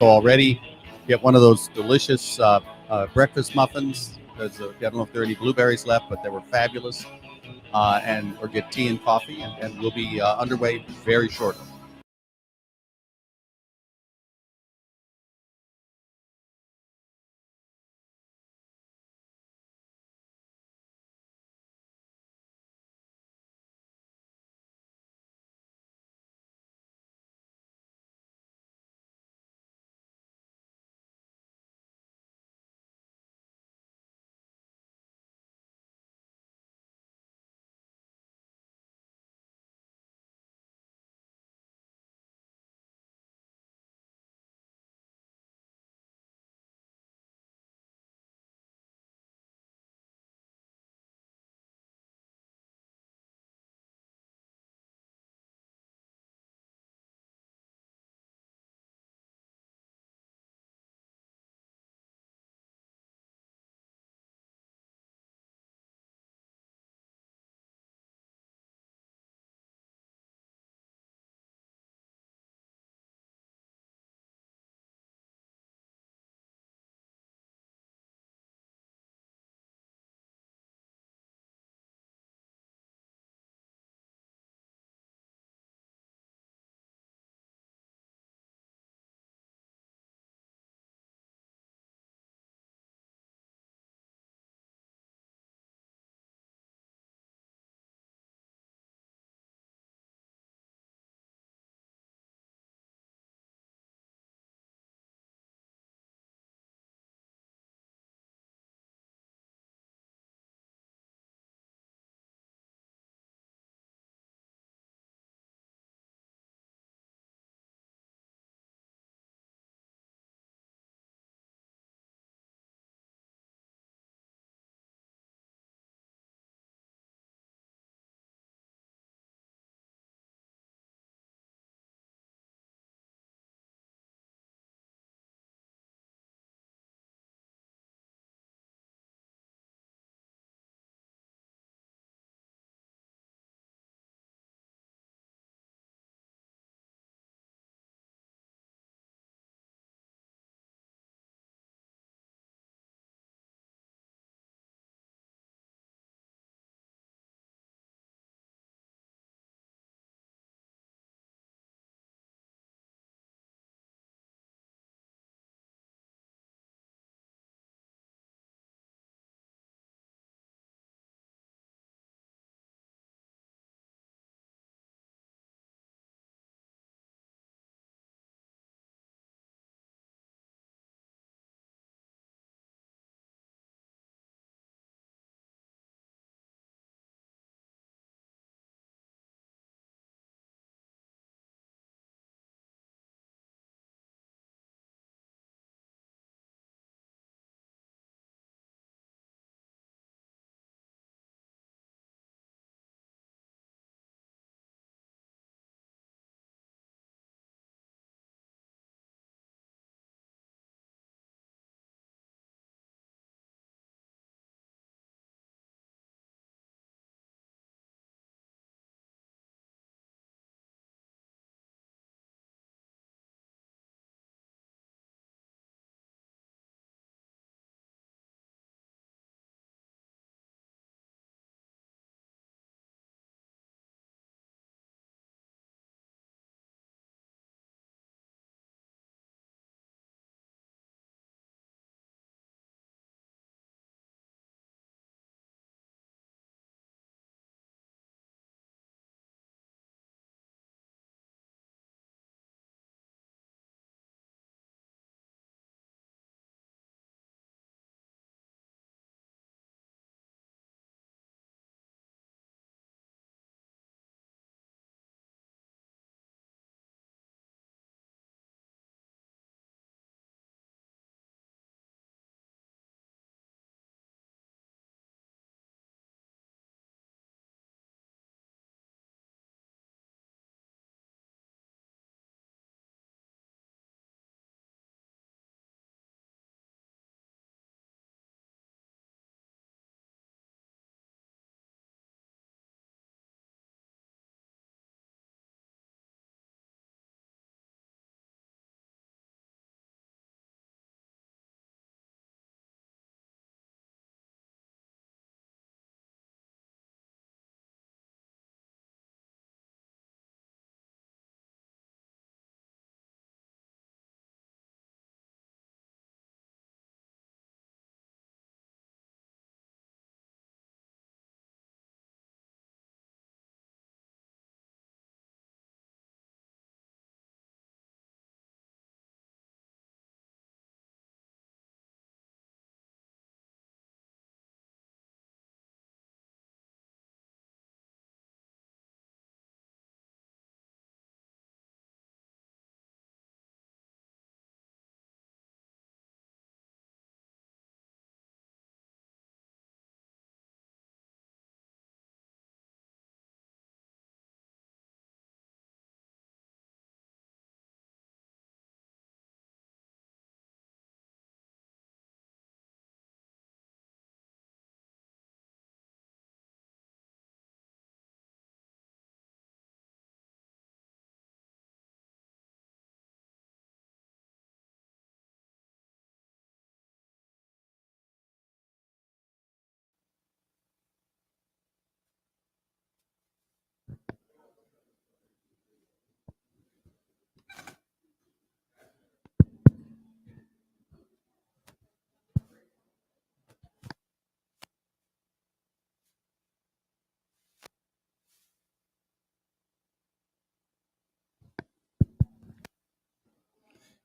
So already get one of those delicious breakfast muffins. I don't know if there are any blueberries left, but they were fabulous. Or get tea and coffee, and we'll be underway very shortly.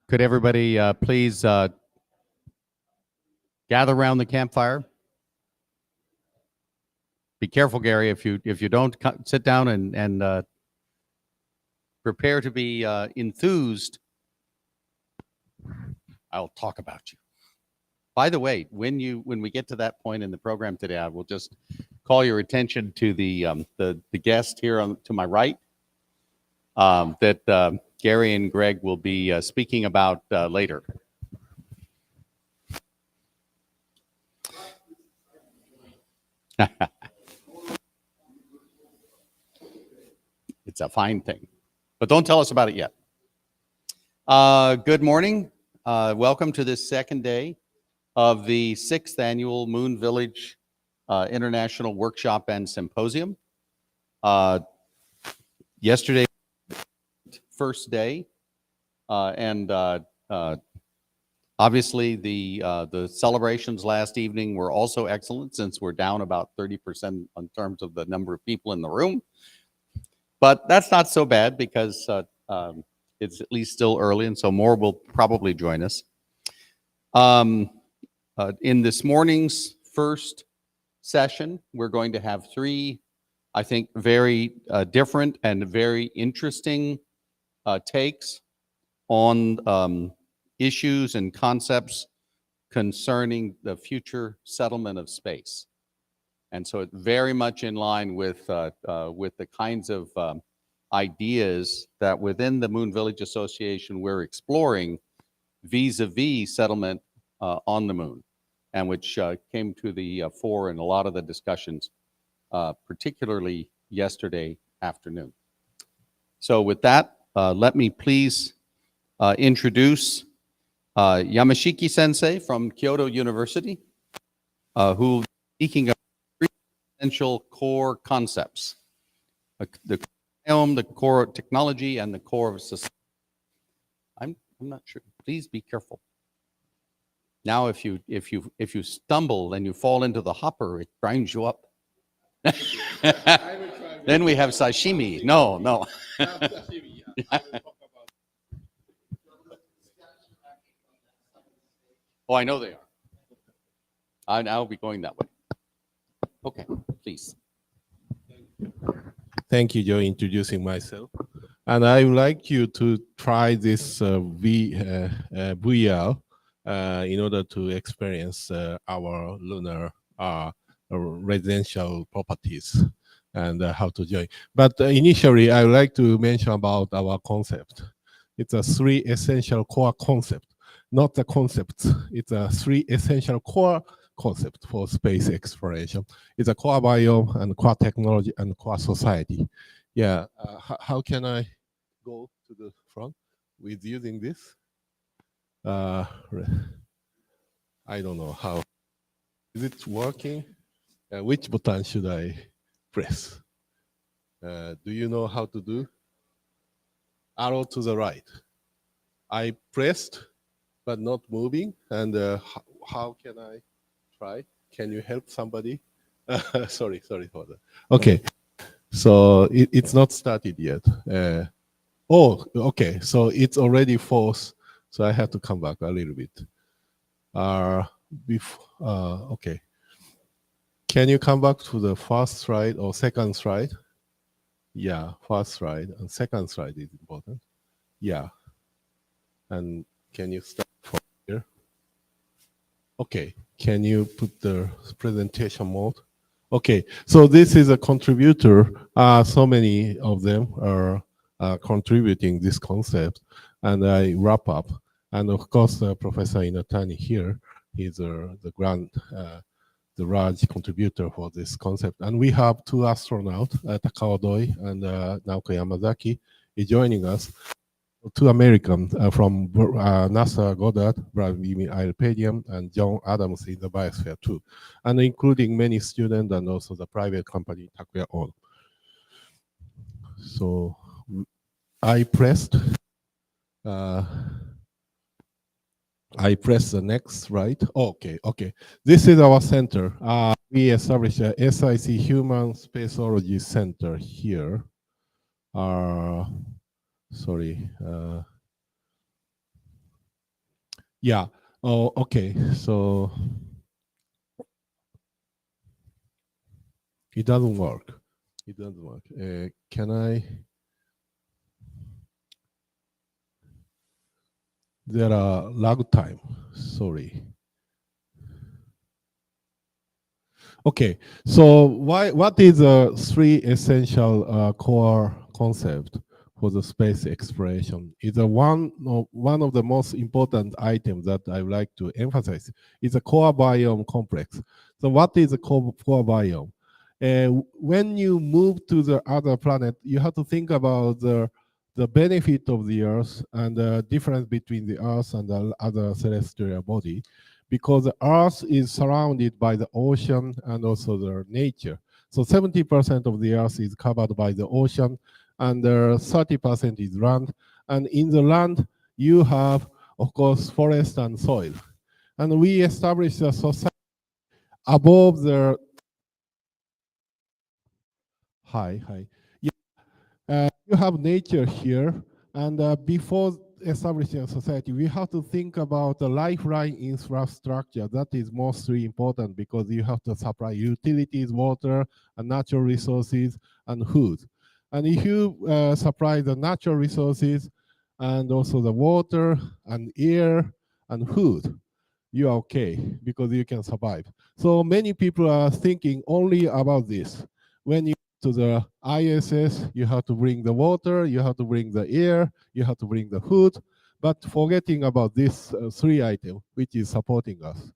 Could everybody please gather around the campfire? Be careful, Gary. If you don't sit down and prepare to be enthused, I'll talk about you. By the way, when we get to that point in the program today, I will just call your attention to the guest here to my right that Gary and Greg will be speaking about later. It's a fine thing, but don't tell us about it yet. Good morning. Welcome to this second day of the 6th annual Moon Village International Workshop and Symposium. Yesterday, first day, and obviously the celebrations last evening were also excellent, since we're down about 30% in terms of the number of people in the room. But that's not so bad, because it's at least still early, and so more will probably join us. In this morning's first session, we're going to have 3, I think, very different and very interesting takes on issues and concepts concerning the future settlement of space. And so it's very much in line with the kinds of ideas that within the Moon Village Association we're exploring vis-a-vis settlement on the moon, and which came to the fore in a lot of the discussions, particularly yesterday afternoon. So with that, let me please introduce Yamashiki Sensei from Kyoto University, who will be speaking about 3 essential core concepts: the biome, the core technology, and the core of society. I'm not sure. Please be careful. Now, if you stumble and you fall into the hopper, it grinds you up. Then we have sashimi. No. Oh, I know they are. I'll be going that way. Okay, please. Thank you, Joe, introducing myself. And I would like you to try this VR in order to experience our lunar residential properties and how to join. But initially, I would like to mention about our concept. It's a 3 essential core concept, not the concepts. It's a 3 essential core concept for space exploration. It's a core biome and core technology and core society. Yeah, how can I go to the front with using this? I don't know how. Is it working? Which button should I press? Do you know how to do? Arrow to the right. I pressed, but not moving. And how can I try? Can you help somebody? Sorry for that. Okay, so it's not started yet. Oh, okay, so it's already false. So I have to come back a little bit. Okay. Can you come back to the first slide or second slide? Yeah, first slide and second slide is important. Yeah. And can you start from here? Okay. Can you put the presentation mode? Okay. So this is a contributor. So many of them are contributing this concept, and I wrap up. And of course, Professor Inatani here is the large contributor for this concept. And we have 2 astronauts, Takao Doi and Naoko Yamazaki, joining us. 2 Americans from NASA Goddard, Vladimir Airpedium, and John Adams in the Biosphere too, and including many students and also the private company Takuya Ono. So I pressed the next, right? Okay. This is our center. We established a SIC Human Spaceology Center here. Sorry. Yeah. Oh, okay. So it doesn't work. It doesn't work. Can I? There are lag time. Sorry. Okay. So what is the three essential core concept for the space exploration? Is one of the most important items that I would like to emphasize is a core biome complex. So what is a core biome? When you move to the other planet, you have to think about the benefit of the Earth and the difference between the Earth and the other celestial body, because the Earth is surrounded by the ocean and also the nature. So 70% of the Earth is covered by the ocean, and 30% is land. And in the land, you have, of course, forest and soil. And we established a society above the hi. You have nature here, and before establishing a society, we have to think about the lifeline infrastructure. That is mostly important because you have to supply utilities, water, and natural resources, and food. And if you supply the natural resources, and also the water, and air, and food, you are okay because you can survive. So many people are thinking only about this. When you to the ISS, you have to bring the water, you have to bring the air, you have to bring the food, but forgetting about this three items, which is supporting us.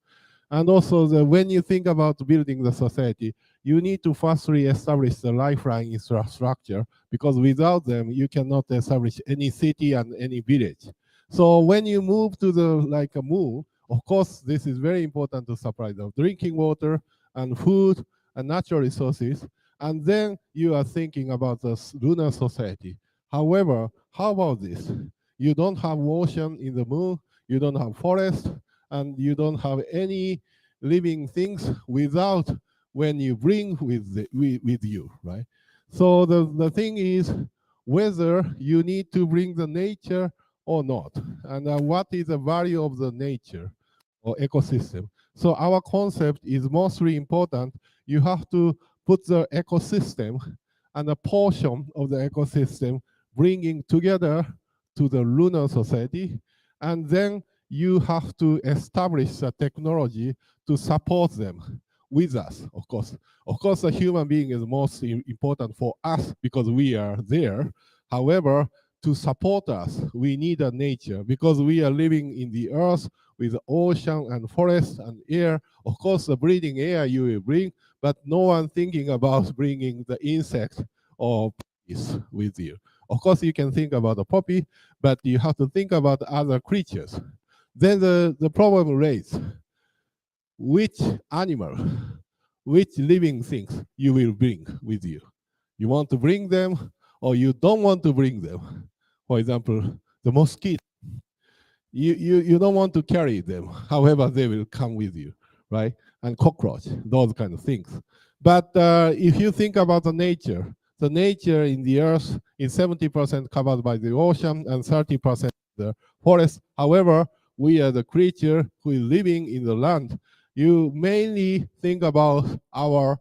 And also, when you think about building the society, you need to firstly establish the lifeline infrastructure, because without them, you cannot establish any city and any village. So when you move to the like a moon, of course, this is very important to supply the drinking water and food and natural resources. And then you are thinking about the lunar society. However, how about this? You don't have ocean in the moon, you don't have forest, and you don't have any living things without when you bring with you, right? So the thing is whether you need to bring the nature or not, and what is the value of the nature or ecosystem. So our concept is mostly important. You have to put the ecosystem and a portion of the ecosystem bringing together to the lunar society, and then you have to establish a technology to support them with us, of course. Of course, the human being is most important for us because we are there. However, to support us, we need a nature because we are living in the earth with ocean and forest and air. Of course, the breathing air you will bring, but no one thinking about bringing the insect or peace with you. Of course, you can think about the poppy, but you have to think about other creatures. Then the problem raised, which animal, which living things you will bring with you? You want to bring them or you don't want to bring them? For example, the mosquito. You don't want to carry them. However, they will come with you, right? And cockroach, those kind of things. But if you think about the nature in the earth is 70% covered by the ocean and 30% the forest. However, we are the creature who is living in the land. You mainly think about our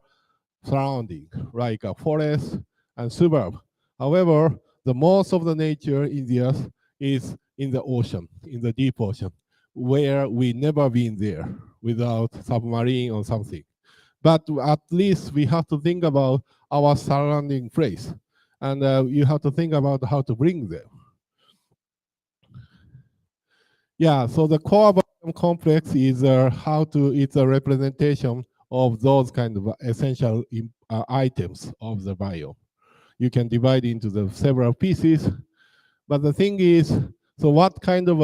surrounding, like a forest and suburb. However, the most of the nature in the earth is in the ocean, in the deep ocean, where we never been there without submarine or something. But at least we have to think about our surrounding place, and you have to think about how to bring them. Yeah, so the core biome complex is it's a representation of those kind of essential items of the biome. You can divide into the several pieces, but the thing is, so what kind of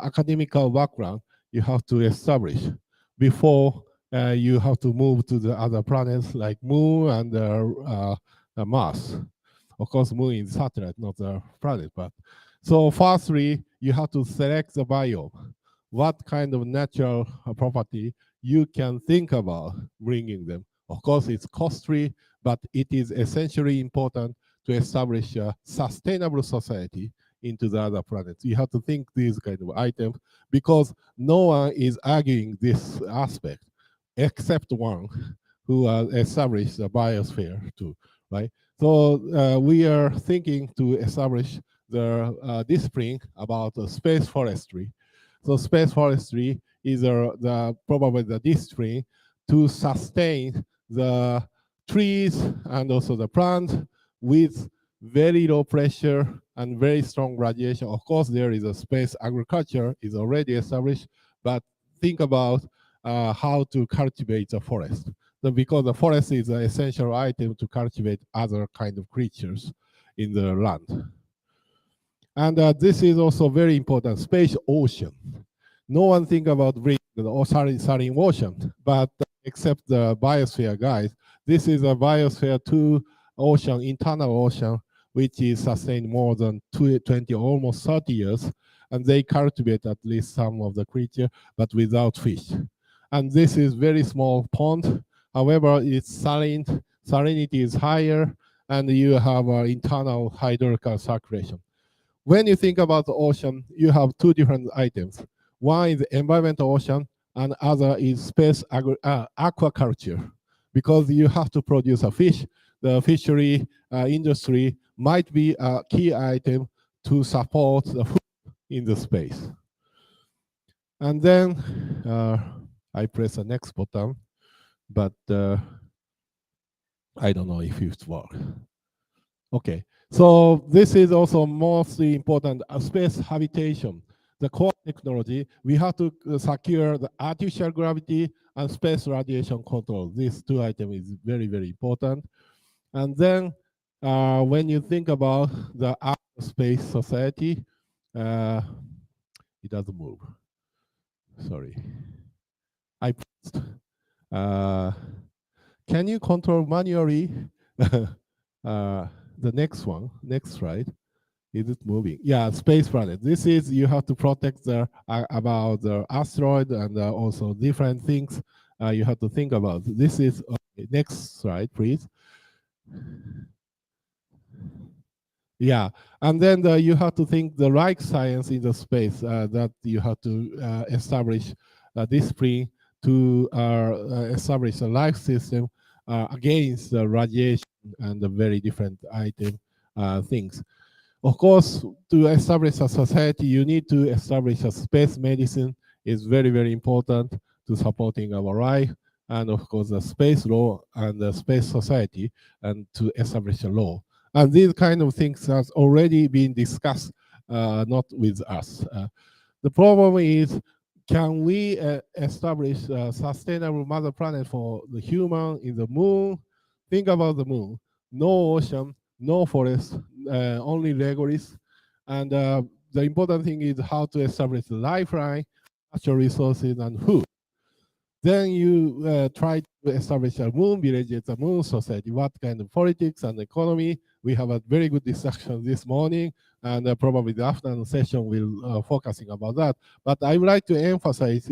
academical background you have to establish before you have to move to the other planets like Moon and Mars. Of course, Moon is satellite, not a planet, but so firstly, you have to select the biome. What kind of natural property you can think about bringing them. Of course, it's costly, but it is essentially important to establish a sustainable society into the other planets. You have to think these kind of items because no one is arguing this aspect except one who established the biosphere too, right? So we are thinking to establish the discipline about space forestry. So space forestry is probably the discipline to sustain the trees and also the plants with very low pressure and very strong radiation. Of course, there is a space agriculture is already established, but think about how to cultivate the forest. So because the forest is an essential item to cultivate other kind of creatures in the land. And this is also very important, space ocean. No one think about bringing the saline ocean, but except the biosphere guys, this is a biosphere 2 ocean, internal ocean, which is sustained more than 20, almost 30 years. And they cultivate at least some of the creature, but without fish. And this is very small pond. However, it's saline, salinity is higher, and you have internal hydraulic circulation. When you think about the ocean, you have two different items. One is environmental ocean, and other is space aquaculture. Because you have to produce a fish, the fishery industry might be a key item to support the food in the space. And then I press the next button, but I don't know if it works. Okay, so this is also mostly important space habitation. The core technology, we have to secure the artificial gravity and space radiation control. These two items is very, very important. And then when you think about the space society, it doesn't move. Sorry. I pressed. Can you control manually the next one, next slide? Is it moving? Yeah, space planet. This is, you have to protect the about the asteroid and also different things you have to think about. This is, okay, next slide, please. Yeah, and then you have to think the right science in the space that you have to establish a discipline to establish a life system against the radiation and the very different item things. Of course, to establish a society, you need to establish a space medicine. Is very, very important to supporting our life, and of course the space law and the space society, and to establish a law. And these kind of things has already been discussed, not with us. The problem is, can we establish a sustainable mother planet for the human in the moon? Think about the moon. No ocean, no forest, only regolith. And the important thing is how to establish the lifeline, natural resources, and food. Then you try to establish a moon village, a moon society. What kind of politics and economy? We have a very good discussion this morning, and probably the afternoon session will focusing about that. But I would like to emphasize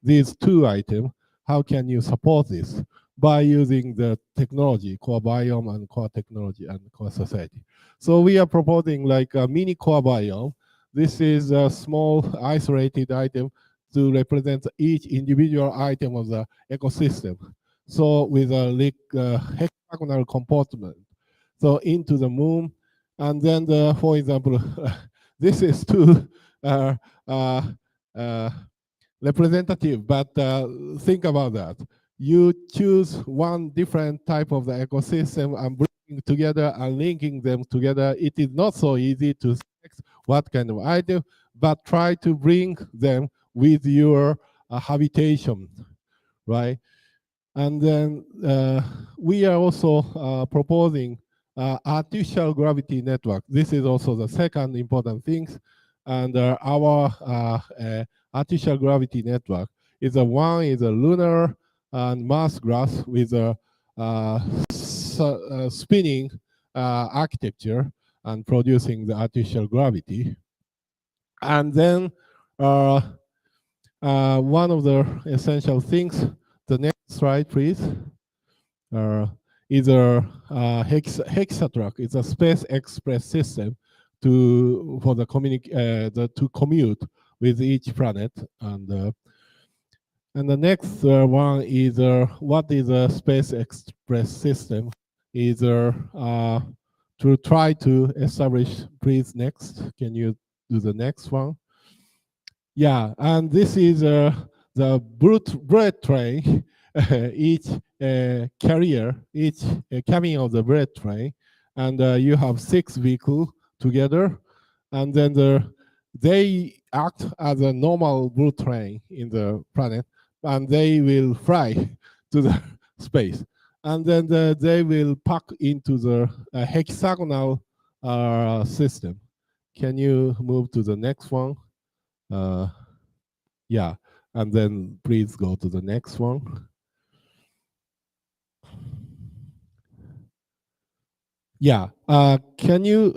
these two items. How can you support this? By using the technology, core biome and core technology and core society. So we are proposing like a mini core biome. This is a small isolated item to represent each individual item of the ecosystem. So with a hexagonal compartment, so into the moon, and then for example, this is too representative, but think about that. You choose one different type of the ecosystem and bringing together and linking them together. It is not so easy to select what kind of item, but try to bring them with your habitation, right? And then we are also proposing artificial gravity network. This is also the second important thing. And our artificial gravity network is one is a lunar and Mars grass with a spinning architecture and producing the artificial gravity. And then one of the essential things, the next slide, please, is a hexatruck. It's a space express system for the to commute with each planet. And the next one is what is a space express system? Is to try to establish. Please next. Can you do the next one? Yeah, and this is the bread train. Each carrier, each cabin of the bread train, and you have 6 vehicles together, and then they act as a normal blue train in the planet, and they will fly to the space, and then they will pack into the hexagonal system. Can you move to the next one? Yeah, and then please go to the next one. Yeah, can you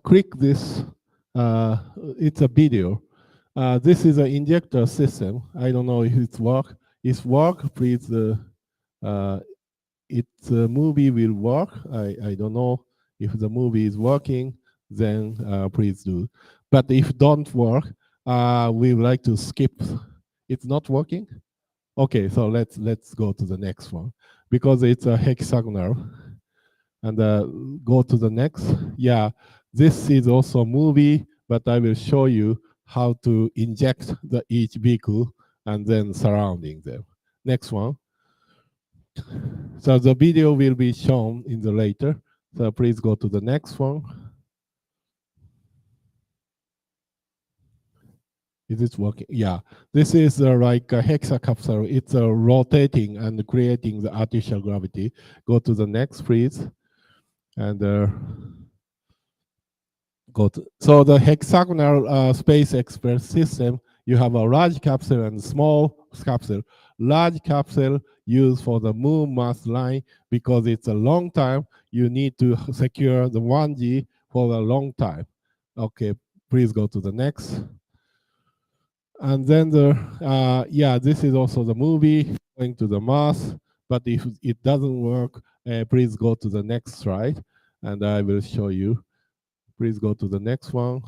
click this? It's a video. This is an injector system. I don't know if it's work. It's work, please. It's a movie will work. I don't know if the movie is working, then please do. But if don't work, we would like to skip. It's not working? Okay, so let's go to the next one because it's a hexagonal. And go to the next. Yeah, this is also a movie, but I will show you how to inject each vehicle and then surrounding them. Next one. So the video will be shown in the later. So please go to the next one. Is it working? Yeah, this is like a hexa capsule. It's rotating and creating the artificial gravity. Go to the next, please. And so the hexagonal space express system, you have a large capsule and small capsule. Large capsule used for the moon mass line because it's a long time. You need to secure the 1G for a long time. Okay, please go to the next. And then yeah, this is also the movie going to the Mars. But if it doesn't work, please go to the next slide, and I will show you. Please go to the next one.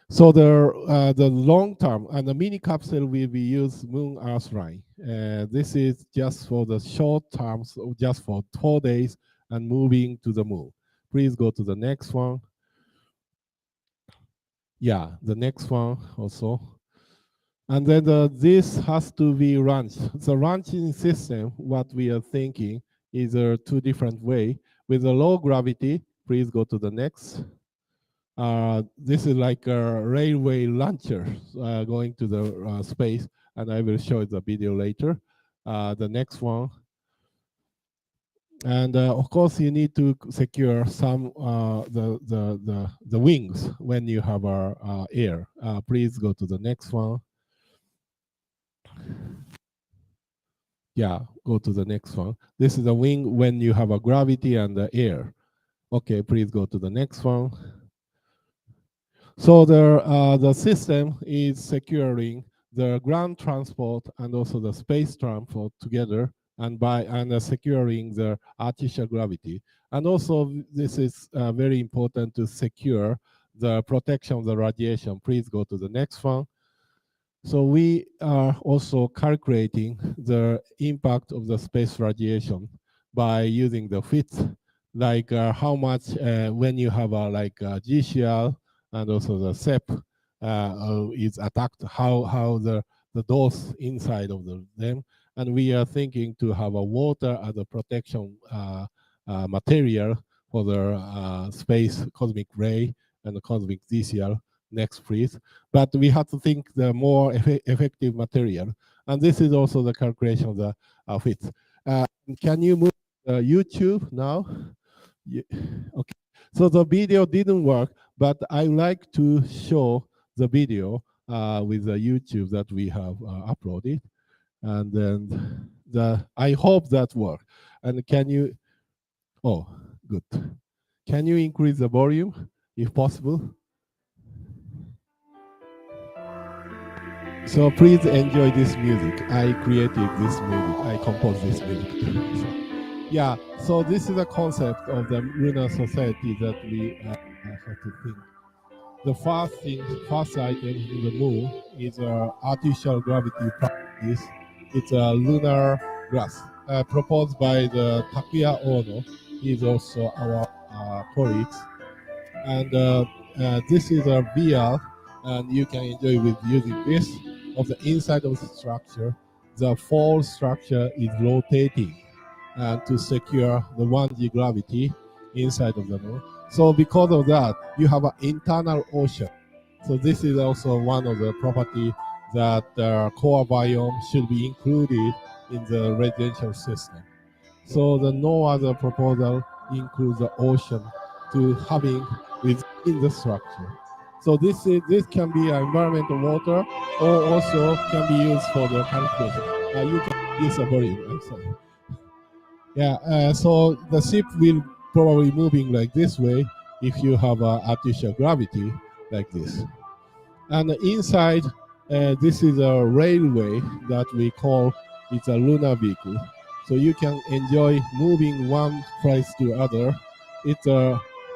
So the long term and the mini capsule will be used Moon Earth line. This is just for the short terms, just for 4 days and moving to the moon. Please go to the next one. Yeah, the next one also. And then this has to be launched. The launching system, what we are thinking is 2 different ways. With the low gravity, please go to the next. This is like a railway launcher going to the space, and I will show the video later. The next one. And of course, you need to secure some the wings when you have air. Please go to the next one. Yeah, go to the next one. This is the wing when you have a gravity and the air. Okay, please go to the next one. So the system is securing the ground transport and also the space transport together, and securing the artificial gravity. And also this is very important to secure the protection of the radiation. Please go to the next one. So we are also calculating the impact of the space radiation by using the width, like how much when you have like GCL and also the SEP is attacked, how the dose inside of them. And we are thinking to have a water as a protection material for the space cosmic ray and the cosmic GCL. Next, please. But we have to think the more effective material. And this is also the calculation of the width. Can you move YouTube now? Yeah. Okay. So the video didn't work, but I like to show the video with the YouTube that we have uploaded. And then I hope that works. And can you, oh, good. Can you increase the volume if possible? So please enjoy this music. I created this music. I composed this music. Yeah, so this is the concept of the lunar society that we have to think. The first item in the moon is artificial gravity practice. It's a lunar glass proposed by the Takuya Ono. He's also our colleagues. And this is a VR, and you can enjoy with using this. Of the inside of the structure, the fall structure is rotating and to secure the 1G gravity inside of the moon. So because of that, you have an internal ocean. So this is also one of the property that core biome should be included in the residential system. So the no other proposal includes the ocean to having within the structure. So this can be environmental water, or also can be used for the calculation. You can use a volume. I'm sorry. Yeah. So the ship will probably moving like this way if you have artificial gravity like this. And inside, this is a railway that we call it's a lunar vehicle. So you can enjoy moving one place to other. It's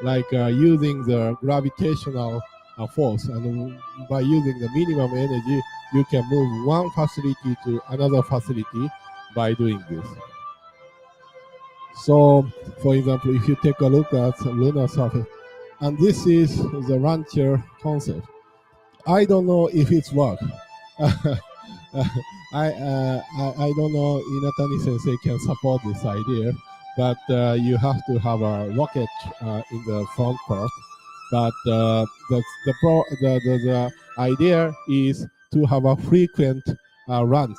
like using the gravitational force, and by using the minimum energy, you can move one facility to another facility by doing this. So, for example, if you take a look at the lunar surface, and this is the rancher concept. I don't know if it's work. I don't know Inatani sensei can support this idea, but you have to have a rocket in the front part. But the idea is to have a frequent launch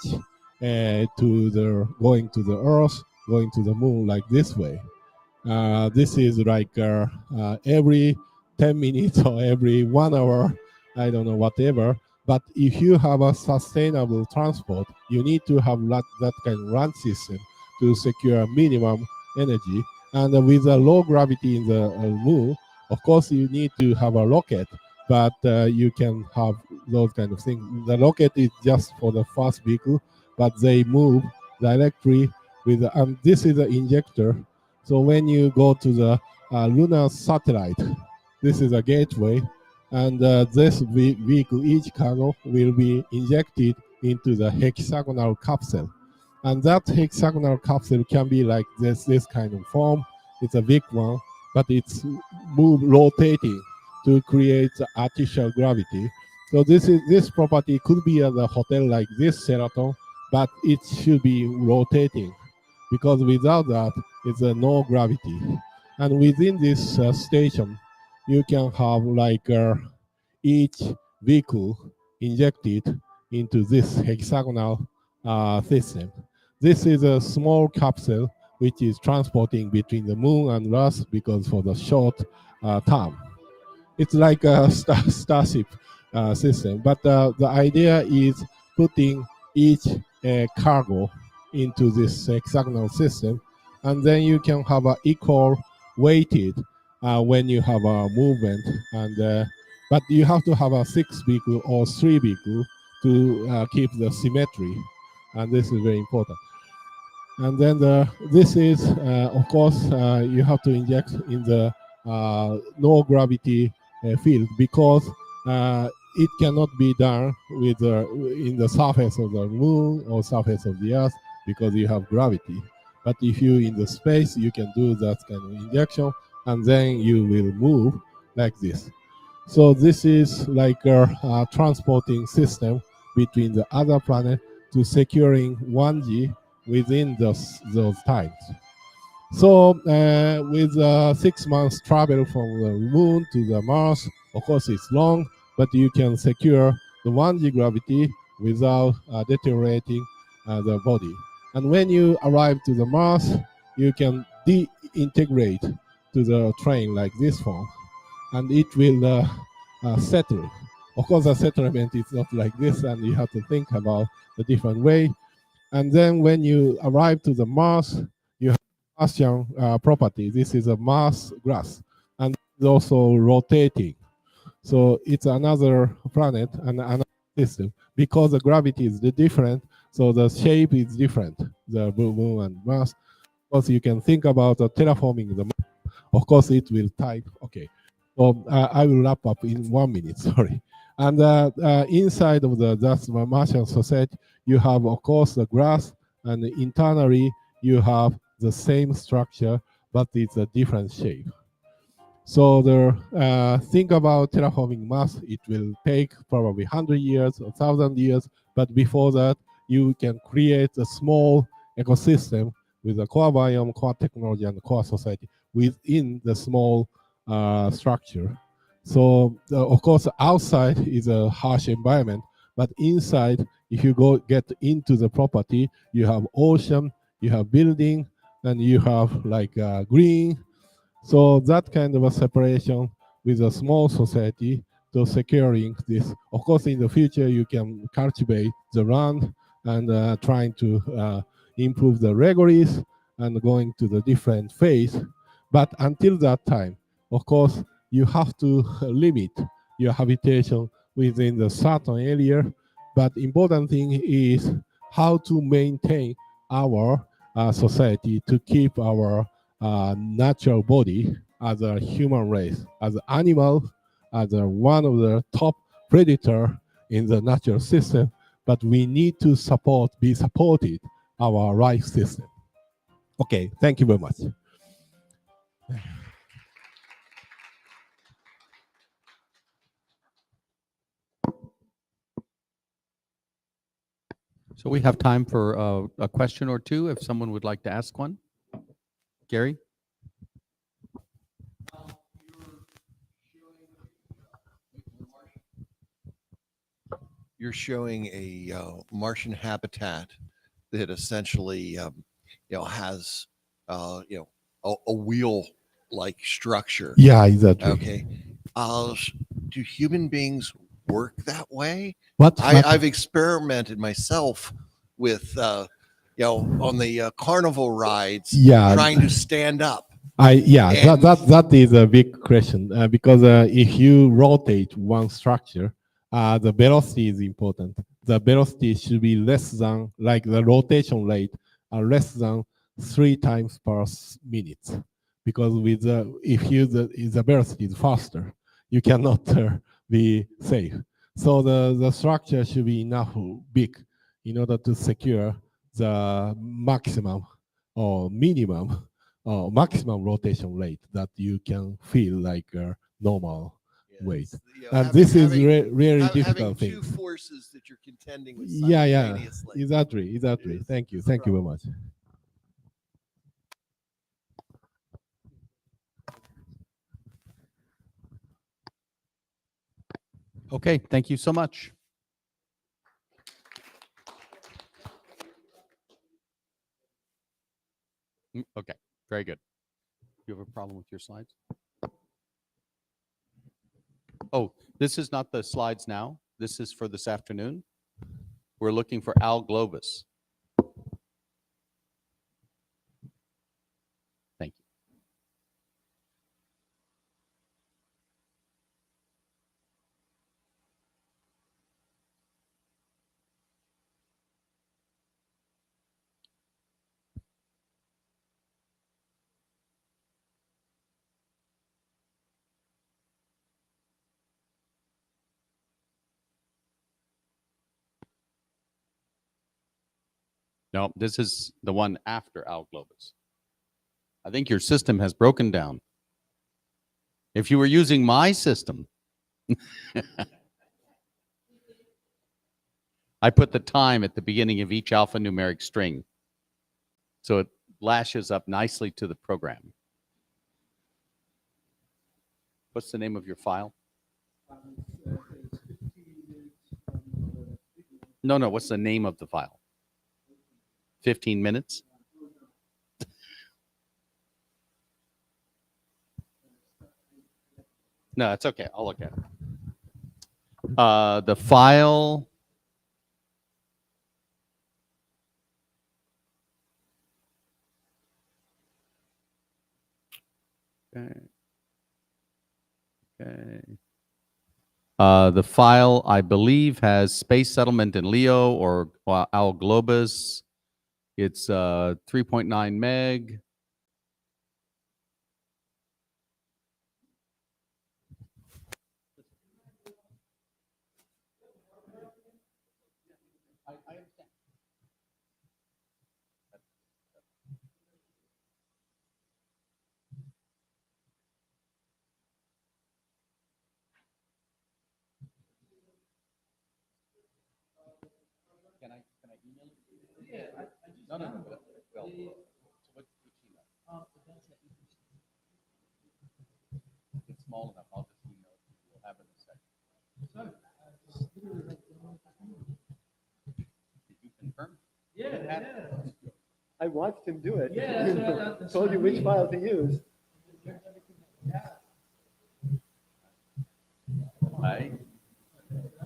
to the going to the Earth, going to the Moon like this way. This is like every 10 minutes or every 1 hour, I don't know, whatever. But if you have a sustainable transport, you need to have that kind of run system to secure minimum energy. And with a low gravity in the moon, of course, you need to have a rocket, but you can have those kind of things. The rocket is just for the first vehicle, but they move directly with, this is an injector. So when you go to the lunar satellite, this is a gateway, and this vehicle, each cargo will be injected into the hexagonal capsule. And that hexagonal capsule can be like this kind of form. It's a big one, but it's rotating to create artificial gravity. So this property could be at a hotel like this Sheraton, but it should be rotating, because without that, it's no gravity. And within this station, you can have like each vehicle injected into this hexagonal system. This is a small capsule which is transporting between the moon and Earth because for the short term. It's like a starship system, but the idea is putting each cargo into this hexagonal system, and then you can have an equal weighted when you have a movement, and but you have to have a 6 vehicle or 3 vehicle to keep the symmetry, and this is very important. And then this is, of course, you have to inject in the no gravity field, because it cannot be done with in the surface of the moon or surface of the earth, because you have gravity. But if you in the space, you can do that kind of injection, and then you will move like this. So this is like a transporting system between the other planet to securing 1G within those times. So with 6 months travel from the moon to the Mars, of course it's long, but you can secure the 1G gravity without deteriorating the body. And when you arrive to the Mars, you can de-integrate to the train like this form, and it will settle. Of course, the settlement is not like this, and you have to think about the different way. And then when you arrive to the Mars, you have Martian property. This is a Mars grass, and it's also rotating. So it's another planet and another system, because the gravity is different, so the shape is different, the moon and Mars. course, you can think about terraforming the map. Of course, it will type. Okay. So I will wrap up in 1 minute, sorry. And inside of that's the Martian society, you have, of course, the grass, and internally you have the same structure, but it's a different shape. So think about terraforming Mars. It will take probably 100 years, 1,000 years, but before that, you can create a small ecosystem with a core biome, core technology, and core society within the small structure. So, of course, outside is a harsh environment, but inside, if you get into the property, you have ocean, you have building, and you have like green. So that kind of a separation with a small society to securing this. Of course, in the future, you can cultivate the land and trying to improve the regularies and going to the different phase. But until that time, of course, you have to limit your habitation within the certain area. But important thing is how to maintain our society to keep our natural body as a human race, as an animal, as one of the top predator in the natural system, but we need to be supported our life system. Okay, thank you very much. So we have time for a question or two if someone would like to ask one. Gary? You're showing a Martian habitat that essentially, has, a wheel-like structure. Yeah, exactly. Okay. Do human beings work that way? What? I've experimented myself with, on the carnival rides, trying to stand up. That is a big question because if you rotate one structure, the velocity is important. The velocity should be less than, like the rotation rate, less than 3 times per minute. Because with if the velocity is faster, you cannot be safe. So the structure should be enough big in order to secure the maximum or minimum maximum rotation rate that you can feel like a normal weight. And this is really difficult thing. Two forces that you're contending with simultaneously. Exactly. Thank you very much. Okay, thank you so much. Okay, very good. You have a problem with your slides? Oh, this is not the slides now. This is for this afternoon. We're looking for Globus. Thank you. No, this is the one after Globus. I think your system has broken down. If you were using my system, I put the time at the beginning of each alphanumeric string, so it lashes up nicely to the program. What's the name of your file? No, what's the name of the file? 15 minutes? No, it's okay. I'll look at it. The file. Okay. The file, I believe, has space settlement in Leo or Globus. It's 3.9 meg. Can I email it? Yeah, no. Well, so which email? It's small enough. I'll just email it. We'll have it in a second. Did you confirm? Yeah. I watched him do it. Yeah, told you which file to use. Right.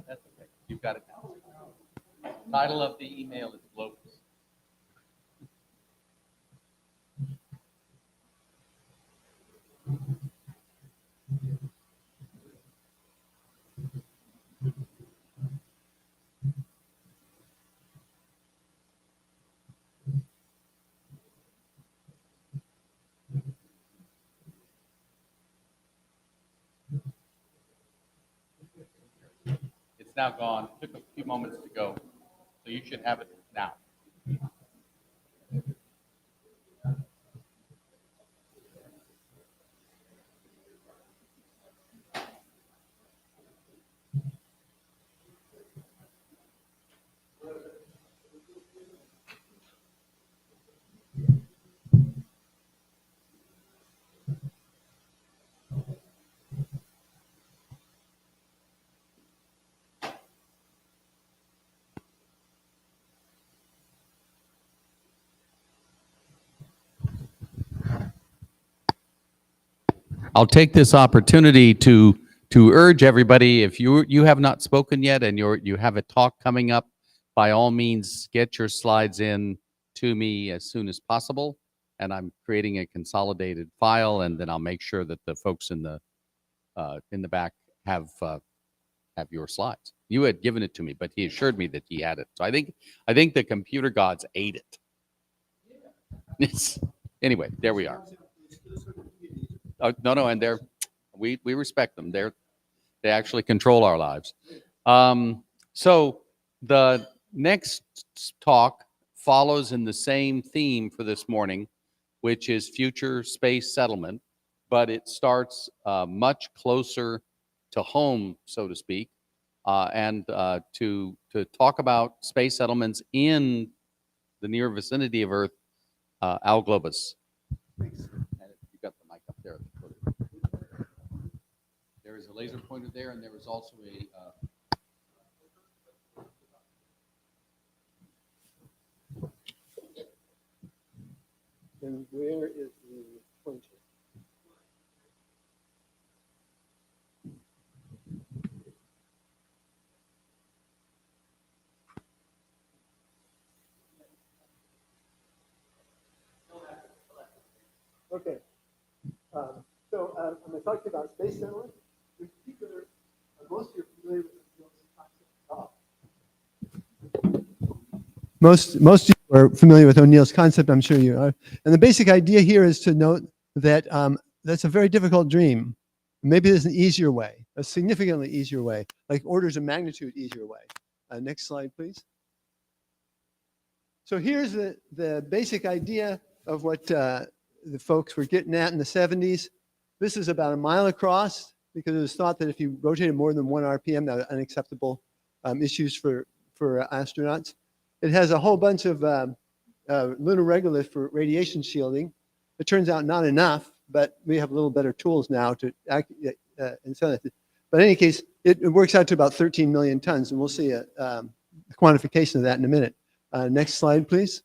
That's okay. You've got it now. Title of the email is Globus. It's now gone. It took a few moments to go, so you should have it now. I'll take this opportunity to urge everybody, if you have not spoken yet and you have a talk coming up, by all means, get your slides in to me as soon as possible. And I'm creating a consolidated file, and then I'll make sure that the folks in the back have your slides. You had given it to me, but he assured me that he had it. So I think the computer gods ate it. Anyway, there we are. No, and we respect them. They actually control our lives. So the next talk follows in the same theme for this morning, which is future space settlement, but it starts much closer to home, so to speak, and to talk about space settlements in the near vicinity of Earth, Al Globus. Thanks. You've got the mic up there. There is a laser pointer there, and there is also a And where is the pointer? Okay. So I'm going to talk to you about space settlement. In particular, most of you are familiar with the concept. Most of you are familiar with O'Neill's concept, I'm sure you are. And the basic idea here is to note that that's a very difficult dream. Maybe there's an easier way, a significantly easier way, like orders of magnitude easier way. Next slide, please. So here's the basic idea of what the folks were getting at in the 70s. This is about a mile across, because it was thought that if you rotated more than 1 RPM, that was unacceptable issues for astronauts. It has a whole bunch of lunar regolith for radiation shielding. It turns out not enough, but we have a little better tools now to and so. But in any case, it works out to about 13 million tons, and we'll see a quantification of that in a minute. Next slide, please.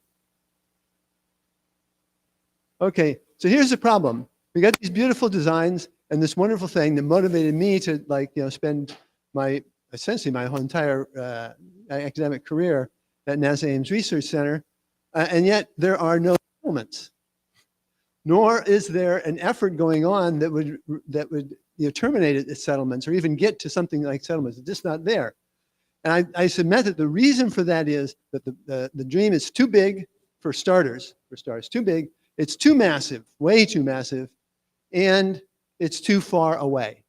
Okay, so here's the problem. We got these beautiful designs and this wonderful thing that motivated me to spend essentially my whole entire academic career at NASA Ames Research Center, and yet there are no settlements, nor is there an effort going on that would terminate its settlements or even get to something like settlements. It's just not there. And I submit that the reason for that is that the dream is too big for starters, too big. It's too massive, way too massive, and it's too far away.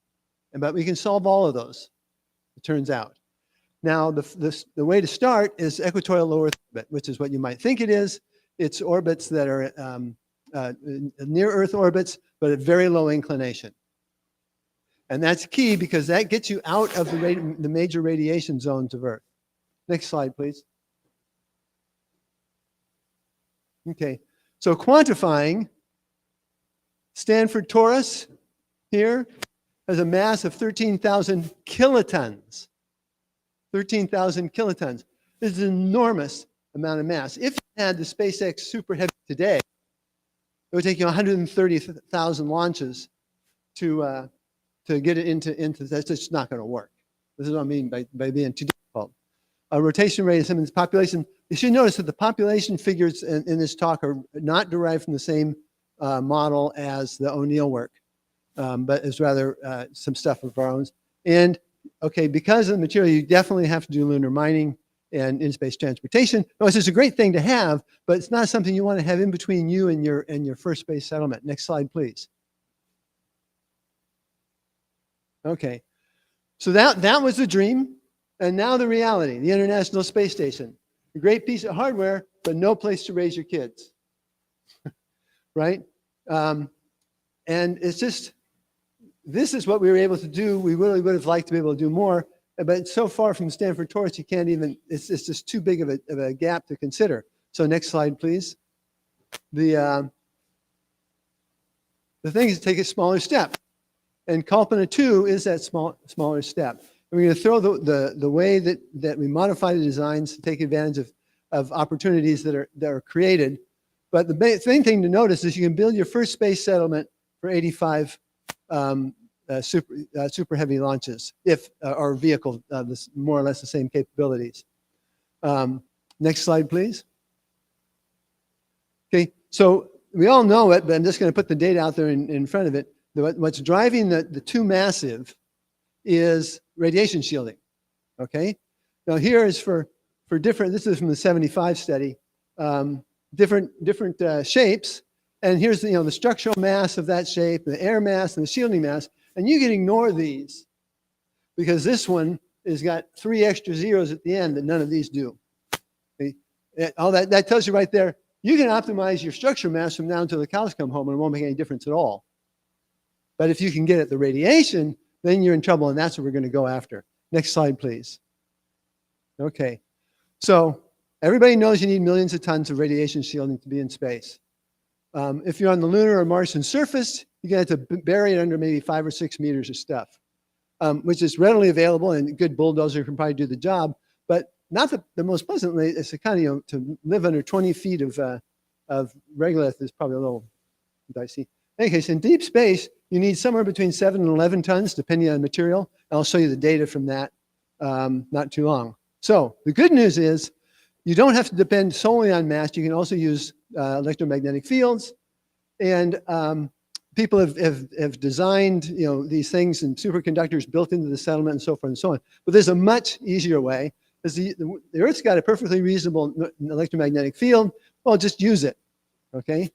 But we can solve all of those, it turns out. Now, the way to start is equatorial low Earth orbit, which is what you might think it is. It's orbits that are near Earth orbits, but at very low inclination. And that's key because that gets you out of the major radiation zones of Earth. Next slide, please. Okay, so quantifying, Stanford torus here has a mass of 13,000 kilotons. 13,000 kilotons. This is an enormous amount of mass. If you had the SpaceX Super Heavy today, it would take you 130,000 launches to get it into that's just not going to work. This is what I mean by being too difficult. Rotation rate of Simmons population. You should notice that the population figures in this talk are not derived from the same model as the O'Neill work, but it's rather some stuff of our own. And okay, because of the material, you definitely have to do lunar mining and in-space transportation. No, it's just a great thing to have, but it's not something you want to have in between you and your first space settlement. Next slide, please. Okay, so that was the dream, and now the reality, the International Space Station. A great piece of hardware, but no place to raise your kids, right? And it's just, this is what we were able to do. We really would have liked to be able to do more, but it's so far from Stanford torus, you can't even, it's just too big of a gap to consider. So next slide, please. The thing is to take a smaller step. And Kalpana 2 is that smaller step. And we're going to throw the way that we modify the designs to take advantage of opportunities that are created. But the main thing to notice is you can build your first space settlement for 85 super heavy launches, if our vehicle this more or less the same capabilities. Next slide, please. Okay, so we all know it, but I'm just going to put the data out there in front of it. What's driving the too massive is radiation shielding. Okay, now here is for different. This is from the 75 study. Different shapes, and here's the structural mass of that shape, the air mass, and the shielding mass. And you can ignore these because this one has got 3 extra zeros at the end that none of these do. Okay? All that tells you right there. You can optimize your structure mass from now until the cows come home, and it won't make any difference at all. But if you can get at the radiation, then you're in trouble, and that's what we're going to go after. Next slide, please. Okay, so everybody knows you need millions of tons of radiation shielding to be in space. If you're on the lunar or Martian surface, you're going to have to bury it under maybe 5 or 6 meters of stuff, which is readily available, and a good bulldozer can probably do the job, but not the most pleasant way. It's kind of, to live under 20 feet of regolith is probably a little dicey. In any case, in deep space, you need somewhere between 7 and 11 tons, depending on material. I'll show you the data from that not too long. So the good news is you don't have to depend solely on mass. You can also use electromagnetic fields. And people have designed these things and superconductors built into the settlement and so forth and so on. But there's a much easier way. The Earth's got a perfectly reasonable electromagnetic field. Well, just use it, okay?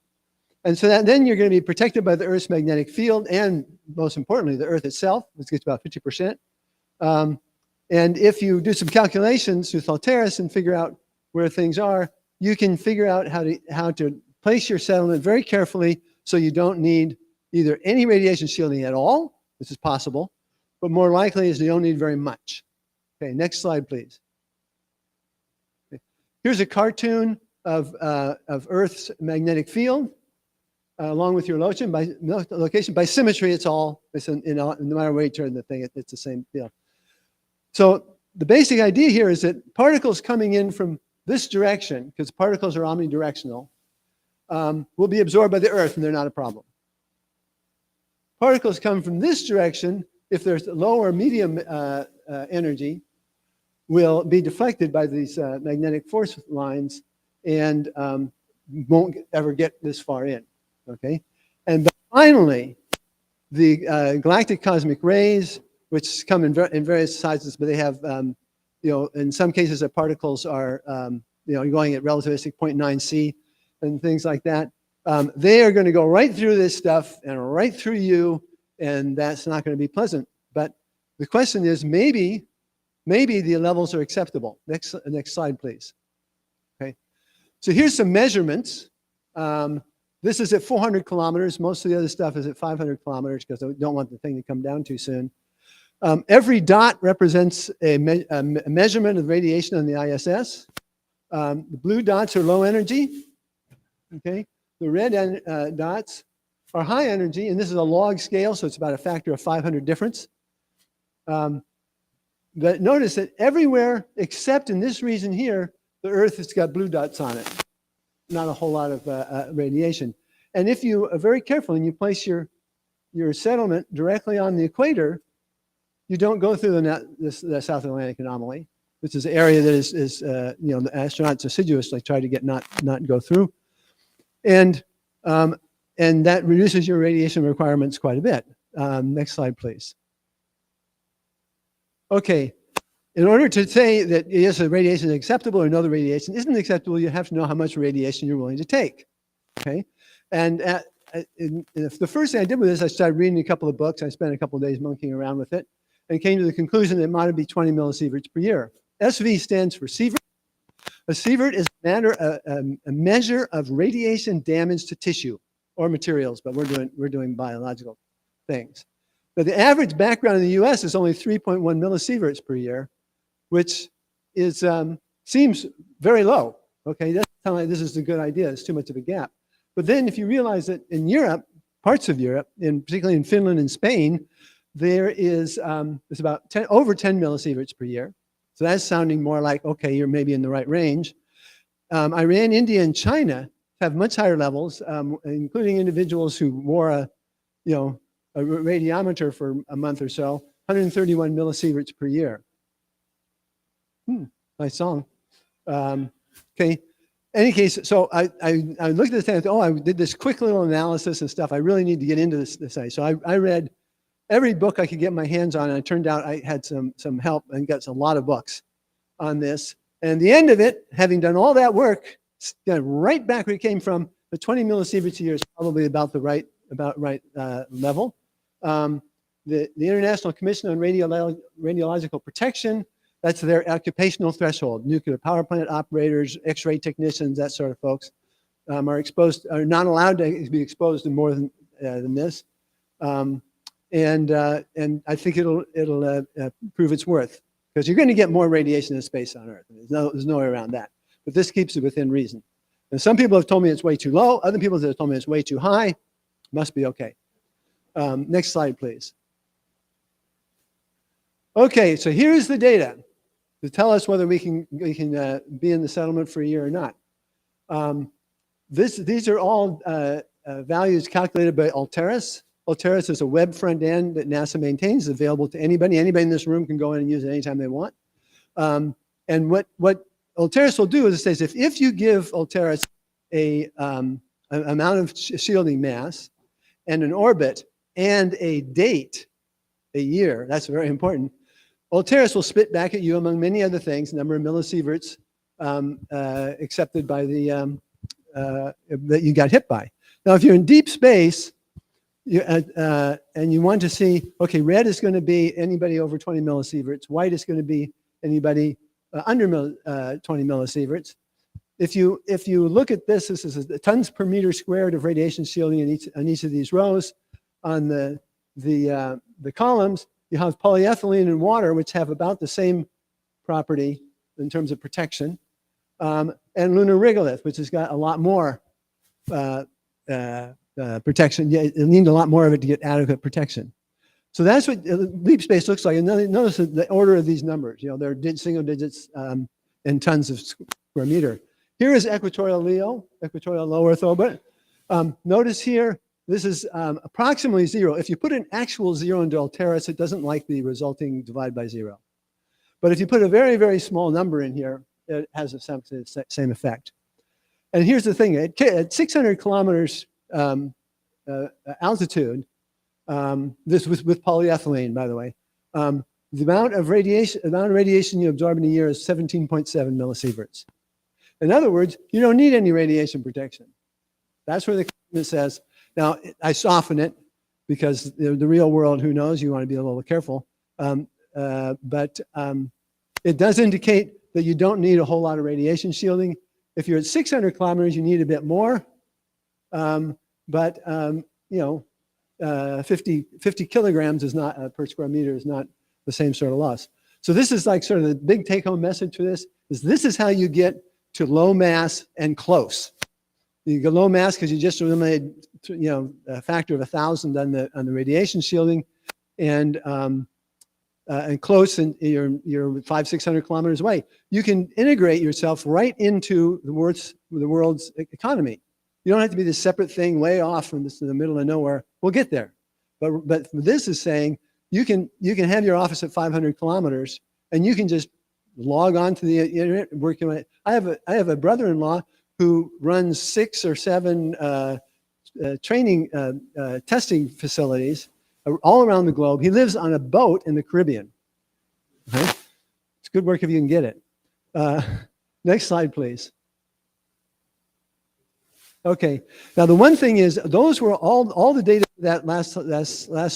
And so then you're going to be protected by the Earth's magnetic field and, most importantly, the Earth itself, which gets about 50%. And if you do some calculations with Alteris and figure out where things are, you can figure out how to place your settlement very carefully so you don't need either any radiation shielding at all, this is possible, but more likely is you don't need very much. Okay, next slide, please. Okay. Here's a cartoon of Earth's magnetic field. Along with your location, by symmetry, no matter where you turn the thing, it's the same field. So the basic idea here is that particles coming in from this direction, because particles are omnidirectional, will be absorbed by the Earth, and they're not a problem. Particles come from this direction, if there's low or medium energy, will be deflected by these magnetic force lines and won't ever get this far in. Okay, and finally, the galactic cosmic rays, which come in various sizes, but they have, in some cases, the particles are, going at relativistic 0.9 C and things like that. They are going to go right through this stuff and right through you, and that's not going to be pleasant. But the question is, maybe the levels are acceptable. Next slide, please. Okay, so here's some measurements. This is at 400 kilometers. Most of the other stuff is at 500 kilometers because I don't want the thing to come down too soon. Every dot represents a measurement of radiation on the ISS. The blue dots are low energy. Okay, the red dots are high energy, and this is a log scale, so it's about a factor of 500 difference. But notice that everywhere except in this region here, the Earth has got blue dots on it. Not a whole lot of radiation. And if you are very careful and you place your settlement directly on the equator, you don't go through the South Atlantic anomaly, which is an area that is the astronauts assiduously try to get not go through, and that reduces your radiation requirements quite a bit. Next slide, please. Okay, in order to say that yes, the radiation is acceptable or no, the radiation isn't acceptable, you have to know how much radiation you're willing to take. Okay, and the first thing I did with this, I started reading a couple of books. I spent a couple of days monkeying around with it, and came to the conclusion that it might be 20 millisieverts per year. SV stands for sievert. A sievert is a measure of radiation damage to tissue or materials, but we're doing biological things. But the average background in the U.S. is only 3.1 millisieverts per year, which is seems very low. Okay, that's not like this is a good idea. It's too much of a gap. But then, if you realize that in Europe, parts of Europe, and particularly in Finland and Spain, there is it's about over 10 millisieverts per year. So that's sounding more like, okay, you're maybe in the right range. Iran, India, and China have much higher levels, including individuals who wore a radiometer for a month or so, 131 millisieverts per year. Nice song. Okay. Any case, so I looked at this thing and thought, I did this quick little analysis and stuff. I really need to get into this site. So I read every book I could get my hands on, and it turned out I had some help and got a lot of books on this. And the end of it, having done all that work, right back where it came from, the 20 millisieverts a year is probably about the right level. The International Commission on Radiological Protection, that's their occupational threshold. Nuclear power plant operators, X-ray technicians, that sort of folks are not allowed to be exposed to more than this. And I think it'll prove its worth, because you're going to get more radiation in space on Earth. There's no way around that. But this keeps it within reason. And some people have told me it's way too low. Other people have told me it's way too high. Must be okay. Next slide, please. Okay, so here's the data to tell us whether we can be in the settlement for a year or not. These are all values calculated by Artemis. Artemis is a web front end that NASA maintains, available to anybody. Anybody in this room can go in and use it anytime they want. And what Artemis will do is it says if you give Artemis an amount of shielding mass and an orbit and a date, a year, that's very important, Artemis will spit back at you, among many other things, number of millisieverts accepted by the that you got hit by. Now, if you're in deep space, and you want to see, okay, red is going to be anybody over 20 millisieverts, white is going to be anybody under 20 millisieverts. If you look at this is the tons per meter squared of radiation shielding on each of these rows. On the columns, you have polyethylene and water, which have about the same property in terms of protection, and lunar regolith, which has got a lot more protection. Yeah, you need a lot more of it to get adequate protection. So that's what deep space looks like. And notice the order of these numbers. They're single digits in tons of square meter. Here is equatorial LEO, equatorial low Earth orbit. Notice here, this is approximately 0. If you put an actual 0 into Artemis, it doesn't like the resulting divide by 0. But if you put a very, very small number in here, it has the same effect. And here's the thing, at 600 kilometers altitude, this was with polyethylene, by the way, the amount of radiation you absorb in a year is 17.7 millisieverts. In other words, you don't need any radiation protection. That's where the comment says. Now, I soften it because the real world, who knows, you want to be a little careful. But it does indicate that you don't need a whole lot of radiation shielding. If you're at 600 kilometers, you need a bit more. But 50 kilograms is not per square meter is not the same sort of loss. So this is like sort of the big take-home message for this is how you get to low mass and close. You get low mass because you just eliminated, a factor of 1,000 on the radiation shielding, and close, and you're 500-600 kilometers away. You can integrate yourself right into the world's economy. You don't have to be this separate thing way off from this in the middle of nowhere. We'll get there, but this is saying you can have your office at 500 kilometers, and you can just log on to the internet and work on it. I have a brother-in-law who runs 6 or 7 testing facilities all around the globe. He lives on a boat in the Caribbean. Okay? It's good work if you can get it. Next slide, please. Okay. Now the one thing is, those were all the data. That last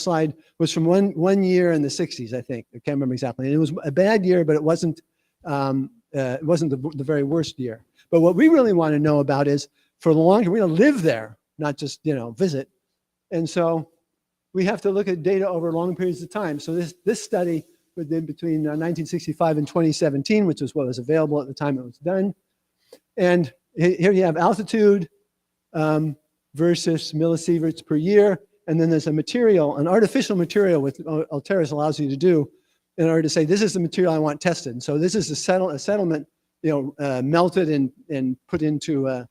slide was from one year in the 60s, I think. I can't remember exactly. And it was a bad year, but it wasn't the very worst year. But what we really want to know about is, for the long term, we're going to live there, not just visit. And so we have to look at data over long periods of time. So this study was done between 1965 and 2017, which was what was available at the time it was done. And here you have altitude versus millisieverts per year. And then there's a material, an artificial material, which Artemis allows you to do in order to say, this is the material I want tested. And so this is a settlement, melted and put into a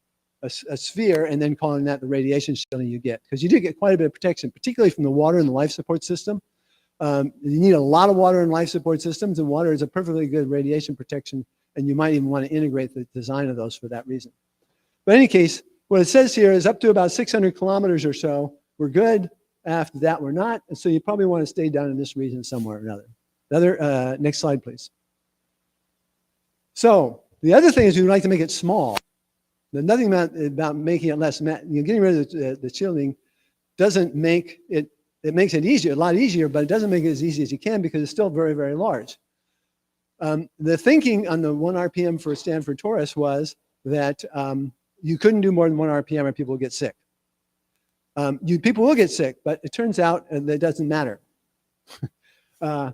sphere, and then calling that the radiation shielding you get. Because you do get quite a bit of protection, particularly from the water and the life support system. You need a lot of water in life support systems, and water is a perfectly good radiation protection, and you might even want to integrate the design of those for that reason. But in any case, what it says here is up to about 600 kilometers or so, we're good. After that, we're not. And so you probably want to stay down in this region somewhere or another. Next slide, please. So the other thing is, we would like to make it small. There's nothing about making it less. Getting rid of the shielding doesn't make it. It makes it easier, a lot easier, but it doesn't make it as easy as you can, because it's still very, very large. The thinking on the 1 RPM for Stanford Torus was that you couldn't do more than 1 RPM or people would get sick. People will get sick, but it turns out that it doesn't matter. A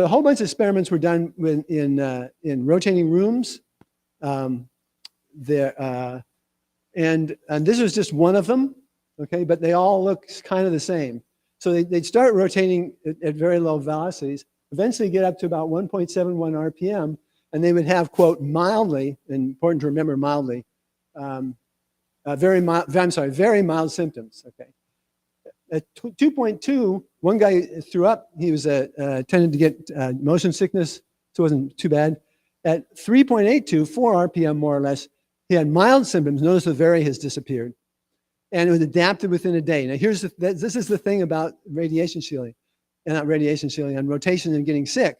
whole bunch of experiments were done in rotating rooms. And this was just one of them, okay? But they all look kind of the same. So they'd start rotating at very low velocities, eventually get up to about 1.71 RPM, and they would have, quote, mildly, and important to remember mildly, very mild symptoms, okay? At 2.2, one guy threw up. He was tended to get motion sickness, so it wasn't too bad. At 3.82, 4 RPM more or less, he had mild symptoms. Notice the very has disappeared. And it was adapted within a day. Now this is the thing about radiation shielding, and not radiation shielding, and rotation and getting sick.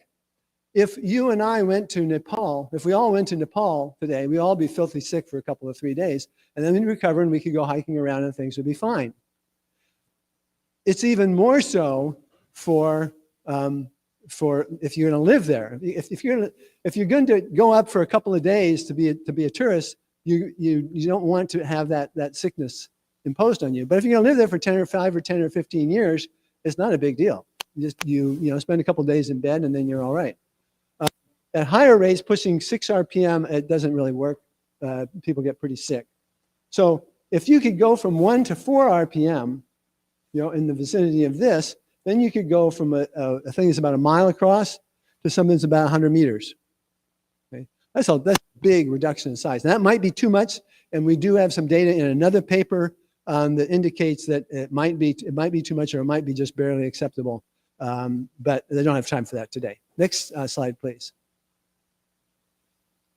If you and I went to Nepal, if we all went to Nepal today, we'd all be filthy sick for a couple of 3 days, and then we'd recover and we could go hiking around and things would be fine. It's even more so for if you're going to live there. If you're going to go up for a couple of days to be a tourist, you don't want to have that sickness imposed on you. But if you're going to live there for 10 or 15 years, it's not a big deal. You spend a couple of days in bed and then you're all right. At higher rates, pushing 6 RPM, it doesn't really work. People get pretty sick. So if you could go from 1 to 4 RPM, in the vicinity of this, then you could go from a thing that's about a mile across to something that's about 100 meters. Okay? That's a big reduction in size. Now, that might be too much, and we do have some data in another paper that indicates that it might be too much, or it might be just barely acceptable. But they don't have time for that today. Next slide, please.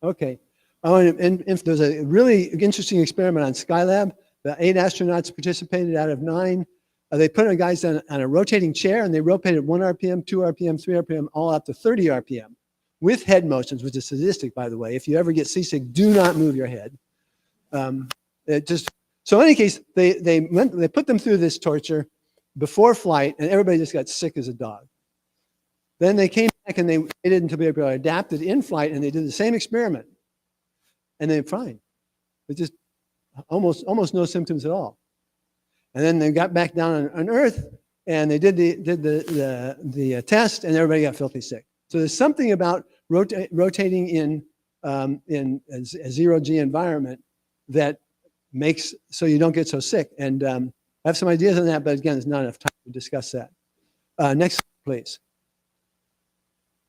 Okay. And if there's a really interesting experiment on Skylab, the 8 astronauts participated out of 9. They put our guys on a rotating chair, and they rotated 1 RPM, 2 RPM, 3 RPM, all up to 30 RPM with head motions, which is sadistic, by the way. If you ever get seasick, do not move your head. So in any case, they put them through this torture before flight, and everybody just got sick as a dog. Then they came back and they waited until they were adapted in flight, and they did the same experiment, and they're fine. It's just almost no symptoms at all. And then they got back down on Earth, and they did the test, and everybody got filthy sick. So there's something about rotating in a zero-G environment that makes so you don't get so sick. And I have some ideas on that, but again, there's not enough time to discuss that. Next, please.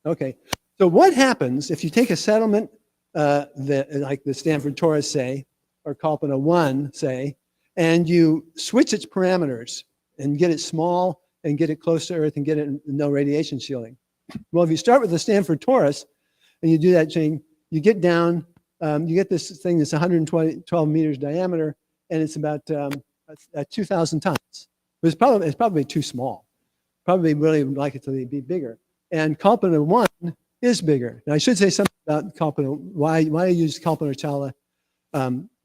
Okay, so what happens if you take a settlement like the Stanford Torus, say, or Kalpana 1, say, and you switch its parameters and get it small and get it close to Earth and get it no radiation shielding? Well, if you start with the Stanford Torus and you do that thing, you get down, you get this thing that's 112 meters diameter, and it's about 2,000 tons. It's probably too small. Probably really would like it to be bigger. And Kalpana 1 is bigger. Now, I should say something about Kalpana, why I use Kalpana HALA.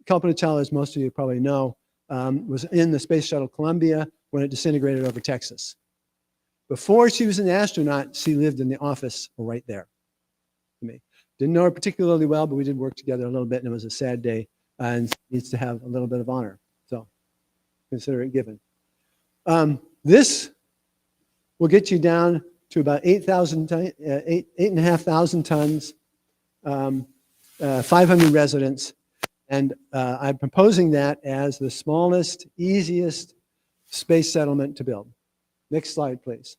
Kalpana HALA, as most of you probably know, was in the Space Shuttle Columbia when it disintegrated over Texas. Before she was an astronaut, she lived in the office right there to me. Didn't know her particularly well, but we did work together a little bit, and it was a sad day, and needs to have a little bit of honor. So consider it given. This will get you down to about 8,500 tons, 500 residents, and I'm proposing that as the smallest, easiest space settlement to build. Next slide, please.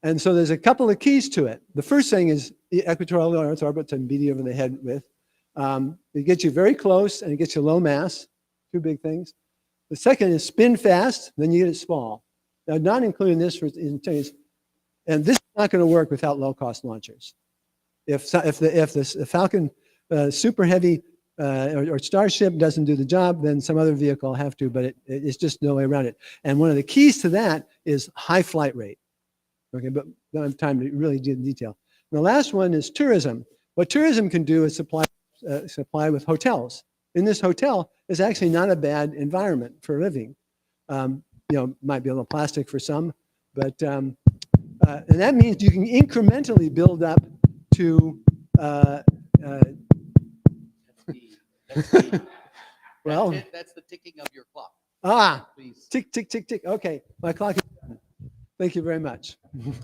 And so there's a couple of keys to it. The first thing is the equatorial Earth orbit to beat you over the head with. It gets you very close and it gets you low mass, two big things. The second is spin fast, then you get it small. Now, not including this for and this is not going to work without low-cost launchers. If the Falcon super heavy or Starship doesn't do the job, then some other vehicle will have to, but it's just no way around it. And one of the keys to that is high flight rate. Okay, but don't have time to really do the detail. And the last one is tourism. What tourism can do is supply with hotels. In this hotel is actually not a bad environment for living. Might be a little plastic for some, but and that means you can incrementally build up to well, that's the ticking of your clock. Please. Tick, tick, tick, tick. Okay, my clock is done. Thank you very much. We got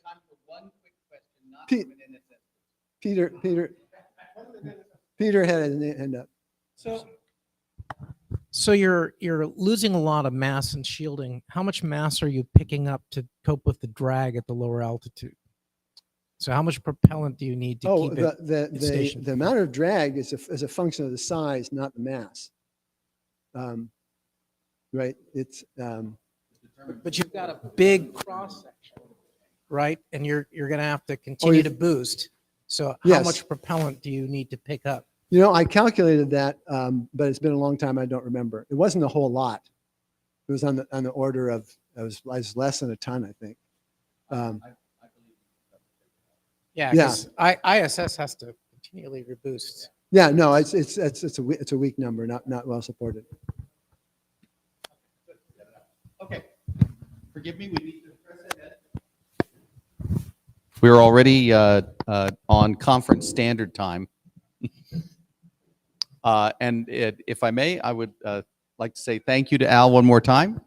time for one quick question, not from an NSF. Peter had his hand up. So you're losing a lot of mass and shielding. How much mass are you picking up to cope with the drag at the lower altitude? So how much propellant do you need to keep it stationary? The amount of drag is a function of the size, not the mass. Right? It's but you've got a big cross section, right? And you're going to have to continue to boost. So how much propellant do you need to pick up? I calculated that, but it's been a long time. I don't remember. It wasn't a whole lot. It was on the order of it was less than a ton, I think. Yeah, because ISS has to continually reboost. Yeah, no, it's a weak number, not well supported. Okay, forgive me. We need to press ahead. We're already on conference standard time. And if I may, I would like to say thank you to Al one more time.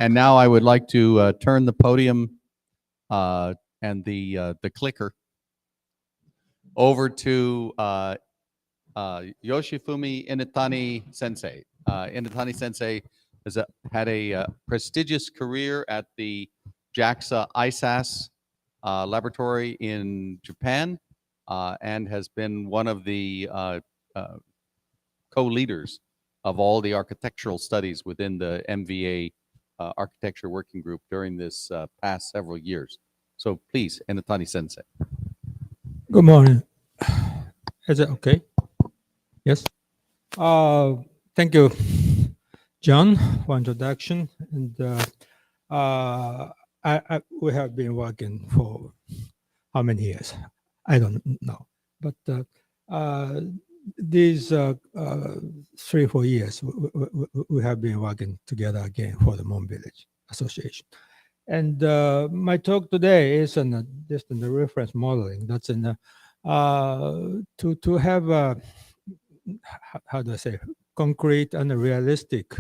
And now I would like to turn the podium and the clicker over to Yoshifumi Inatani Sensei. Inatani Sensei has had a prestigious career at the JAXA ISAS laboratory in Japan and has been one of the co-leaders of all the architectural studies within the MVA architecture working group during this past several years. So please, Inatani Sensei. Good morning. Is it okay? Yes. Thank you, John, for introduction. And we have been working for how many years? I don't know. But these 3-4 years, we have been working together again for the Moon Village Association. And my talk today is on just in the reference modeling. That's in the, to have a, how do I say, concrete and a realistic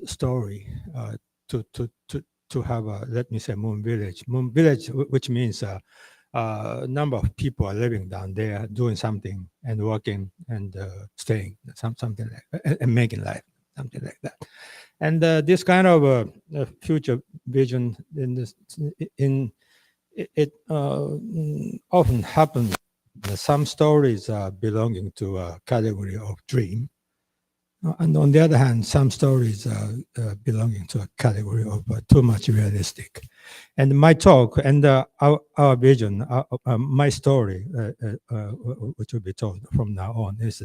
story to have a, let me say, moon village. Moon village, which means a number of people are living down there, doing something and working and staying, something like, and making life, something like that. And this kind of future vision it often happens. Some stories are belonging to a category of dream. And on the other hand, some stories are belonging to a category of too much realistic. And my talk and our vision, my story, which will be told from now on, is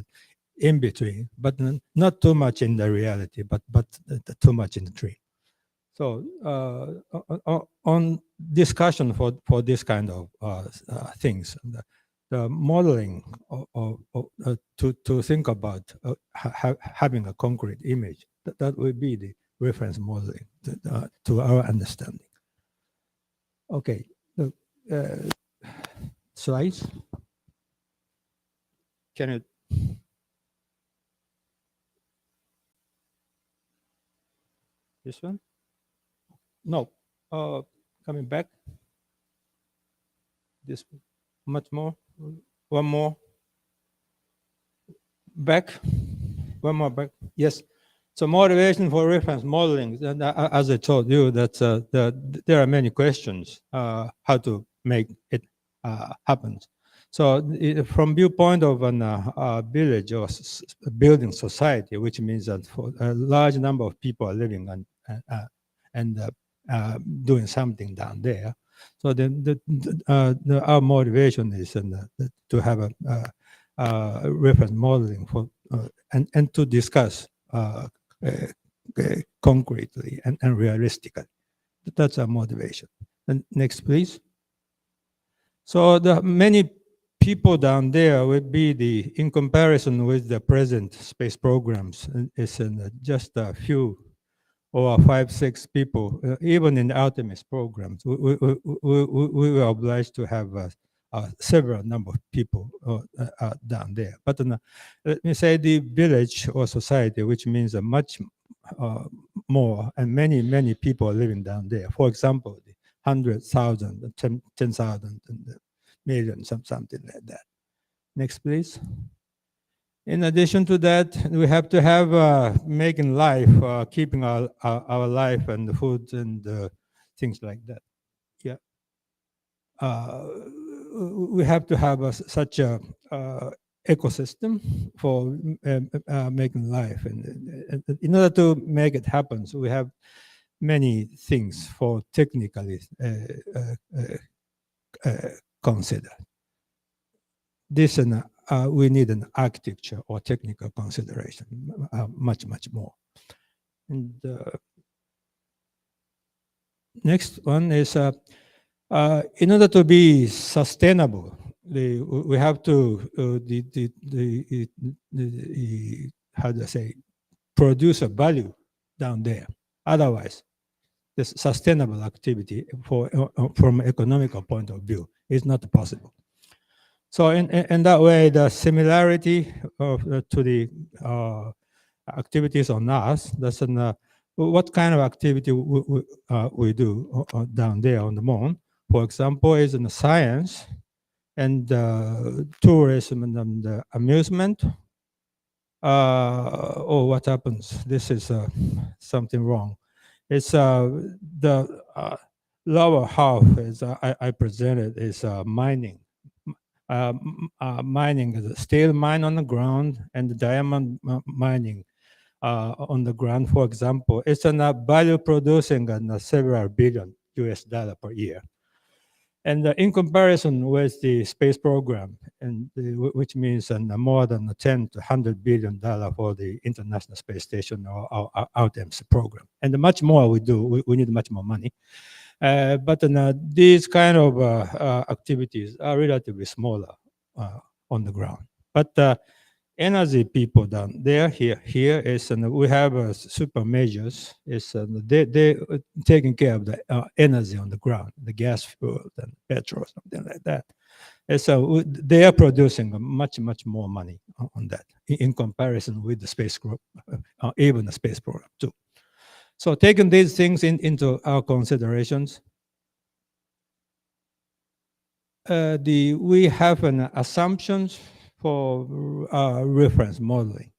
in between, but not too much in the reality, but too much in the dream. So on discussion for this kind of things, the modeling to think about having a concrete image, that will be the reference modeling to our understanding. Okay, slides. Can you? This one? No. Coming back. This much more. One more. Back. One more back. Yes. So motivation for reference modeling. And as I told you, that there are many questions how to make it happen. So from viewpoint of a village or building society, which means that for a large number of people are living and doing something down there. So then our motivation is to have a reference modeling for and to discuss concretely and realistically. That's our motivation. And next, please. So the many people down there would be in comparison with the present space programs, it's just a few or 5, 6 people, even in the Artemis programs, we were obliged to have several number of people down there. But let me say the village or society, which means a much more and many people are living down there. For example, 100,000, 10,000, and million, something like that. Next, please. In addition to that, we have to have making life, keeping our life and the food and things like that. Yeah. We have to have such a ecosystem for making life. And in order to make it happen, so we have many things for technically consider. This and we need an architecture or technical consideration, much more. And next one is in order to be sustainable, we have to how do I say, produce a value down there. Otherwise, this sustainable activity from an economical point of view is not possible. So in that way, the similarity to the activities on Earth, that's what kind of activity we do down there on the moon. For example, is in the science and tourism and amusement. Oh, what happens? This is something wrong. It's the lower half is I presented is mining. Mining is a steel mine on the ground and the diamond mining on the ground, for example. It's value producing several billion US dollar per year. And in comparison with the space program, and which means more than 10 to 100 billion dollar for the International Space Station or Artemis program. And much more we do, we need much more money. But these kind of activities are relatively smaller on the ground. But energy people down there, here is, we have super majors. Is they taking care of the energy on the ground, the gas fuel and petrol, something like that. And so they are producing much more money on that in comparison with the space group, even the space program too. So taking these things into our considerations, we have an assumptions for reference modeling.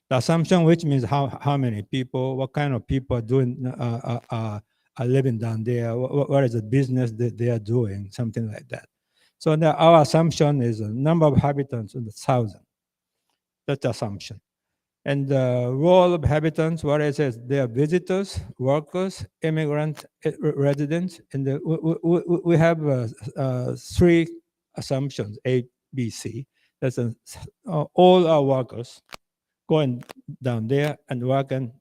The assumption, which means how many people, what kind of people are doing are living down there, what is the business that they are doing, something like that. So now our assumption is a number of habitants in the 1,000. That's the assumption. And the role of habitants, what it says, they are visitors, workers, immigrants, residents, and we have 3 assumptions, A, B, C. That's all our workers going down there and work down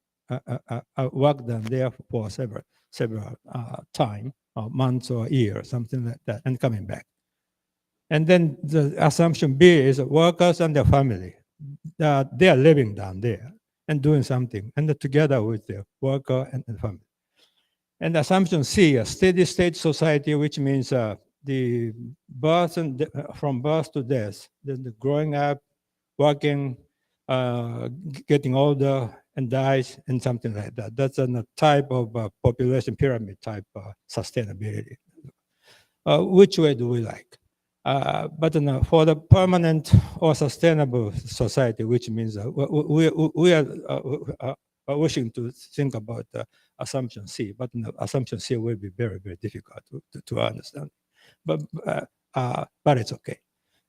there for several time, or months or year, something like that, and coming back. And then the assumption B is workers and their family. They are living down there and doing something, and together with the worker and the family. And assumption C, a steady state society, which means the birth and from birth to death, the growing up, working, getting older and dies, and something like that. That's a type of population pyramid type sustainability. Which way do we like? But for the permanent or sustainable society, which means we are wishing to think about assumption C, but assumption C will be very, very difficult to understand. But it's okay.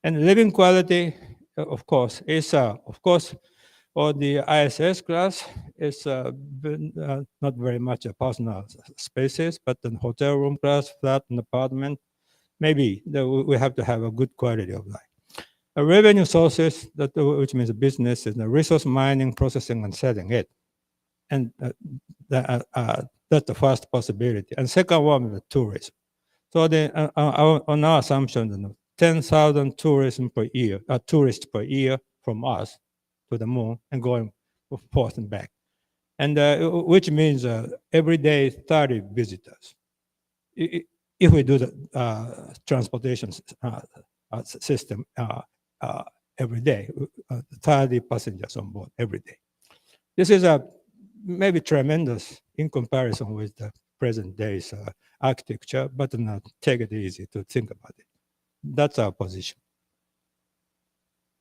And living quality, of course, is for the ISS class, is not very much a personal spaces, but the hotel room class, flat, and apartment, maybe we have to have a good quality of life. A revenue sources, which means business, is the resource mining, processing, and selling it. And that's the first possibility. And second one is the tourism. So on our assumption, 10,000 tourists per year from us to the moon and going forth and back. And which means every day 30 visitors. If we do the transportation system every day, 30 passengers on board every day. This is maybe tremendous in comparison with the present day's architecture, but not take it easy to think about it. That's our position.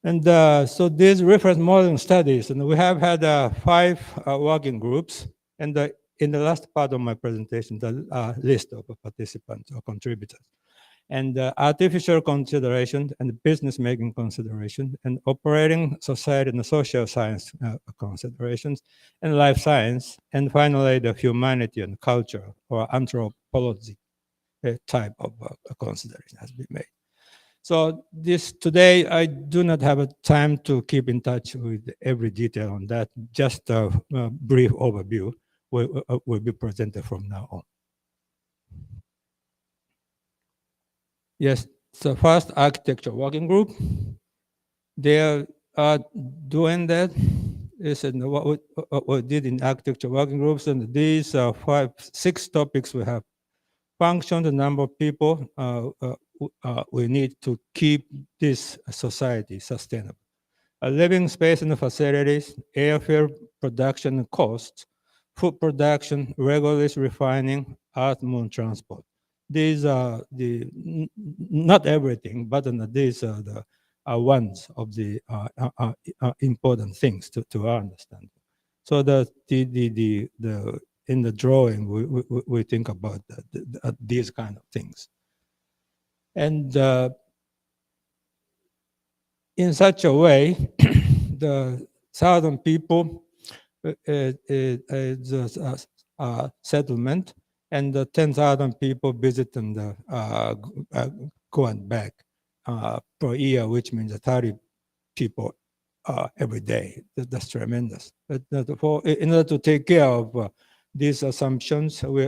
And so these reference modeling studies, and we have had 5 working groups, and in the last part of my presentation, the list of participants or contributors, and artificial consideration and business making consideration, and operating society and social science considerations, and life science, and finally the humanity and culture or anthropology type of consideration has been made. So today, I do not have a time to keep in touch with every detail on that. Just a brief overview will be presented from now on. Yes, so first architecture working group. They are doing that. This is what we did in architecture working groups, and these are 6 topics we have. Function, the number of people we need to keep this society sustainable. A living space and facilities, airfare production and costs, food production, regolith refining, earth moon transport. These are not everything, but these are the ones of the important things to understand. So in the drawing, we think about these kind of things. And in such a way, the 1,000 people is a settlement, and the 10,000 people visit and going back per year, which means 30 people every day. That's tremendous. But in order to take care of these assumptions, we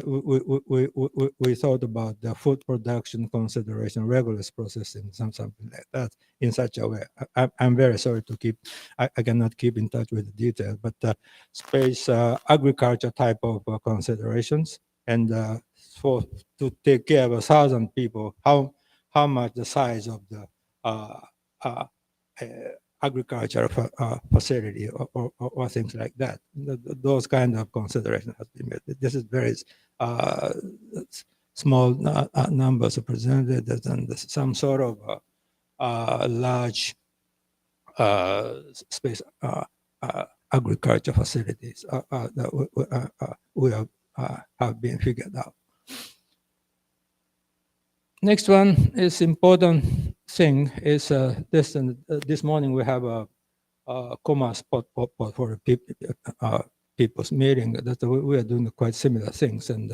thought about the food production consideration, regolith processing, something like that, in such a way. I'm very sorry to I cannot keep in touch with the details, but space agriculture type of considerations, and to take care of 1,000 people, how much the size of the agricultural facility or things like that. Those kind of considerations have been made. This is very small numbers presented and some sort of large space agriculture facilities that we have been figured out. Next one is important thing is this morning we have a commerce for people's meeting that we are doing quite similar things, and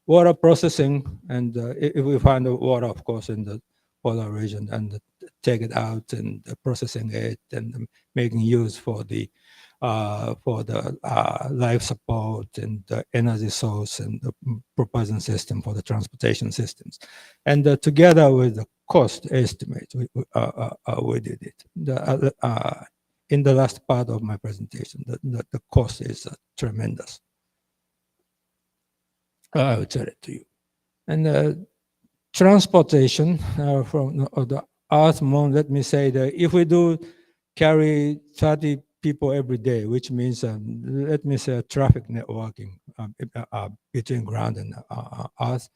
water processing, and if we find the water, of course, in the polar region, and take it out and processing it and making use for the life support and the energy source and the propulsion system for the transportation systems. And together with the cost estimate, we did it. In the last part of my presentation, the cost is tremendous. I will tell it to you. And transportation from the Earth moon, let me say that if we do carry 30 people every day, which means, let me say, traffic networking between ground and Earth.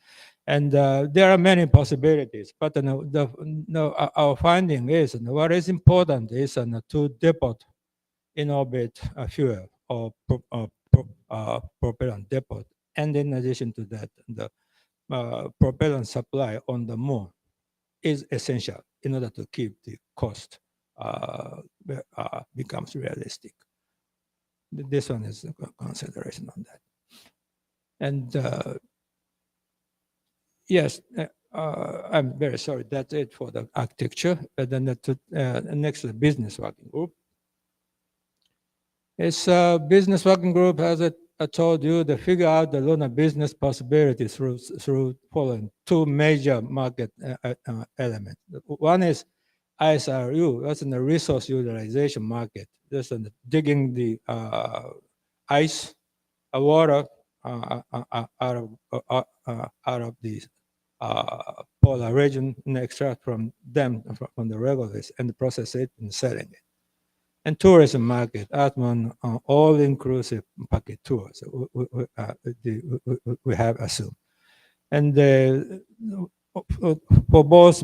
And there are many possibilities, but our finding is what is important is to depot in orbit fuel or propellant depot. And in addition to that, the propellant supply on the moon is essential in order to keep the cost becomes realistic. This one is a consideration on that. And yes, I'm very sorry. That's it for the architecture. And then the next business working group. It's a business working group, as I told you, they figure out the lunar business possibilities through following two major market elements. One is ISRU, that's in the resource utilization market. That's in digging the ice, water out of the polar region and extract from them, from the regolith, and process it and selling it. And tourism market, Atman, all-inclusive package tours, we have assumed. And for both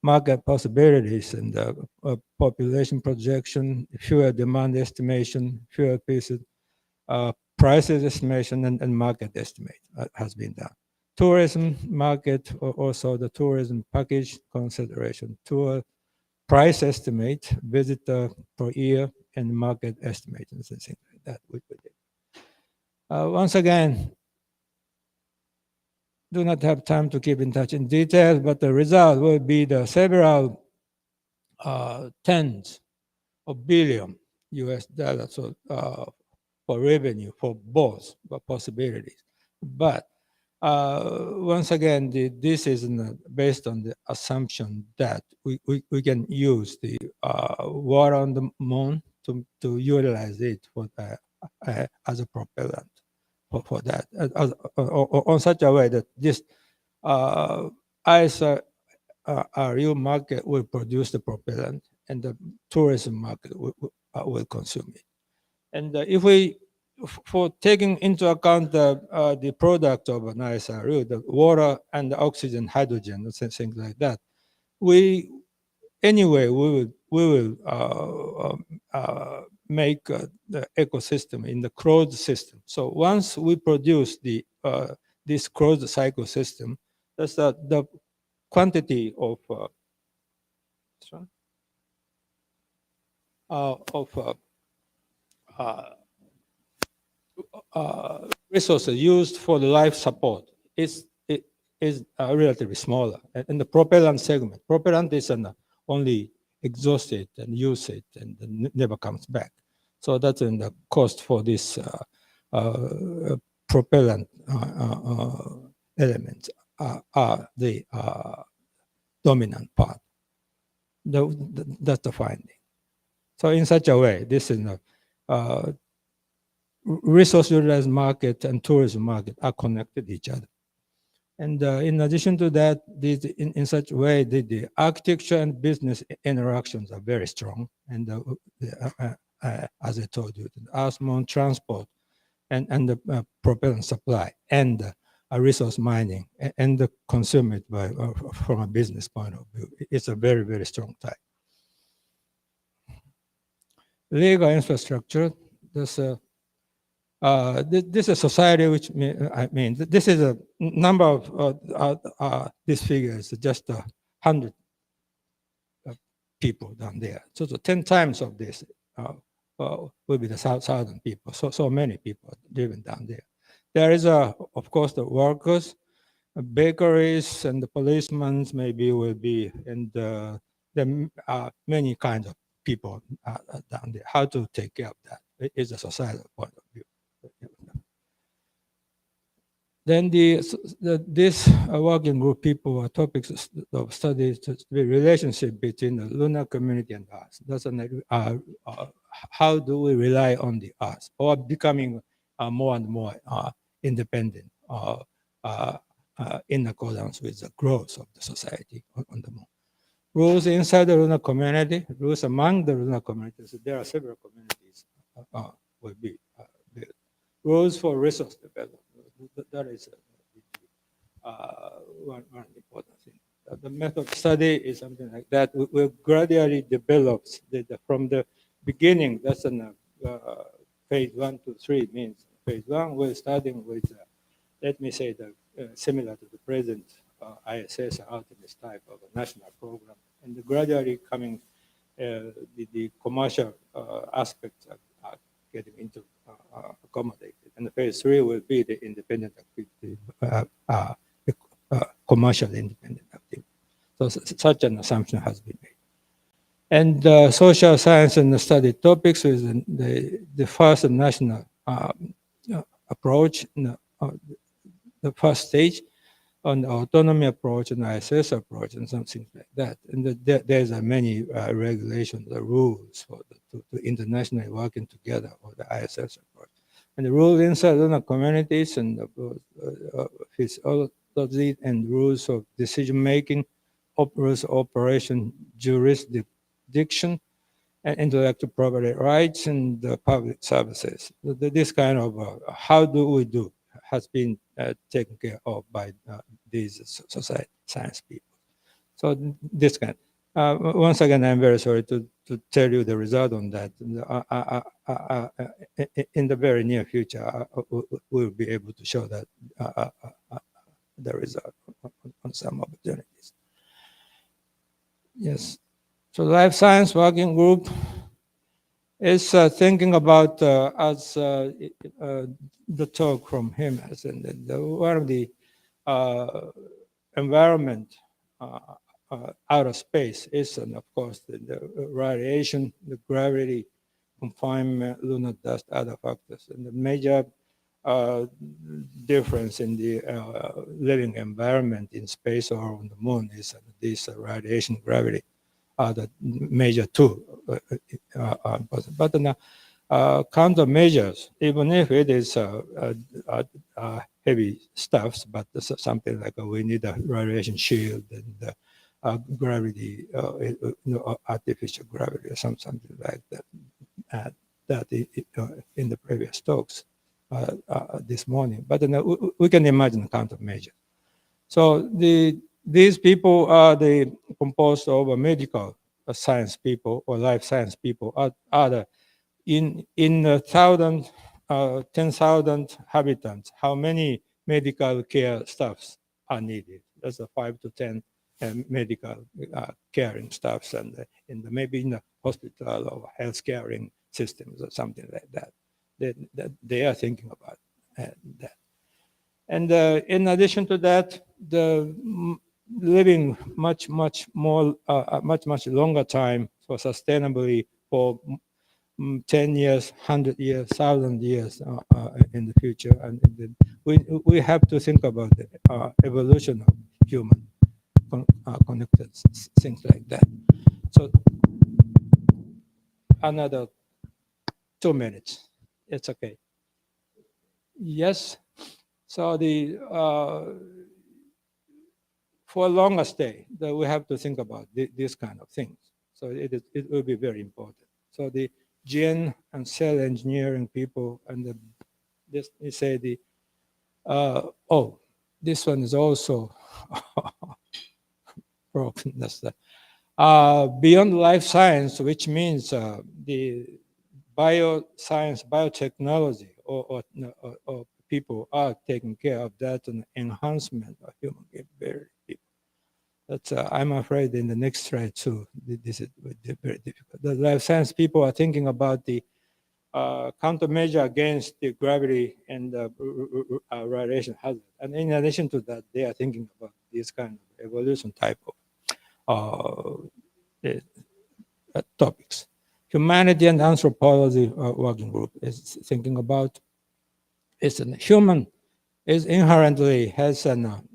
market possibilities and population projection, fuel demand estimation, fuel pieces, prices estimation, and market estimate has been done. Tourism market, also the tourism package consideration, tour price estimate, visitor per year, and market estimate, and things like that. We did. Once again, do not have time to keep in touch in detail, but the result will be the several tens of billion US dollars for revenue for both possibilities. But once again, this is based on the assumption that we can use the water on the moon to utilize it for as a propellant for that, on such a way that this ISRU market will produce the propellant and the tourism market will consume it. And if we, for taking into account the product of an ISRU, the water and the oxygen, hydrogen, things like that, we will make the ecosystem in the closed system. So once we produce the this closed cycle system, that's the quantity of resources used for the life support is relatively smaller. And the propellant segment, propellant is only exhaust it and use it and never comes back. So that's in the cost for this propellant elements are the dominant part. That's the finding. So in such a way, this is a resource utilized market and tourism market are connected to each other. And in addition to that, in such a way, the architecture and business interactions are very strong. And as I told you, the osmond transport and the propellant supply and resource mining and the consume it by, from a business point of view, it's a very, very strong tie. Legal infrastructure, this is a society which, this is a number of these figures, just 100 people down there. So 10 times of this will be the 1,000 people. So many people living down there. There is, of course, the workers, bakeries, and the policemen maybe will be, and there are many kinds of people down there. How to take care of that is a societal point of view. Then this working group people topics of study is the relationship between the lunar community and us. That's how do we rely on the us or becoming more and more independent in accordance with the growth of the society on the moon. Rules inside the lunar community, rules among the lunar communities. There are several communities will be built. Rules for resource development. That is one important thing. The method study is something like that. We gradually develops from the beginning. That's an phase 1 to 3 means. Phase 1, we're starting with, let me say, similar to the present ISS Artemis type of a national program, and gradually coming the commercial aspects are getting into accommodated. And the phase 3 will be the independent activity, commercial independent activity. So such an assumption has been made. And social science and the study topics is the first national approach, the first stage on the autonomy approach and ISS approach and something like that. And there's many regulations, the rules for to internationally working together for the ISS approach. And the rules inside lunar communities and physiology and rules of decision making, rules of operation, jurisdiction, and intellectual property rights and public services. This kind of how do we do has been taken care of by these society science people. So this kind. Once again, I'm very sorry to tell you the result on that. In the very near future, we'll be able to show that the result on some opportunities. Yes. So life science working group is thinking about as the talk from him as one of the environment outer space is, and of course, the radiation, the gravity, confinement, lunar dust, other factors. And the major difference in the living environment in space or on the moon is this radiation, gravity are the major two. But countermeasures, even if it is heavy stuffs, but something like we need a radiation shield and gravity, artificial gravity or something like that. That in the previous talks this morning. But we can imagine countermeasures. So these people are composed of medical science people or life science people are in 1,000, 10,000 habitants, how many medical care staffs are needed? That's 5 to 10 medical caring staffs, and maybe in the hospital or health caring systems or something like that. They are thinking about that. And in addition to that, the living much longer time for sustainably for 10 years, 100 years, 1,000 years in the future. And then we have to think about the evolution of human connected things like that. So another 2 minutes. It's okay. Yes. So for a longer stay, that we have to think about these kind of things. So it will be very important. So the gene and cell engineering people and this they say the oh, this one is also broken. That's the beyond life science, which means the bioscience, biotechnology, or people are taking care of that and enhancement of human capability. That's I'm afraid in the next slide too. This is very difficult. The life science people are thinking about the countermeasure against the gravity and radiation hazard. And in addition to that, they are thinking about this kind of evolution type of topics. Humanity and anthropology working group is thinking about is a human is inherently has an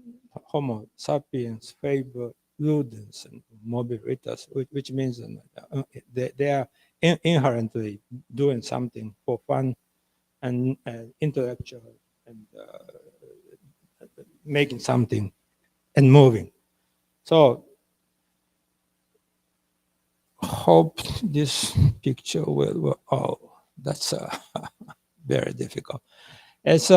Homo sapiens, Faber, Ludens, and mobilitas, which means they are inherently doing something for fun and intellectual and making something and moving. So hope this picture will oh, that's very difficult. It's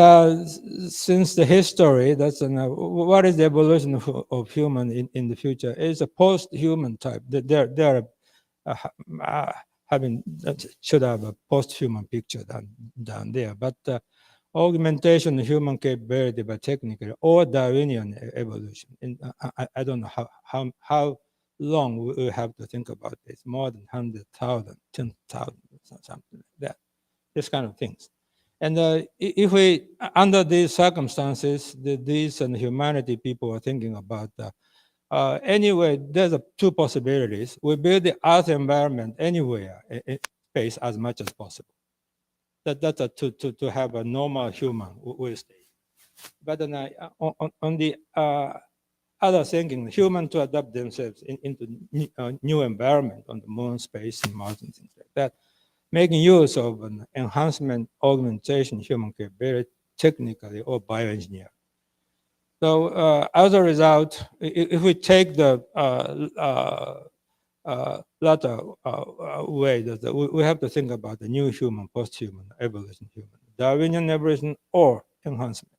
since the history, that's what is the evolution of human in the future? It's a post-human type. They're having should have a post-human picture down there, but augmentation of human capability by technical or Darwinian evolution. And I don't know how long we have to think about this. More than 100,000, 10,000, something like that. This kind of things. And if we, under these circumstances, these and humanity people are thinking about, anyway, there's two possibilities. We build the Earth environment anywhere in space as much as possible. That's to have a normal human will stay. But then on the other thinking, human to adapt themselves into new environment on the moon, space, and Mars and things like that. Making use of an enhancement, augmentation, human capability, technically or bioengineer. So as a result, if we take the latter way, that we have to think about the new human, post-human, evolution human, Darwinian evolution or enhancement.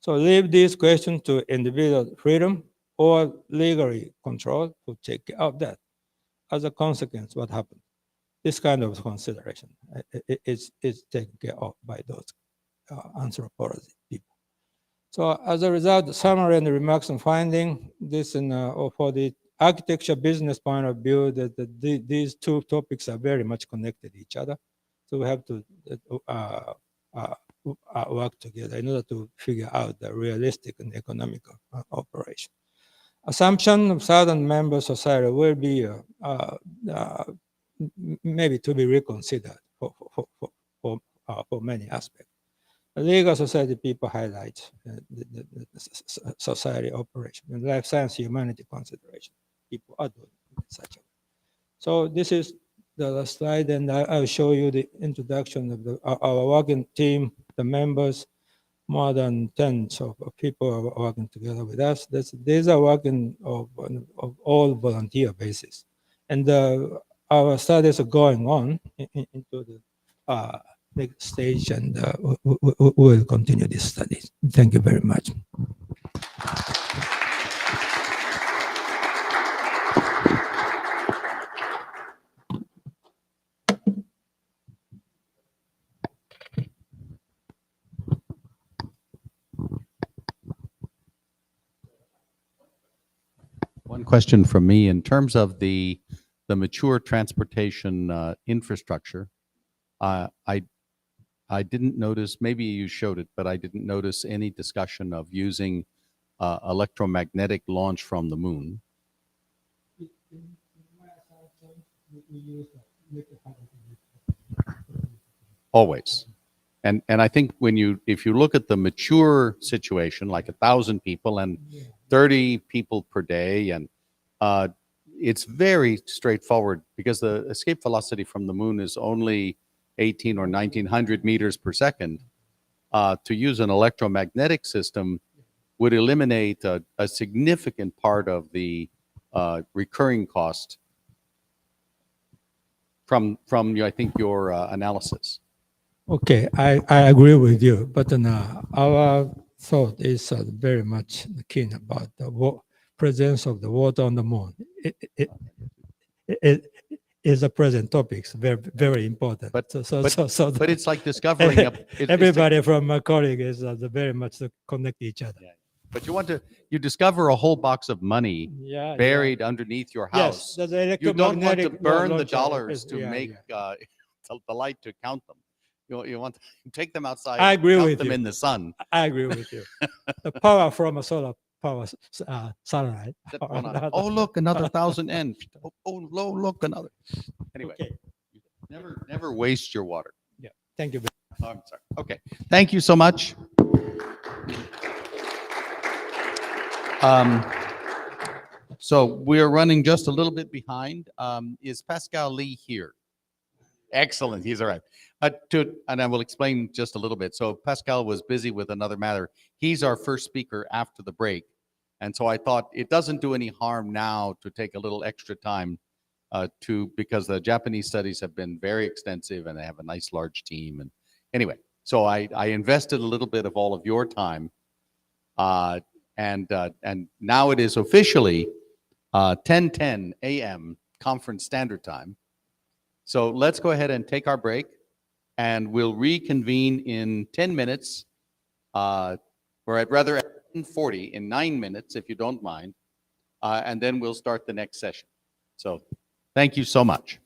So leave these questions to individual freedom or legally control to take care of that. As a consequence, what happened? This kind of consideration is taken care of by those anthropology people. So as a result, the summary and the remarks and finding, this for the architecture business point of view, that these two topics are very much connected to each other. So we have to work together in order to figure out the realistic and economical operation. Assumption of Southern member society will be maybe to be reconsidered for many aspects. The legal society people highlight the society operation and life science humanity consideration. People are doing such a. So this is the last slide, and I'll show you the introduction of our working team, the members. More than 10 of people are working together with us. These are working of all volunteer basis, and our studies are going on into the next stage, and we will continue this study. Thank you very much. One question from me in terms of the mature transportation infrastructure. I didn't notice, maybe you showed it, but I didn't notice any discussion of using electromagnetic launch from the moon. Always. And I think if you look at the mature situation, like 1,000 people and 30 people per day, and it's very straightforward because the escape velocity from the moon is only 18 or 1900 meters per second. To use an electromagnetic system, would eliminate a significant part of the recurring cost from I think your analysis. Okay, I agree with you, but our thought is very much keen about the presence of the water on the moon. It is a present topic, very very important. But So but it's like discovering everybody from my colleague is very much to connect each other. Yeah. But you discover a whole box of money Yeah, buried underneath your house. Yes, the You don't want to electromagnetic burn the launcher dollars is- to yeah, make yeah. the light to count them. You want to take them outside. I agree count with them you. in the sun. I agree with you. The power from a solar power sunlight. Set one on. Oh, look, another 1,000 N. Oh, look, another. Anyway, Okay. never waste your water. Yeah. Thank you. Oh, I'm sorry. Okay. Thank you so much. So we're running just a little bit behind. Is Pascal Lee here? Excellent. He's all right. And I will explain just a little bit. So Pascal was busy with another matter. He's our first speaker after the break. And so I thought it doesn't do any harm now to take a little extra time because the Japanese studies have been very extensive and they have a nice large team. And anyway, so I invested a little bit of all of your time. And now it is officially 10:10 a.m. Conference Standard Time. So let's go ahead and take our break, and we'll reconvene in 10 minutes, or rather at 10:40, in 9 minutes, if you don't mind, and then we'll start the next session. So thank you so much.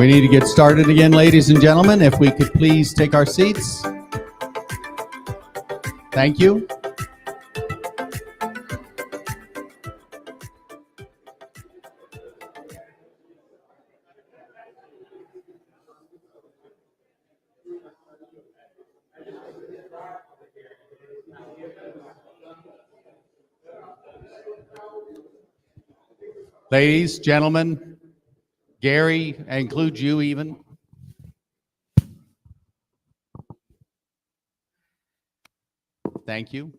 We need to get started again, ladies and gentlemen. If we could please take our seats. Thank you. Ladies, gentlemen, Gary, I include you even. Thank you.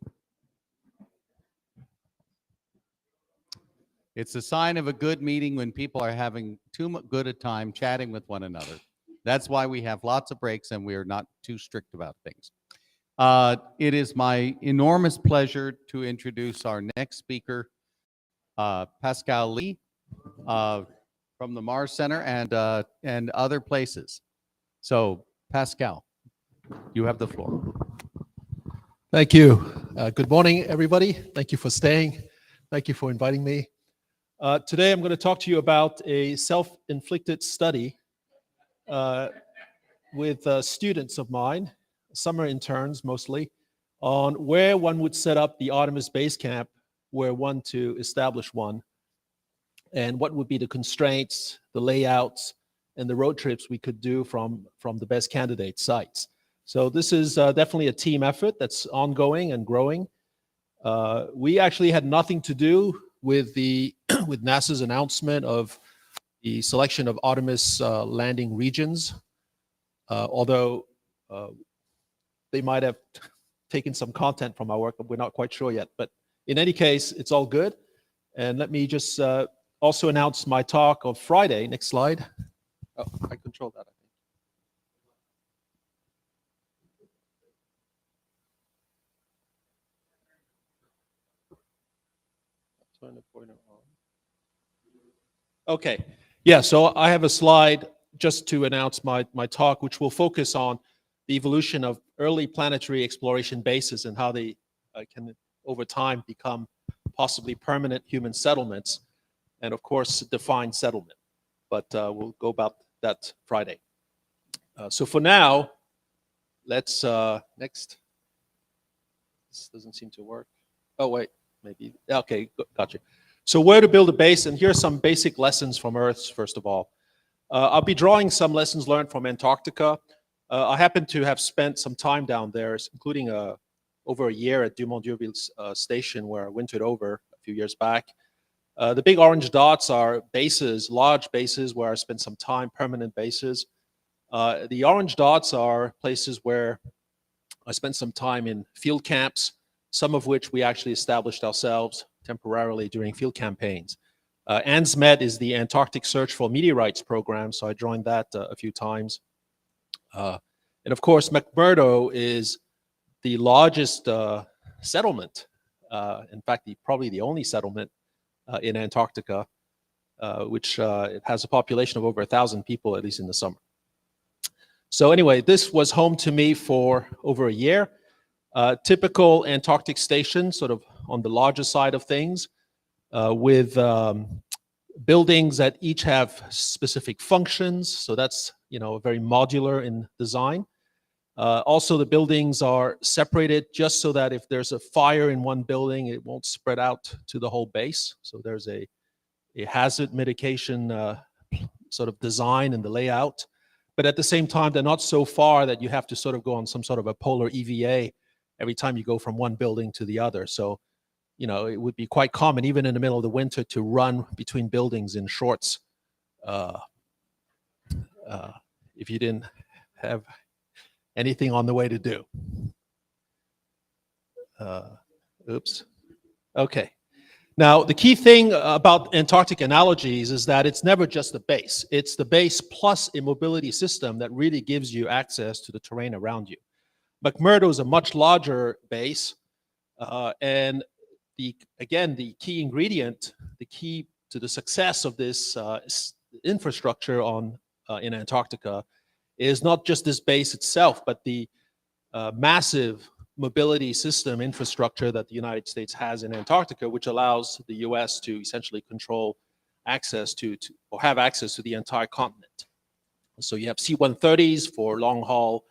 It's a sign of a good meeting when people are having too good a time chatting with one another. That's why we have lots of breaks and we are not too strict about things. It is my enormous pleasure to introduce our next speaker, Pascal Lee, from the Mars Center and other places. So, Pascal, you have the floor. Thank you. Good morning, everybody. Thank you for staying. Thank you for inviting me. Today, I'm going to talk to you about a self-inflicted study with students of mine, summer interns mostly, on where one would set up the Artemis base camp, where one to establish one, and what would be the constraints, the layouts, and the road trips we could do from the best candidate sites. So this is definitely a team effort that's ongoing and growing. We actually had nothing to do with with NASA's announcement of the selection of Artemis landing regions, although they might have taken some content from our work, but we're not quite sure yet. But in any case, it's all good. And let me just also announce my talk of Friday. Next slide. Oh, I control that, I think. Turn the pointer on. Okay. Yeah, so I have a slide just to announce my talk, which will focus on the evolution of early planetary exploration bases and how they can, over time, become possibly permanent human settlements, and of course, define settlement. But we'll go about that Friday. So for now, let's, next. This doesn't seem to work. Oh, wait, maybe. Okay, gotcha. So where to build a base, and here are some basic lessons from Earth, first of all. I'll be drawing some lessons learned from Antarctica. I happen to have spent some time down there, including over a year at Dumont-D'Urville Station, where I wintered over a few years back. The big orange dots are bases, large bases where I spent some time, permanent bases. The orange dots are places where I spent some time in field camps, some of which we actually established ourselves temporarily during field campaigns. ANSMET is the Antarctic Search for Meteorites program, so I joined that a few times. And of course, McMurdo is the largest settlement, in fact, probably the only settlement in Antarctica, which it has a population of over 1,000 people, at least in the summer. So anyway, this was home to me for over a year. Typical Antarctic station, sort of on the larger side of things, with buildings that each have specific functions. So that's, very modular in design. Also, the buildings are separated just so that if there's a fire in one building, it won't spread out to the whole base. So there's a hazard mitigation sort of design in the layout. But at the same time, they're not so far that you have to sort of go on some sort of a polar EVA every time you go from one building to the other. So, it would be quite common, even in the middle of the winter, to run between buildings in shorts if you didn't have anything on the way to do. Oops. Okay. Now, the key thing about Antarctic analogies is that it's never just the base. It's the base plus a mobility system that really gives you access to the terrain around you. McMurdo is a much larger base, and the key ingredient, the key to the success of this infrastructure in Antarctica is not just this base itself, but the massive mobility system infrastructure that the United States has in Antarctica, which allows the US to essentially control access or have access to the entire continent. So you have C-130s for long haul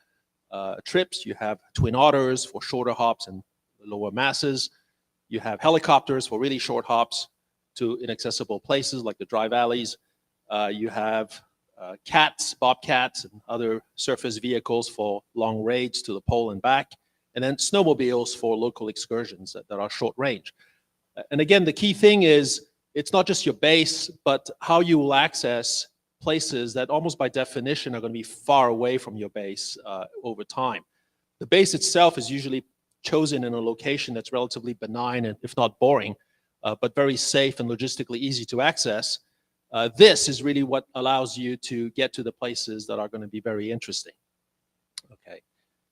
trips. You have Twin Otters for shorter hops and lower masses. You have helicopters for really short hops to inaccessible places like the dry valleys. You have cats, bobcats, and other surface vehicles for long raids to the pole and back, and then snowmobiles for local excursions that are short range. And again, the key thing is it's not just your base, but how you will access places that almost by definition are going to be far away from your base over time. The base itself is usually chosen in a location that's relatively benign and if not boring, but very safe and logistically easy to access. This is really what allows you to get to the places that are going to be very interesting. Okay,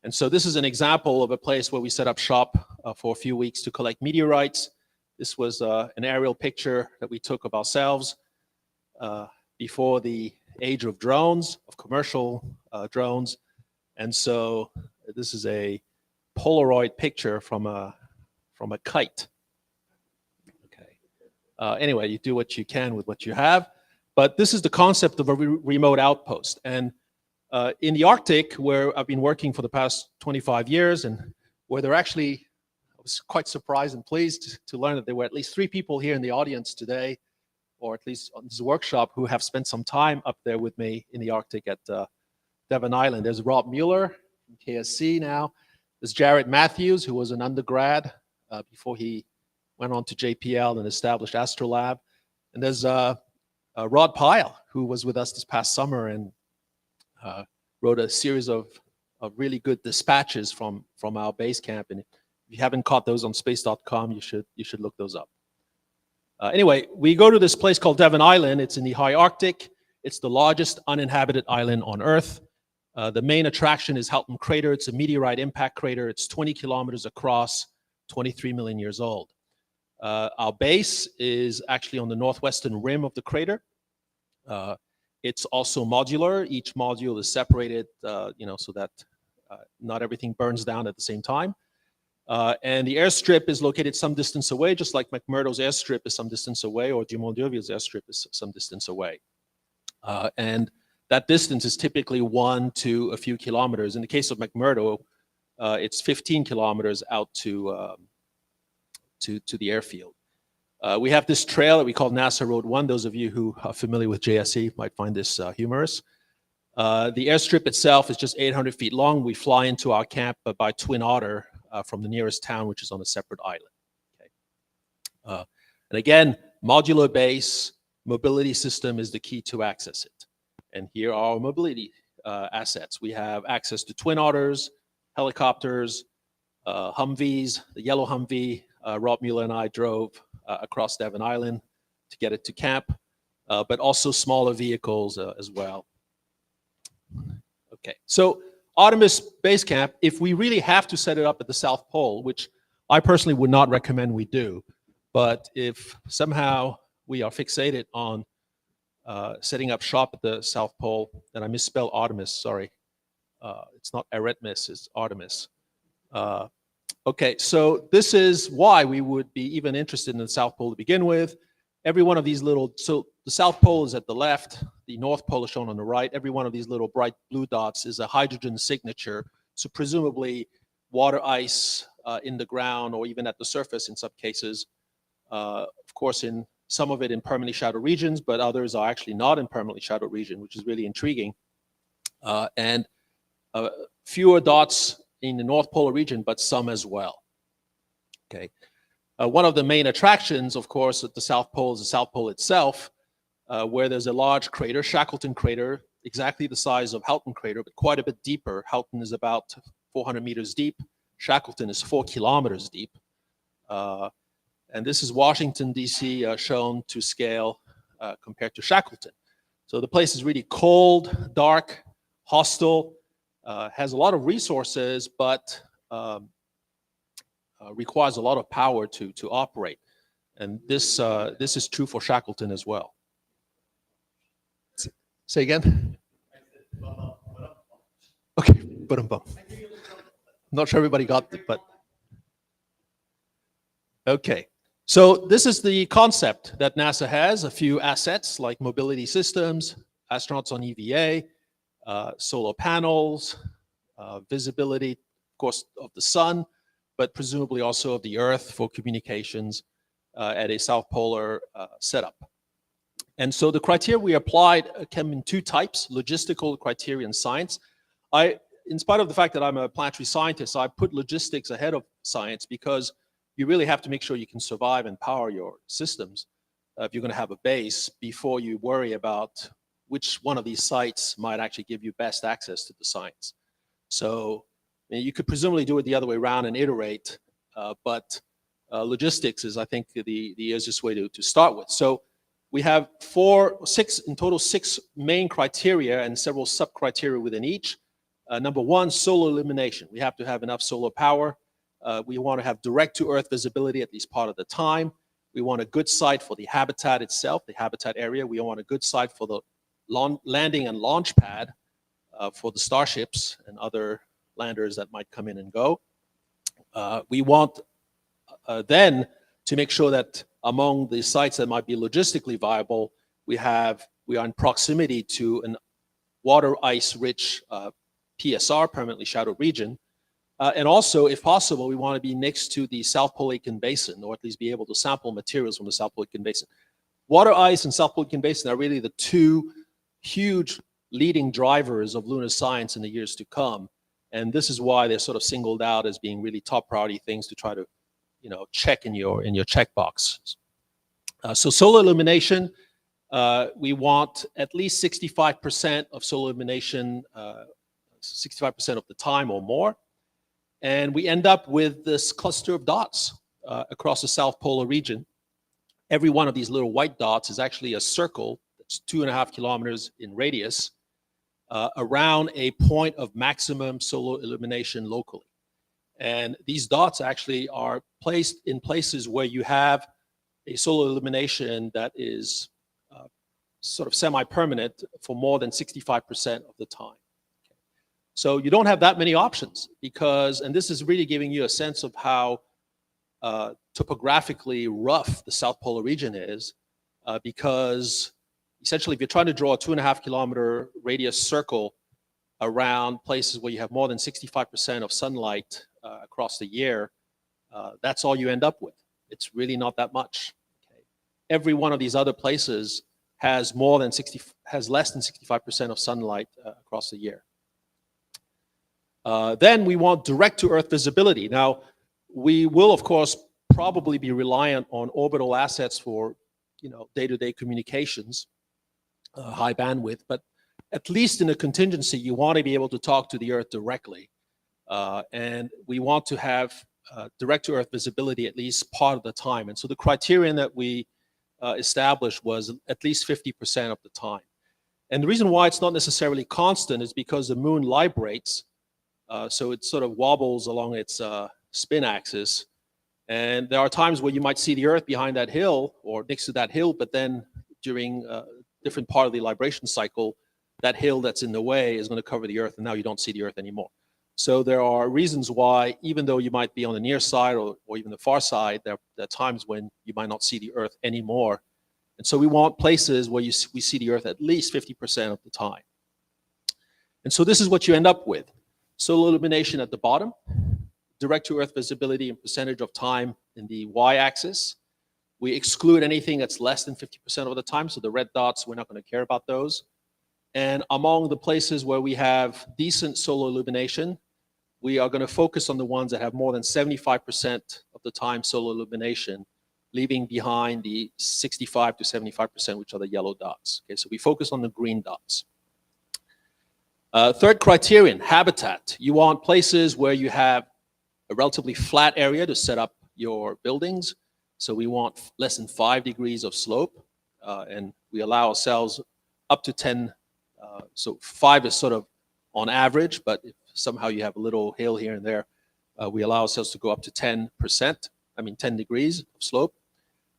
and so this is an example of a place where we set up shop for a few weeks to collect meteorites. This was an aerial picture that we took of ourselves before the age of drones, of commercial drones. And so this is a Polaroid picture from a kite. Anyway, you do what you can with what you have. But this is the concept of a remote outpost. And in the Arctic, where I've been working for the past 25 years, and where there actually, I was quite surprised and pleased to learn that there were at least 3 people here in the audience today, or at least on this workshop, who have spent some time up there with me in the Arctic at Devon Island. There's Rob Mueller from KSC now. There's Jared Matthews, who was an undergrad before he went on to JPL and established Astrolab. And there's Rod Pyle, who was with us this past summer and wrote a series of really good dispatches from our base camp. And if you haven't caught those on space.com, you should look those up. Anyway, we go to this place called Devon Island. It's in the high Arctic. It's the largest uninhabited island on Earth. The main attraction is Halton Crater. It's a meteorite impact crater. It's 20 kilometers across, 23 million years old. Our base is actually on the northwestern rim of the crater. It's also modular. Each module is separated, so that not everything burns down at the same time. And the airstrip is located some distance away, just like McMurdo's airstrip is some distance away, or Dumont d'Urville's airstrip is some distance away. And that distance is typically 1 to a few kilometers. In the case of McMurdo, it's 15 kilometers out to the airfield. We have this trail that we call NASA Road 1. Those of you who are familiar with JSE might find this humorous. The airstrip itself is just 800 feet long. We fly into our camp by Twin Otter from the nearest town, which is on a separate island. Okay. And again, modular base, mobility system is the key to access it. And here are our mobility assets. We have access to Twin Otters, helicopters, Humvees. The yellow Humvee, Rob Mueller and I drove across Devon Island to get it to camp, but also smaller vehicles as well. Okay, so Artemis Base Camp, if we really have to set it up at the South Pole, which I personally would not recommend we do, but if somehow we are fixated on setting up shop at the South Pole, and I misspelled Artemis, sorry. It's not Artemis, it's Artemis. Okay, so this is why we would be even interested in the South Pole to begin with. Every one of these little, so the South Pole is at the left, the North Pole is shown on the right. Every one of these little bright blue dots is a hydrogen signature. So presumably water ice in the ground or even at the surface in some cases. Of course, in some of it in permanently shadowed regions, but others are actually not in permanently shadowed region, which is really intriguing. And fewer dots in the North Polar region, but some as well. Okay. One of the main attractions, of course, at the South Pole is the South Pole itself, where there's a large crater, Shackleton crater, exactly the size of Halton crater, but quite a bit deeper. Halton is about 400 meters deep. Shackleton is 4 kilometers deep. And this is Washington, D.C. Shown to scale compared to Shackleton. So the place is really cold, dark, hostile, has a lot of resources, but requires a lot of power to operate. And this is true for Shackleton as well. Say again? Okay, bum. Not sure everybody got it, but okay. So this is the concept that NASA has, a few assets like mobility systems, astronauts on EVA, solar panels, visibility, of course, of the sun, but presumably also of the Earth for communications at a South Polar setup. And so the criteria we applied came in two types: logistical criteria and science. In spite of the fact that I'm a planetary scientist, I put logistics ahead of science because you really have to make sure you can survive and power your systems if you're going to have a base before you worry about which one of these sites might actually give you best access to the science. So you could presumably do it the other way around and iterate, but logistics is, I think, the easiest way to start with. So we have in total six main criteria and several sub-criteria within each. Number one, solar illumination. We have to have enough solar power. We want to have direct-to-Earth visibility at least part of the time. We want a good site for the habitat itself, the habitat area. We want a good site for the landing and launch pad for the starships and other landers that might come in and go. We want then to make sure that among the sites that might be logistically viable, we are in proximity to an water ice-rich PSR, permanently shadowed region. And also, if possible, we want to be next to the South Pole Aitken Basin, or at least be able to sample materials from the South Pole Aitken Basin. Water ice and South Pole Aitken Basin are really the two huge leading drivers of lunar science in the years to come. And this is why they're sort of singled out as being really top priority things to try to, check in your checkbox. So solar illumination, we want at least 65% of solar illumination, 65% of the time or more. And we end up with this cluster of dots across the South Polar region. Every one of these little white dots is actually a circle that's 2.5 kilometers in radius around a point of maximum solar illumination locally. And these dots actually are placed in places where you have a solar illumination that is sort of semi-permanent for more than 65% of the time. So you don't have that many options because, and this is really giving you a sense of how topographically rough the South Polar region is, because essentially if you're trying to draw a 2.5 kilometer radius circle around places where you have more than 65% of sunlight across the year, that's all you end up with. It's really not that much. Okay. Every one of these other places has less than 65% of sunlight across the year. Then we want direct-to-Earth visibility. Now, we will, of course, probably be reliant on orbital assets for, day-to-day communications, high bandwidth. But at least in a contingency, you want to be able to talk to the Earth directly, and we want to have direct-to-Earth visibility at least part of the time. And so the criterion that we established was at least 50% of the time. And the reason why it's not necessarily constant is because the moon librates. So it sort of wobbles along its spin axis. And there are times where you might see the Earth behind that hill or next to that hill, but then during a different part of the libration cycle, that hill that's in the way is going to cover the Earth, and now you don't see the Earth anymore. So there are reasons why, even though you might be on the near side or even the far side, there are times when you might not see the Earth anymore. And so we want places where we see the Earth at least 50% of the time. And so this is what you end up with. Solar illumination at the bottom, direct-to-Earth visibility and percentage of time in the y-axis. We exclude anything that's less than 50% of the time, so the red dots, we're not going to care about those. And among the places where we have decent solar illumination, we are going to focus on the ones that have more than 75% of the time solar illumination, leaving behind the 65 to 75%, which are the yellow dots. Okay, so we focus on the green dots. Third criterion, habitat. You want places where you have a relatively flat area to set up your buildings. So we want less than 5 degrees of slope, and we allow ourselves up to 10. So 5 is sort of on average, but if somehow you have a little hill here and there, we allow ourselves to go up to 10 degrees of slope.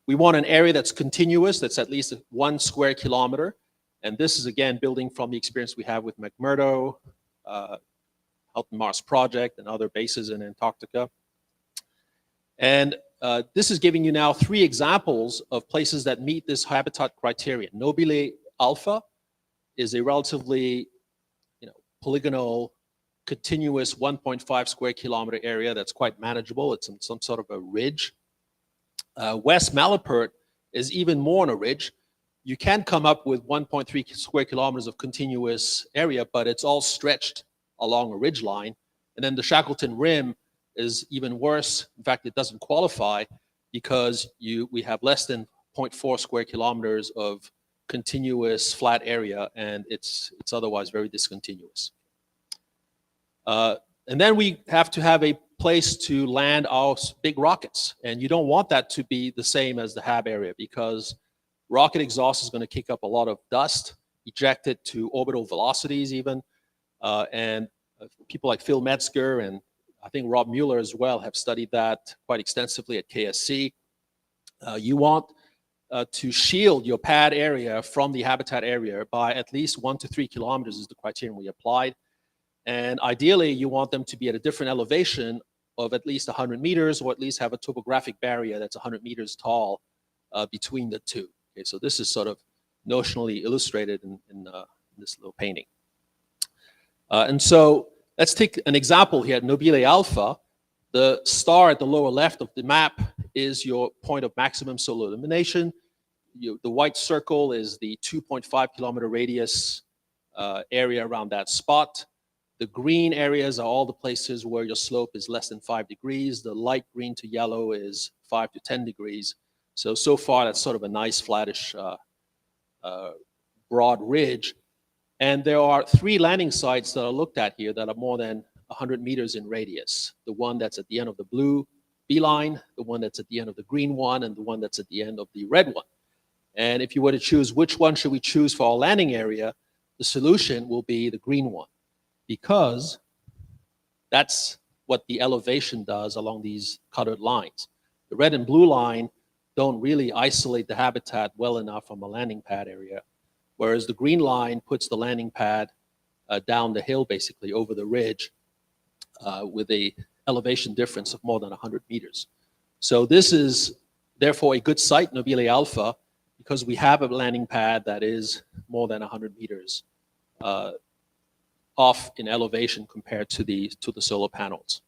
We want an area that's continuous, that's at least 1 square kilometer. And this is, again, building from the experience we have with McMurdo, Health and Mars Project, and other bases in Antarctica. And this is giving you now 3 examples of places that meet this habitat criterion. Nobile Alpha is a relatively polygonal, continuous 1.5 square kilometer area that's quite manageable. It's in some sort of a ridge. West Malapert is even more on a ridge. You can come up with 1.3 square kilometers of continuous area, but it's all stretched along a ridge line. And then the Shackleton Rim is even worse. In fact, it doesn't qualify because we have less than 0.4 square kilometers of continuous flat area, and it's otherwise very discontinuous. And then we have to have a place to land our big rockets. And you don't want that to be the same as the HAB area, because rocket exhaust is going to kick up a lot of dust, eject it to orbital velocities even. And people like Phil Metzger and I think Rob Mueller as well have studied that quite extensively at KSC. You want to shield your pad area from the habitat area by at least 1 to 3 kilometers is the criterion we applied. And ideally, you want them to be at a different elevation of at least 100 meters, or at least have a topographic barrier that's 100 meters tall between the two. Okay, so this is sort of notionally illustrated in this little painting. And so let's take an example here at Nobile Alpha. The star at the lower left of the map is your point of maximum solar illumination. The white circle is the 2.5 kilometer radius area around that spot. The green areas are all the places where your slope is less than 5 degrees. The light green to yellow is 5 to 10 degrees. So far, that's sort of a nice flattish broad ridge. And there are 3 landing sites that are looked at here that are more than 100 meters in radius. The one that's at the end of the blue beeline, the one that's at the end of the green one, and the one that's at the end of the red one. And if you were to choose which one should we choose for our landing area, the solution will be the green one, because that's what the elevation does along these colored lines. The red and blue line don't really isolate the habitat well enough from a landing pad area, whereas the green line puts the landing pad down the hill, basically over the ridge, with a elevation difference of more than 100 meters. So this is therefore a good site, Nobile Alpha, because we have a landing pad that is more than 100 meters off in elevation compared to the solar panels.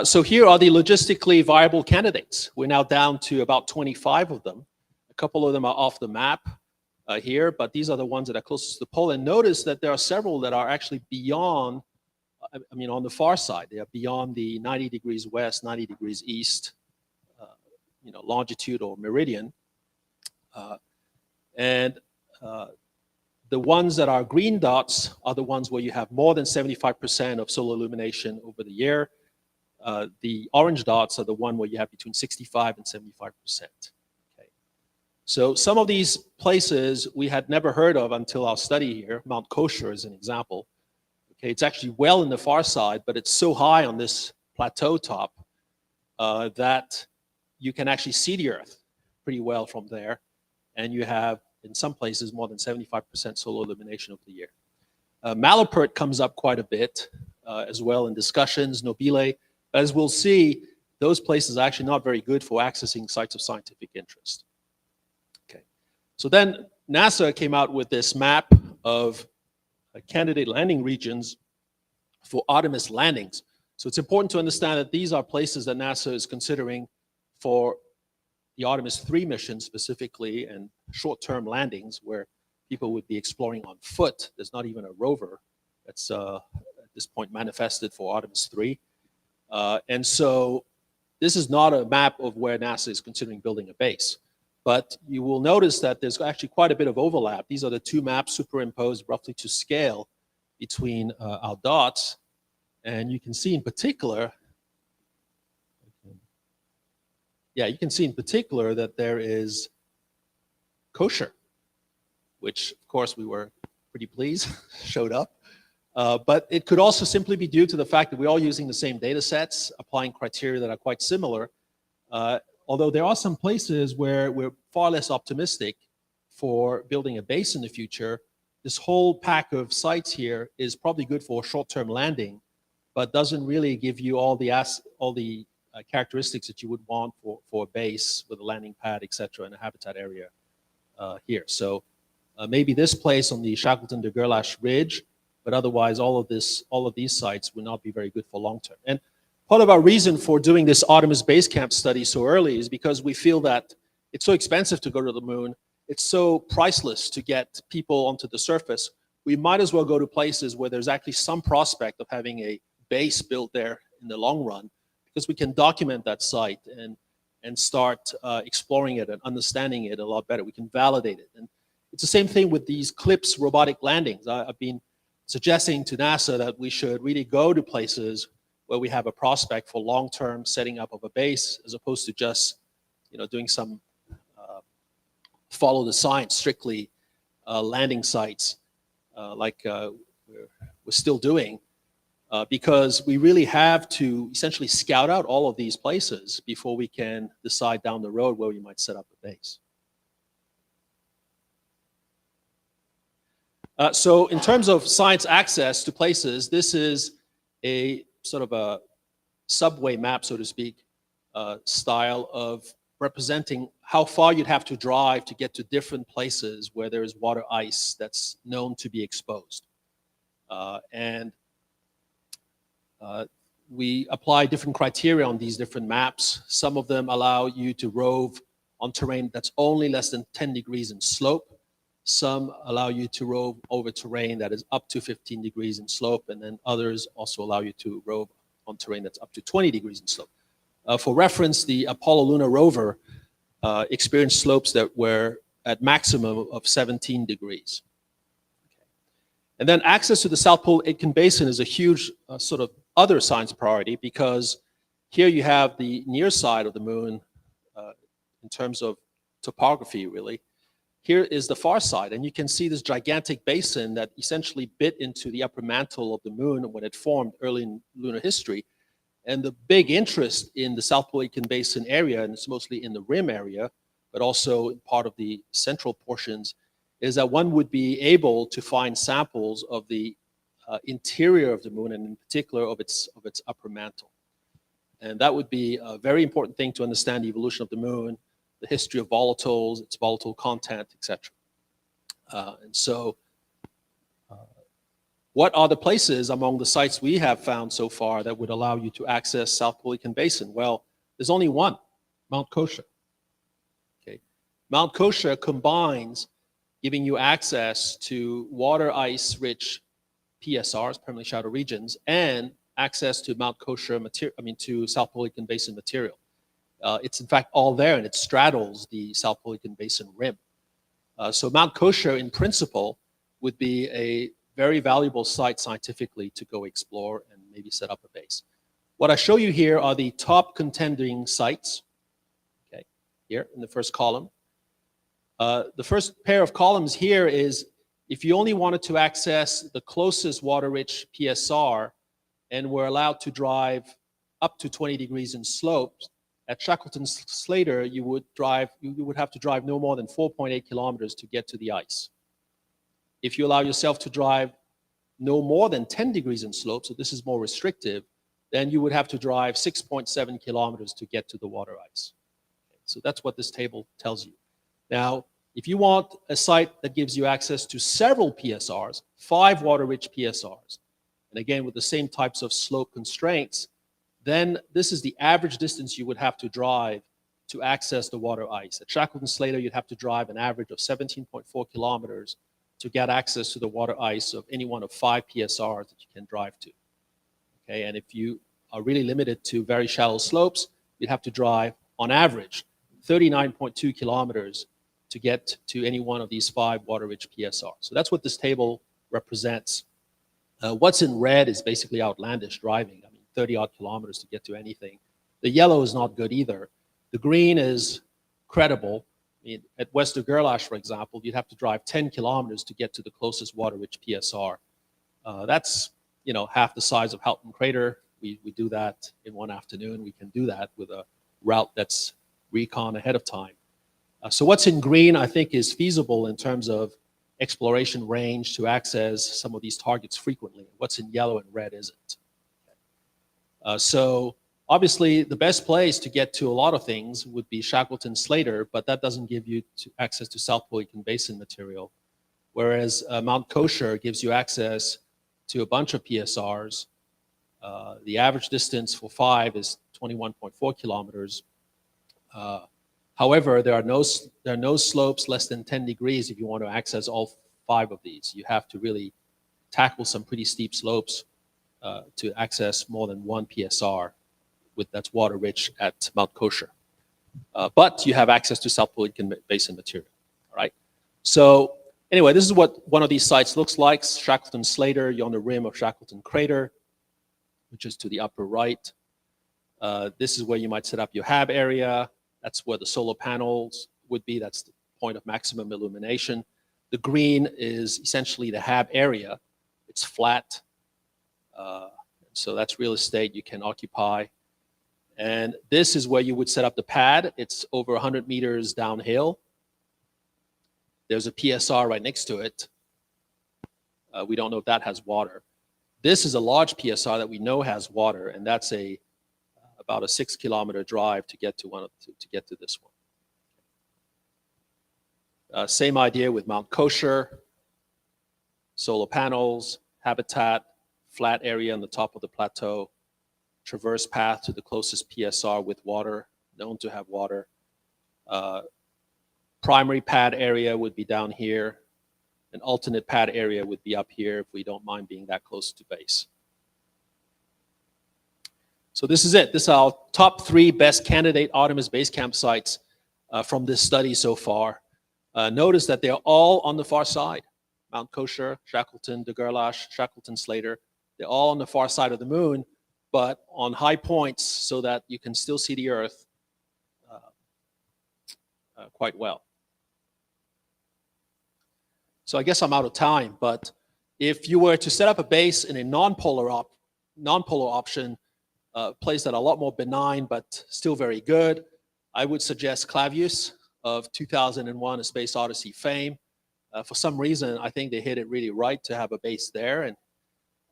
So here are the logistically viable candidates. We're now down to about 25 of them. A couple of them are off the map here, but these are the ones that are closest to the pole. And notice that there are several that are actually beyond, I mean, on the far side. They are beyond the 90 degrees west, 90 degrees east, longitude or meridian. The ones that are green dots are the ones where you have more than 75% of solar illumination over the year. The orange dots are the one where you have between 65 and 75%. Okay. So some of these places we had never heard of until our study here. Mount Kosher is an example. Okay, it's actually well in the far side, but it's so high on this plateau top that you can actually see the Earth pretty well from there. And you have, in some places, more than 75% solar illumination over the year. Malapert comes up quite a bit as well in discussions, Nobile. As we'll see, those places are actually not very good for accessing sites of scientific interest. Okay, so then NASA came out with this map of candidate landing regions for Artemis landings. So it's important to understand that these are places that NASA is considering for the Artemis 3 mission specifically, and short-term landings where people would be exploring on foot. There's not even a rover that's at this point manifested for Artemis 3. And so this is not a map of where NASA is considering building a base. But you will notice that there's actually quite a bit of overlap. These are the 2 maps superimposed roughly to scale between our dots. And you can see in particular, you can see in particular that there is Kosher, which of course we were pretty pleased showed up. But it could also simply be due to the fact that we're all using the same data sets, applying criteria that are quite similar. Although there are some places where we're far less optimistic for building a base in the future. This whole pack of sites here is probably good for a short-term landing, but doesn't really give you all the characteristics that you would want for a base with a landing pad, et cetera, and a habitat area here. So maybe this place on the Shackleton de Gerlache Ridge but otherwise all of these sites would not be very good for long term. And part of our reason for doing this Artemis base camp study so early is because we feel that it's so expensive to go to the moon. It's so priceless to get people onto the surface. We might as well go to places where there's actually some prospect of having a base built there in the long run, because we can document that site and start exploring it and understanding it a lot better. We can validate it. And it's the same thing with these CLIPS robotic landings. I've been suggesting to NASA that we should really go to places where we have a prospect for long-term setting up of a base, as opposed to just, doing some follow the science strictly landing sites like we're still doing, because we really have to essentially scout out all of these places before we can decide down the road where we might set up a base. So in terms of science access to places, this is a sort of a subway map, so to speak, style of representing how far you'd have to drive to get to different places where there is water ice that's known to be exposed. We apply different criteria on these different maps. Some of them allow you to rove on terrain that's only less than 10 degrees in slope. Some allow you to rove over terrain that is up to 15 degrees in slope, and then others also allow you to rove on terrain that's up to 20 degrees in slope. For reference, the Apollo Lunar rover experienced slopes that were at maximum of 17 degrees. And then access to the South Pole Aitken Basin is a huge sort of other science priority, because here you have the near side of the moon in terms of topography, really. Here is the far side, and you can see this gigantic basin that essentially bit into the upper mantle of the moon when it formed early in lunar history. And the big interest in the South Pole Aitken Basin area, and it's mostly in the rim area, but also in part of the central portions, is that one would be able to find samples of the interior of the moon, and in particular of its upper mantle. And that would be a very important thing to understand the evolution of the moon, the history of volatiles, its volatile content, etc. And so what are the places among the sites we have found so far that would allow you to access South Pole Aitken Basin? Well, there's only one, Mount Kosher. Okay. Mount Kosher combines giving you access to water ice rich PSRs, permanently shallow regions, and access to Mount Kosher material, to South Pole Aitken Basin material. It's in fact all there, and it straddles the South Pole Aitken Basin rim. So Mount Kosher, in principle, would be a very valuable site scientifically to go explore and maybe set up a base. What I show you here are the top contending sites, okay, here in the first column. The first pair of columns here is if you only wanted to access the closest water-rich PSR and were allowed to drive up to 20 degrees in slopes, at Shackleton-Slater, you would have to drive no more than 4.8 kilometers to get to the ice. If you allow yourself to drive no more than 10 degrees in slope, so this is more restrictive, then you would have to drive 6.7 kilometers to get to the water ice. Okay, so that's what this table tells you. Now, if you want a site that gives you access to several PSRs, 5 water-rich PSRs, and again with the same types of slope constraints, then this is the average distance you would have to drive to access the water ice. At Shackleton-Slater, you'd have to drive an average of 17.4 kilometers to get access to the water ice of any one of 5 PSRs that you can drive to. Okay, and if you are really limited to very shallow slopes, you'd have to drive, on average, 39.2 kilometers to get to any one of these 5 water-rich PSRs. So that's what this table represents. What's in red is basically outlandish driving. 30-odd kilometers to get to anything. The yellow is not good either. The green is credible. At Wester Gerlach, for example, you'd have to drive 10 kilometers to get to the closest water-rich PSR. That's half the size of Houghton Crater. We do that in one afternoon. We can do that with a route that's recon ahead of time. So what's in green, I think, is feasible in terms of exploration range to access some of these targets frequently. What's in yellow and red isn't. So obviously, the best place to get to a lot of things would be Shackleton-Slater, but that doesn't give you access to South Pole Aitken Basin material. Whereas Mount Kosher gives you access to a bunch of PSRs. The average distance for 5 is 21.4 kilometers. However, there are no slopes less than 10 degrees if you want to access all 5 of these. You have to really tackle some pretty steep slopes to access more than one PSR that's water rich at Mount Kosher. But you have access to South Pelican Basin material. All right. So anyway, this is what one of these sites looks like. Shackleton Slater, you're on the rim of Shackleton Crater, which is to the upper right. This is where you might set up your HAB area. That's where the solar panels would be. That's the point of maximum illumination. The green is essentially the HAB area. It's flat. So that's real estate you can occupy. And this is where you would set up the pad. It's over 100 meters downhill. There's a PSR right next to it. We don't know if that has water. This is a large PSR that we know has water, and that's about a 6-kilometer drive to get to this one. Same idea with Mount Kosher, solar panels, habitat, flat area on the top of the plateau, traverse path to the closest PSR with water, known to have water. Primary pad area would be down here. An alternate pad area would be up here if we don't mind being that close to base. So this is it. This is our top 3 best candidate Artemis base camp sites from this study so far. Notice that they're all on the far side. Mount Kosher, Shackleton, De Gerlache, Shackleton Slater. They're all on the far side of the moon, but on high points so that you can still see the Earth quite well. So I guess I'm out of time, but if you were to set up a base in a non-polar option, place that are a lot more benign but still very good, I would suggest Clavius of 2001: A Space Odyssey fame. For some reason, I think they hit it really right to have a base there. And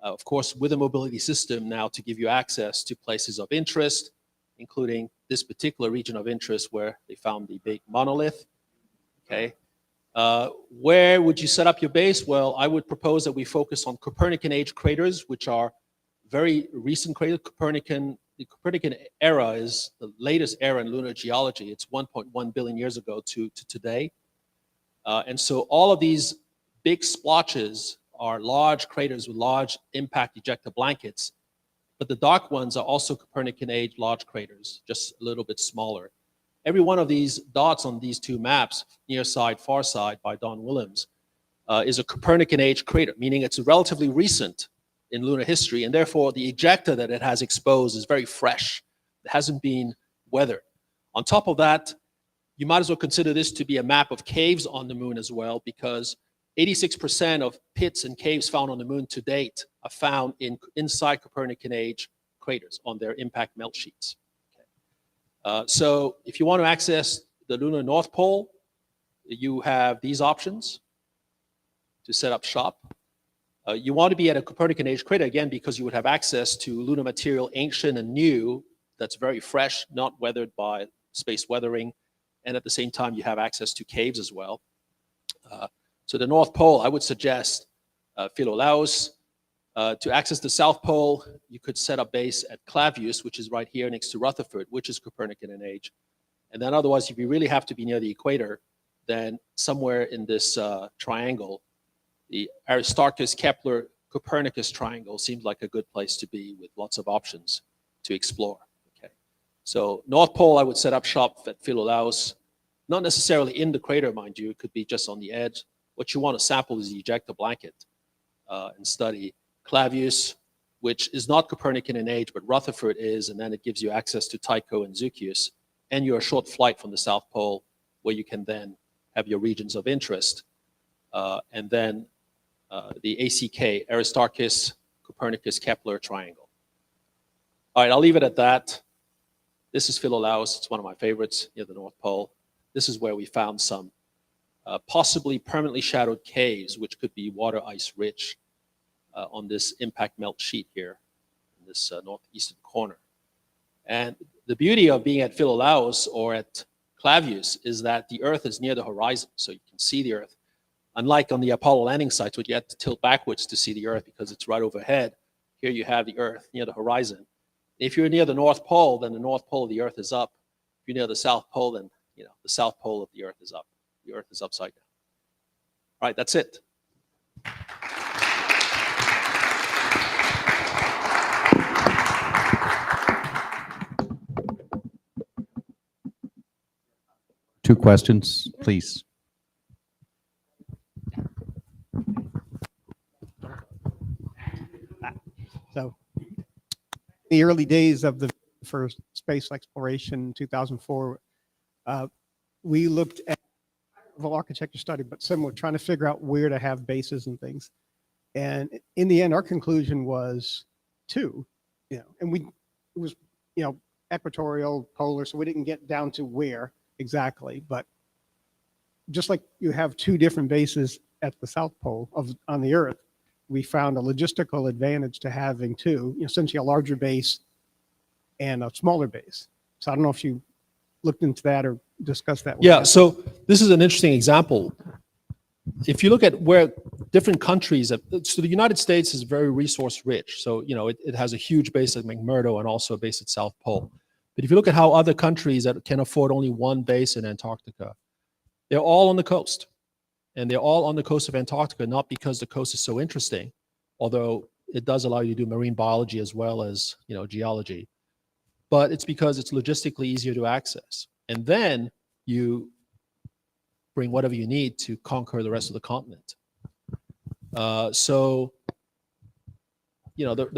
of course, with a mobility system now to give you access to places of interest, including this particular region of interest where they found the big monolith. Okay. Where would you set up your base? Well, I would propose that we focus on Copernican age craters, which are very recent craters. The Copernican era is the latest era in lunar geology. It's 1.1 billion years ago to today. And so all of these big splotches are large craters with large impact ejecta blankets. But the dark ones are also Copernican age large craters, just a little bit smaller. Every one of these dots on these 2 maps, near side, far side, by Don Willems, is a Copernican age crater, meaning it's relatively recent in lunar history, and therefore the ejecta that it has exposed is very fresh. It hasn't been weathered. On top of that, you might as well consider this to be a map of caves on the moon as well, because 86% of pits and caves found on the moon to date are found inside Copernican age craters on their impact melt sheets. So if you want to access the lunar North Pole, you have these options to set up shop. You want to be at a Copernican age crater, again, because you would have access to lunar material, ancient and new, that's very fresh, not weathered by space weathering. And at the same time, you have access to caves as well. So the North Pole, I would suggest Philolaus. To access the South Pole, you could set up base at Clavius, which is right here next to Rutherford, which is Copernican in age. And then otherwise, if you really have to be near the equator, then somewhere in this triangle, the Aristarchus-Kepler-Copernicus triangle seems like a good place to be with lots of options to explore. Okay. So North Pole, I would set up shop at Philolaus, not necessarily in the crater, mind you, it could be just on the edge. What you want to sample is the ejecta blanket and study Clavius, which is not Copernican in age, but Rutherford is, and then it gives you access to Tycho and Zucchius, and you're a short flight from the South Pole, where you can then have your regions of interest. And then the ACK, Aristarchus, Copernicus, Kepler triangle. All right, I'll leave it at that. This is Philolaus. It's one of my favorites near the North Pole. This is where we found some possibly permanently shadowed caves, which could be water ice rich on this impact melt sheet here in this northeastern corner. And the beauty of being at Philolaus or at Clavius is that the Earth is near the horizon, so you can see the Earth. Unlike on the Apollo landing sites, where you had to tilt backwards to see the Earth because it's right overhead, here you have the Earth near the horizon. If you're near the North Pole, then the North Pole of the Earth is up. If you're near the South Pole, then the South Pole of the Earth is up. The Earth is upside down. All right, that's it. Two questions, please. So, the early days of the first space exploration in 2004, we looked at a architecture study, but similar, trying to figure out where to have bases and things. And in the end, our conclusion was 2, and it was, equatorial, polar, so we didn't get down to where exactly, but just like you have 2 different bases at the South Pole on the Earth, we found a logistical advantage to having 2, essentially a larger base and a smaller base. So I don't know if you looked into that or discussed that. Yeah, so this is an interesting example. If you look at where different countries, so the United States is very resource rich. So, it has a huge base at McMurdo and also a base at South Pole. But if you look at how other countries that can afford only one base in Antarctica, they're all on the coast. And they're all on the coast of Antarctica, not because the coast is so interesting, although it does allow you to do marine biology as well as, geology. But it's because it's logistically easier to access. And then you bring whatever you need to conquer the rest of the continent. The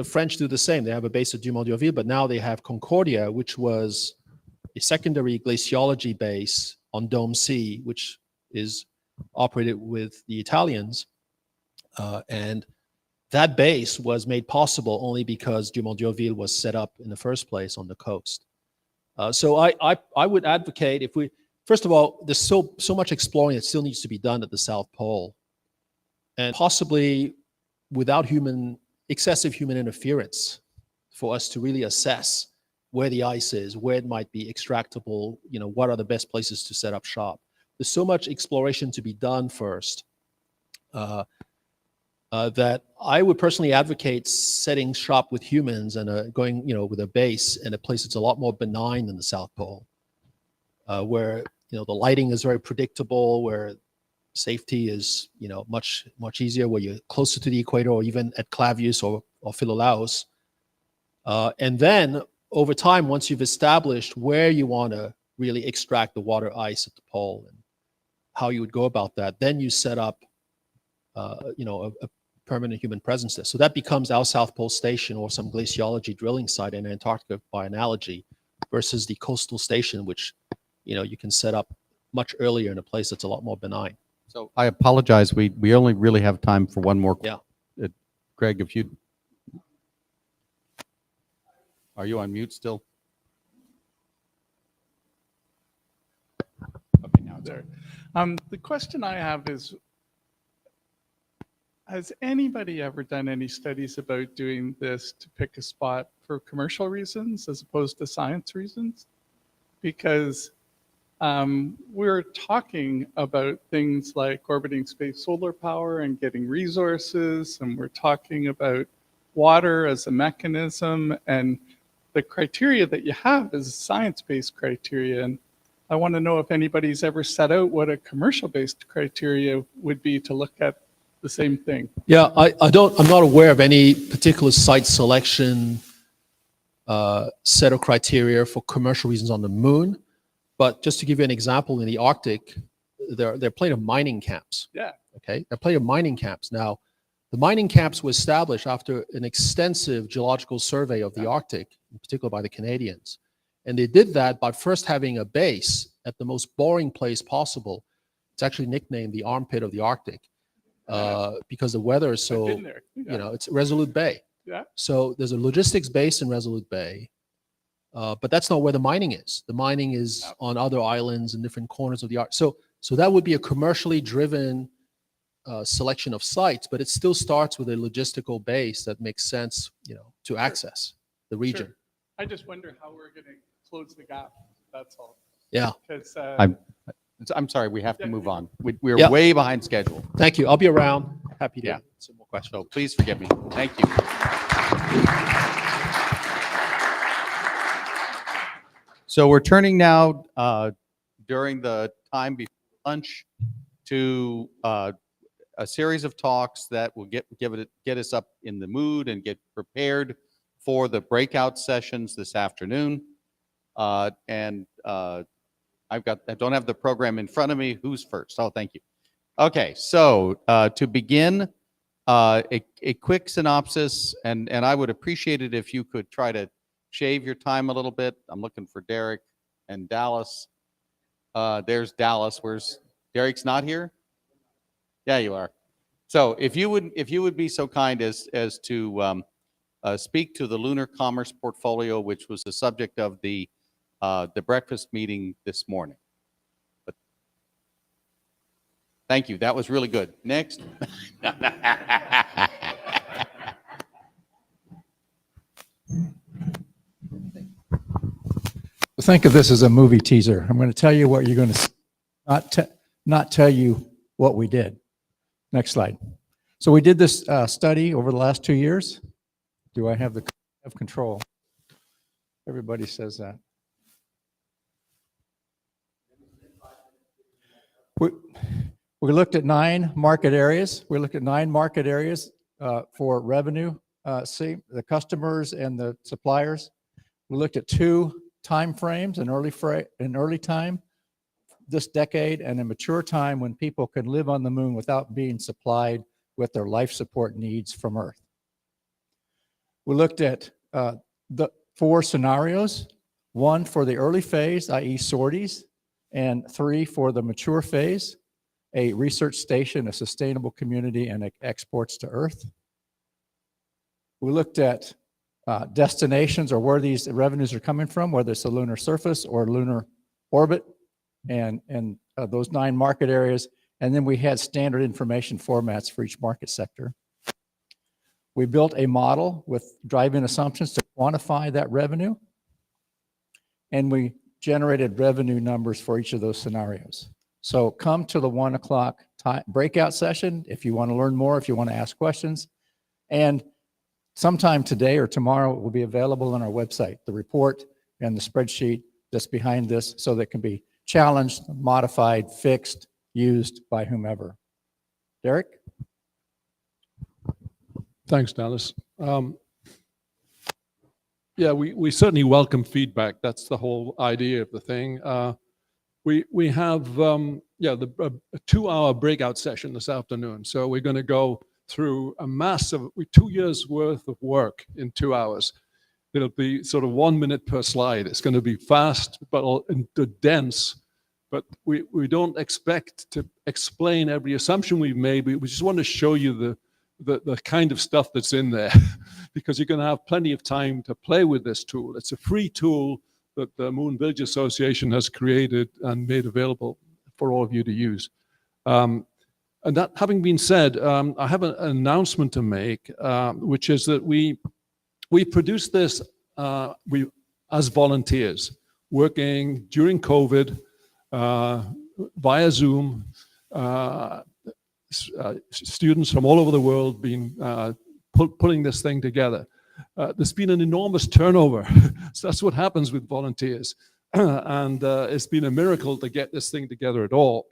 French do the same. They have a base at Dumont-d'Urville, but now they have Concordia, which was a secondary glaciology base on Dome C, which is operated with the Italians. And that base was made possible only because Dumont-d'Urville was set up in the first place on the coast. So I would advocate, first of all, there's so much exploring that still needs to be done at the South Pole. And possibly without excessive human interference for us to really assess where the ice is, where it might be extractable, what are the best places to set up shop. There's so much exploration to be done first that I would personally advocate setting shop with humans and going, with a base in a place that's a lot more benign than the South Pole, where the lighting is very predictable, where safety is much easier, where you're closer to the equator or even at Clavius or Philolaus, and then over time, once you've established where you want to really extract the water ice at the pole and how you would go about that, then you set up a permanent human presence there. So that becomes our South Pole Station or some glaciology drilling site in Antarctica by analogy, versus the coastal station, which you can set up much earlier in a place that's a lot more benign. So I apologize. We only really have time for one more. Yeah. Greg, if you are you on mute still? Okay, now it's There. The question I have is, has anybody ever done any studies about doing this to pick a spot for commercial reasons as opposed to science reasons? Because we're talking about things like orbiting space solar power and getting resources, and we're talking about water as a mechanism, and the criteria that you have is science-based criteria. And I want to know if anybody's ever set out what a commercial-based criteria would be to look at the same thing. Yeah, I'm not aware of any particular site selection set of criteria for commercial reasons on the moon. But just to give you an example, in the Arctic, there are plenty of mining camps. Yeah. Okay, there are plenty of mining camps. Now, the mining camps were established after an extensive geological survey of the Arctic, in particular by the Canadians. And they did that by first having a base at the most boring place possible. It's actually nicknamed the armpit of the Arctic because the weather is so, I've been there. Yeah. it's Resolute Bay. Yeah. So there's a logistics base in Resolute Bay, but that's not where the mining is. The mining is on other islands in different corners of the Arctic. So that would be a commercially driven selection of sites, but it still starts with a logistical base that makes sense, to access the region. Sure. I just wonder how we're going to close the gap. That's all. Yeah. Because I'm sorry, we have to move on. We're Yeah. way behind schedule. Thank you. I'll be around. Happy to Yeah. answer some more questions. So please forgive me. Thank you. So we're turning now during the time before lunch to a series of talks that will get us up in the mood and get prepared for the breakout sessions this afternoon. I don't have the program in front of me. Who's first? Oh, thank you. Okay, so to begin, a quick synopsis, and I would appreciate it if you could try to shave your time a little bit. I'm looking for Derek and Dallas. There's Dallas. Where's Derek's not here? Yeah, you are. So if you would be so kind as to speak to the Lunar Commerce portfolio, which was the subject of the breakfast meeting this morning. But thank you. That was really good. Next. Think of this as a movie teaser. I'm going to tell you what you're going to not tell you what we did. Next slide. So we did this study over the last 2 years. Do I have control? Everybody says that. We looked at 9 market areas. We looked at 9 market areas for revenue, the customers and the suppliers. We looked at 2 time frames, an early time, this decade, and a mature time when people can live on the moon without being supplied with their life support needs from Earth. We looked at the 4 scenarios, 1 for the early phase, i.e. sorties, and 3 for the mature phase, a research station, a sustainable community, and exports to Earth. We looked at destinations or where these revenues are coming from, whether it's the lunar surface or lunar orbit, and those 9 market areas. And then we had standard information formats for each market sector. We built a model with drive-in assumptions to quantify that revenue. And we generated revenue numbers for each of those scenarios. So come to the 1 o'clock breakout session if you want to learn more, if you want to ask questions. And sometime today or tomorrow, it will be available on our website, the report and the spreadsheet that's behind this, so that it can be challenged, modified, fixed, used by whomever. Derek? Thanks, Dallas. Yeah, we certainly welcome feedback. That's the whole idea of the thing. We have a 2-hour breakout session this afternoon. So we're going to go through a massive 2 years worth of work in 2 hours. It'll be sort of 1 minute per slide. It's going to be fast but dense. But we don't expect to explain every assumption we've made. We just want to show you the kind of stuff that's in there, because you're going to have plenty of time to play with this tool. It's a free tool that the Moon Village Association has created and made available for all of you to use. And that having been said, I have an announcement to make, which is that we produced this as volunteers, working during COVID via Zoom. Students from all over the world been putting this thing together. There's been an enormous turnover. So that's what happens with volunteers. And it's been a miracle to get this thing together at all.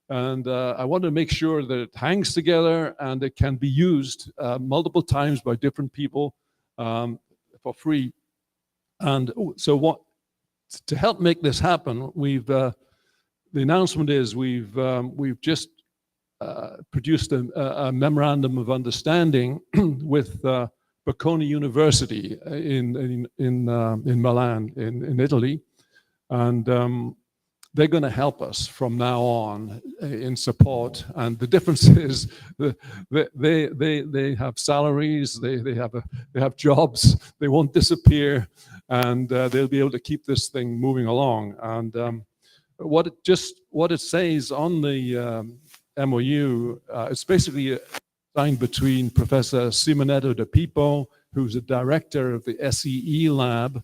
And I want to make sure that it hangs together and it can be used multiple times by different people for free. And so to help make this happen, the announcement is we've just produced a memorandum of understanding with Bocconi University in Milan, in Italy, and they're going to help us from now on in support. And the difference is they have salaries, they have jobs, they won't disappear, and they'll be able to keep this thing moving along. And what it says on the MOU, it's basically signed between Professor Simonetto De Pippo, who's the director of the SEE lab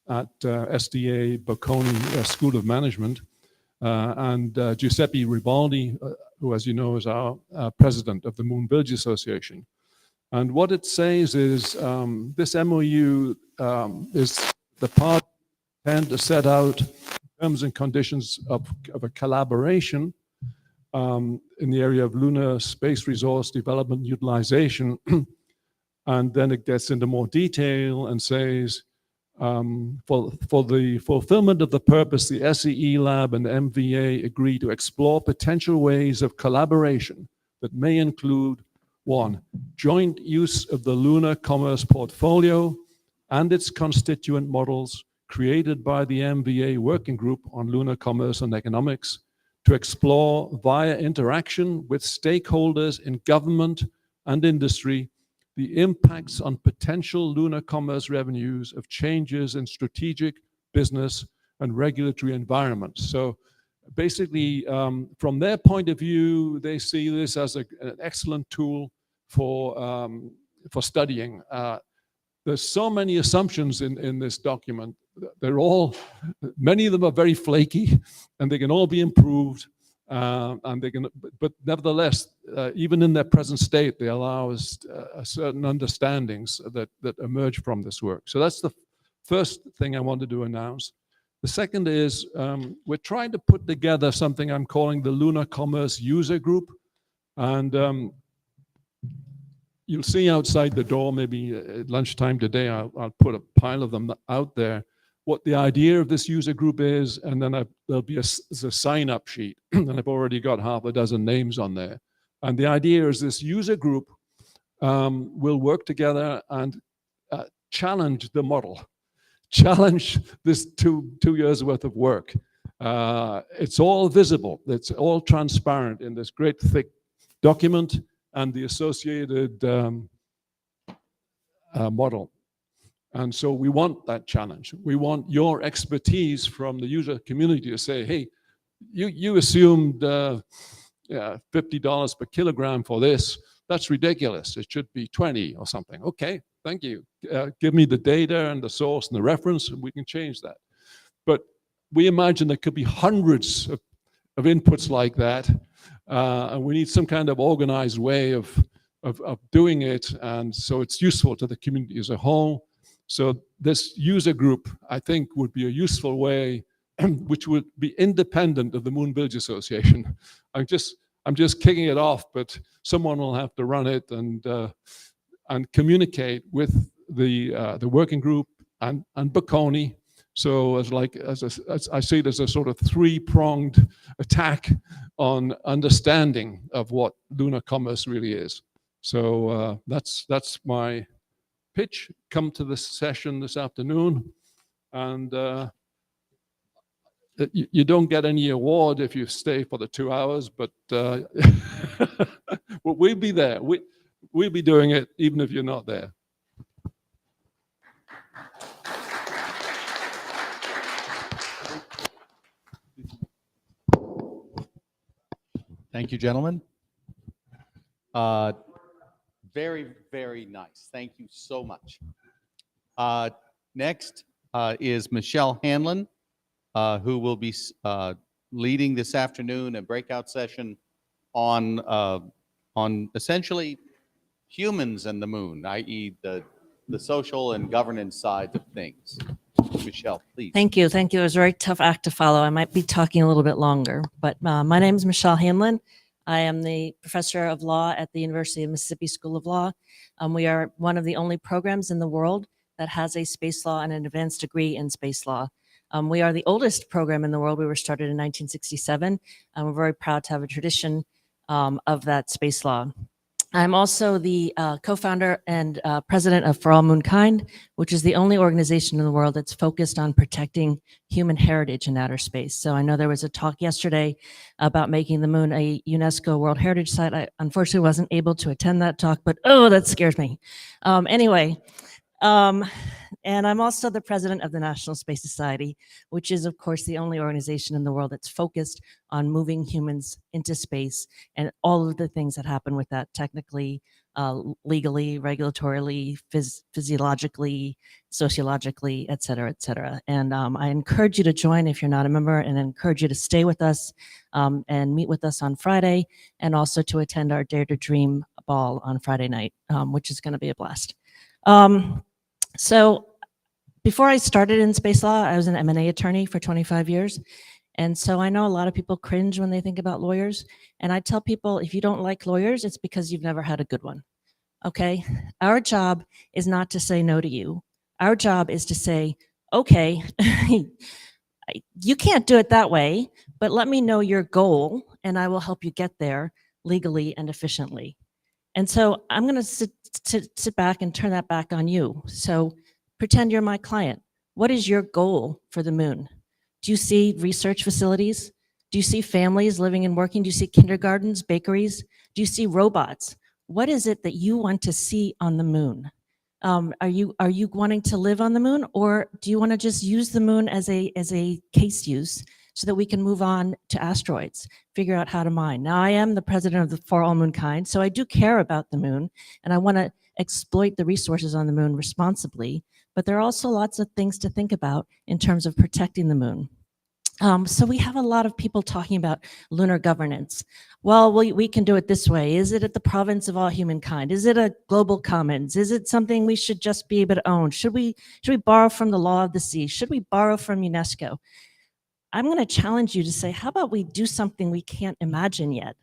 at SDA Bocconi School of Management, and Giuseppe Ribaldi, who, as you know, is our president of the Moon Village Association. And what it says is this MOU is the part tend to set out terms and conditions of a collaboration in the area of lunar space resource development and utilization. And then it gets into more detail and says, for the fulfillment of the purpose, the SEE Lab and the MVA agree to explore potential ways of collaboration that may include: 1, joint use of the lunar commerce portfolio and its constituent models created by the MVA Working Group on Lunar Commerce and Economics to explore via interaction with stakeholders in government and industry the impacts on potential lunar commerce revenues of changes in strategic, business, and regulatory environments. So basically, from their point of view, they see this as an excellent tool for studying. There's so many assumptions in this document. They're all, many of them are very flaky, and they can all be improved. And they can, but nevertheless, even in their present state, they allow us certain understandings that emerge from this work. So that's the first thing I wanted to announce. The second is we're trying to put together something I'm calling the Lunar Commerce User Group. And you'll see outside the door, maybe at lunchtime today, I'll put a pile of them out there, what the idea of this user group is, and then there'll be a sign-up sheet, and I've already got half a dozen names on there. And the idea is this user group will work together and challenge the model, challenge this two years worth of work. It's all visible, it's all transparent in this great thick document and the associated model. And so we want that challenge. We want your expertise from the user community to say, hey, you assumed $50 per kilogram for this. That's ridiculous. It should be 20 or something. Okay, thank you. Give me the data and the source and the reference, and we can change that. But we imagine there could be hundreds of inputs like that. And we need some kind of organized way of doing it. And so it's useful to the community as a whole. So this user group, I think, would be a useful way, which would be independent of the Moon Village Association. I'm just kicking it off, but someone will have to run it and communicate with the working group and Bocconi. So as I see it as a sort of three-pronged attack on understanding of what lunar commerce really is. So that's my pitch. Come to this session this afternoon, and you don't get any award if you stay for the 2 hours, but we'll be there. We'll be doing it even if you're not there. Thank you, gentlemen. Very, very nice. Thank you so much. Next is Michelle Hanlon, who will be leading this afternoon a breakout session on essentially humans and the moon, i.e. the social and governance side of things. Michelle, please. Thank you. Thank you. It was a very tough act to follow. I might be talking a little bit longer, but my name is Michelle Hanlon. I am the professor of law at the University of Mississippi School of Law. We are one of the only programs in the world that has a space law and an advanced degree in space law. We are the oldest program in the world. We were started in 1967, and we're very proud to have a tradition of that space law. I'm also the co-founder and president of For All Moonkind, which is the only organization in the world that's focused on protecting human heritage in outer space. So I know there was a talk yesterday about making the moon a UNESCO World Heritage Site. I unfortunately wasn't able to attend that talk, but oh, that scares me. Anyway, and I'm also the president of the National Space Society, which is, of course, the only organization in the world that's focused on moving humans into space and all of the things that happen with that, technically, legally, regulatorily, physiologically, sociologically, et cetera, et cetera. And I encourage you to join if you're not a member, and I encourage you to stay with us and meet with us on Friday, and also to attend our Dare to Dream ball on Friday night, which is going to be a blast. So before I started in space law, I was an M&A attorney for 25 years. And so I know a lot of people cringe when they think about lawyers. And I tell people, if you don't like lawyers, it's because you've never had a good one. Okay? Our job is not to say no to you. Our job is to say, okay, you can't do it that way, but let me know your goal and I will help you get there legally and efficiently. And so I'm going to sit back and turn that back on you. So pretend you're my client. What is your goal for the moon? Do you see research facilities? Do you see families living and working? Do you see kindergartens, bakeries? Do you see robots? What is it that you want to see on the moon? Are you wanting to live on the moon, or do you want to just use the moon as a case use so that we can move on to asteroids, figure out how to mine? Now, I am the president of the For All Moonkind, so I do care about the moon, and I want to exploit the resources on the moon responsibly, but there are also lots of things to think about in terms of protecting the moon. So we have a lot of people talking about lunar governance. Well, we can do it this way. Is it at the province of all humankind? Is it a global commons? Is it something we should just be able to own? Should we borrow from the law of the sea? Should we borrow from UNESCO? I'm going to challenge you to say, how about we do something we can't imagine yet?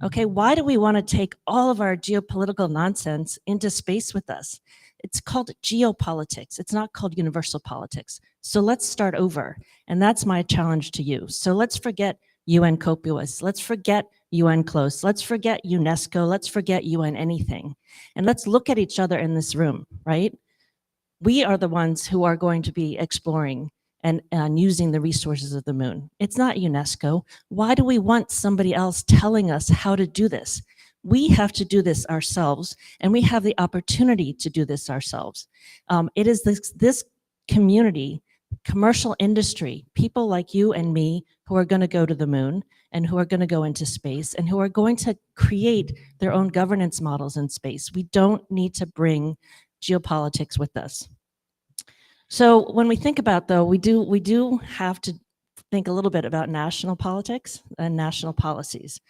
Okay, why do we want to take all of our geopolitical nonsense into space with us? It's called geopolitics. It's not called universal politics. So let's start over. And that's my challenge to you. So let's forget UN copious. Let's forget UN close. Let's forget UNESCO. Let's forget UN anything. And let's look at each other in this room, right? We are the ones who are going to be exploring and using the resources of the moon. It's not UNESCO. Why do we want somebody else telling us how to do this? We have to do this ourselves, and we have the opportunity to do this ourselves. It is this community, commercial industry, people like you and me who are going to go to the moon and who are going to go into space and who are going to create their own governance models in space. We don't need to bring geopolitics with us. So when we think about, though, we do have to think a little bit about national politics and national policies.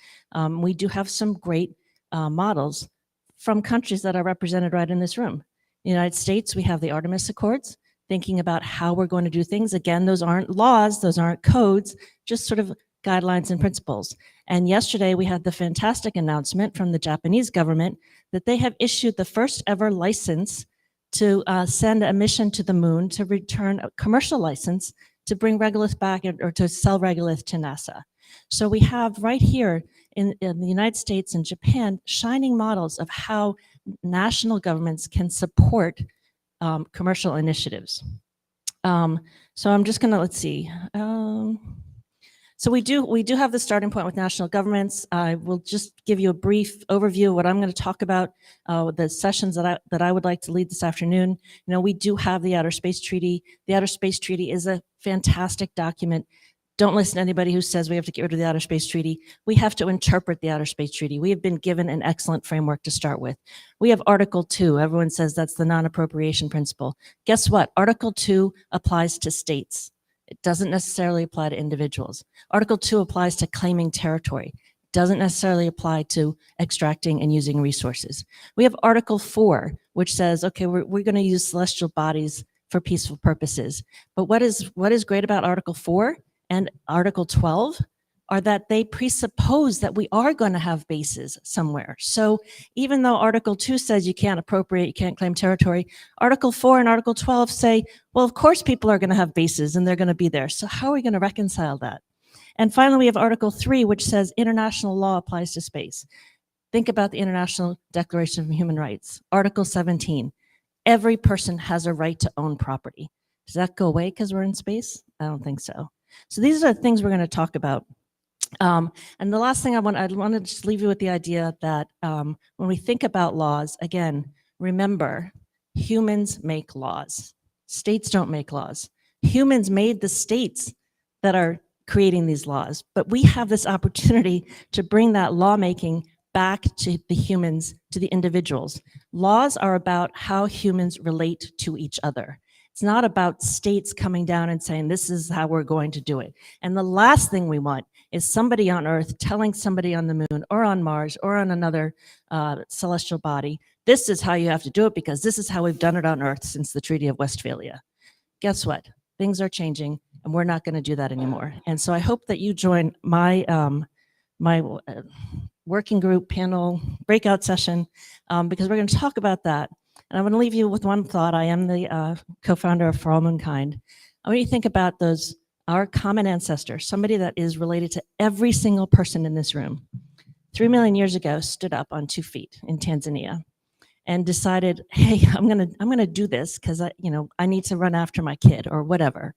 We do have some great models from countries that are represented right in this room. In the United States, we have the Artemis Accords, thinking about how we're going to do things. Again, those aren't laws, those aren't codes, just sort of guidelines and principles. And yesterday, we had the fantastic announcement from the Japanese government that they have issued the first ever license to send a mission to the moon to return a commercial license to bring regolith back or to sell regolith to NASA. So we have right here in the United States and Japan shining models of how national governments can support commercial initiatives. So I'm just gonna, let's see. So we do have the starting point with national governments. I will just give you a brief overview of what I'm going to talk about, the sessions that I would like to lead this afternoon. You know, we do have the Outer Space Treaty. The Outer Space Treaty is a fantastic document. Don't listen to anybody who says we have to get rid of the Outer Space Treaty. We have to interpret the Outer Space Treaty. We have been given an excellent framework to start with. We have Article 2. Everyone says that's the non-appropriation principle. Guess what? Article 2 applies to states. It doesn't necessarily apply to individuals. Article 2 applies to claiming territory. Doesn't necessarily apply to extracting and using resources. We have Article 4, which says, okay, we're going to use celestial bodies for peaceful purposes. But what is great about Article 4 and Article 12 are that they presuppose that we are going to have bases somewhere. So even though Article 2 says you can't appropriate, you can't claim territory, Article 4 and Article 12 say, well, of course people are going to have bases and they're going to be there. So how are we going to reconcile that? And finally, we have Article 3, which says international law applies to space. Think about the International Declaration of Human Rights. Article 17, every person has a right to own property. Does that go away because we're in space? I don't think so. So these are the things we're going to talk about. And the last thing I want to just leave you with the idea that when we think about laws, again, remember, humans make laws. States don't make laws. Humans made the states that are creating these laws, but we have this opportunity to bring that lawmaking back to the humans, to the individuals. Laws are about how humans relate to each other. It's not about states coming down and saying, this is how we're going to do it. And the last thing we want is somebody on Earth telling somebody on the moon or on Mars or on another celestial body, this is how you have to do it because this is how we've done it on Earth since the Treaty of Westphalia. Guess what? Things are changing and we're not going to do that anymore. And so I hope that you join my working group panel breakout session because we're going to talk about that. And I'm going to leave you with one thought. I am the co-founder of For All Moonkind. When you think about those, our common ancestor, somebody that is related to every single person in this room, 3 million years ago stood up on 2 feet in Tanzania and decided, hey, I'm gonna do this because I need to run after my kid or whatever.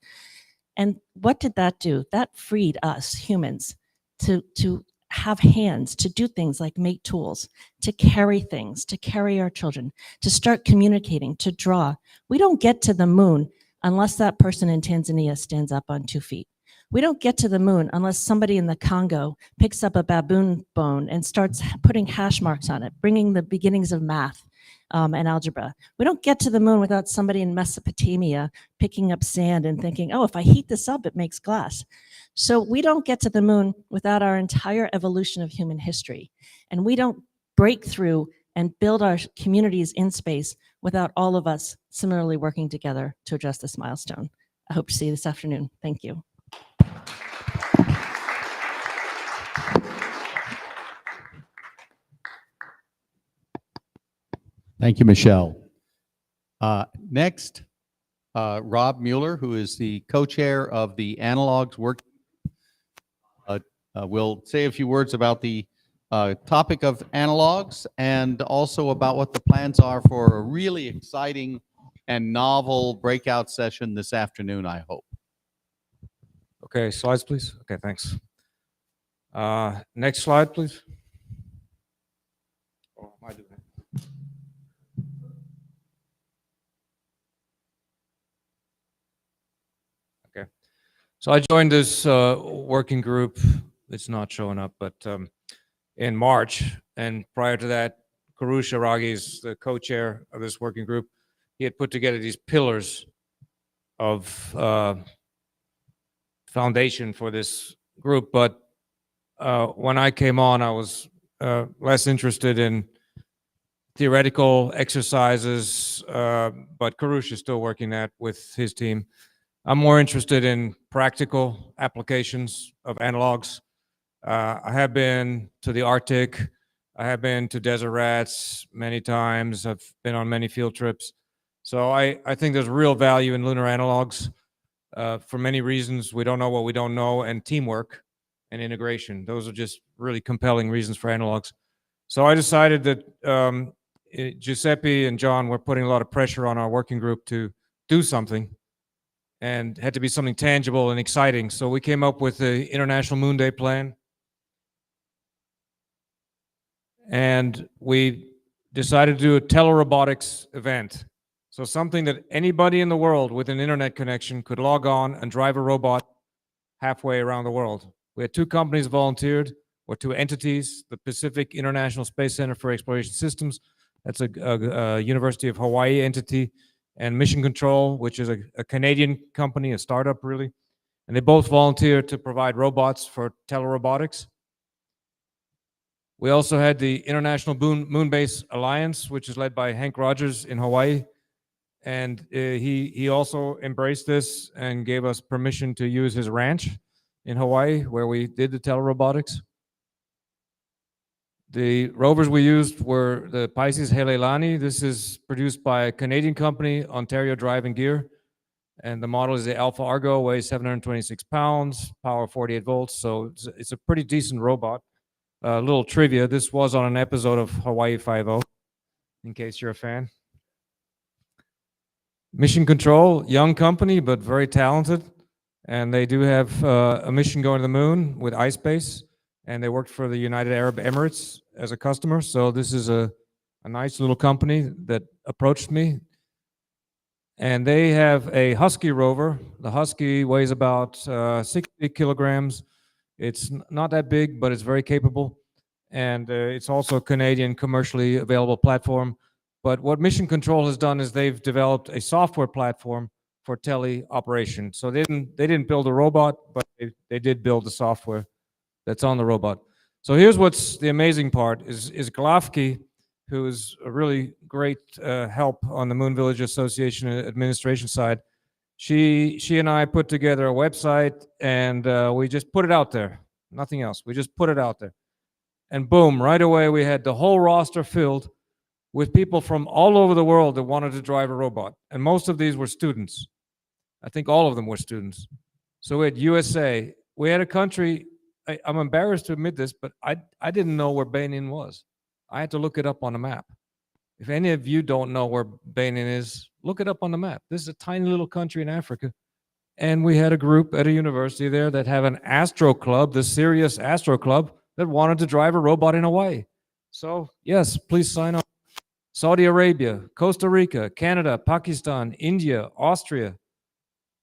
And what did that do? That freed us humans to have hands, to do things like make tools, to carry things, to carry our children, to start communicating, to draw. We don't get to the moon unless that person in Tanzania stands up on 2 feet. We don't get to the moon unless somebody in the Congo picks up a baboon bone and starts putting hash marks on it, bringing the beginnings of math and algebra. We don't get to the moon without somebody in Mesopotamia picking up sand and thinking, oh, if I heat this up, it makes glass. So we don't get to the moon without our entire evolution of human history. And we don't break through and build our communities in space without all of us similarly working together to address this milestone. I hope to see you this afternoon. Thank you. Thank you, Michelle. Next, Rob Mueller, who is the co-chair of the Analogues work, will say a few words about the topic of analogs and also about what the plans are for a really exciting and novel breakout session this afternoon, I hope. Okay, slides, please. Okay, thanks. Next slide, please. Oh, am I doing it? Okay. So I joined this working group. It's not showing up, but in March. And prior to that, Karusha Ragi is the co-chair of this working group. He had put together these pillars of foundation for this group. But when I came on, I was less interested in theoretical exercises, but Karusha is still working that with his team. I'm more interested in practical applications of analogs. I have been to the Arctic. I have been to desert rats many times. I've been on many field trips. So I think there's real value in lunar analogs for many reasons. We don't know what we don't know, and teamwork and integration. Those are just really compelling reasons for analogs. So I decided that Giuseppe and John were putting a lot of pressure on our working group to do something, and had to be something tangible and exciting. So we came up with the International Moon Day plan. And we decided to do a telerobotics event. So something that anybody in the world with an internet connection could log on and drive a robot halfway around the world. We had 2 companies volunteered, or 2 entities, the Pacific International Space Center for Exploration Systems, that's a University of Hawaii entity, and Mission Control, which is a Canadian company, a startup really. And they both volunteered to provide robots for telerobotics. We also had the International Moon Base Alliance, which is led by Hank Rogers in Hawaii. And he also embraced this and gave us permission to use his ranch in Hawaii, where we did the telerobotics. The rovers we used were the Pisces Helelani. This is produced by a Canadian company, Ontario Drive and Gear. And the model is the Alpha Argo, weighs 726 pounds, power 48 volts. So it's a pretty decent robot. A little trivia, this was on an episode of Hawaii Five-0, in case you're a fan. Mission Control, young company, but very talented. And they do have a mission going to the moon with iSpace. And they worked for the United Arab Emirates as a customer. So this is a nice little company that approached me. And they have a Husky rover. The Husky weighs about 60 kilograms. It's not that big, but it's very capable. and it's also a Canadian commercially available platform. But what Mission Control has done is they've developed a software platform for teleoperation. So they didn't build a robot, but they did build the software that's on the robot. So here's what's the amazing part is Glafki, who is a really great help on the Moon Village Association administration side. She and I put together a website, and we just put it out there. Nothing else. We just put it out there. And boom, right away we had the whole roster filled with people from all over the world that wanted to drive a robot. And most of these were students. I think all of them were students. So we had USA. We had a country, I'm embarrassed to admit this, but I didn't know where Benin was. I had to look it up on a map. If any of you don't know where Benin is, look it up on the map. This is a tiny little country in Africa. And we had a group at a university there that have an Astro Club, the Serious Astro Club, that wanted to drive a robot in Hawaii. So yes, please sign up. Saudi Arabia, Costa Rica, Canada, Pakistan, India, Austria.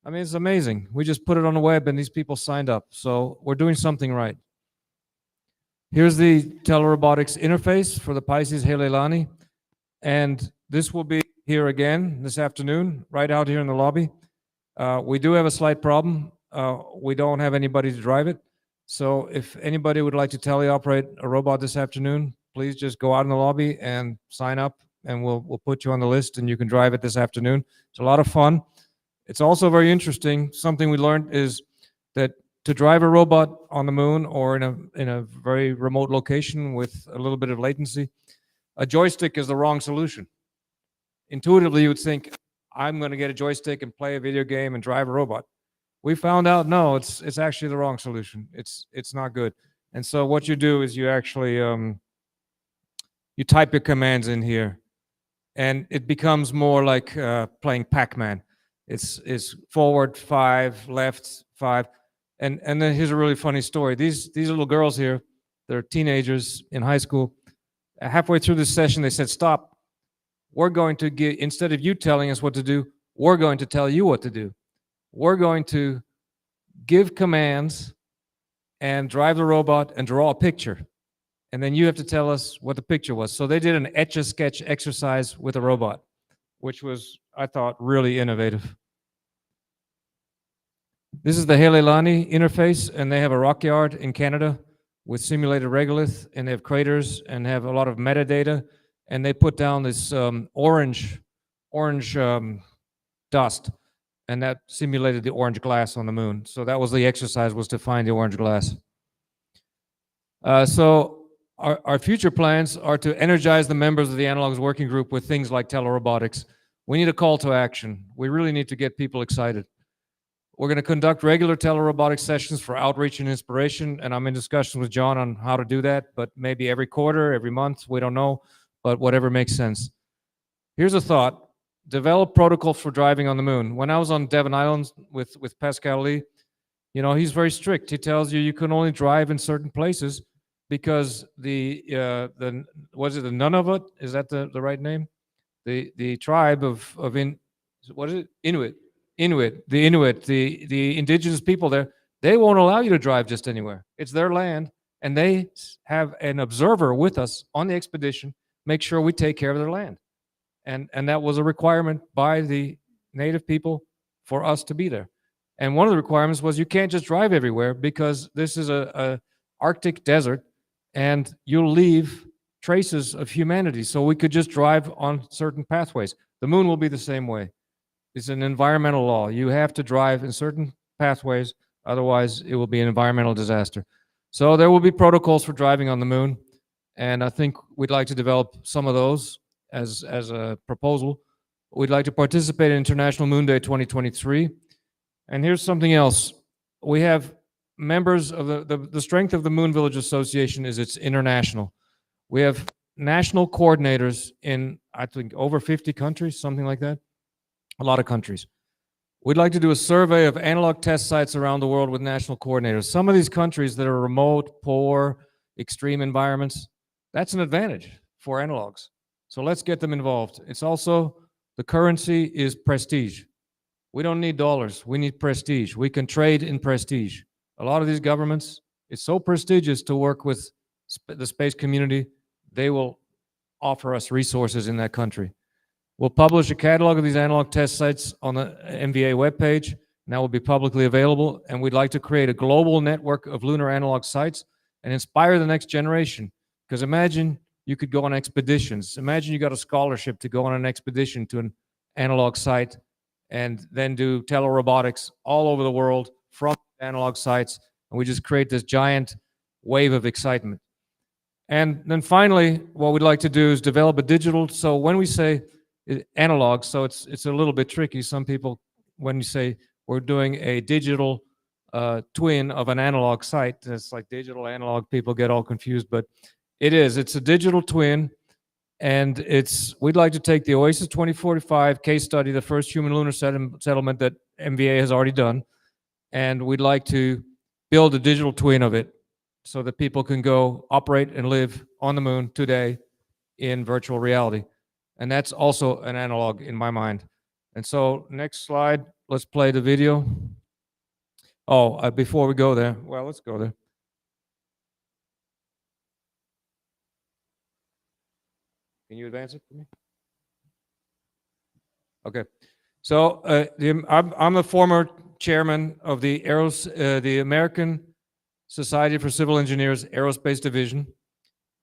I mean, it's amazing. We just put it on the web and these people signed up. So we're doing something right. Here's the Telerobotics interface for the Pisces Helelani. And this will be here again this afternoon, right out here in the lobby. We do have a slight problem. We don't have anybody to drive it. So if anybody would like to teleoperate a robot this afternoon, please just go out in the lobby and sign up, and we'll put you on the list and you can drive it this afternoon. It's a lot of fun. It's also very interesting. Something we learned is that to drive a robot on the moon or in a very remote location with a little bit of latency, a joystick is the wrong solution. Intuitively, you would think, I'm going to get a joystick and play a video game and drive a robot. We found out, no, it's actually the wrong solution. It's not good. And so what you do is you actually you type your commands in here, and it becomes more like playing Pac-Man. It's forward 5, left 5, and then here's a really funny story. These little girls here, they're teenagers in high school. Halfway through this session, they said, "Stop. We're going to get, instead of you telling us what to do, we're going to tell you what to do. We're going to give commands and drive the robot and draw a picture. And then you have to tell us what the picture was." So they did an etch-a-sketch exercise with a robot, which was, I thought, really innovative. This is the Helelani interface, and they have a rock yard in Canada with simulated regolith, and they have craters and have a lot of metadata. And they put down this orange dust, and that simulated the orange glass on the moon. So that was the exercise, was to find the orange glass. So our future plans are to energize the members of the Analogues working group with things like telerobotics. We need a call to action. We really need to get people excited. We're going to conduct regular telerobotics sessions for outreach and inspiration, and I'm in discussion with John on how to do that, but maybe every quarter, every month, we don't know, but whatever makes sense. Here's a thought. Develop protocol for driving on the moon. When I was on Devon Island with Pascal Lee, you know, he's very strict. He tells you can only drive in certain places because the Nunavut, is that the right name? The tribe of Inuit, the indigenous people there, they won't allow you to drive just anywhere. It's their land, and they have an observer with us on the expedition, make sure we take care of their land. And that was a requirement by the native people for us to be there. And one of the requirements was you can't just drive everywhere because this is a Arctic desert, and you'll leave traces of humanity. So we could just drive on certain pathways. The moon will be the same way. It's an environmental law. You have to drive in certain pathways, otherwise it will be an environmental disaster. So there will be protocols for driving on the moon, and I think we'd like to develop some of those as a proposal. We'd like to participate in International Moon Day 2023. And here's something else. We have members of the strength of the Moon Village Association is it's international. We have national coordinators in, I think, over 50 countries, something like that. A lot of countries. We'd like to do a survey of analog test sites around the world with national coordinators. Some of these countries that are remote, poor, extreme environments, that's an advantage for analogs. So let's get them involved. It's also, the currency is prestige. We don't need dollars, we need prestige. We can trade in prestige. A lot of these governments, it's so prestigious to work with the space community, they will offer us resources in that country. We'll publish a catalog of these analog test sites on the MVA webpage, and that will be publicly available. And we'd like to create a global network of lunar analog sites and inspire the next generation. Because imagine you could go on expeditions. Imagine you got a scholarship to go on an expedition to an analog site and then do telerobotics all over the world from analog sites. And we just create this giant wave of excitement. And then finally, what we'd like to do is develop a digital. So when we say analog, so it's a little bit tricky. Some people, when you say we're doing a digital twin of an analog site, it's like digital analog, people get all confused, but it's a digital twin. And we'd like to take the OASIS 2045 case study, the first human lunar settlement that MVA has already done, and we'd like to build a digital twin of it so that people can go operate and live on the moon today in virtual reality. And that's also an analog in my mind. And so next slide, let's play the video. Oh, before we go there, well, let's go there. Can you advance it for me? Okay. So I'm the former chairman of the American Society for Civil Engineers Aerospace Division,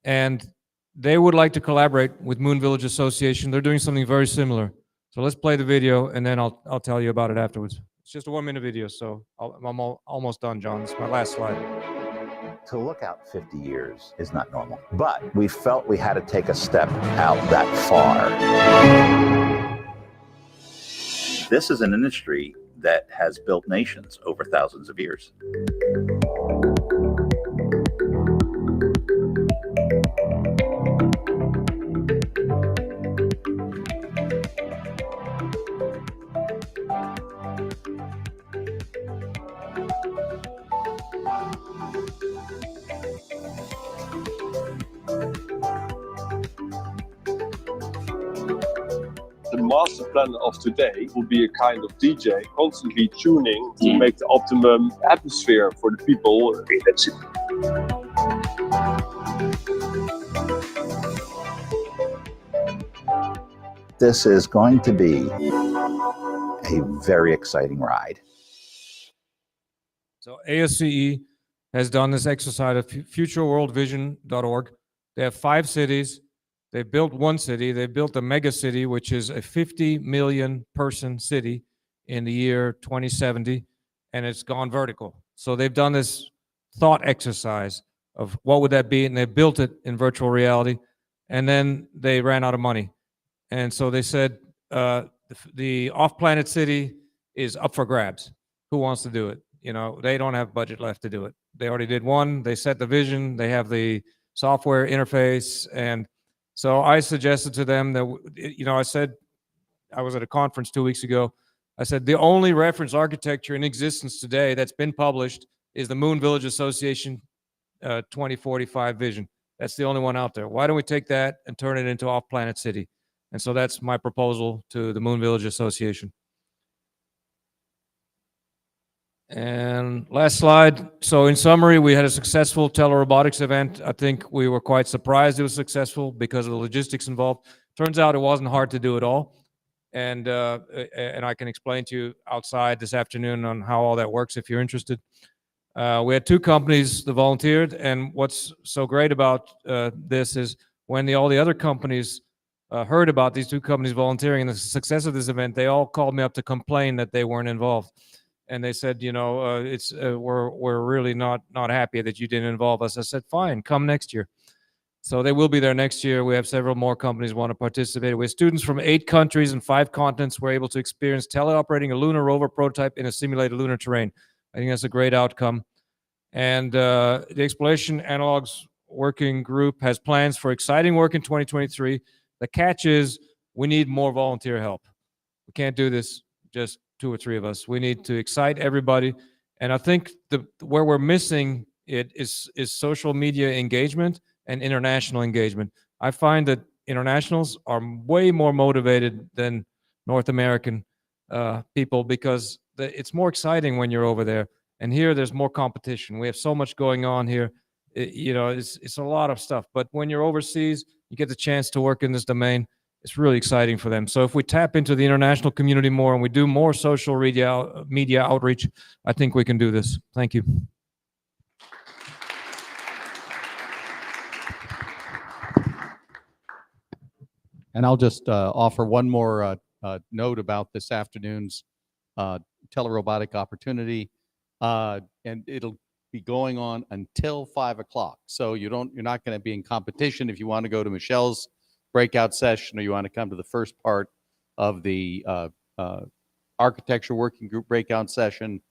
and they would like to collaborate with Moon Village Association. They're doing something very similar. So let's play the video, and then I'll tell you about it afterwards. It's just a 1-minute video, so I'm almost done, John. It's my last slide. To look out 50 years is not normal, but we felt we had to take a step out that far. This is an industry that has built nations over thousands of years. The master plan of today will be a kind of DJ constantly tuning to make the optimum atmosphere for the people in that city. This is going to be a very exciting ride. So ASCE has done this exercise at futureworldvision.org. They have 5 cities. They built one city. They built a mega city, which is a 50 million person city in the year 2070, and it's gone vertical. So they've done this thought exercise of what would that be, and they built it in virtual reality, and then they ran out of money. And so they said, the off-planet city is up for grabs. Who wants to do it? You know, they don't have budget left to do it. They already did one. They set the vision. They have the software interface, and so I suggested to them that, you know, I said, I was at a conference 2 weeks ago. I said, the only reference architecture in existence today that's been published is the Moon Village Association 2045 vision. That's the only one out there. Why don't we take that and turn it into off-planet city? And so that's my proposal to the Moon Village Association. And last slide. So in summary, we had a successful telerobotics event. I think we were quite surprised it was successful because of the logistics involved. Turns out it wasn't hard to do at all. And I can explain to you outside this afternoon on how all that works if you're interested. We had 2 companies that volunteered, and what's so great about this is when all the other companies heard about these 2 companies volunteering and the success of this event, they all called me up to complain that they weren't involved. And they said, you know, we're really not happy that you didn't involve us. I said, fine, come next year. So they will be there next year. We have several more companies want to participate. We have students from 8 countries and 5 continents were able to experience teleoperating a lunar rover prototype in a simulated lunar terrain. I think that's a great outcome. And the Exploration Analogues Working Group has plans for exciting work in 2023. The catch is we need more volunteer help. We can't do this just 2 or 3 of us. We need to excite everybody. And I think where we're missing it is social media engagement and international engagement. I find that internationals are way more motivated than North American people because it's more exciting when you're over there. And here there's more competition. We have so much going on here. you know, it's a lot of stuff. But when you're overseas, you get the chance to work in this domain. It's really exciting for them. So if we tap into the international community more and we do more social media outreach, I think we can do this. Thank you. And I'll just offer one more note about this afternoon's telerobotic opportunity, and it'll be going on until 5 o'clock. So you're not going to be in competition if you want to go to Michelle's breakout session or you want to come to the first part of the architecture working group breakout session.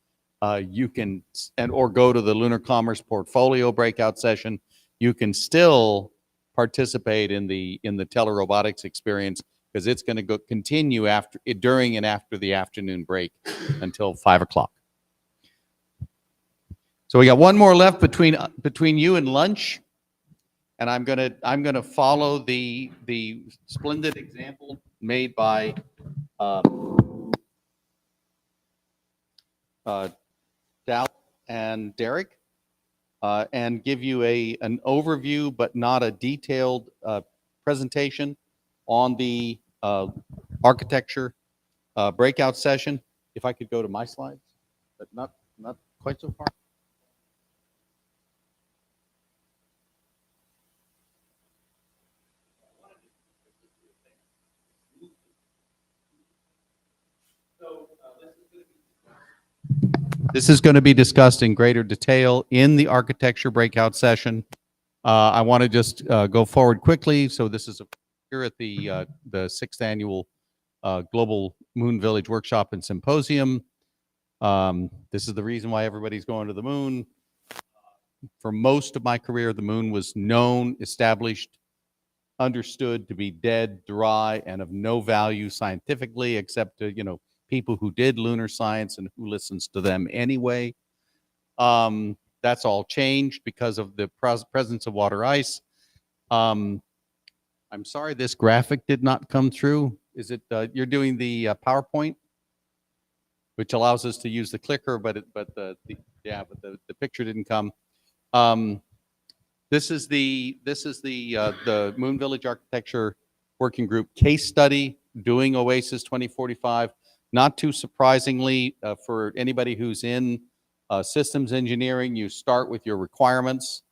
You can or go to the Lunar Commerce portfolio breakout session. You can still participate in the telerobotics experience because it's going to continue during and after the afternoon break until 5 o'clock. So we got one more left between you and lunch, and I'm gonna follow the splendid example made by Dal and Derek, and give you an overview but not a detailed presentation on the architecture breakout session. If I could go to my slides, but not quite so far. This is going to be discussed in greater detail in the architecture breakout session. I want to just go forward quickly. So this is here at the 6th annual Global Moon Village Workshop and Symposium. This is the reason why everybody's going to the moon. For most of my career, the moon was known, established, understood to be dead, dry, and of no value scientifically, except to, people who did lunar science and who listens to them anyway. That's all changed because of the presence of water ice. I'm sorry this graphic did not come through. Is it you're doing the PowerPoint, which allows us to use the clicker, but the picture didn't come. This is the Moon Village Architecture Working Group case study doing OASIS 2045. Not too surprisingly, for anybody who's in systems engineering, you start with your requirements,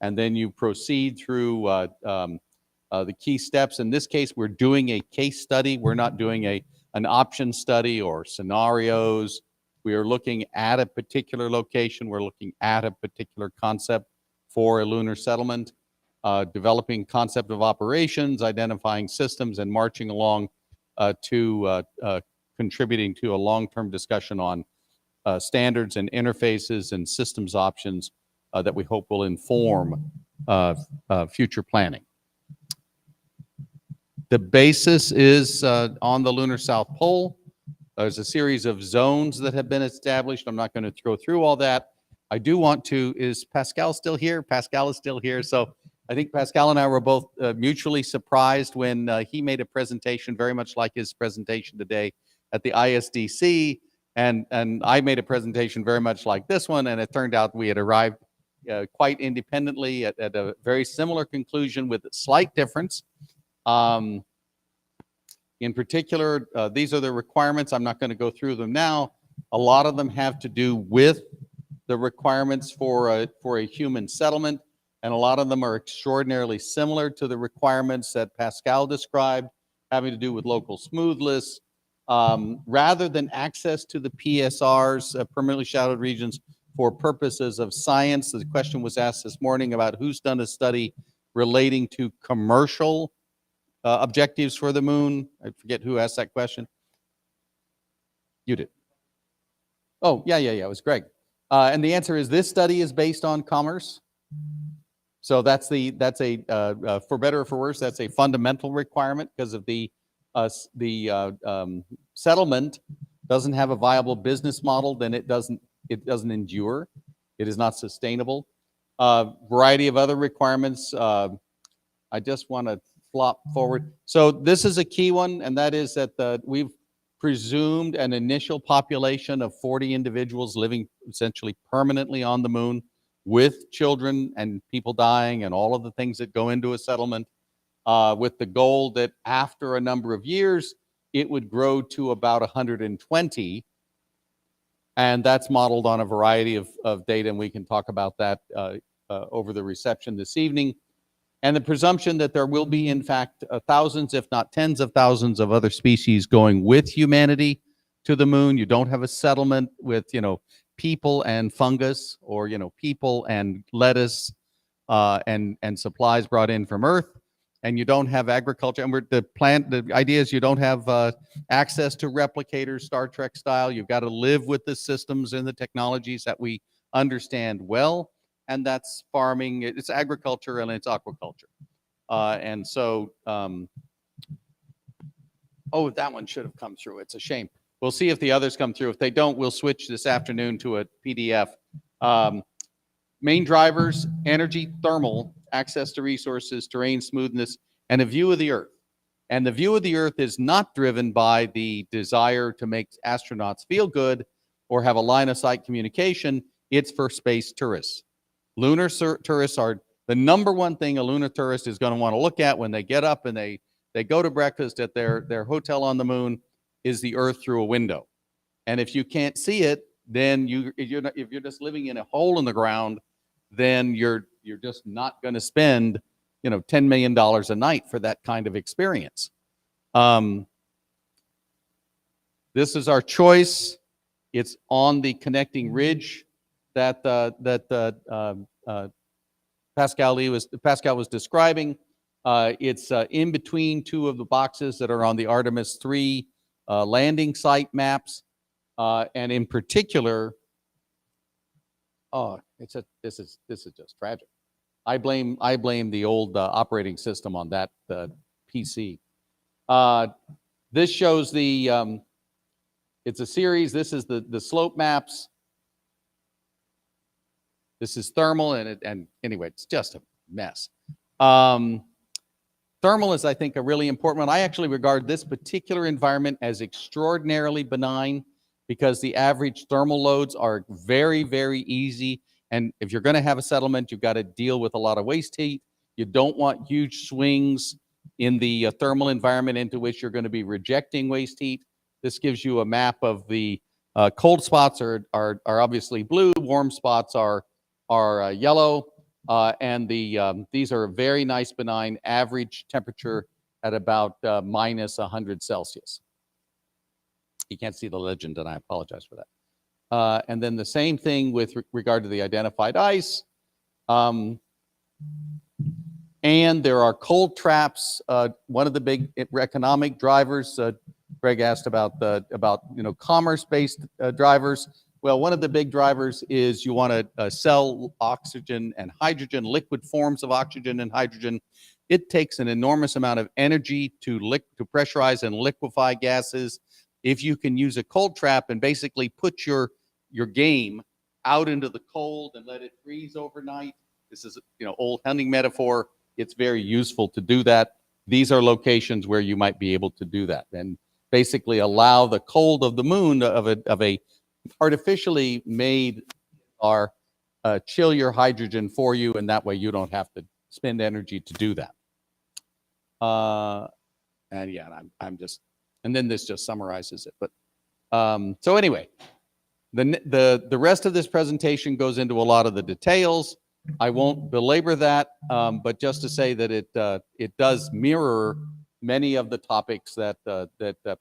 and then you proceed through the key steps. In this case, we're doing a case study. We're not doing an option study or scenarios. We are looking at a particular location. We're looking at a particular concept for a lunar settlement, developing concept of operations, identifying systems, and marching along to contributing to a long-term discussion on standards and interfaces and systems options that we hope will inform future planning. The basis is on the lunar South Pole. There's a series of zones that have been established. I'm not going to go through all that. I do want to, is Pascal still here? Pascal is still here. So I think Pascal and I were both mutually surprised when he made a presentation very much like his presentation today at the ISDC, and I made a presentation very much like this one, and it turned out we had arrived quite independently at a very similar conclusion with a slight difference. In particular, these are the requirements. I'm not going to go through them now. A lot of them have to do with the requirements for a human settlement, and a lot of them are extraordinarily similar to the requirements that Pascal described, having to do with local smoothness. Rather than access to the PSRs, permanently shadowed regions, for purposes of science. The question was asked this morning about who's done a study relating to commercial objectives for the moon. I forget who asked that question. You did. Oh, yeah, it was Greg. And the answer is this study is based on commerce. So that's a for better or for worse, that's a fundamental requirement because of the settlement doesn't have a viable business model, then it doesn't endure. It is not sustainable. Variety of other requirements. I just want to flop forward. So this is a key one, and that is that we've presumed an initial population of 40 individuals living essentially permanently on the moon. with children and people dying and all of the things that go into a settlement, with the goal that after a number of years, it would grow to about 120. And that's modeled on a variety of data, and we can talk about that over the reception this evening. And the presumption that there will be, in fact, thousands, if not tens of thousands of other species going with humanity to the moon. You don't have a settlement with, people and fungus, or, people and lettuce and supplies brought in from Earth. And you don't have agriculture. And the idea is you don't have access to replicators, Star Trek style. You've got to live with the systems and the technologies that we understand well. And that's farming, it's agriculture, and it's aquaculture. And so, oh, that one should have come through. It's a shame. We'll see if the others come through. If they don't, we'll switch this afternoon to a PDF. Main drivers: energy, thermal, access to resources, terrain smoothness, and a view of the Earth. And the view of the Earth is not driven by the desire to make astronauts feel good or have a line of sight communication. It's for space tourists. Lunar tourists are the number one thing a lunar tourist is going to want to look at when they get up and they go to breakfast at their hotel on the moon, is the Earth through a window. And if you can't see it, then if you're just living in a hole in the ground, then you're just not going to spend $10 million a night for that kind of experience. This is our choice. It's on the connecting ridge that Pascal was describing. It's in between two of the boxes that are on the Artemis 3 landing site maps, and in particular, this is just tragic. I blame the old operating system on that PC. This shows the it's a series. This is the slope maps. This is thermal, and anyway, it's just a mess. Thermal is, I think, a really important one. I actually regard this particular environment as extraordinarily benign because the average thermal loads are very, very easy. And if you're going to have a settlement, you've got to deal with a lot of waste heat. You don't want huge swings in the thermal environment into which you're going to be rejecting waste heat. This gives you a map of the cold spots are obviously blue, warm spots are yellow, and these are a very nice benign average temperature at about minus 100 Celsius. You can't see the legend, and I apologize for that. And then the same thing with regard to the identified ice. And there are cold traps. One of the big economic drivers, Greg asked about commerce-based drivers. Well, one of the big drivers is you want to sell oxygen and hydrogen, liquid forms of oxygen and hydrogen. It takes an enormous amount of energy to pressurize and liquefy gases. If you can use a cold trap and basically put your game out into the cold and let it freeze overnight, this is old hunting metaphor. It's very useful to do that. These are locations where you might be able to do that and basically allow the cold of the moon of a artificially made chill your hydrogen for you, and that way you don't have to spend energy to do that. And yeah, and then this just summarizes it. But so anyway, the rest of this presentation goes into a lot of the details. I won't belabor that, but just to say that it does mirror many of the topics that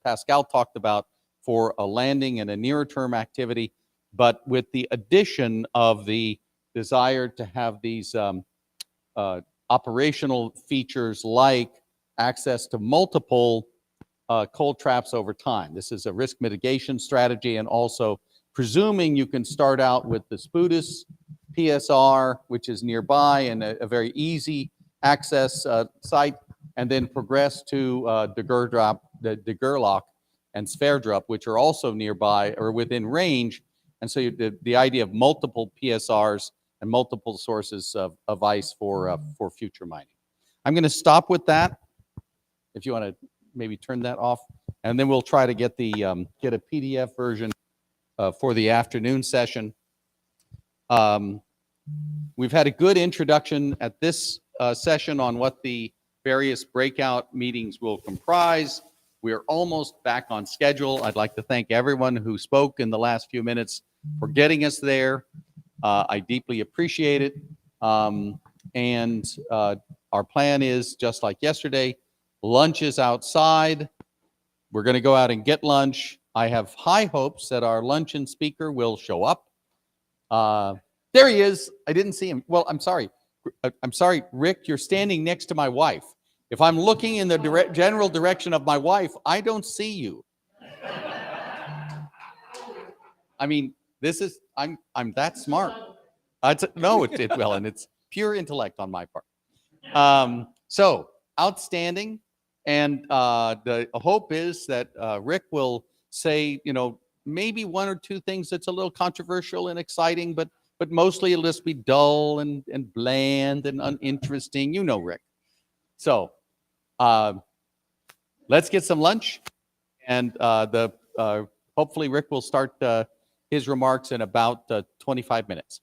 Pascal talked about for a landing and a nearer term activity, but with the addition of the desire to have these operational features like access to multiple cold traps over time. This is a risk mitigation strategy, and also presuming you can start out with the Sputus PSR, which is nearby and a very easy access site, and then progress to the Gerlock and Sverdrup, which are also nearby or within range. And so the idea of multiple PSRs and multiple sources of ice for future mining. I'm going to stop with that. If you want to maybe turn that off, and then we'll try to get a PDF version for the afternoon session. we've had a good introduction at this session on what the various breakout meetings will comprise. We are almost back on schedule. I'd like to thank everyone who spoke in the last few minutes for getting us there. I deeply appreciate it. And our plan is, just like yesterday, lunch is outside. We're going to go out and get lunch. I have high hopes that our luncheon speaker will show up. There he is. I didn't see him. Well, I'm sorry. I'm sorry, Rick, you're standing next to my wife. If I'm looking in the general direction of my wife, I don't see you. I mean, this is, I'm that smart. No, well, and it's pure intellect on my part. So outstanding. And the hope is that Rick will say, you know, maybe one or two things that's a little controversial and exciting, but mostly it'll just be dull and bland and uninteresting. You know, Rick. So let's get some lunch, and hopefully Rick will start his remarks in about 25 minutes.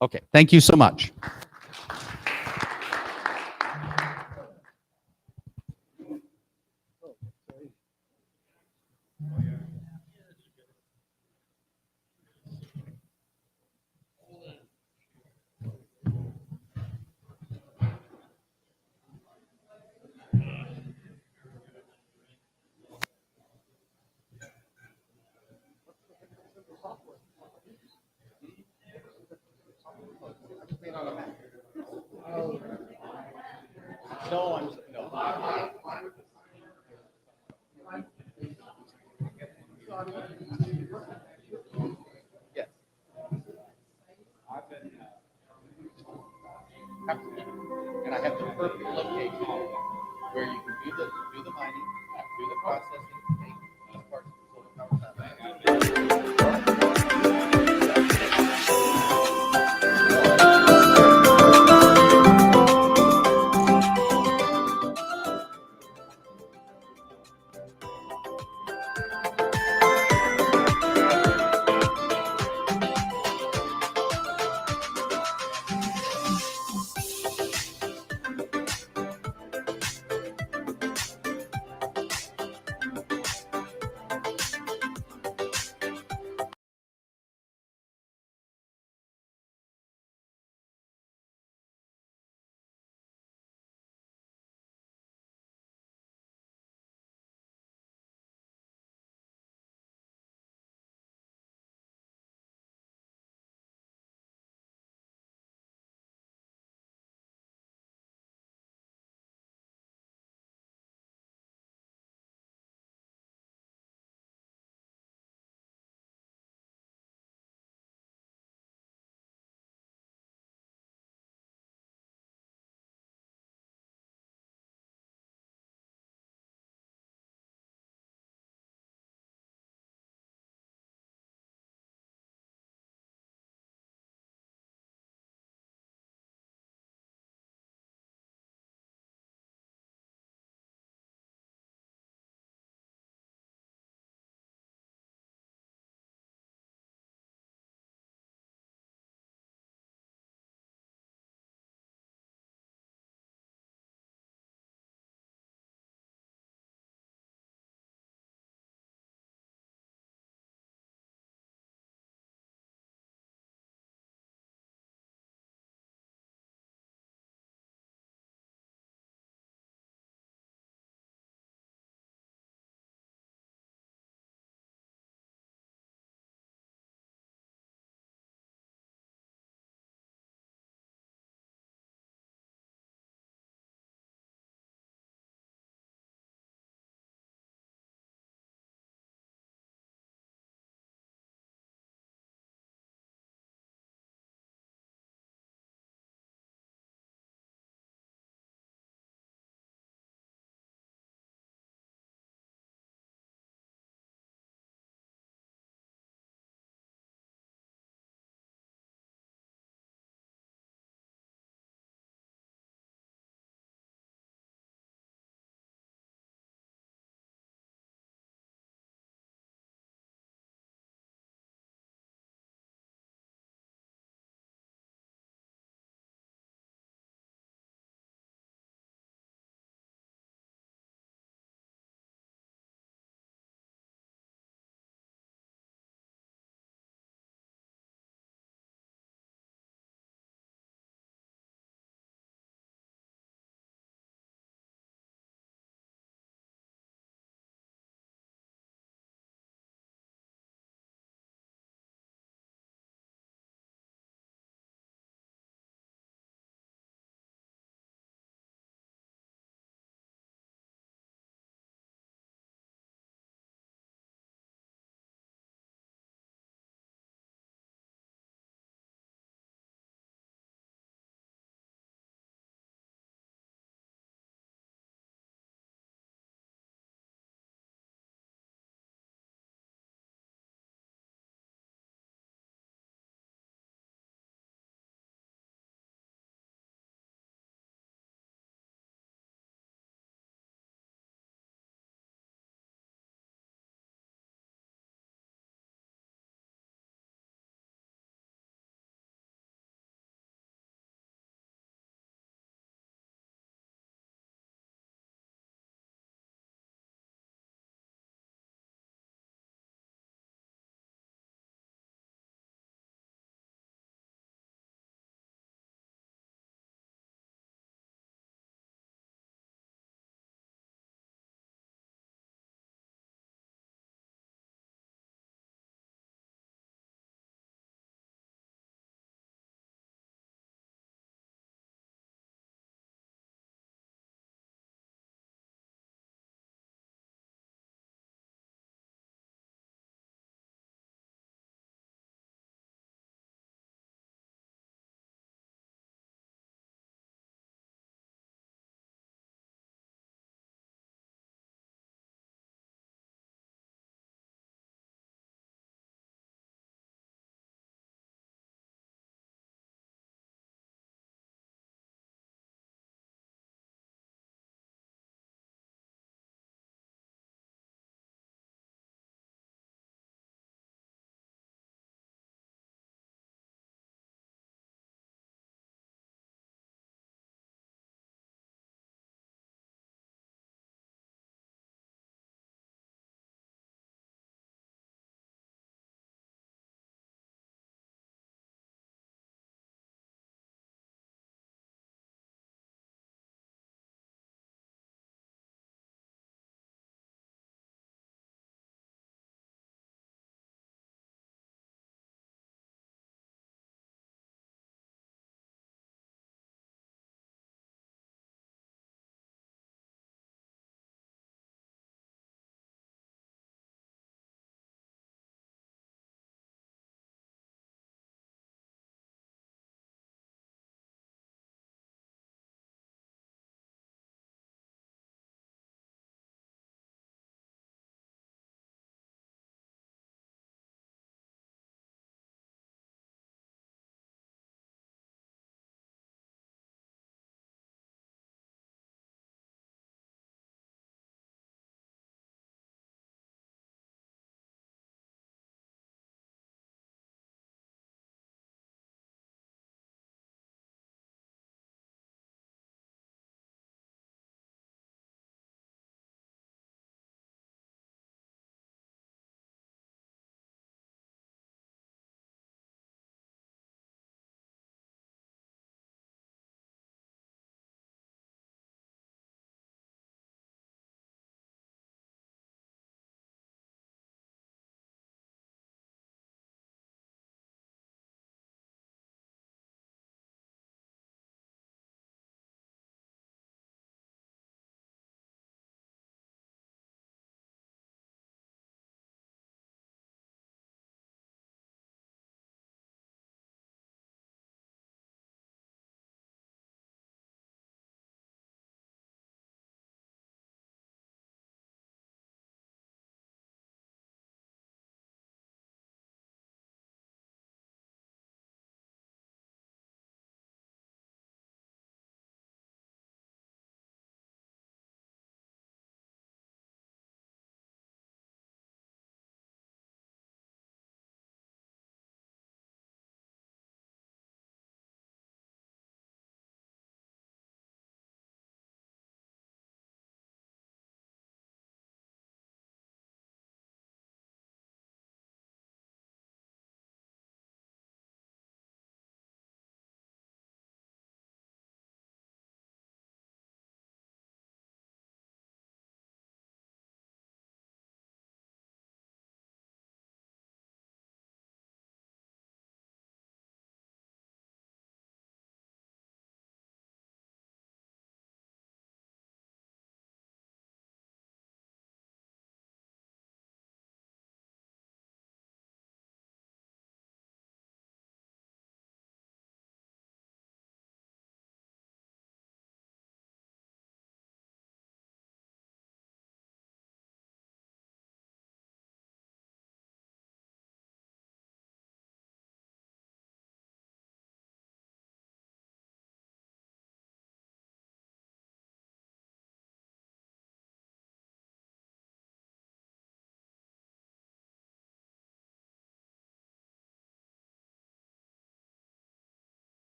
Okay, thank you so much. Yes. And I have the perfect location where you can do the mining, do the processing, take these parts of the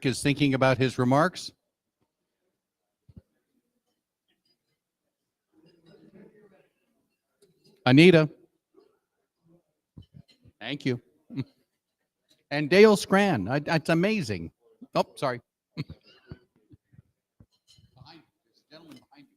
is thinking about his remarks. Anita. Thank you. And Dale Scran. That's amazing. Oh, sorry. Behind you. There's a gentleman behind you.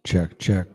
Check, check.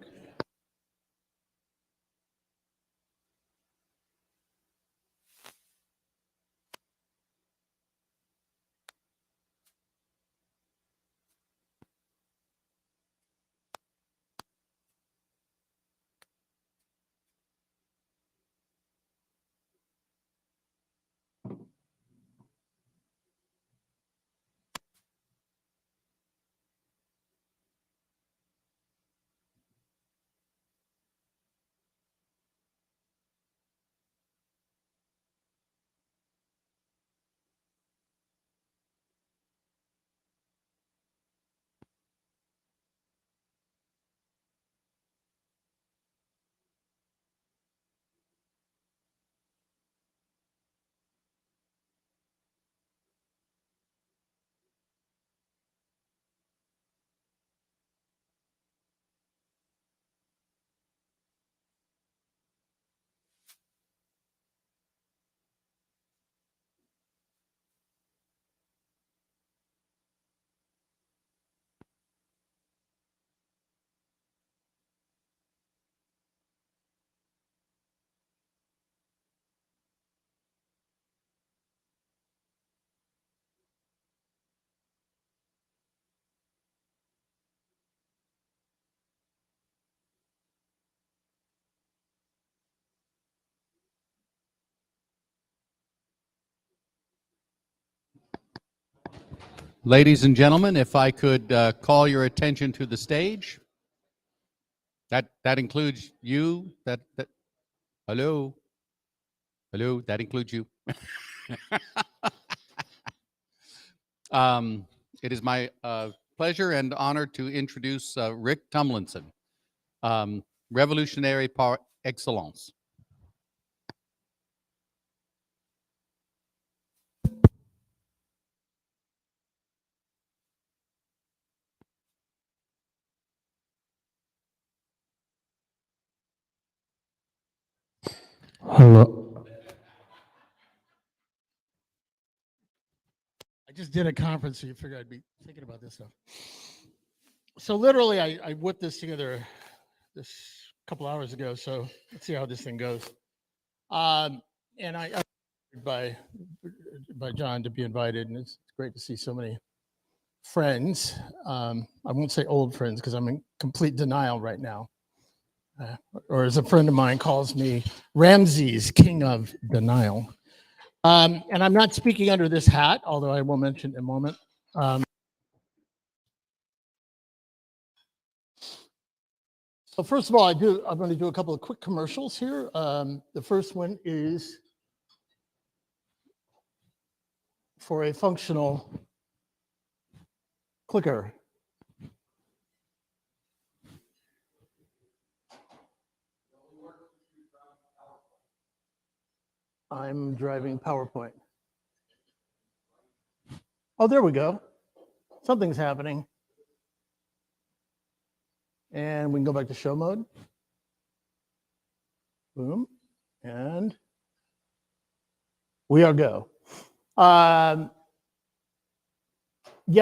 Ladies and gentlemen, if I could call your attention to the stage. That includes you. Hello. Hello. That includes you. It is my pleasure and honor to introduce Rick Tumlinson, revolutionary par excellence. Hello. I just did a conference, so you figure I'd be thinking about this stuff. So literally, I whipped this together this couple hours ago. So let's see how this thing goes. And I by John to be invited, and it's great to see so many friends. I won't say old friends because I'm in complete denial right now. Or as a friend of mine calls me, Ramses, king of denial. And I'm not speaking under this hat, although I will mention in a moment. So first of all, I'm going to do a couple of quick commercials here. The first one is for a functional clicker. I'm driving PowerPoint. Oh, there we go. Something's happening. And we can go back to show mode. Boom. And we are go. Yeah,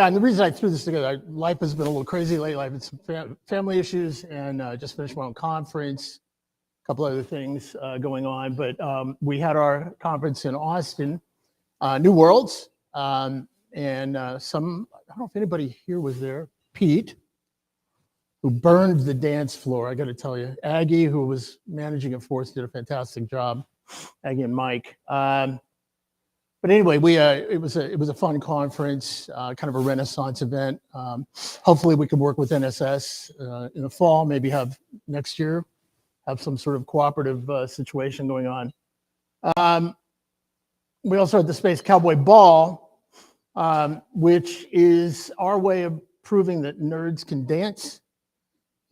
and the reason I threw this together, life has been a little crazy lately. I've had some family issues and just finished my own conference. Couple other things going on, but we had our conference in Austin, New Worlds, and some, I don't know if anybody here was there, Pete, who burned the dance floor, I got to tell you. Aggie, who was managing it for us, did a fantastic job, Aggie and Mike. But anyway, it was a fun conference, kind of a Renaissance event. Hopefully we can work with NSS in the fall, maybe have next year, have some sort of cooperative situation going on. We also had the Space Cowboy Ball, which is our way of proving that nerds can dance.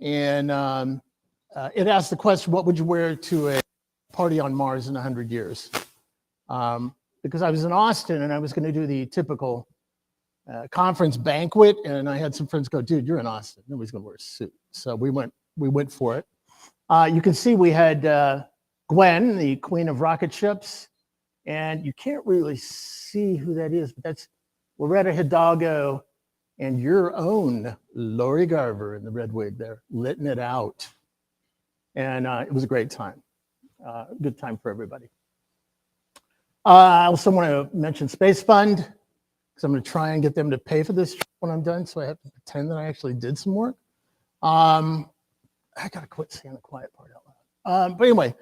And it asked the question, what would you wear to a party on Mars in 100 years? Because I was in Austin and I was going to do the typical conference banquet, and I had some friends go, dude, you're in Austin. Nobody's going to wear a suit. So we went for it. You can see we had Gwen, the queen of rocket ships, and you can't really see who that is, but that's Loretta Hidalgo and your own Lori Garver in the red wig there, litting it out. And it was a great time, good time for everybody. I also want to mention Space Fund, because I'm going to try and get them to pay for this when I'm done, so I have to pretend that I actually did some work. I gotta quit saying the quiet part out loud. But anyway,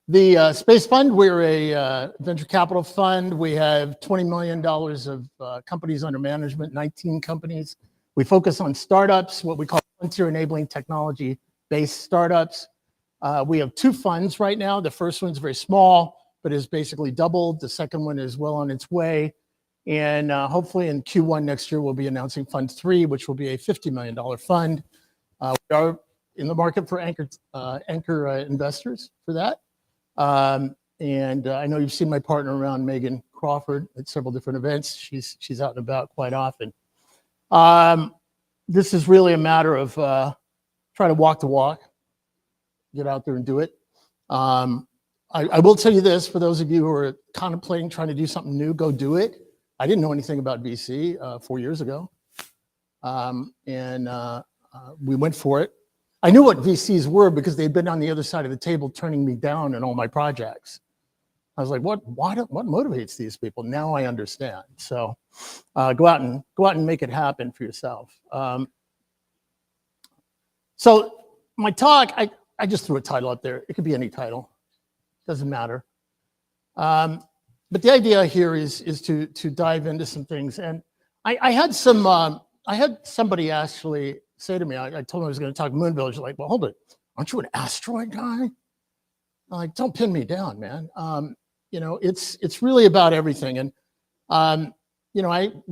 the Space Fund, we're a venture capital fund. We have $20 million of companies under management, 19 companies. We focus on startups, what we call frontier enabling technology-based startups. We have 2 funds right now. The first one's very small, but is basically doubled. The second one is well on its way. And hopefully in Q1 next year, we'll be announcing Fund 3, which will be a $50 million fund. We are in the market for anchor investors for that. And I know you've seen my partner around, Megan Crawford, at several different events. She's out and about quite often. This is really a matter of trying to walk the walk, get out there and do it. I will tell you this, for those of you who are contemplating trying to do something new, go do it. I didn't know anything about VC 4 years ago. We went for it. I knew what VCs were because they'd been on the other side of the table turning me down in all my projects. I was like, what motivates these people? Now I understand. So go out and make it happen for yourself. So my talk, I just threw a title up there. It could be any title, doesn't matter. But the idea here is to dive into some things. And I had somebody actually say to me, I told him I was going to talk Moon Village. Like, well, hold it. Aren't you an asteroid guy? I'm like, don't pin me down, man. You know, it's really about everything. And, you know,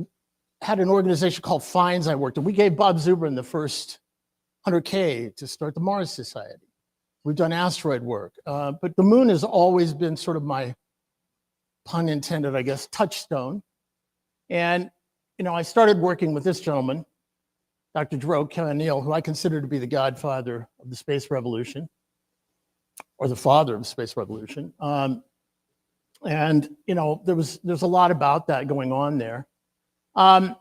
had an organization called Fines I worked in. We gave Bob Zubrin the first 100K to start the Mars Society. We've done asteroid work. But the moon has always been sort of my, pun intended, I guess, touchstone. And, you know, I started working with this gentleman, Dr. Jerome O'Neill, who I consider to be the godfather of the space revolution, or the father of the space revolution. And, you know, there's a lot about that going on there. And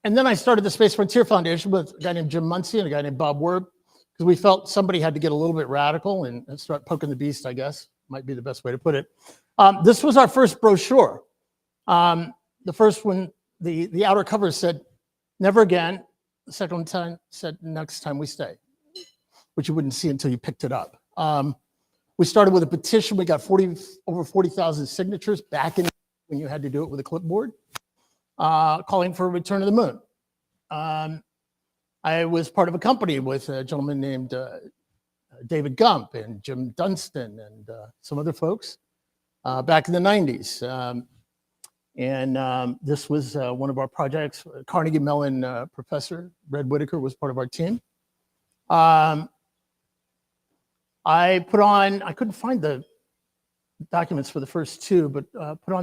then I started the Space Frontier Foundation with a guy named Jim Muncie and a guy named Bob Werb, because we felt somebody had to get a little bit radical and start poking the beast, I guess, might be the best way to put it. This was our first brochure. The first one, the outer cover said, "Never again." The second time said, "Next time we stay," which you wouldn't see until you picked it up. We started with a petition. We got over 40,000 signatures back in when you had to do it with a clipboard, calling for a return to the moon. I was part of a company with a gentleman named David Gump and Jim Dunstan and some other folks back in the 90s. This was one of our projects. Carnegie Mellon professor, Red Whitaker, was part of our team. I couldn't find the documents for the first two, but helped put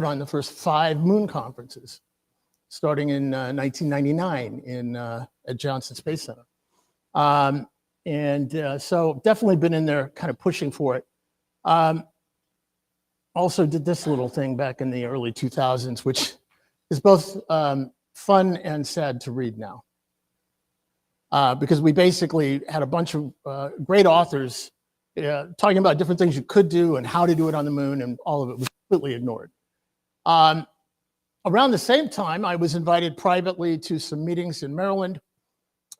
on the first 5 moon conferences, starting in 1999 at Johnson Space Center. So definitely been in there kind of pushing for it. Also did this little thing back in the early 2000s, which is both fun and sad to read now. Because we basically had a bunch of great authors talking about different things you could do and how to do it on the moon, and all of it was completely ignored. Around the same time, I was invited privately to some meetings in Maryland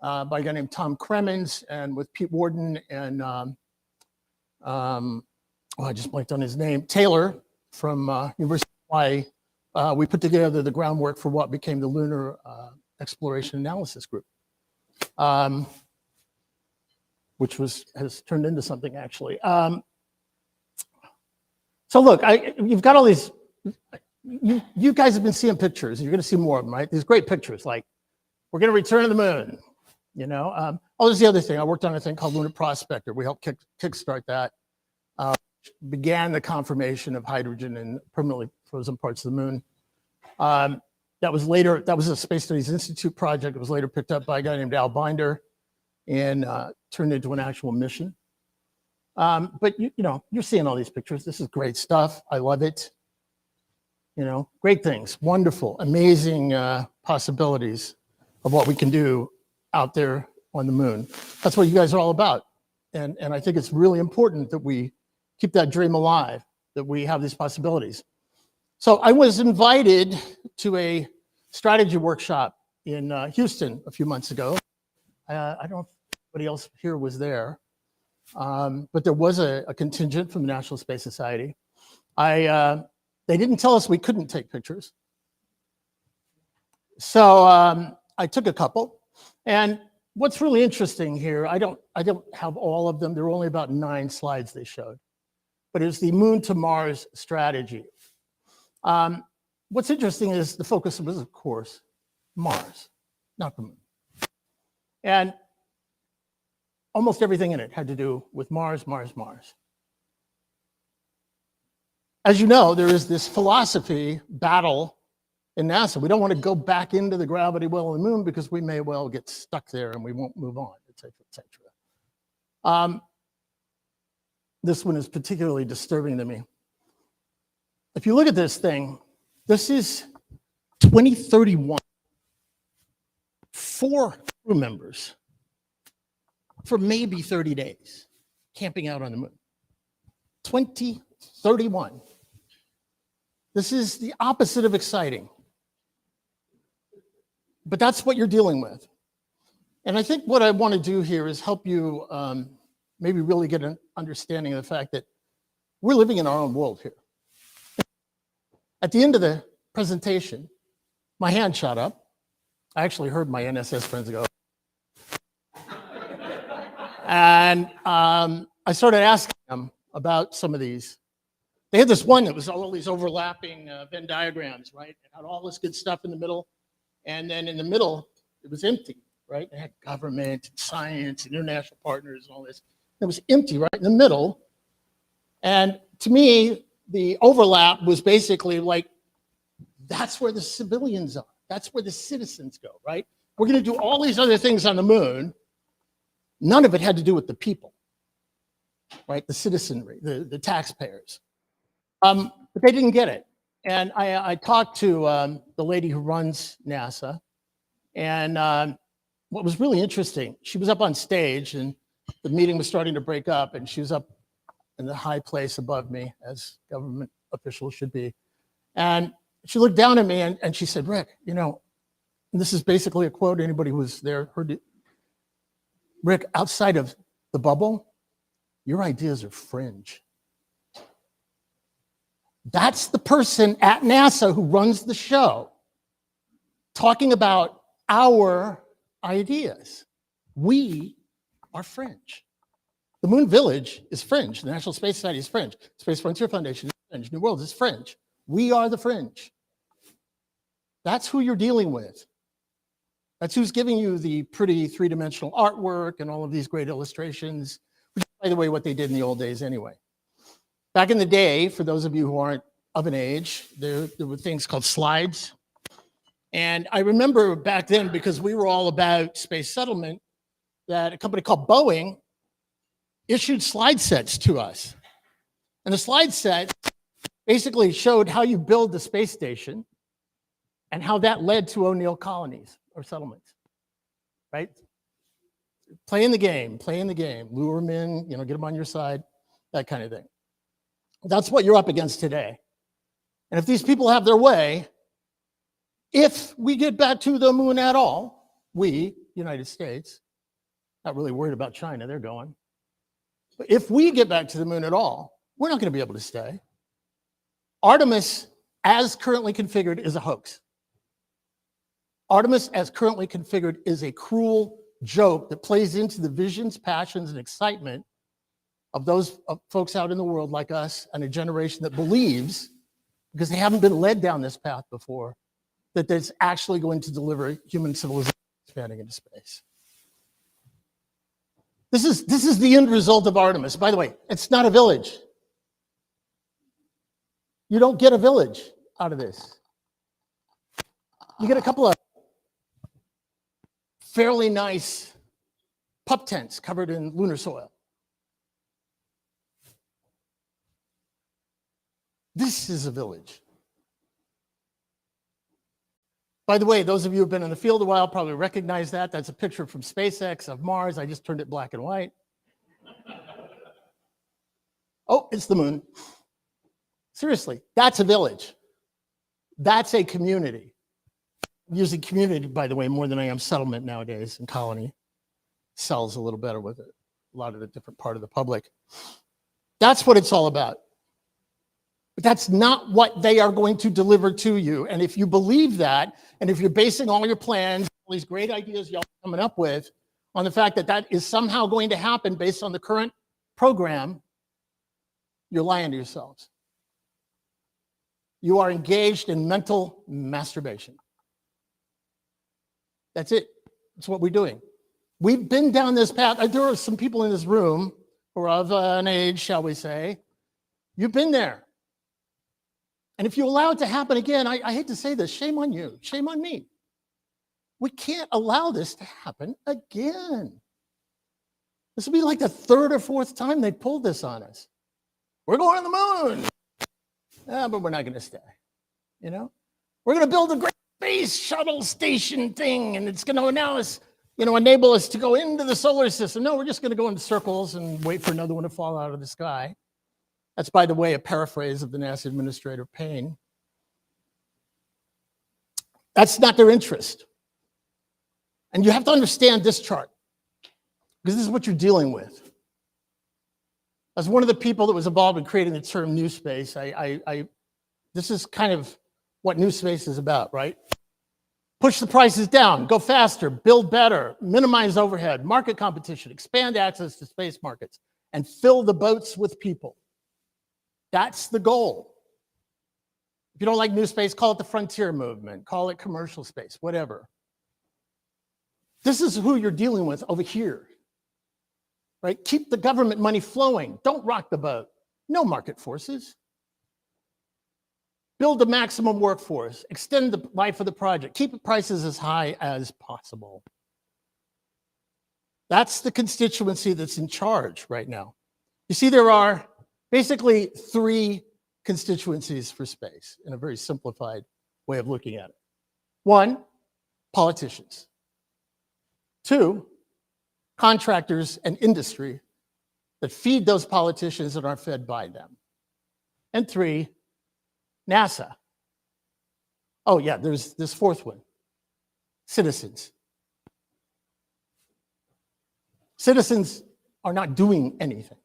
by a guy named Tom Kremens and with Pete Warden and I just blanked on his name, Taylor from University of Hawaii. We put together the groundwork for what became the Lunar Exploration Analysis Group, which has turned into something actually. So look, you've got all these, you guys have been seeing pictures, and you're gonna see more of them, right? These great pictures, like we're gonna return to the moon, you know? Oh, there's the other thing. I worked on a thing called Lunar Prospector. We helped kickstart that. Began the confirmation of hydrogen in permanently frozen parts of the moon. That was a Space Studies Institute project. It was later picked up by a guy named Al Binder and turned into an actual mission. But you know, you're seeing all these pictures. This is great stuff. I love it. You know, great things, wonderful, amazing possibilities of what we can do out there on the moon. That's what you guys are all about. And I think it's really important that we keep that dream alive, that we have these possibilities. So I was invited to a strategy workshop in Houston a few months ago. I don't know if anybody else here was there, but there was a contingent from the National Space Society. They didn't tell us we couldn't take pictures. So I took a couple. And what's really interesting here, I don't have all of them. There were only about 9 slides they showed. But it's the Moon to Mars strategy. What's interesting is the focus was, of course, Mars, not the moon. And almost everything in it had to do with Mars, Mars, Mars. As you know, there is this philosophy battle in NASA. We don't want to go back into the gravity well on the moon because we may well get stuck there and we won't move on, et cetera, et cetera. This one is particularly disturbing to me. If you look at this thing, this is 2031. 4 crew members for maybe 30 days camping out on the moon. 2031. This is the opposite of exciting. But that's what you're dealing with. And I think what I want to do here is help you maybe really get an understanding of the fact that we're living in our own world here. At the end of the presentation, my hand shot up. I actually heard my NSS friends go. And I started asking them about some of these They had this one that was all these overlapping Venn diagrams, right? It had all this good stuff in the middle. And then in the middle, it was empty, right? It had government and science and international partners and all this. It was empty right in the middle. And to me, the overlap was basically like, that's where the civilians are. That's where the citizens go, right? We're going to do all these other things on the moon. None of it had to do with the people, right? The citizenry, the taxpayers. But they didn't get it. And I talked to the lady who runs NASA. And what was really interesting, she was up on stage and the meeting was starting to break up, and she was up in the high place above me, as government officials should be. And she looked down at me and she said, Rick, you know, and this is basically a quote, anybody who was there heard it. Rick, outside of the bubble, your ideas are fringe. That's the person at NASA who runs the show talking about our ideas. We are fringe. The Moon Village is fringe. The National Space Society is fringe. Space Frontier Foundation is fringe. New World is fringe. We are the fringe. That's who you're dealing with. That's who's giving you the pretty three-dimensional artwork and all of these great illustrations, which is, by the way, what they did in the old days anyway. Back in the day, for those of you who aren't of an age, there were things called slides. And I remember back then, because we were all about space settlement, that a company called Boeing issued slide sets to us. And the slide set basically showed how you build the space station and how that led to O'Neill colonies or settlements, right? Playing the game, lure them in, you know, get them on your side, that kind of thing. That's what you're up against today. And if these people have their way, if we get back to the moon at all, we, United States, not really worried about China, they're going. But if we get back to the moon at all, we're not going to be able to stay. Artemis, as currently configured, is a hoax. Artemis, as currently configured, is a cruel joke that plays into the visions, passions, and excitement of those folks out in the world like us and a generation that believes, because they haven't been led down this path before, that it's actually going to deliver human civilization expanding into space. This is the end result of Artemis. By the way, it's not a village. You don't get a village out of this. You get a couple of fairly nice pup tents covered in lunar soil. This is a village. By the way, those of you who've been in the field a while probably recognize that. That's a picture from SpaceX of Mars. I just turned it black and white. Oh, it's the moon. Seriously, that's a village. That's a community. I'm using community, by the way, more than I am settlement nowadays, and colony sells a little better with it. A lot of the different part of the public. That's what it's all about. But that's not what they are going to deliver to you. And if you believe that, and if you're basing all your plans, all these great ideas y'all are coming up with, on the fact that that is somehow going to happen based on the current program, you're lying to yourselves. You are engaged in mental masturbation. That's it. That's what we're doing. We've been down this path. There are some people in this room who are of an age, shall we say. You've been there. And if you allow it to happen again, I hate to say this, shame on you, shame on me. We can't allow this to happen again. This will be like the third or fourth time they pulled this on us. We're going to the moon. But we're not going to stay. You know, we're going to build a great space shuttle station thing, and it's going to enable us to go into the solar system. No, we're just going to go in circles and wait for another one to fall out of the sky. That's, by the way, a paraphrase of the NASA Administrator Payne. That's not their interest. And you have to understand this chart, because this is what you're dealing with. As one of the people that was involved in creating the term new space, this is kind of what new space is about, right? Push the prices down, go faster, build better, minimize overhead, market competition, expand access to space markets, and fill the boats with people. That's the goal. If you don't like new space, call it the frontier movement, call it commercial space, whatever. This is who you're dealing with over here, right? Keep the government money flowing. Don't rock the boat. No market forces. Build the maximum workforce. Extend the life of the project. Keep the prices as high as possible. That's the constituency that's in charge right now. You see, there are basically 3 constituencies for space in a very simplified way of looking at it. 1, politicians. 2, contractors and industry that feed those politicians and are fed by them. And 3, NASA. Oh yeah, there's this 4th one, citizens. Citizens are not doing anything.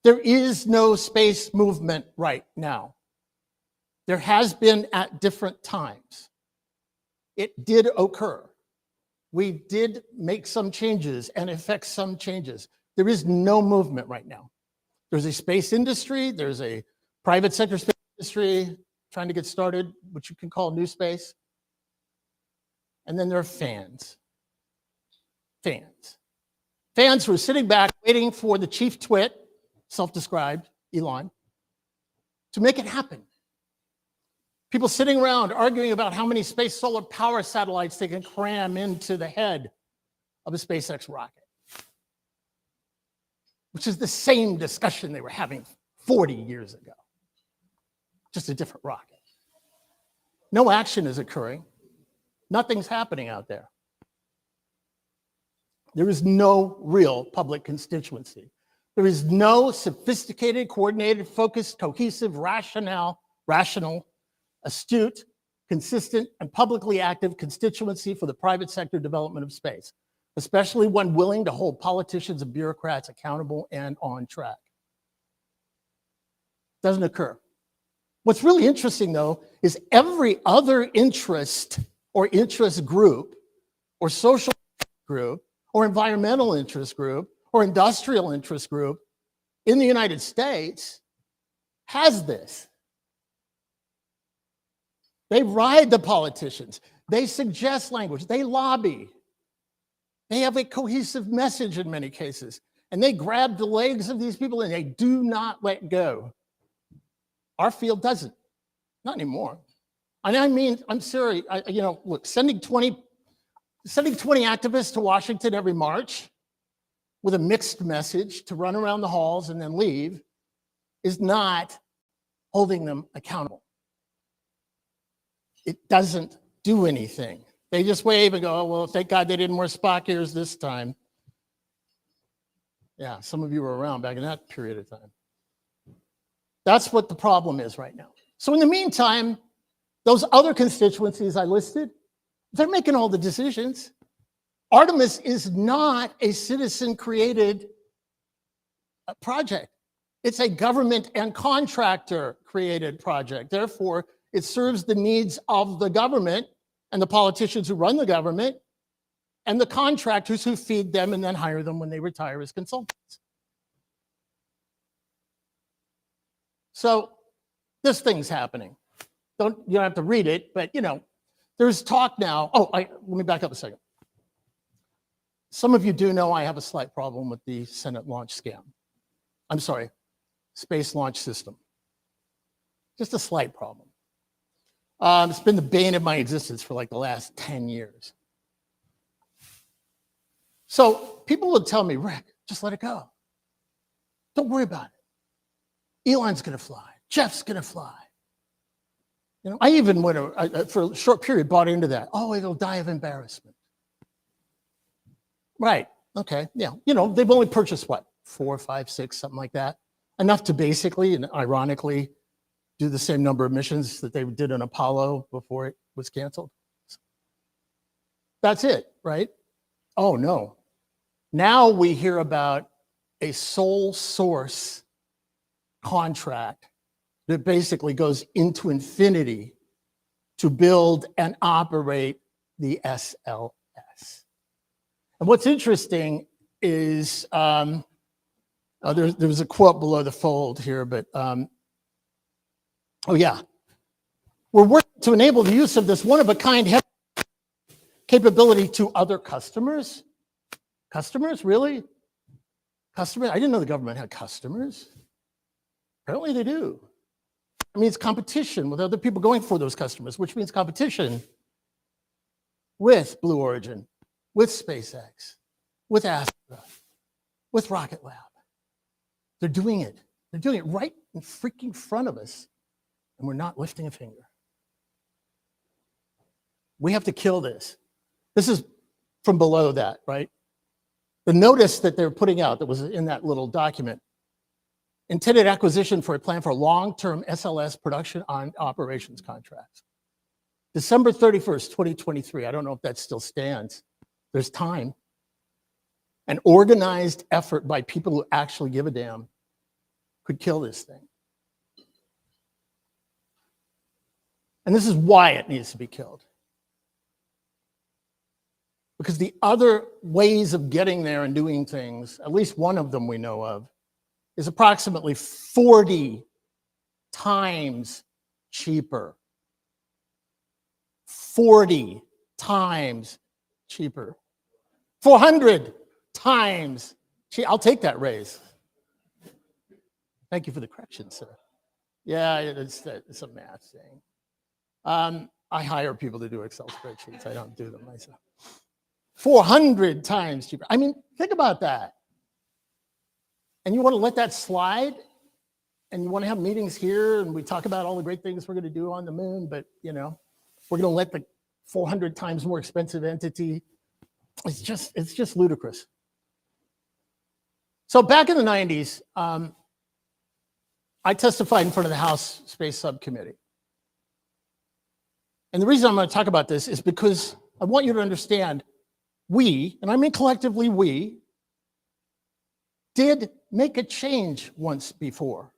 There is no space movement right now. There has been at different times. It did occur. We did make some changes and effect some changes. There is no movement right now. There's a space industry, there's a private sector space industry trying to get started, which you can call new space. And then there are fans. Fans who are sitting back waiting for the chief twit, self-described, Elon, to make it happen. People sitting around arguing about how many space solar power satellites they can cram into the head of a SpaceX rocket, which is the same discussion they were having 40 years ago, just a different rocket. No action is occurring. Nothing's happening out there. There is no real public constituency. There is no sophisticated, coordinated, focused, cohesive, rational, astute, consistent, and publicly active constituency for the private sector development of space, especially one willing to hold politicians and bureaucrats accountable and on track. Doesn't occur. What's really interesting, though, is every other interest or interest group or social group or environmental interest group or industrial interest group in the United States has this. They ride the politicians. They suggest language. They lobby. They have a cohesive message in many cases. And they grab the legs of these people and they do not let go. Our field doesn't. Not anymore. And I mean, I'm sorry, look, sending 20 activists to Washington every March with a mixed message to run around the halls and then leave is not holding them accountable. It doesn't do anything. They just wave and go, oh, well, thank God they didn't wear Spock ears this time. Yeah, some of you were around back in that period of time. That's what the problem is right now. So in the meantime, those other constituencies I listed, they're making all the decisions. Artemis is not a citizen-created project. It's a government and contractor-created project. Therefore, it serves the needs of the government and the politicians who run the government and the contractors who feed them and then hire them when they retire as consultants. So this thing's happening. You don't have to read it, but there's talk now. Let me back up a second. Some of you do know I have a slight problem with the Senate launch scam. I'm sorry, space launch system. Just a slight problem. It's been the bane of my existence for like the last 10 years. So people would tell me, Rick, just let it go. Don't worry about it. Elon's going to fly. Jeff's going to fly. I even went for a short period bought into that. Oh, it'll die of embarrassment. Right. Okay. Yeah. They've only purchased what? 4, 5, 6, something like that. Enough to basically and ironically do the same number of missions that they did on Apollo before it was canceled. That's it, right? Oh, no. Now we hear about a sole source contract that basically goes into infinity to build and operate the SLS. And what's interesting is There was a quote below the fold here, but oh yeah. We're working to enable the use of this one-of-a-kind capability to other customers. Customers, really? Customers? I didn't know the government had customers. Apparently they do. I mean, it's competition with other people going for those customers, which means competition with Blue Origin, with SpaceX, with Astra, with Rocket Lab. They're doing it. They're doing it right in freaking front of us, and we're not lifting a finger. We have to kill this. This is from below that, right? The notice that they're putting out that was in that little document, intended acquisition for a plan for long-term SLS production on operations contracts. December 31st, 2023. I don't know if that still stands. There's time. An organized effort by people who actually give a damn could kill this thing. And this is why it needs to be killed. Because the other ways of getting there and doing things, at least one of them we know of, is approximately 40 times cheaper. 40 times cheaper. 400 times cheaper. I'll take that raise. Thank you for the correction, sir. Yeah, it's a math thing. I hire people to do Excel spreadsheets. I don't do them myself. 400 times cheaper. I mean, think about that. And you want to let that slide? And you want to have meetings here and we talk about all the great things we're going to do on the moon, but you know, we're going to let the 400 times more expensive entity. It's just ludicrous. So back in the 90s, I testified in front of the House Space Subcommittee. And the reason I'm going to talk about this is because I want you to understand we, and I mean collectively we, did make a change once before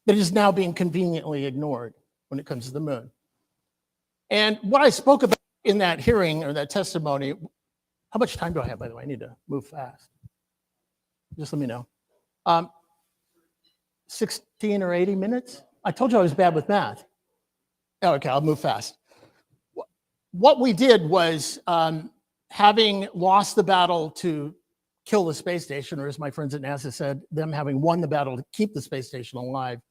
that is now being conveniently ignored when it comes to the moon. And what I spoke about in that hearing or that testimony, how much time do I have, by the way? I need to move fast. Just let me know. 16 or 80 minutes? I told you I was bad with math. Oh, okay, I'll move fast. What we did was, having lost the battle to kill the space station, or as my friends at NASA said, them having won the battle to keep the space station alive,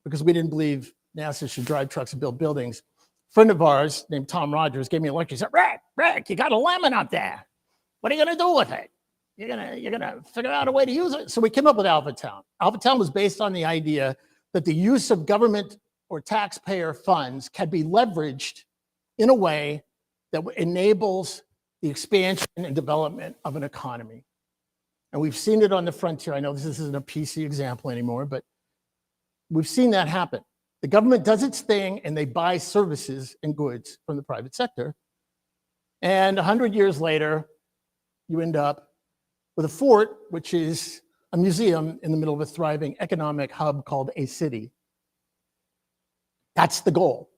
because we didn't believe NASA should drive trucks and build buildings. A friend of ours named Tom Rogers gave me a lecture. He said, Rick, you got a lemon up there. What are you gonna do with it? You're gonna figure out a way to use it. So we came up with Alphatown. Alphatown was based on the idea that the use of government or taxpayer funds can be leveraged in a way that enables the expansion and development of an economy. And we've seen it on the frontier. I know this isn't a PC example anymore, but we've seen that happen. The government does its thing and they buy services and goods from the private sector. And 100 years later, you end up with a fort, which is a museum in the middle of a thriving economic hub called a city. That's the goal.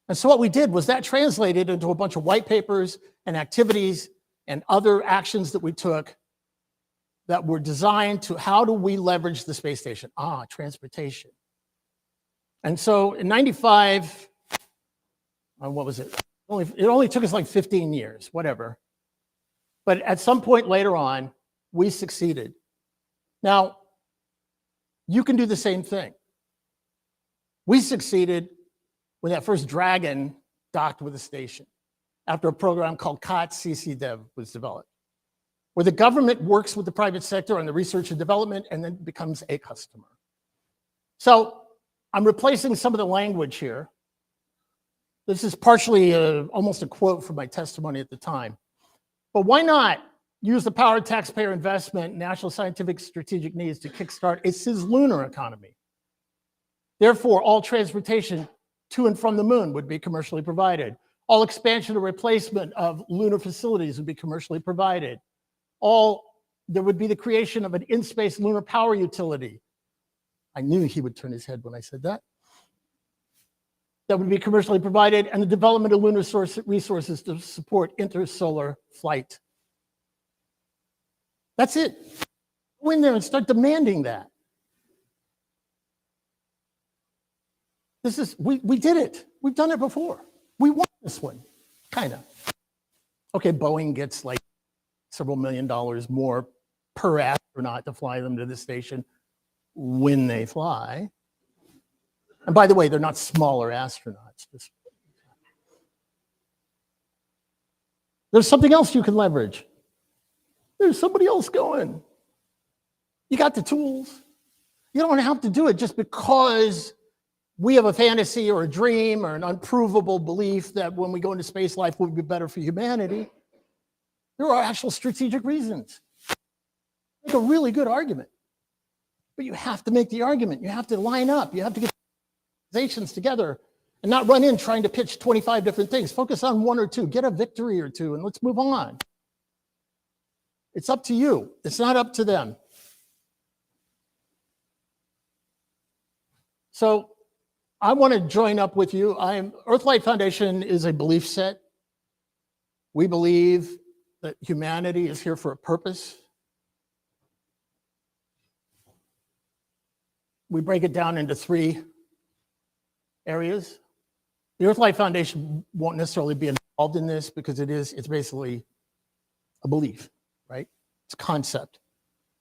And so what we did was that translated into a bunch of white papers and activities and other actions that we took that were designed to how do we leverage the space station? Transportation. And so in 95, what was it? It only took us like 15 years, whatever. But at some point later on, we succeeded. Now, you can do the same thing. We succeeded when that first Dragon docked with the station after a program called COTS CC-DEV was developed, where the government works with the private sector on the research and development and then becomes a customer. So I'm replacing some of the language here. This is partially almost a quote from my testimony at the time. But why not use the power of taxpayer investment, national scientific strategic needs to kickstart a cis-lunar economy? Therefore, all transportation to and from the moon would be commercially provided. All expansion or replacement of lunar facilities would be commercially provided. There would be the creation of an in-space lunar power utility. I knew he would turn his head when I said that. That would be commercially provided, and the development of lunar resources to support intersolar flight. That's it. Go in there and start demanding that. We did it. We've done it before. We won this one, kind of. Okay, Boeing gets like several $1 million more per astronaut to fly them to the station when they fly. And by the way, they're not smaller astronauts. There's something else you can leverage. There's somebody else going. You got the tools. You don't have to do it just because we have a fantasy or a dream or an unprovable belief that when we go into space, life will be better for humanity. There are actual strategic reasons. Make a really good argument. But you have to make the argument. You have to line up. You have to get organizations together and not run in trying to pitch 25 different things. Focus on one or two. Get a victory or two, and let's move on. It's up to you. It's not up to them. So I want to join up with you. Earthlight Foundation is a belief set. We believe that humanity is here for a purpose. We break it down into 3 areas. The Earthlight Foundation won't necessarily be involved in this because it's basically a belief, right? It's a concept.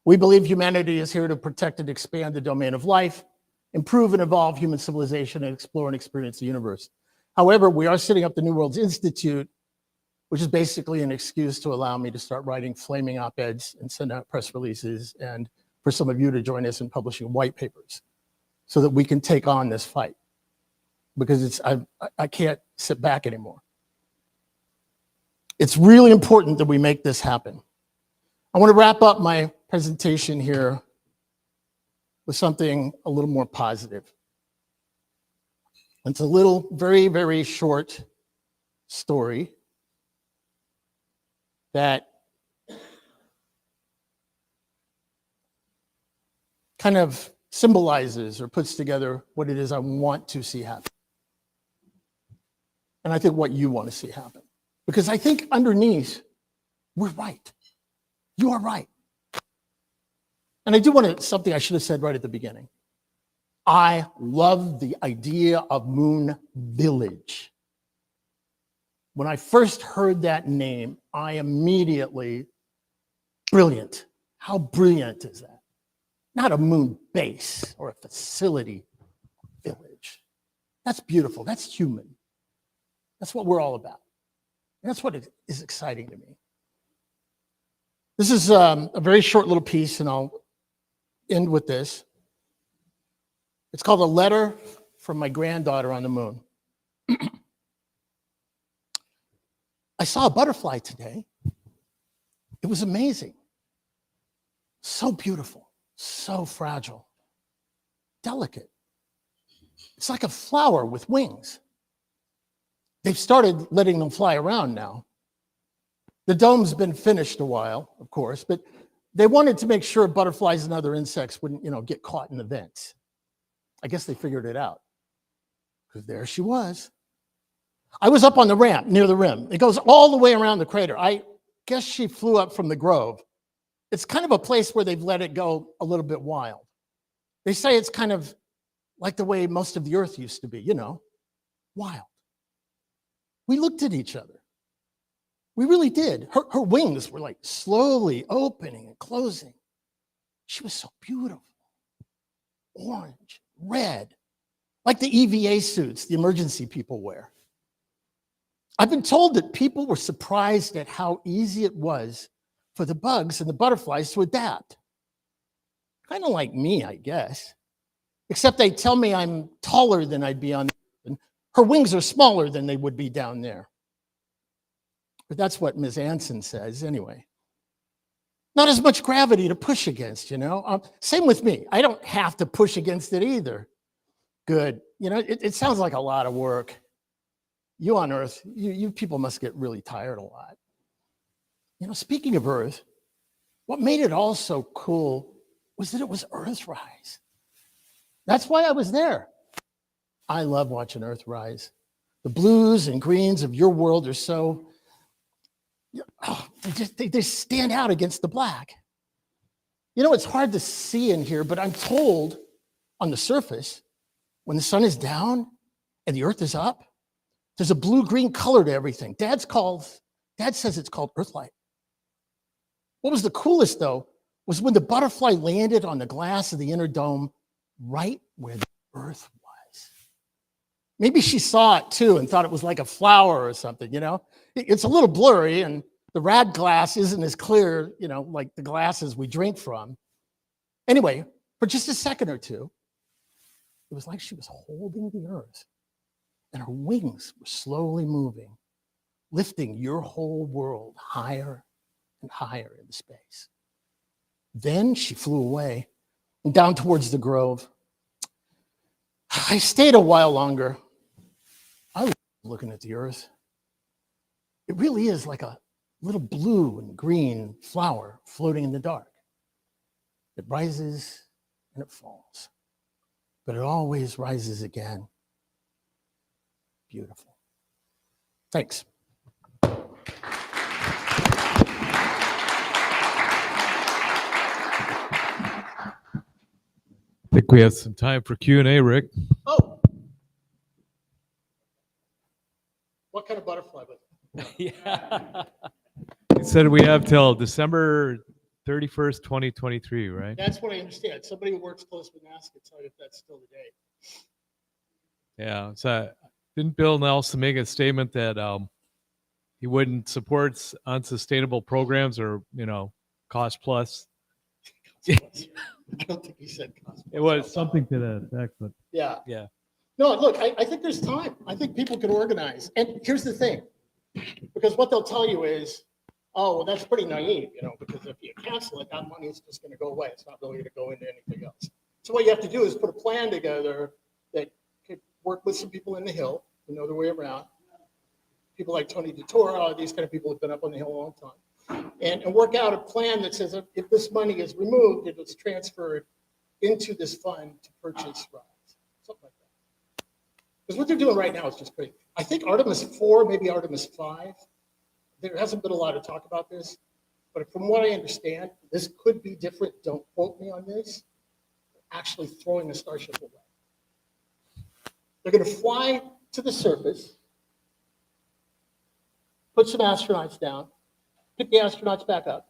We believe humanity is here to protect and expand the domain of life, improve and evolve human civilization, and explore and experience the universe. However, we are setting up the New Worlds Institute, which is basically an excuse to allow me to start writing flaming op-eds and send out press releases, and for some of you to join us in publishing white papers so that we can take on this fight. Because I can't sit back anymore. It's really important that we make this happen. I want to wrap up my presentation here with something a little more positive. It's a little, very, very short story that kind of symbolizes or puts together what it is I want to see happen. And I think what you want to see happen. Because I think underneath, we're right. You are right. And I do want to, something I should have said right at the beginning. I love the idea of Moon Village. When I first heard that name, I immediately, brilliant. How brilliant is that? Not a moon base or a facility village. That's beautiful. That's human. That's what we're all about. And that's what is exciting to me. This is a very short little piece, and I'll end with this. It's called A Letter from My Granddaughter on the Moon. I saw a butterfly today. It was amazing. So beautiful, so fragile, delicate. It's like a flower with wings. They've started letting them fly around now. The dome's been finished a while, of course, but they wanted to make sure butterflies and other insects wouldn't, get caught in the vents. I guess they figured it out, because there she was. I was up on the ramp near the rim. It goes all the way around the crater. I guess she flew up from the grove. It's kind of a place where they've let it go a little bit wild. They say it's kind of like the way most of the earth used to be, wild. We looked at each other. We really did. Her wings were like slowly opening and closing. She was so beautiful. Orange, red, like the EVA suits the emergency people wear. I've been told that people were surprised at how easy it was for the bugs and the butterflies to adapt. Kind of like me, I guess. Except they tell me I'm taller than I'd be on. Her wings are smaller than they would be down there. But that's what Ms. Anson says anyway. Not as much gravity to push against, Same with me. I don't have to push against it either. Good. It sounds like a lot of work. You on Earth, you people must get really tired a lot. Speaking of Earth, what made it all so cool was that it was Earthrise. That's why I was there. I love watching Earthrise. The blues and greens of your world are so, they just stand out against the black. You know, it's hard to see in here, but I'm told on the surface, when the sun is down and the earth is up, there's a blue-green color to everything. Dad says it's called Earthlight. What was the coolest, though, was when the butterfly landed on the glass of the inner dome right where the earth was. Maybe she saw it, too, and thought it was like a flower or something, you know? It's a little blurry, and the rad glass isn't as clear, you know, like the glasses we drink from. Anyway, for just a second or two, it was like she was holding the earth, and her wings were slowly moving, lifting your whole world higher and higher into space. Then she flew away and down towards the grove. I stayed a while longer. I was looking at the earth. It really is like a little blue and green flower floating in the dark. It rises and it falls, but it always rises again. Beautiful. Thanks. I think we have some time for Q&A, Rick. Oh. What kind of butterfly was it? Yeah. He said we have till December 31st, 2023, right? That's what I understand. Somebody who works close with NASA can tell you if that's still the date. Yeah. So didn't Bill Nelson make a statement that he wouldn't support unsustainable programs or, you know, cost plus? I don't think he said cost. It was something to that effect, but Yeah. yeah. No, look, I think there's time. I think people can organize. And here's the thing, because what they'll tell you is, oh, well, that's pretty naive, you know, because if you cancel it, that money is just going to go away. It's not really going to go into anything else. So what you have to do is put a plan together that could work with some people in the Hill who know their way around. People like Tony DeToro, these kind of people have been up on the Hill a long time. And work out a plan that says if this money is removed, it is transferred into this fund to purchase rides, something like that. Because what they're doing right now is just great. I think Artemis 4, maybe Artemis 5, there hasn't been a lot of talk about this, but from what I understand, this could be different. Don't quote me on this. Actually throwing a Starship away. They're going to fly to the surface, put some astronauts down, pick the astronauts back up,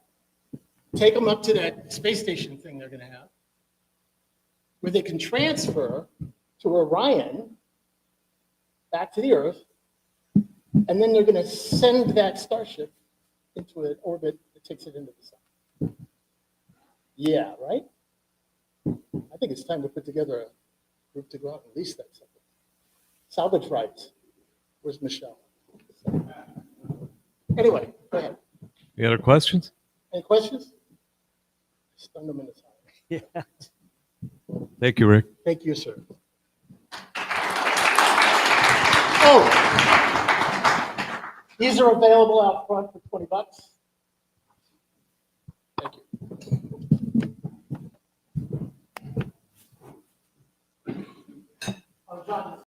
take them up to that space station thing they're going to have, where they can transfer to Orion back to the Earth, and then they're going to send that Starship into an orbit that takes it into the sun. Yeah, right? I think it's time to put together a group to go out and lease that something. Salvage rights. Where's Michelle? Anyway, go ahead. Any other questions? Any questions? Stunned them in the silence. Yeah. Thank you, Rick. Thank you, sir. Oh, these are available out front for $20. Thank you. John.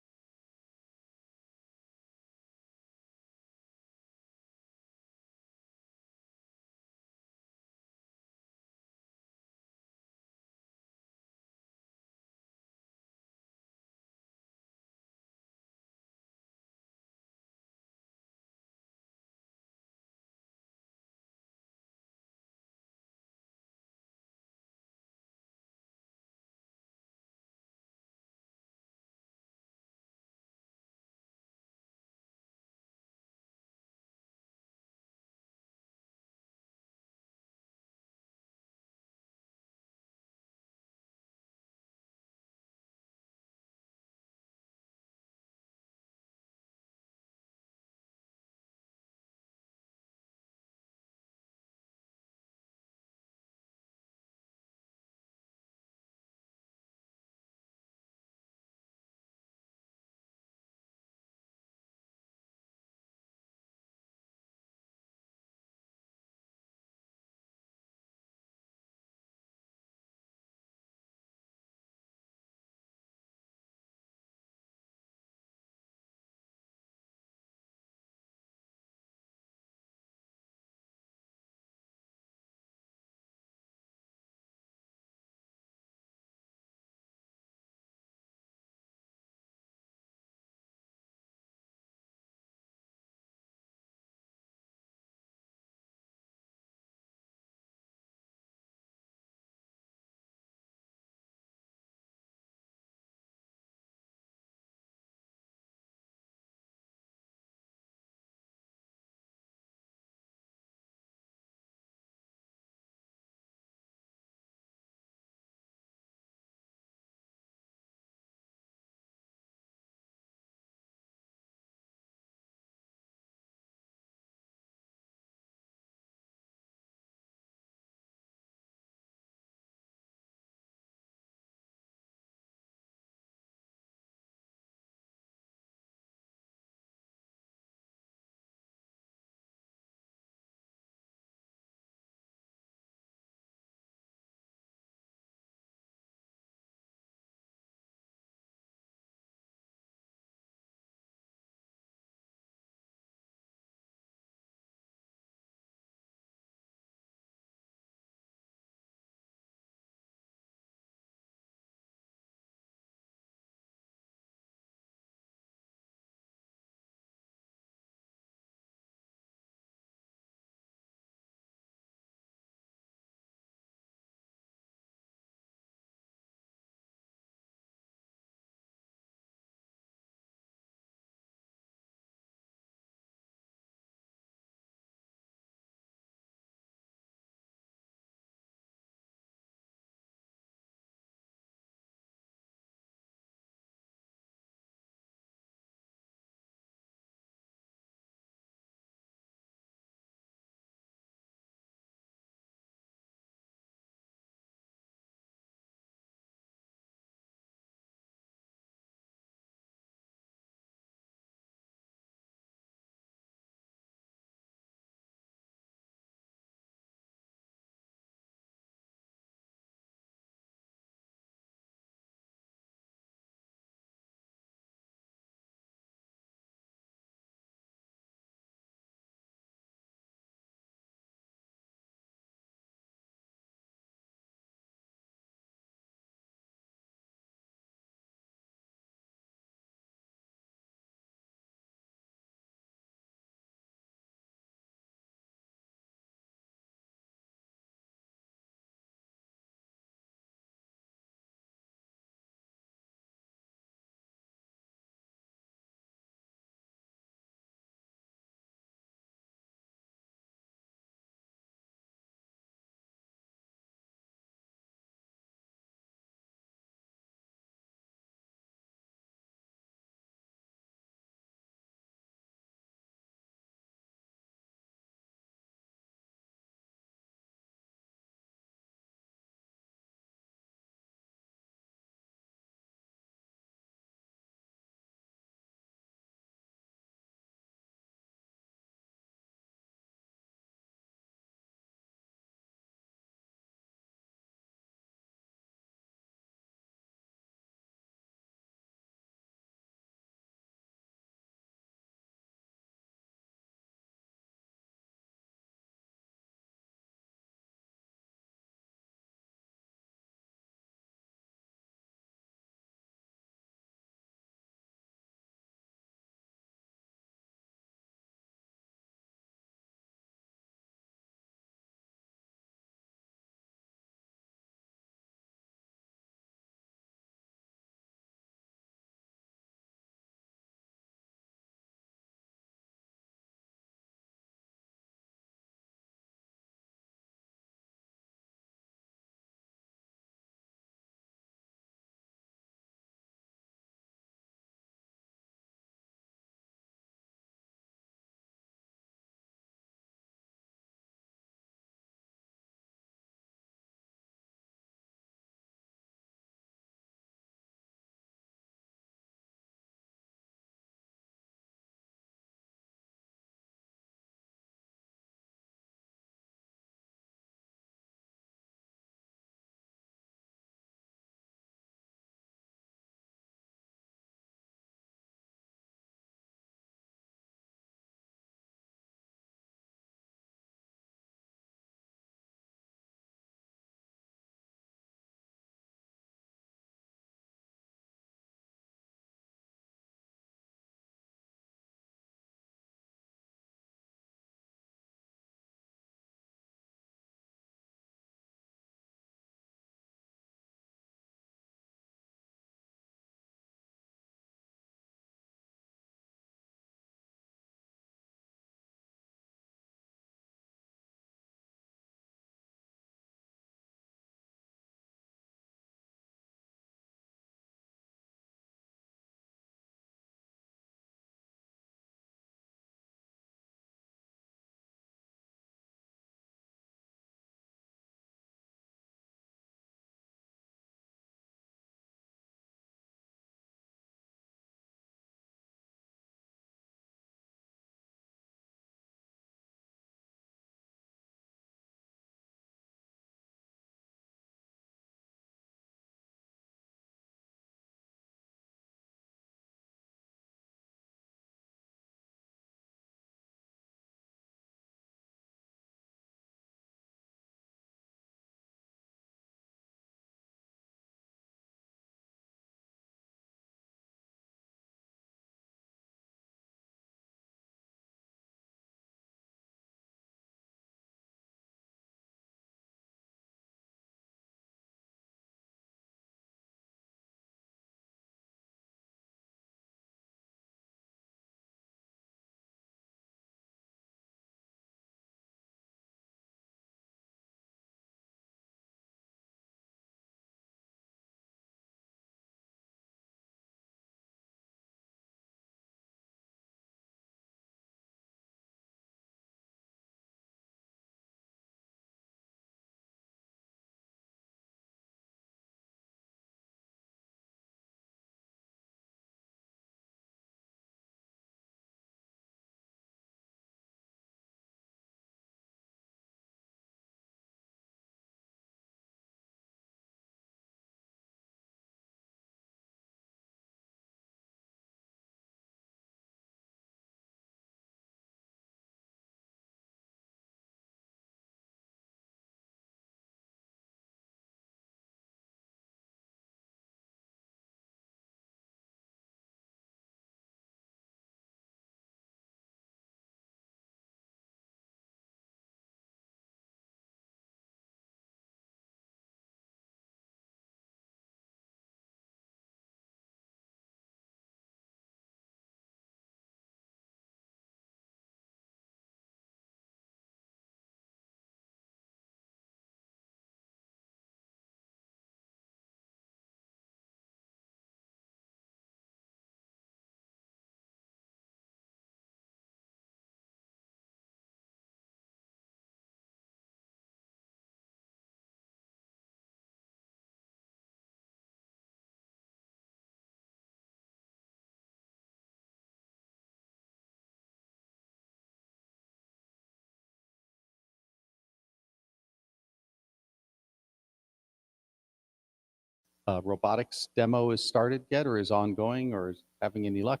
robotics demo is started yet, or is ongoing, or is having any luck?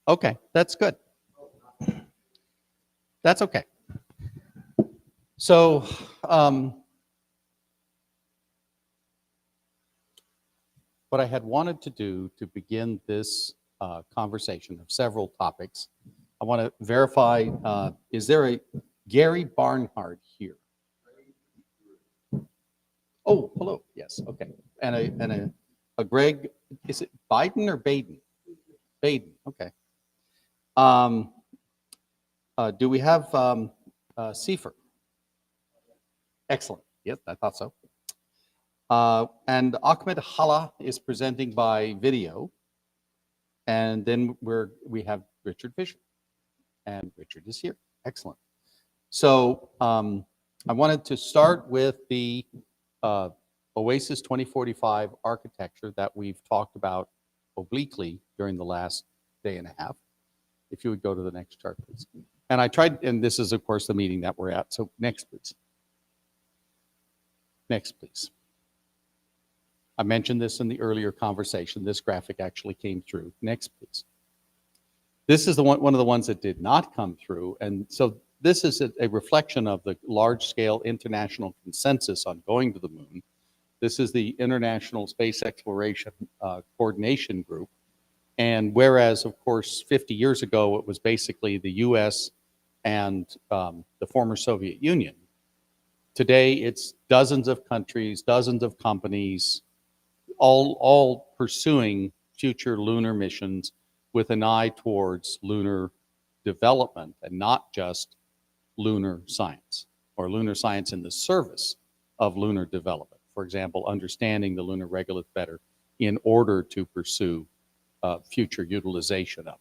Okay, that's good. That's okay. So, what I had wanted to do to begin this conversation of several topics, I want to verify, is there a Gary Barnhard here? Oh, hello, yes, okay. And a Greg, is it Biden or Baiden? Baiden, okay. Do we have Sefer? Excellent, yes, I thought so. And Ahmed HALA is presenting by video. And then we have Richard Fischer. And Richard is here. Excellent. So I wanted to start with the OASIS 2045 architecture that we've talked about obliquely during the last day and a half. If you would go to the next chart, please. And I tried, and this is, of course, the meeting that we're at. So next, please. Next, please. I mentioned this in the earlier conversation. This graphic actually came through. Next, please. This is the one of the ones that did not come through. And so this is a reflection of the large-scale international consensus on going to the moon. This is the International Space Exploration Coordination Group. And whereas, of course, 50 years ago, it was basically the US and the former Soviet Union, today it's dozens of countries, dozens of companies, all pursuing future lunar missions with an eye towards lunar development and not just lunar science, or lunar science in the service of lunar development. For example, understanding the lunar regolith better in order to pursue future utilization of it.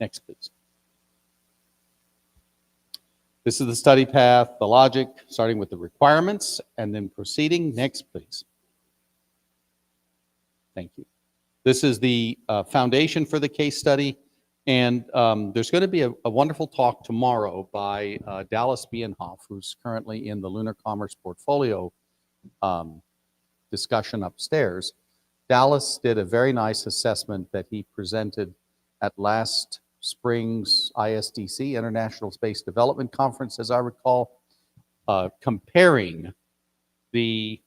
Next, please. This is the study path, the logic, starting with the requirements and then proceeding. Next, please. Thank you. This is the foundation for the case study. And there's going to be a wonderful talk tomorrow by Dallas Bienhoff, who's currently in the Lunar Commerce Portfolio discussion upstairs. Dallas did a very nice assessment that he presented at last spring's ISDC, International Space Development Conference, as I recall, comparing the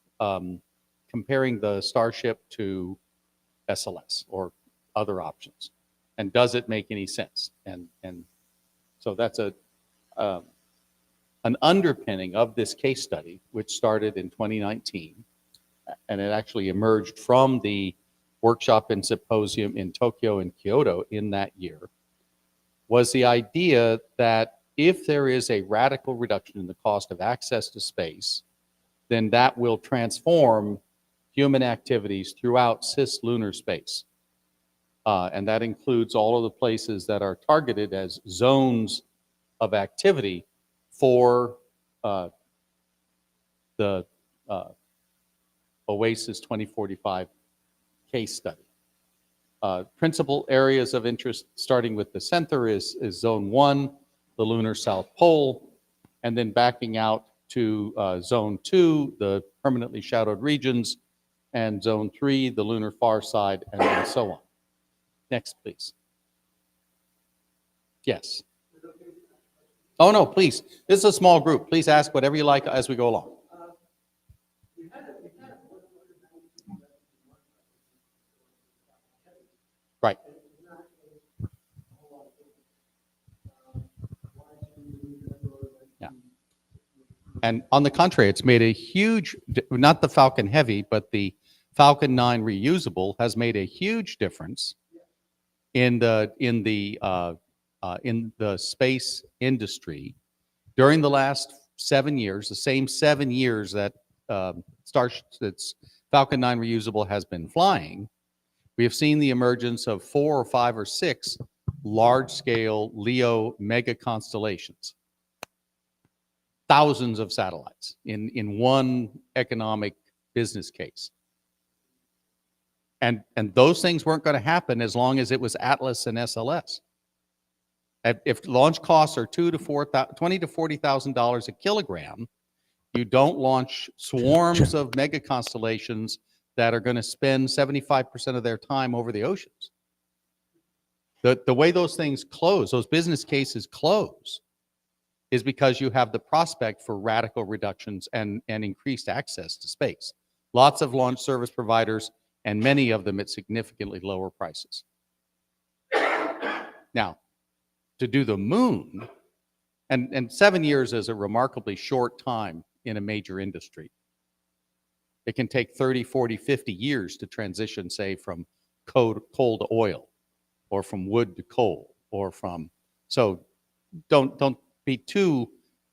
Starship to SLS or other options, and does it make any sense? And so that's an underpinning of this case study, which started in 2019, and it actually emerged from the Workshop and Symposium in Tokyo and Kyoto in that year, was the idea that if there is a radical reduction in the cost of access to space, then that will transform human activities throughout cislunar space. And that includes all of the places that are targeted as zones of activity for the OASIS 2045 case study. Principal areas of interest, starting with the center, is Zone 1, the lunar South Pole, and then backing out to Zone 2, the permanently shadowed regions, and Zone 3, the lunar far side, and so on. Next, please. Yes. Oh, no, please. This is a small group. Please ask whatever you like as we go along. Right. Yeah. And on the contrary, it's made a huge, not the Falcon Heavy, but the Falcon 9 reusable has made a huge difference in the space industry during the last 7 years, the same 7 years that that's Falcon 9 reusable has been flying. We have seen the emergence of 4 or 5 or 6 large-scale LEO mega constellations, thousands of satellites in one economic business case. And those things weren't going to happen as long as it was Atlas and SLS. If launch costs are $20,000 to $40,000 a kilogram, You don't launch swarms of mega constellations that are going to spend 75% of their time over the oceans. The way those things close, those business cases close, is because you have the prospect for radical reductions and increased access to space. Lots of launch service providers, and many of them at significantly lower prices. Now, to do the moon, and 7 years is a remarkably short time in a major industry. It can take 30, 40, 50 years to transition, say, from coal to oil, or from wood to coal, or from, so don't be too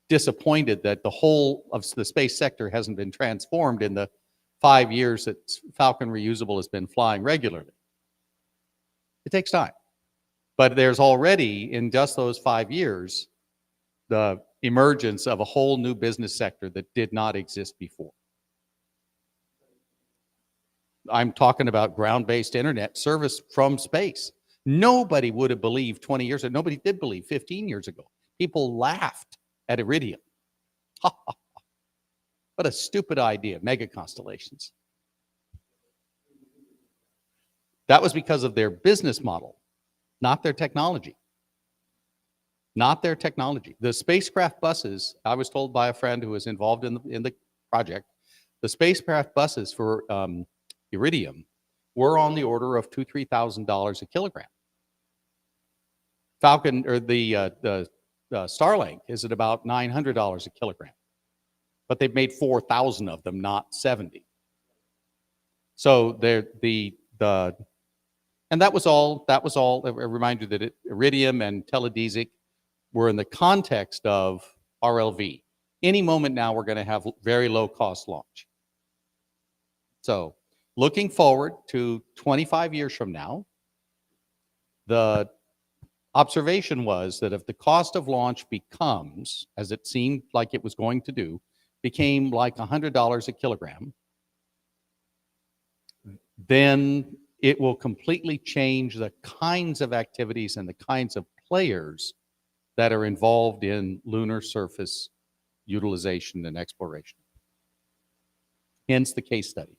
disappointed that the whole of the space sector hasn't been transformed in the 5 years that Falcon Reusable has been flying regularly. It takes time. But there's already, in just those 5 years, the emergence of a whole new business sector that did not exist before. I'm talking about ground-based internet service from space. Nobody would have believed 20 years ago. Nobody did believe 15 years ago. People laughed at Iridium. What a stupid idea, mega constellations. That was because of their business model, not their technology. Not their technology. The spacecraft buses, I was told by a friend who was involved in the project, the spacecraft buses for Iridium were on the order of $2,000 to $3,000 a kilogram. Falcon, or the Starlink, is at about $900 a kilogram. But they've made 4,000 of them, not 70. So and that was all, I remind you that Iridium and Teledesic were in the context of RLV. Any moment now, we're going to have very low cost launch. So looking forward to 25 years from now, the observation was that if the cost of launch becomes, as it seemed like it was going to do, became like $100 a kilogram, then it will completely change the kinds of activities and the kinds of players that are involved in lunar surface utilization and exploration. Hence the case study.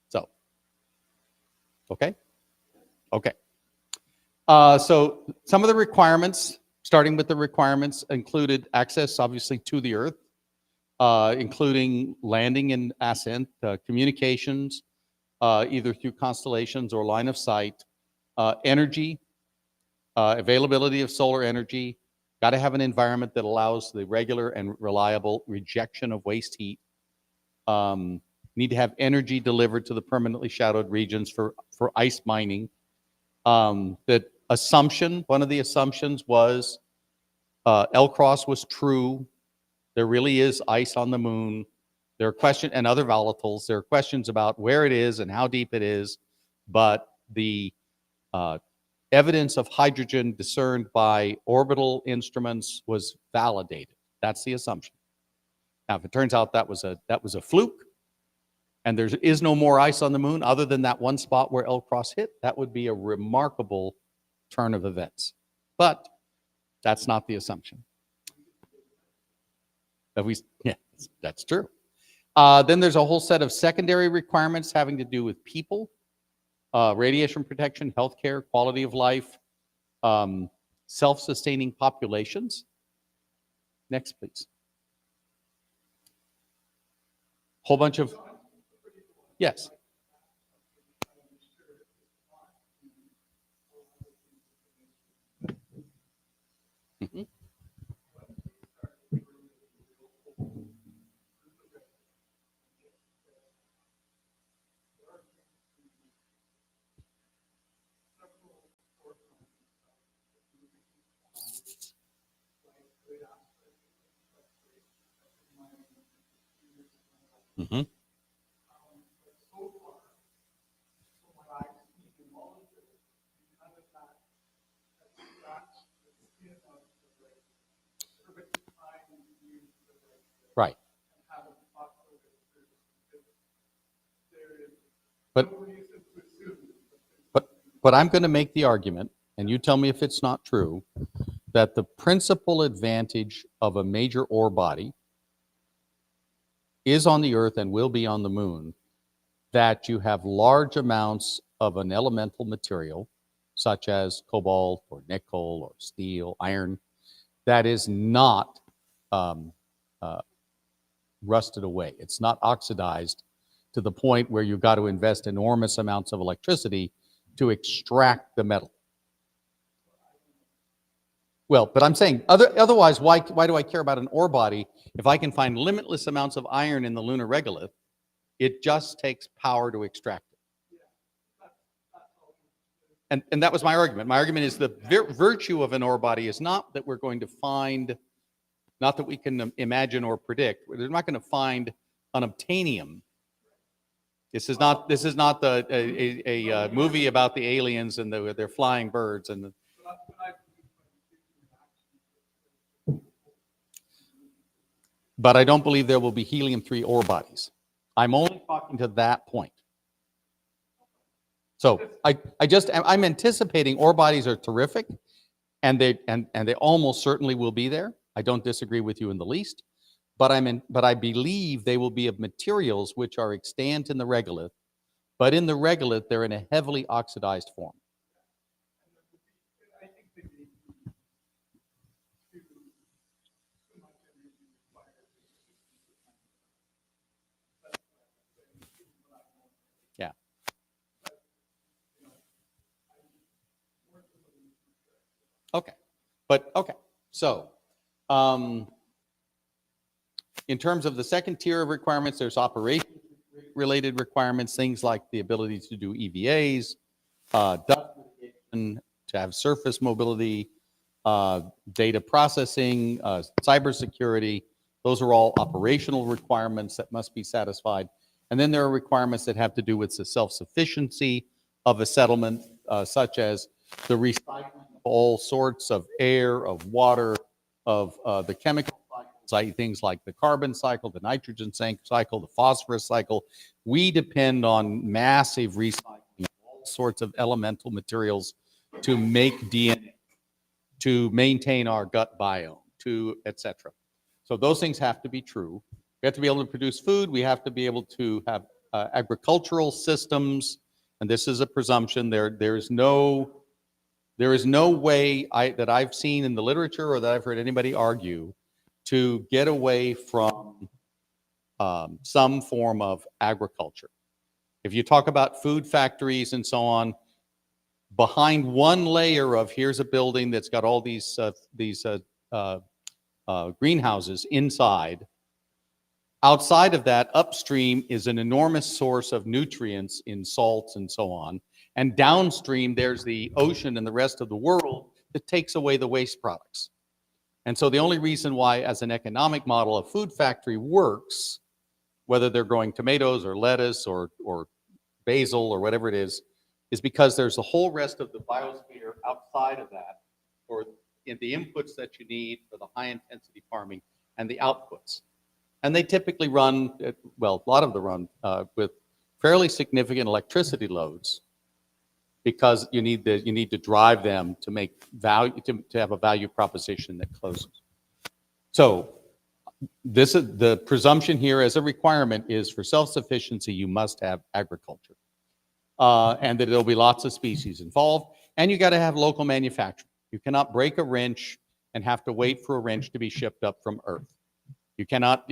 So, okay? Okay. So some of the requirements, starting with the requirements, included access, obviously, to the Earth, including landing and ascent, communications, either through constellations or line of sight, energy, availability of solar energy, got to have an environment that allows the regular and reliable rejection of waste heat, need to have energy delivered to the permanently shadowed regions for ice mining. That assumption, one of the assumptions was L-cross was true. There really is ice on the moon. There are questions, and other volatiles, there are questions about where it is and how deep it is, but the evidence of hydrogen discerned by orbital instruments was validated. That's the assumption. Now, if it turns out that was a fluke, and there is no more ice on the moon other than that one spot where L-cross hit, that would be a remarkable turn of events. But that's not the assumption. Yeah, that's true. Then there's a whole set of secondary requirements having to do with people, radiation protection, healthcare, quality of life, self-sustaining populations. Next, please. Whole bunch of, yes. Mm-hmm. Mm-hmm. Right. But I'm going to make the argument, and you tell me if it's not true, that the principal advantage of a major ore body is on the Earth and will be on the Moon, that you have large amounts of an elemental material, such as cobalt or nickel or steel, iron, that is not rusted away. It's not oxidized to the point where you've got to invest enormous amounts of electricity to extract the metal. Well, but I'm saying, otherwise, why do I care about an ore body if I can find limitless amounts of iron in the lunar regolith? It just takes power to extract it. And that was my argument. My argument is the virtue of an ore body is not that we're going to find, not that we can imagine or predict. We're not going to find unobtainium. This is not a movie about the aliens and their flying birds and the, but I don't believe there will be helium-3 ore bodies. I'm only talking to that point. So I'm anticipating ore bodies are terrific, and they almost certainly will be there. I don't disagree with you in the least, but I believe they will be of materials which are extant in the regolith, but in the regolith they're in a heavily oxidized form. Yeah. Okay. But okay. So in terms of the second tier of requirements, there's operation related requirements, things like the ability to do EVAs, dust mitigation, to have surface mobility, data processing, cybersecurity. Those are all operational requirements that must be satisfied. And then there are requirements that have to do with the self-sufficiency of a settlement, such as the recycling of all sorts of air, of water, of the chemical cycles, things like the carbon cycle, the nitrogen cycle, the phosphorus cycle. We depend on massive recycling of all sorts of elemental materials to make DNA, to maintain our gut biome, to etc. So those things have to be true. We have to be able to produce food. We have to be able to have agricultural systems, and this is a presumption. There is no way that I've seen in the literature or that I've heard anybody argue to get away from some form of agriculture. If you talk about food factories and so on, behind one layer of here's a building that's got all these greenhouses inside, outside of that, upstream is an enormous source of nutrients in salts and so on. And downstream, there's the ocean and the rest of the world that takes away the waste products. And so the only reason why, as an economic model, a food factory works, whether they're growing tomatoes or lettuce or basil or whatever it is because there's a whole rest of the biosphere outside of that, or in the inputs that you need for the high-intensity farming and the outputs. And they typically run, well, a lot of them run with fairly significant electricity loads, because you need to drive them to make value, to have a value proposition that closes. So this is the presumption here as a requirement is for self-sufficiency, you must have agriculture, and that there'll be lots of species involved, and you got to have local manufacturing. You cannot break a wrench and have to wait for a wrench to be shipped up from Earth. You cannot,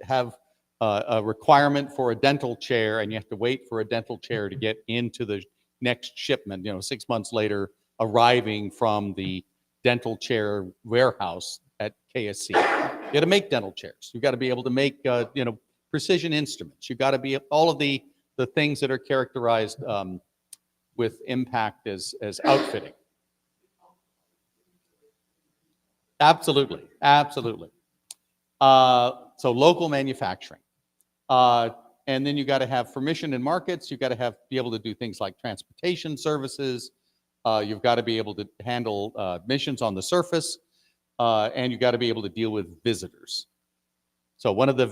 have a requirement for a dental chair and you have to wait for a dental chair to get into the next shipment, 6 months later, arriving from the dental chair warehouse at KSC. You got to make dental chairs. You've got to be able to make, precision instruments. You've got to be all of the things that are characterized with impact as outfitting. Absolutely, absolutely. So local manufacturing. And then you got to have permission in markets. You've got to be able to do things like transportation services. You've got to be able to handle missions on the surface, and you've got to be able to deal with visitors. So one of the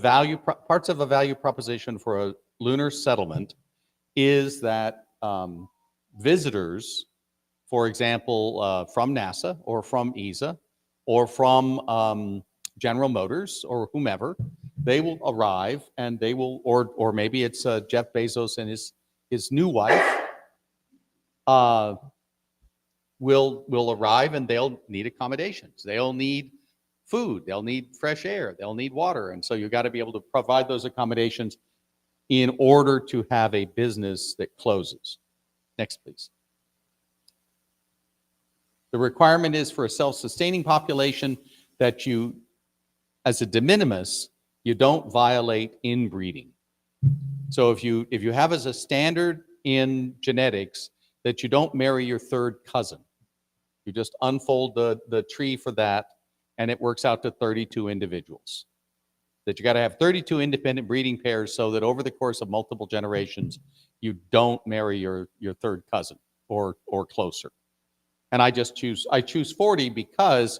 parts of a value proposition for a lunar settlement is that visitors, for example, from NASA or from ESA or from General Motors or whomever, They will arrive, and they will, or maybe it's Jeff Bezos and his new wife will arrive, and they'll need accommodations. They'll need food. They'll need fresh air. They'll need water. And so you've got to be able to provide those accommodations in order to have a business that closes. Next, please. The requirement is for a self-sustaining population that you, as a de minimis, you don't violate inbreeding. So if you have as a standard in genetics that you don't marry your third cousin, you just unfold the tree for that, and it works out to 32 individuals. That you got to have 32 independent breeding pairs so that over the course of multiple generations, you don't marry your third cousin or closer. And I choose 40 because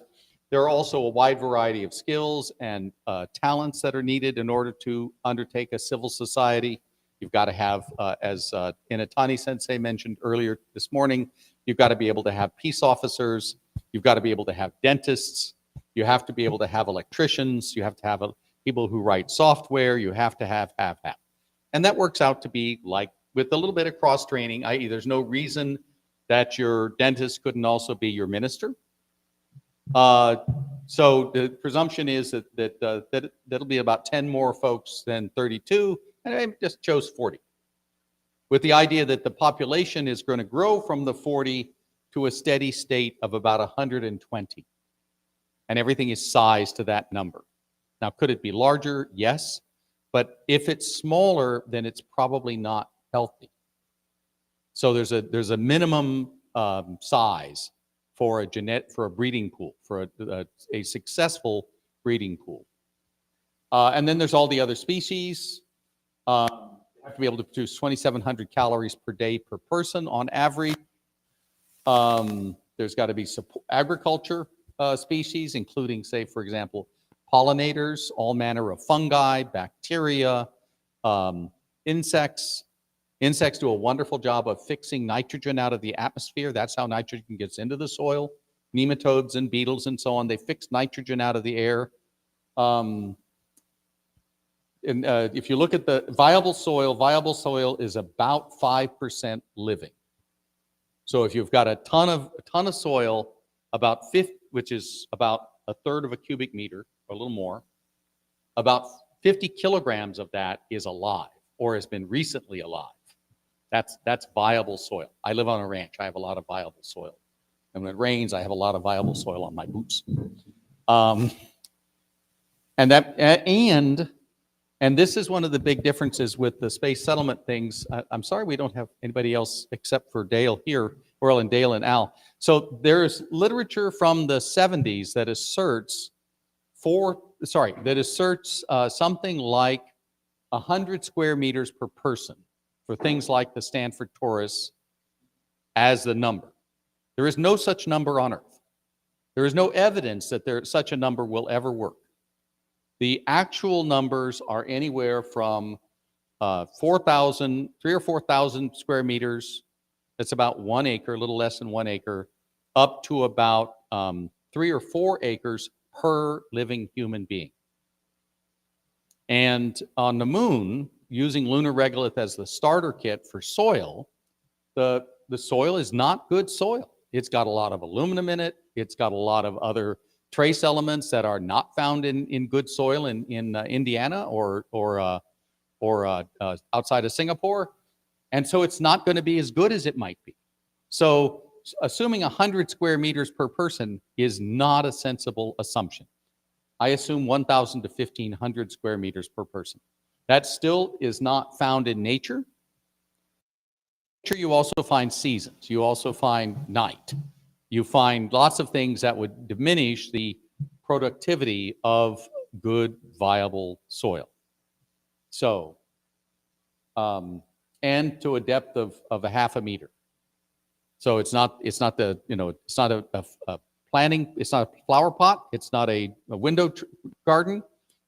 there are also a wide variety of skills and talents that are needed in order to undertake a civil society. You've got to have, as Inatani Sensei mentioned earlier this morning, you've got to be able to have peace officers. You've got to be able to have dentists. You have to be able to have electricians. You have to have people who write software. You have to have. And that works out to be like, with a little bit of cross-training, i.e. there's no reason that your dentist couldn't also be your minister. So the presumption is that that'll be about 10 more folks than 32, and I just chose 40. With the idea that the population is going to grow from the 40 to a steady state of about 120. And everything is sized to that number. Now, could it be larger? Yes. But if it's smaller, then it's probably not healthy. So there's a minimum size for a breeding pool, for a successful breeding pool. And then there's all the other species. You have to be able to produce 2,700 calories per day per person on average. There's got to be agriculture species, including, say, for example, pollinators, all manner of fungi, bacteria, insects. Insects do a wonderful job of fixing nitrogen out of the atmosphere. That's how nitrogen gets into the soil. Nematodes and beetles and so on, they fix nitrogen out of the air. If you look at the viable soil is about 5% living. So if you've got a ton of soil, about 50, which is about a third of a cubic meter, or a little more, about 50 kilograms of that is alive or has been recently alive. That's viable soil. I live on a ranch. I have a lot of viable soil. And when it rains, I have a lot of viable soil on my boots. And this is one of the big differences with the space settlement things. I'm sorry we don't have anybody else except for Dale here, Earl and Dale and Al. So there's literature from the 70s that asserts something like 100 square meters per person for things like the Stanford torus as the number. There is no such number on Earth. There is no evidence that such a number will ever work. The actual numbers are anywhere from 3 or 4,000 square meters. That's about 1 acre, a little less than 1 acre, up to about 3 or 4 acres per living human being. And on the moon, using lunar regolith as the starter kit for soil, the soil is not good soil. It's got a lot of aluminum in it. It's got a lot of other trace elements that are not found in good soil in Indiana or outside of Singapore. And so it's not going to be as good as it might be. So assuming 100 square meters per person is not a sensible assumption. I assume 1,000 to 1,500 square meters per person. That still is not found in nature. In nature, you also find seasons. You also find night. You find lots of things that would diminish the productivity of good, viable soil. So, and to a depth of a half a meter. So it's not a planting, it's not a flower pot, it's not a window garden.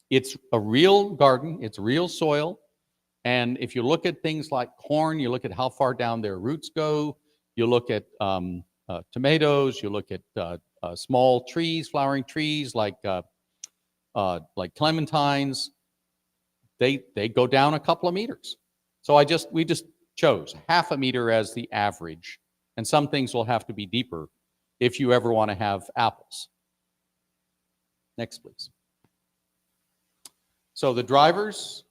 It's a real garden, it's real soil. And if you look at things like corn, you look at how far down their roots go, you look at tomatoes, you look at small trees, flowering trees like clementines. they go down a couple of meters. So we just chose 0.5 meter as the average, and some things will have to be deeper if you ever want to have apples. Next, please. So the drivers,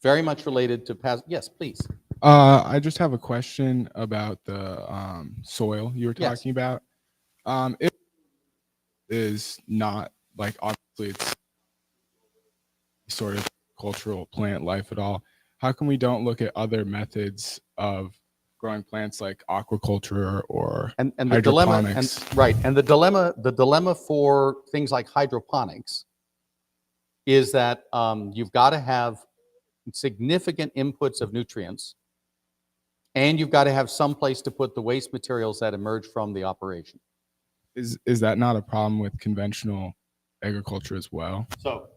very much related to yes, please. I just have a question about the soil you were talking about. It is not like, obviously it's sort of cultural plant life at all. How come we don't look at other methods of growing plants like aquaculture or and the hydroponics? Dilemma, and the dilemma for things like hydroponics is that you've got to have significant inputs of nutrients, and you've got to have some place to put the waste materials that emerge from the operation. Is that not a problem with conventional agriculture as well? So,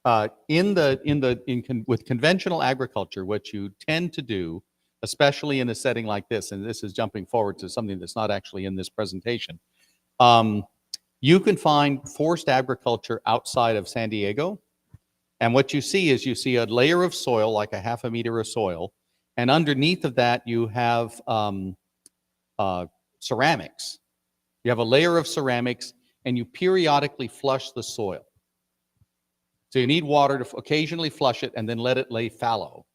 with conventional agriculture, what you tend to do, especially in a setting like this, and this is jumping forward to something that's not actually in this presentation, you can find forced agriculture outside of San Diego, and what you see is a layer of soil, like 0.5 meter of soil, and underneath of that you have ceramics. You have a layer of ceramics, and you periodically flush the soil. So you need water to occasionally flush it and then let it lay fallow.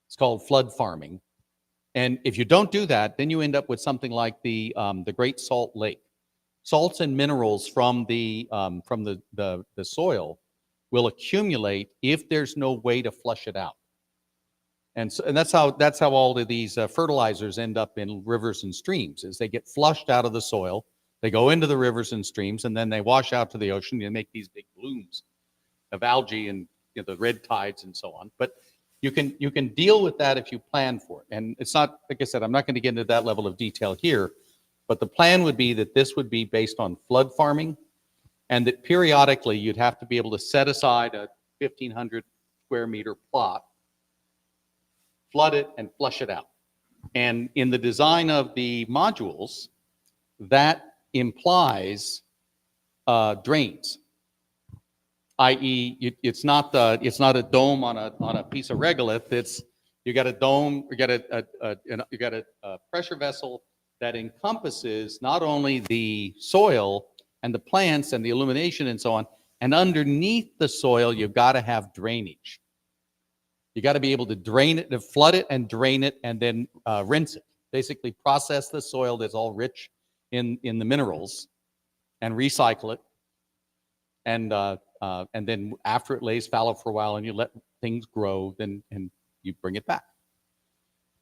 It's called flood farming. And if you don't do that, then you end up with something like the Great Salt Lake. Salts and minerals from the soil will accumulate if there's no way to flush it out. And that's how all of these fertilizers end up in rivers and streams, is they get flushed out of the soil, they go into the rivers and streams, and then they wash out to the ocean and make these big blooms of algae and the red tides and so on. But you can deal with that if you plan for it. And it's not, like I said, I'm not going to get into that level of detail here, but the plan would be that this would be based on flood farming, and that periodically you'd have to be able to set aside a 1,500 square meter plot, flood it, and flush it out. And in the design of the modules, that implies drains, i.e., it's not a dome on a piece of regolith. It's you got a dome, you got a pressure vessel that encompasses not only the soil and the plants and the illumination and so on, and underneath the soil you've got to have drainage. You got to be able to drain it, to flood it and drain it, and then rinse it. Basically process the soil that's all rich in the minerals and recycle it. And then after it lays fallow for a while and you let things grow, then and you bring it back.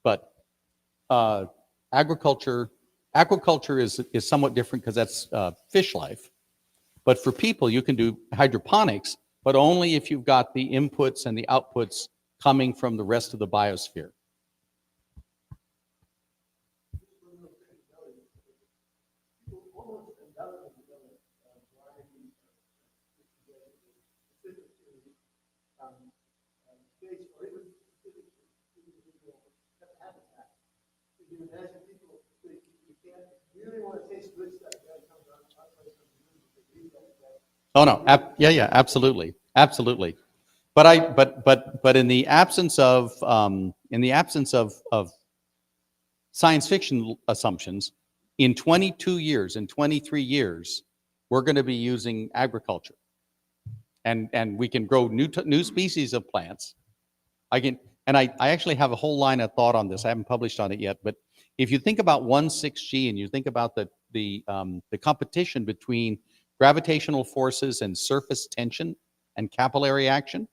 But aquaculture is somewhat different because that's fish life. But for people, you can do hydroponics, but only if you've got the inputs and the outputs coming from the rest of the biosphere. Oh no, yeah, absolutely. But in the absence of science fiction assumptions, in 22 years, in 23 years, we're going to be using agriculture, and we can grow new species of plants. I actually have a whole line of thought on this. I haven't published on it yet, but if you think about 1,6G and you think about the competition between gravitational forces and surface tension and capillary action,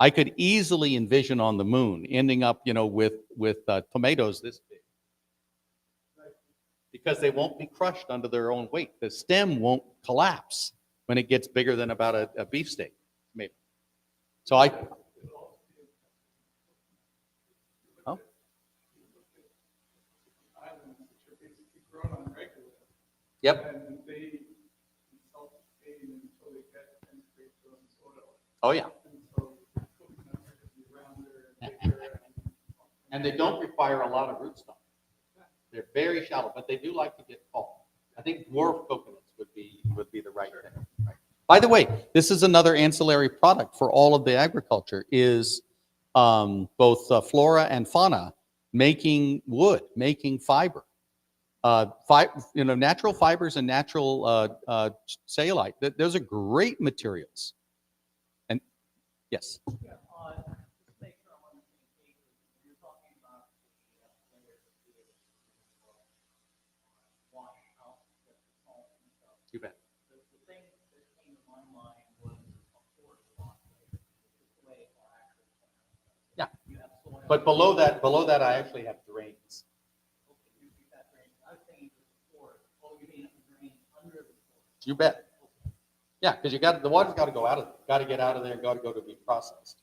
I could easily envision on the moon ending up, with tomatoes this big, because they won't be crushed under their own weight. The stem won't collapse when it gets bigger than about a beefsteak tomato. So Yep. Oh yeah. And they don't require a lot of rootstock. They're very shallow, but they do like to get tall. I think dwarf coconuts would be the right thing. Right? By the way, this is another ancillary product for all of the agriculture is both flora and fauna making wood, making fiber. Natural fibers and natural cellulite. Those are great materials. And yes. You bet. Yeah. But below that, I actually have drains. You bet. Yeah, because the water's got to go out of there. Got to get out of there. Got to go to be processed.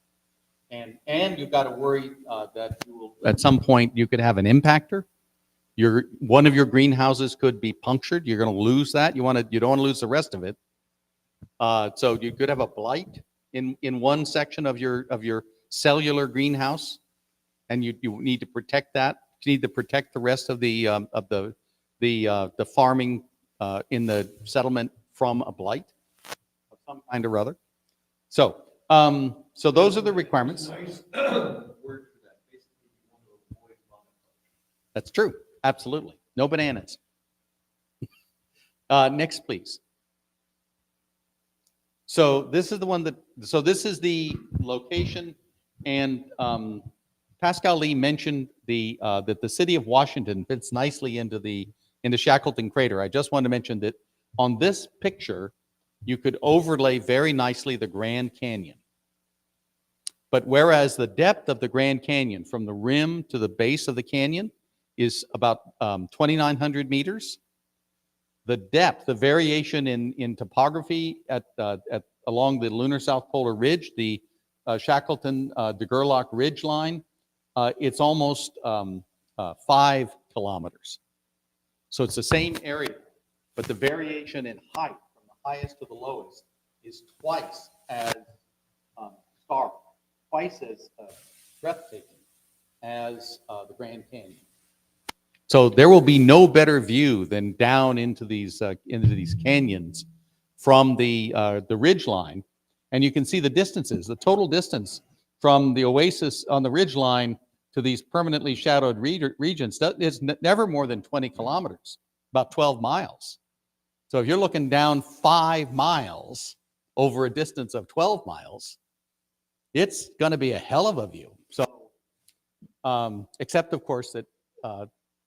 And you've got to worry that you will at some point you could have an impactor. One of your greenhouses could be punctured. You're going to lose that. You don't want to lose the rest of it. So you could have a blight in one section of your cellular greenhouse, and you need to protect that. You need to protect the rest of the farming in the settlement from a blight of some kind or other. So those are the requirements. That's true. Absolutely. No bananas. Next, please. So this is the one so this is the location, and Pascal Lee mentioned that the city of Washington fits nicely into Shackleton Crater. I just wanted to mention that on this picture, you could overlay very nicely the Grand Canyon. But whereas the depth of the Grand Canyon from the rim to the base of the canyon is about 2,900 meters, the depth, the variation in topography along the lunar south polar ridge, the Shackleton de Gerlach ridge line, it's almost 5 kilometers. So it's the same area, but the variation in height from the highest to the lowest is twice as stark, twice as breathtaking as the Grand Canyon. So there will be no better view than down into these canyons from the ridge line, and you can see the distances. The total distance from the oasis on the ridge line to these permanently shadowed regions is never more than 20 kilometers, about 12 miles. So if you're looking down 5 miles over a distance of 12 miles, it's going to be a hell of a view. So, except of course that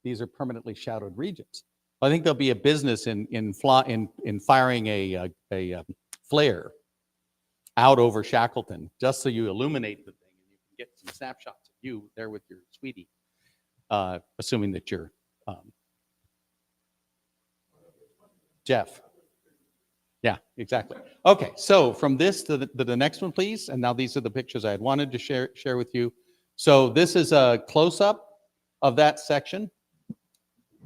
these are permanently shadowed regions. I think there'll be a business in firing a flare out over Shackleton, just so you illuminate the thing and you can get some snapshots of you there with your sweetie, assuming that you're Jeff. Yeah, exactly. Okay, so from this to the next one, please. And now these are the pictures I had wanted to share with you. So this is a close-up of that section.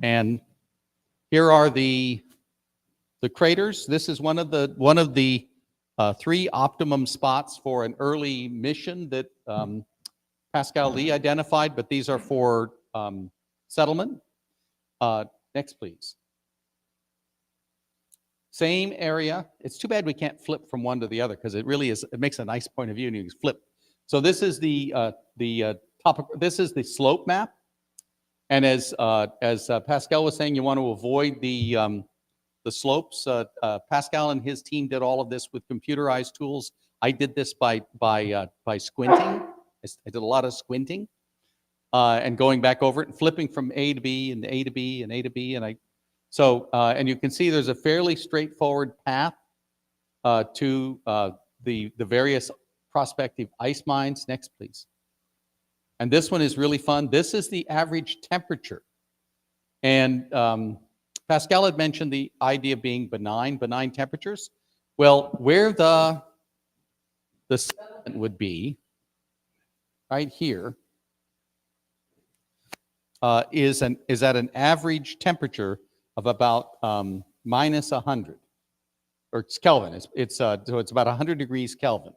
And here are the craters. This is one of the 3 optimum spots for an early mission that Pascal Lee identified, but these are for settlement. Next, please. Same area. It's too bad we can't flip from one to the other because it really is. It makes a nice point of view, and you can flip. So this is this is the slope map. And as Pascal was saying, you want to avoid the slopes. Pascal and his team did all of this with computerized tools. I did this by squinting. I did a lot of squinting and going back over it and flipping from A to B and A to B and A to B. And and you can see there's a fairly straightforward path to the various prospective ice mines. Next, please. And this one is really fun. This is the average temperature. And Pascal had mentioned the idea of being benign temperatures. Well, where the settlement would be, right here, is at an average temperature of about minus 100, or it's Kelvin. So it's about 100 degrees Kelvin.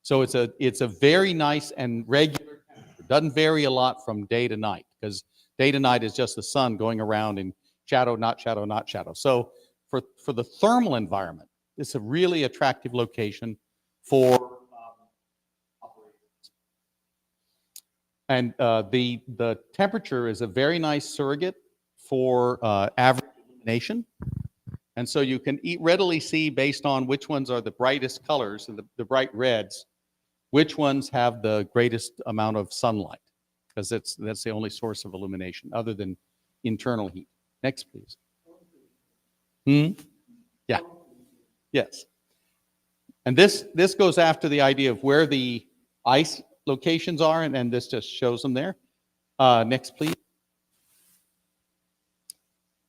So it's a very nice and regular temperature. Doesn't vary a lot from day to night, because day to night is just the sun going around in shadow, not shadow, not shadow. So for the thermal environment, It's a really attractive location for operations. And the temperature is a very nice surrogate for average illumination. And so you can readily see, based on which ones are the brightest colors and the bright reds, which ones have the greatest amount of sunlight, because that's the only source of illumination other than internal heat. Next, please. Yeah. Yes. And this goes after the idea of where the ice locations are, and this just shows them there. Next, please.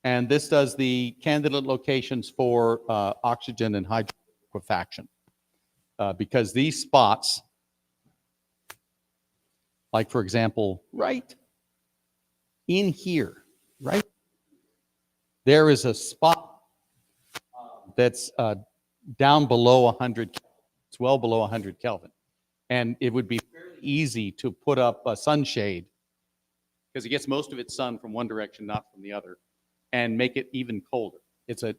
And this does the candidate locations for oxygen and hydrogen liquefaction. Because these spots, like for example, right in here, right, there is a spot that's down below 100 Kelvin. It's well below 100 Kelvin. And it would be fairly easy to put up a sunshade, because it gets most of its sun from one direction, not from the other, and make it even colder. It's an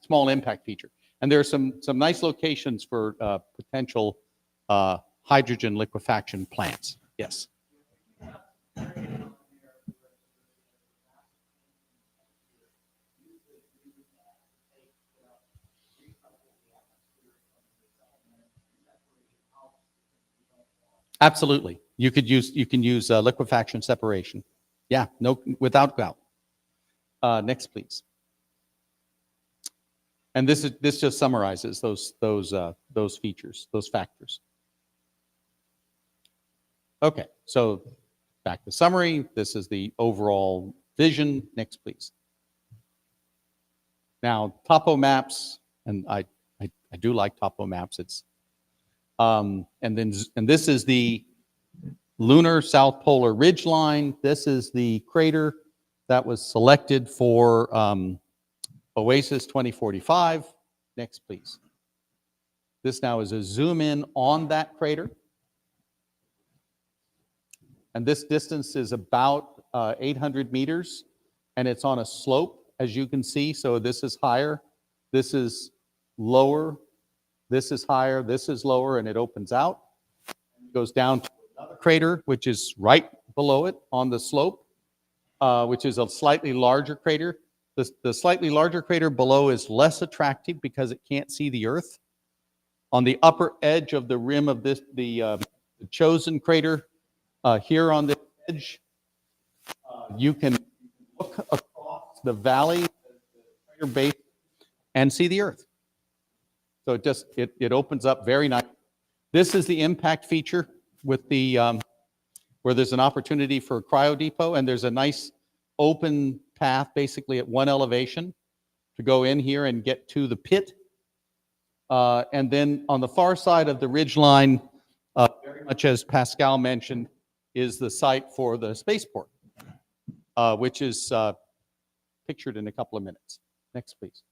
small impact feature. And there are some nice locations for potential hydrogen liquefaction plants. Yes. Absolutely. You can use liquefaction separation. Yeah, no, without doubt. Next, please. And this just summarizes those features, those factors. Okay, so back to summary. This is the overall vision. Next, please. Now, topo maps, and I do like topo maps. It's and this is the lunar south polar ridge line. This is the crater that was selected for OASIS 2045. Next, please. This now is a zoom in on that crater. And this distance is about 800 meters, and it's on a slope, as you can see. So this is higher, this is lower, this is higher, this is lower, and it opens out. It goes down to another crater, which is right below it on the slope, which is a slightly larger crater. The slightly larger crater below is less attractive because it can't see the Earth. On the upper edge of the rim of this, the chosen crater, here on the edge, you can look across the valley, the crater base, and see the Earth. So it opens up very nice. This is the impact feature with the where there's an opportunity for a cryo depot, and there's a nice open path basically at one elevation to go in here and get to the pit. And then on the far side of the ridge line, very much as Pascal mentioned, is the site for the spaceport, which is pictured in a couple of minutes. Next, please.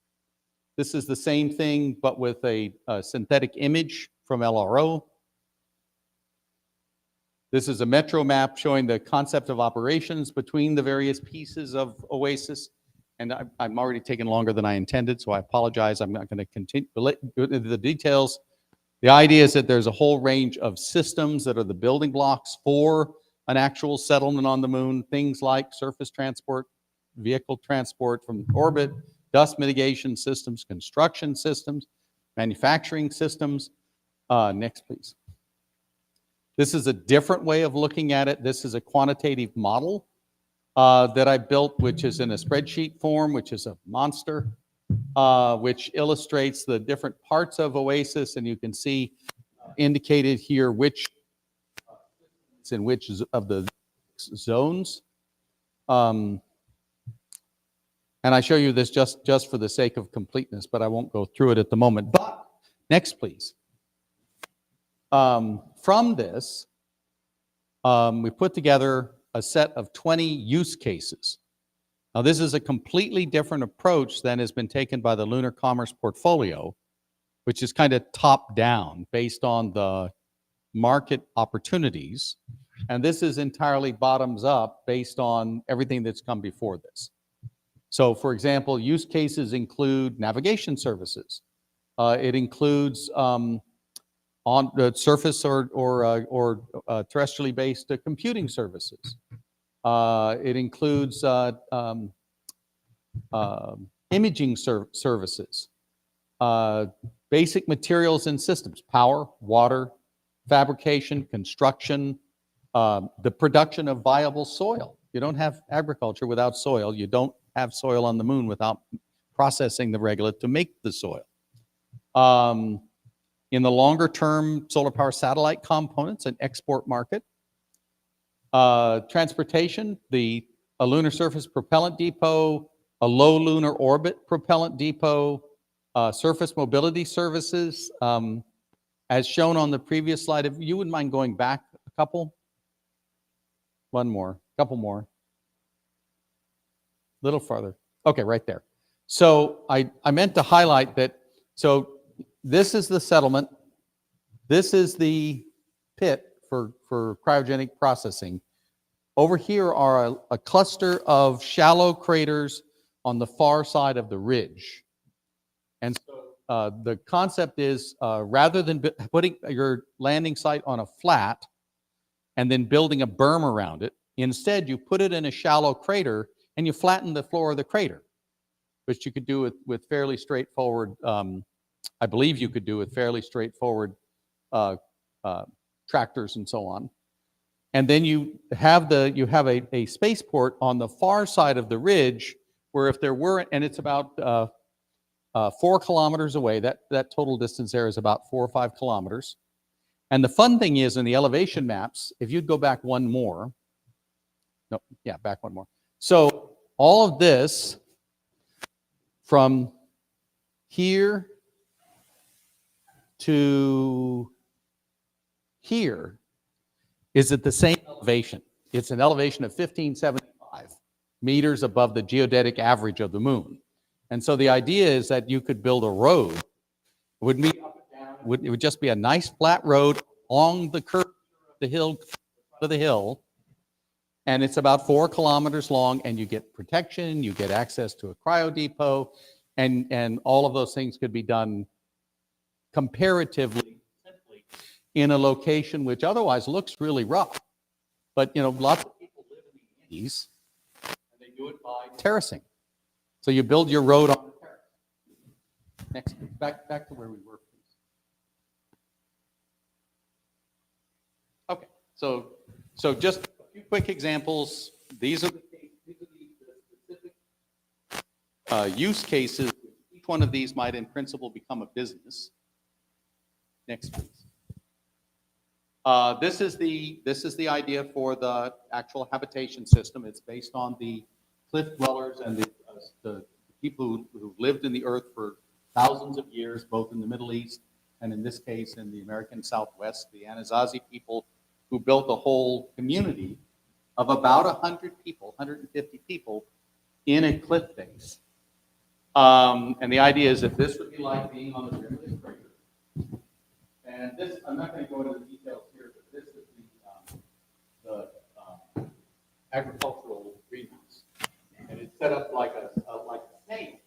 This is the same thing, but with a synthetic image from LRO. This is a metro map showing the concept of operations between the various pieces of OASIS. And I'm already taking longer than I intended, so I apologize. I'm not going to continue go into the details. The idea is that there's a whole range of systems that are the building blocks for an actual settlement on the moon, things like surface transport, vehicle transport from orbit, dust mitigation systems, construction systems, manufacturing systems. Next, please. This is a different way of looking at it. This is a quantitative model that I built, which is in a spreadsheet form, which is a monster, which illustrates the different parts of OASIS, and you can see indicated here which it's in which of the zones. And I show you this just for the sake of completeness, but I won't go through it at the moment. But next, please. From this, we put together a set of 20 use cases. Now, this is a completely different approach than has been taken by the Lunar Commerce Portfolio, which is kind of top-down based on the market opportunities. And this is entirely bottoms-up based on everything that's come before this. So, for example, use cases include navigation services. It includes on the surface or terrestrially based computing services. It includes imaging services, basic materials and systems, power, water, fabrication, construction, the production of viable soil. You don't have agriculture without soil. You don't have soil on the moon without processing the regolith to make the soil. In the longer term, solar power satellite components and export market. Transportation, a lunar surface propellant depot, a low lunar orbit propellant depot, surface mobility services. As shown on the previous slide, if you wouldn't mind going back a couple. One more, couple more. A little farther. Okay, right there. So I meant to highlight that. So this is the settlement. This is the pit for cryogenic processing. Over here are a cluster of shallow craters on the far side of the ridge. And so the concept is rather than putting your landing site on a flat and then building a berm around it, instead you put it in a shallow crater and you flatten the floor of the crater, which you could do with fairly straightforward, I believe you could do with fairly straightforward tractors and so on. And then you have a spaceport on the far side of the ridge where if there were, and it's about 4 kilometers away, that total distance there is about 4 or 5 kilometers. And the fun thing is in the elevation maps, if you'd go back one more, no, yeah, back one more. So all of this from here to here is at the same elevation. It's an elevation of 1575 meters above the geodetic average of the moon. And so the idea is that you could build a road. It wouldn't be up and down. It would just be a nice flat road along the curve of the hill, and it's about 4 kilometers long, and you get protection, you get access to a cryo depot, and all of those things could be done comparatively simply in a location which otherwise looks really rough. But lots of people live in the Andes, and they do it by terracing. So you build your road on the terrace. Next, back to where we were, please. Okay, so just a few quick examples. These are the specific use cases. Each one of these might, in principle, become a business. Next, please. This is the idea for the actual habitation system. It's based on the cliff dwellers and the people who lived in the earth for thousands of years, both in the Middle East and in this case in the American Southwest, the Anasazi people who built a whole community of about 100 people, 150 people in a cliff face. And the idea is that this would be like being on the rim of the crater. And this, I'm not going to go into the details here, but this is the agricultural greenhouse. And it's set up like a snake,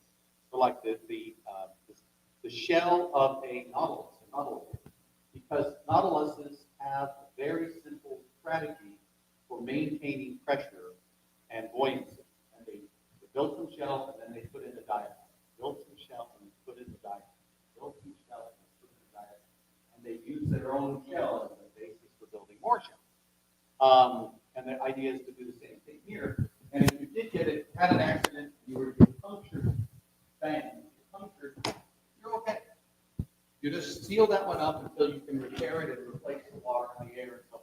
so like the shell of a nautilus, because nautiluses have a very simple strategy for maintaining pressure and buoyancy. And they build some shell and then they put in the diaphragm. Build some shell and they put in the diaphragm. Build some shell and they put in the diaphragm. And they use their own shell as the basis for building more shell. And the idea is to do the same thing here. And if you did had an accident, you were punctured, bang, punctured, you're okay. You just seal that one up until you can repair it and replace the water and the air and so on.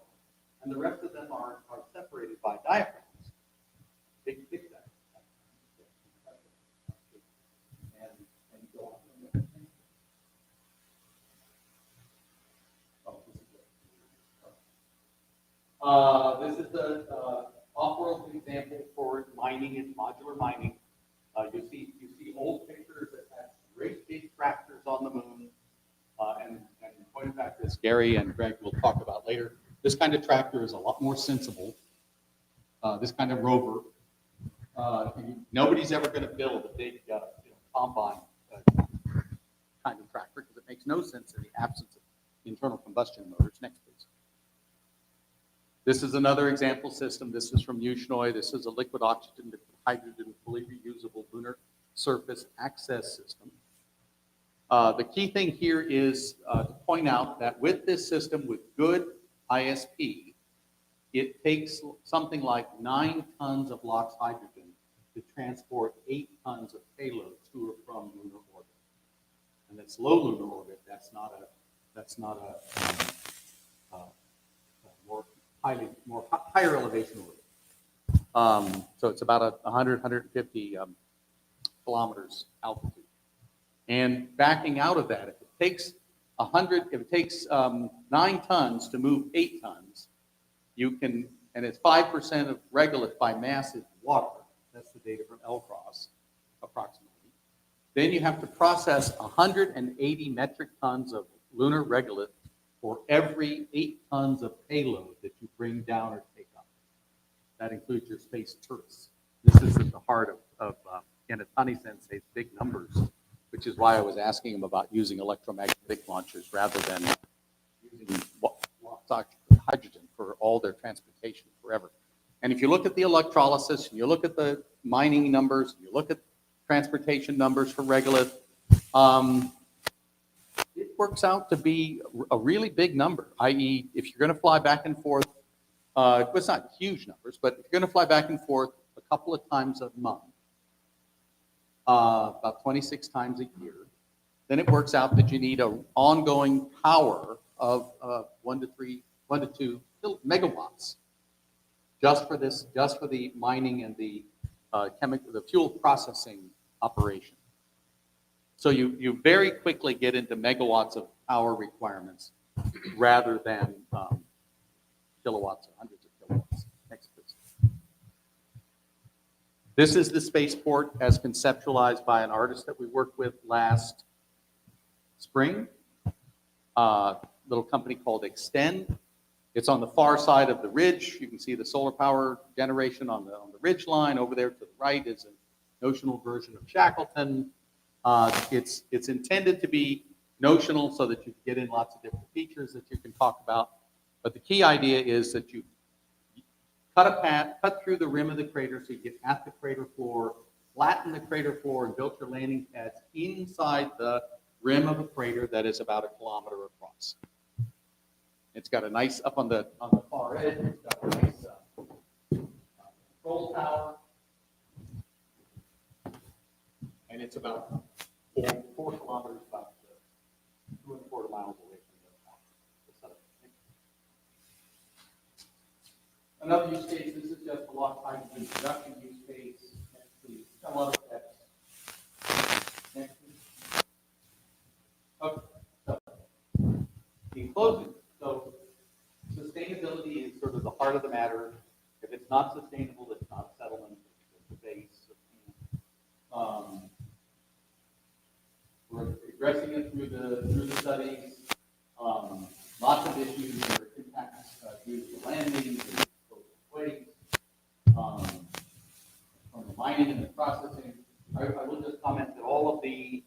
And the rest of them are separated by diaphragms. Big that. And you go on. This is the off-world example for mining and modular mining. You see old pictures that have great big tractors on the moon. And point back, as Gary and Greg will talk about later, this kind of tractor is a lot more sensible. This kind of rover. Nobody's ever going to build a big combine kind of tractor. no sense in the absence of internal combustion motors. Next, please. This is another example system. This is from Yushnoi. This is a liquid oxygen, liquid hydrogen, fully reusable lunar surface access system. The key thing here is to point out that with this system with good ISP, it takes something like 9 tons of LOX hydrogen to transport 8 tons of payload to or from lunar orbit. And that's low lunar orbit. That's not a higher elevation orbit. So it's about 100, 150 kilometers altitude. And backing out of that, if it takes 9 tons to move 8 tons, you can, and it's 5% of regolith by mass is water. That's the data from LCROSS, approximately. Then you have to process 180 metric tons of lunar regolith for every 8 tons of payload that you bring down or take up. That includes your space tourists. This is at the heart of Inatani Sensei's big numbers, which is why I was asking him about using electromagnetic launchers rather than using hydrogen for all their transportation forever. And if you look at the electrolysis, and you look at the mining numbers, and you look at transportation numbers for regolith, it works out to be a really big number, i.e. if you're going to fly back and forth, it's not huge numbers, but if you're going to fly back and forth a couple of times a month, about 26 times a year, then it works out that you need an ongoing power of 1 to 2 megawatts just for this, just for the mining and the fuel processing operation. So you very quickly get into megawatts of power requirements rather than kilowatts or hundreds of kilowatts. Next, please. This is the spaceport as conceptualized by an artist that we worked with last spring, little company called Extend. It's on the far side of the ridge. You can see the solar power generation on the ridge line. Over there to the right is a notional version of Shackleton. It's intended to be notional so that you can get in lots of different features that you can talk about. But the key idea is that you cut a path, cut through the rim of the crater so you get at the crater floor, flatten the crater floor, and built your landing pads inside the rim of a crater that is about 1 kilometer across. It's got a nice, up on the far edge, it's got a nice control tower. And it's about 4 kilometers, about 2.25 miles away from the Another use case, this is just a lock hydrogen production use case. Next, please. A lot of steps. Next, please. Okay, so in closing, so sustainability is sort of the heart of the matter. If it's not sustainable, it's not settlement, it's the base. We're addressing it through the studies. Lots of issues that are impacts due to the landings and weight, from the mining and the processing. I will just comment that all of the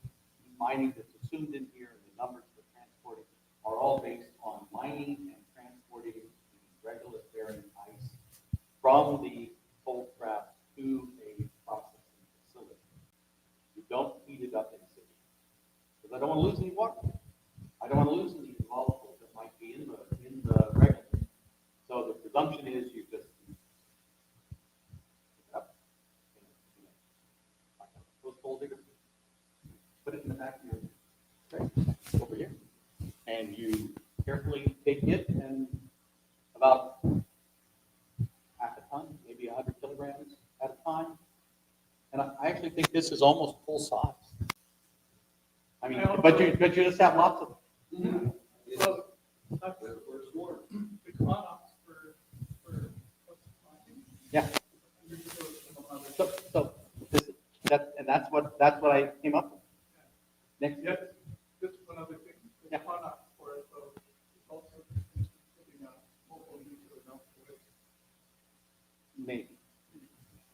mining that's assumed in here and the numbers for transporting are all based on mining and transporting the regolith-bearing ice from the cold trap to a processing facility. You don't heat it up in situ. Because I don't want to lose any water. I don't want to lose any molecules that might be in the regolith. So the presumption is you just pick it up, those coal diggers, put it in the back of your tray over here, and you carefully take it and about half a ton, maybe 100 kilograms at a time. And I actually think this is almost full size. I mean, but you just have lots of. Well, that's where's more. The CONOPS for Yeah. So that's what I came up with. Next. Yes, just one other thing. The CONOPS for it, so it's also putting a mobile user enough to it. Maybe.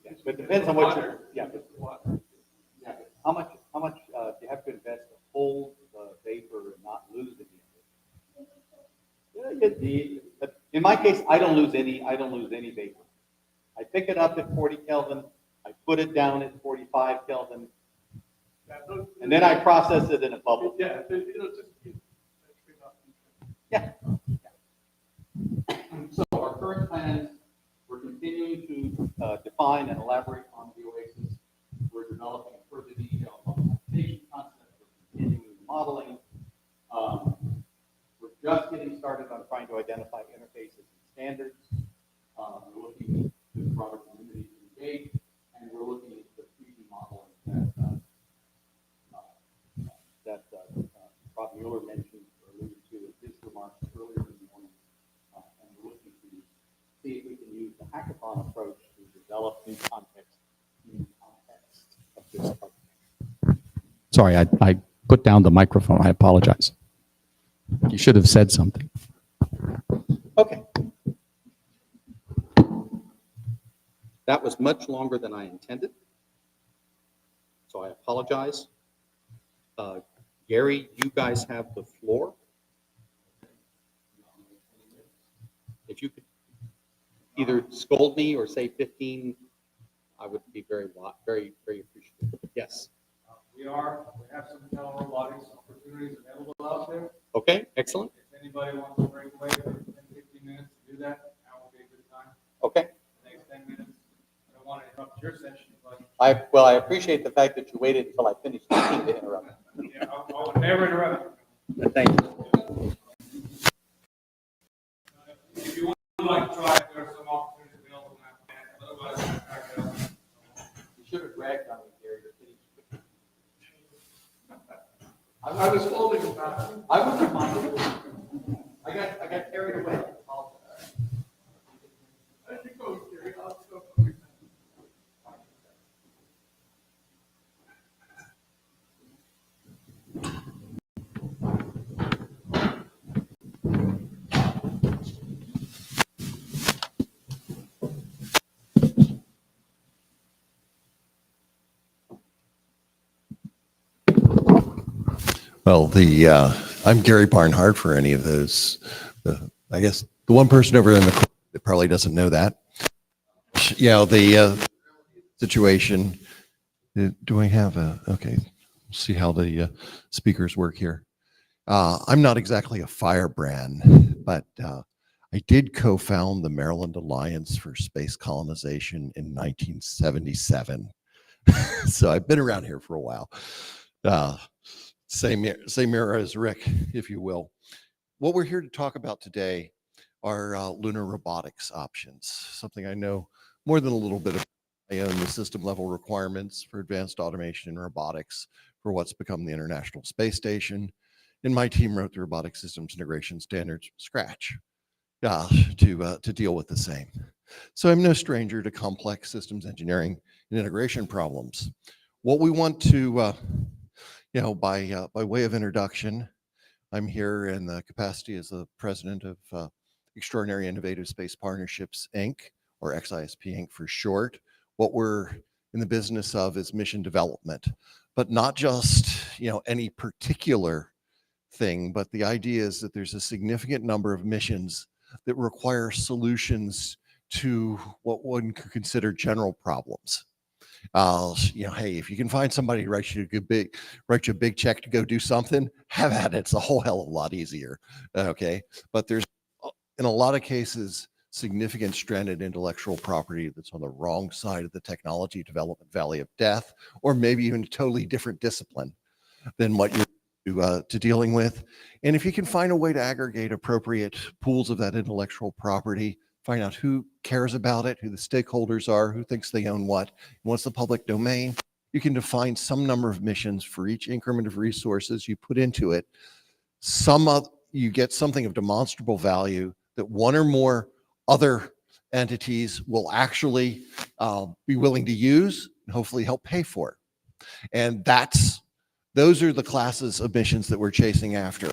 Yeah, but it depends on what you're. Yeah. Yeah. How much do you have to invest to hold the vapor and not my case, I don't lose any vapor. I pick it up at 40 Kelvin, I put it down at 45 Kelvin, and then I process it in a bubble. Yeah, it'll just be. Yeah. So our current plans, we're continuing to define and elaborate on the OASIS. We're developing further detail on the application concept. We're continuing modeling. We're just getting started on trying to identify interfaces and standards. We're looking to the broader community to engage, and we're looking at the 3D modeling that Rob Mueller mentioned or alluded to in his remarks earlier in the morning. And we're looking to see if we can use the hackathon approach to develop new context in the context of this project. Sorry, I put down the microphone. I apologize. You should have said something. Okay. That was much longer than I intended, so I apologize. Gary, you guys have the floor. If you could either scold me or say 15, I would be very appreciative. Yes. We have some Telerobotics opportunities available out there. Okay, excellent. If anybody wants to break away for 10, 15 minutes to do that, now would be a good time. Okay. The next 10 minutes. I don't want to interrupt your session, but. I appreciate the fact that you waited until I finished speaking to interrupt. Yeah, I would never interrupt. Thank you. If you want to try, there are some opportunities available now. Otherwise, you should have bragged on me, Gary. I was holding it back. I was reminded. I got carried away. I think I was carried out. Well, I'm Gary Barnhard for any of those. I guess the one person over in the corner that probably doesn't know that. Yeah, the situation. Do I have a? Okay, see how the speakers work here. I'm not exactly a firebrand, but I did co-found the Maryland Alliance for Space Colonization in 1977. So I've been around here for a while. Same era as Rick, if you will. What we're here to talk about today are lunar robotics options, something I know more than a little bit of. I own the system level requirements for advanced automation and robotics for what's become the International Space Station. And my team wrote the robotic systems integration standards from scratch to deal with the same. So I'm no stranger to complex systems engineering and integration problems. What we want to by way of introduction, I'm here in the capacity as the president of Extraordinary Innovative Space Partnerships, Inc., or XISP, Inc. for short. What we're in the business of is mission development, but not just any particular thing, but the idea is that there's a significant number of missions that require solutions to what one could consider general problems. Hey, if you can find somebody who write you a big check to go do something, have at it. It's a whole hell of a lot easier. Okay, but there's in a lot of cases significant stranded intellectual property that's on the wrong side of the technology development valley of death, or maybe even a totally different discipline than what you're to dealing with. And if you can find a way to aggregate appropriate pools of that intellectual property, find out who cares about it, who the stakeholders are, who thinks they own what, and what's the public domain, you can define some number of missions for each increment of resources you put into it. You get something of demonstrable value that one or more other entities will actually be willing to use and hopefully help pay for. And those are the classes of missions that we're chasing after.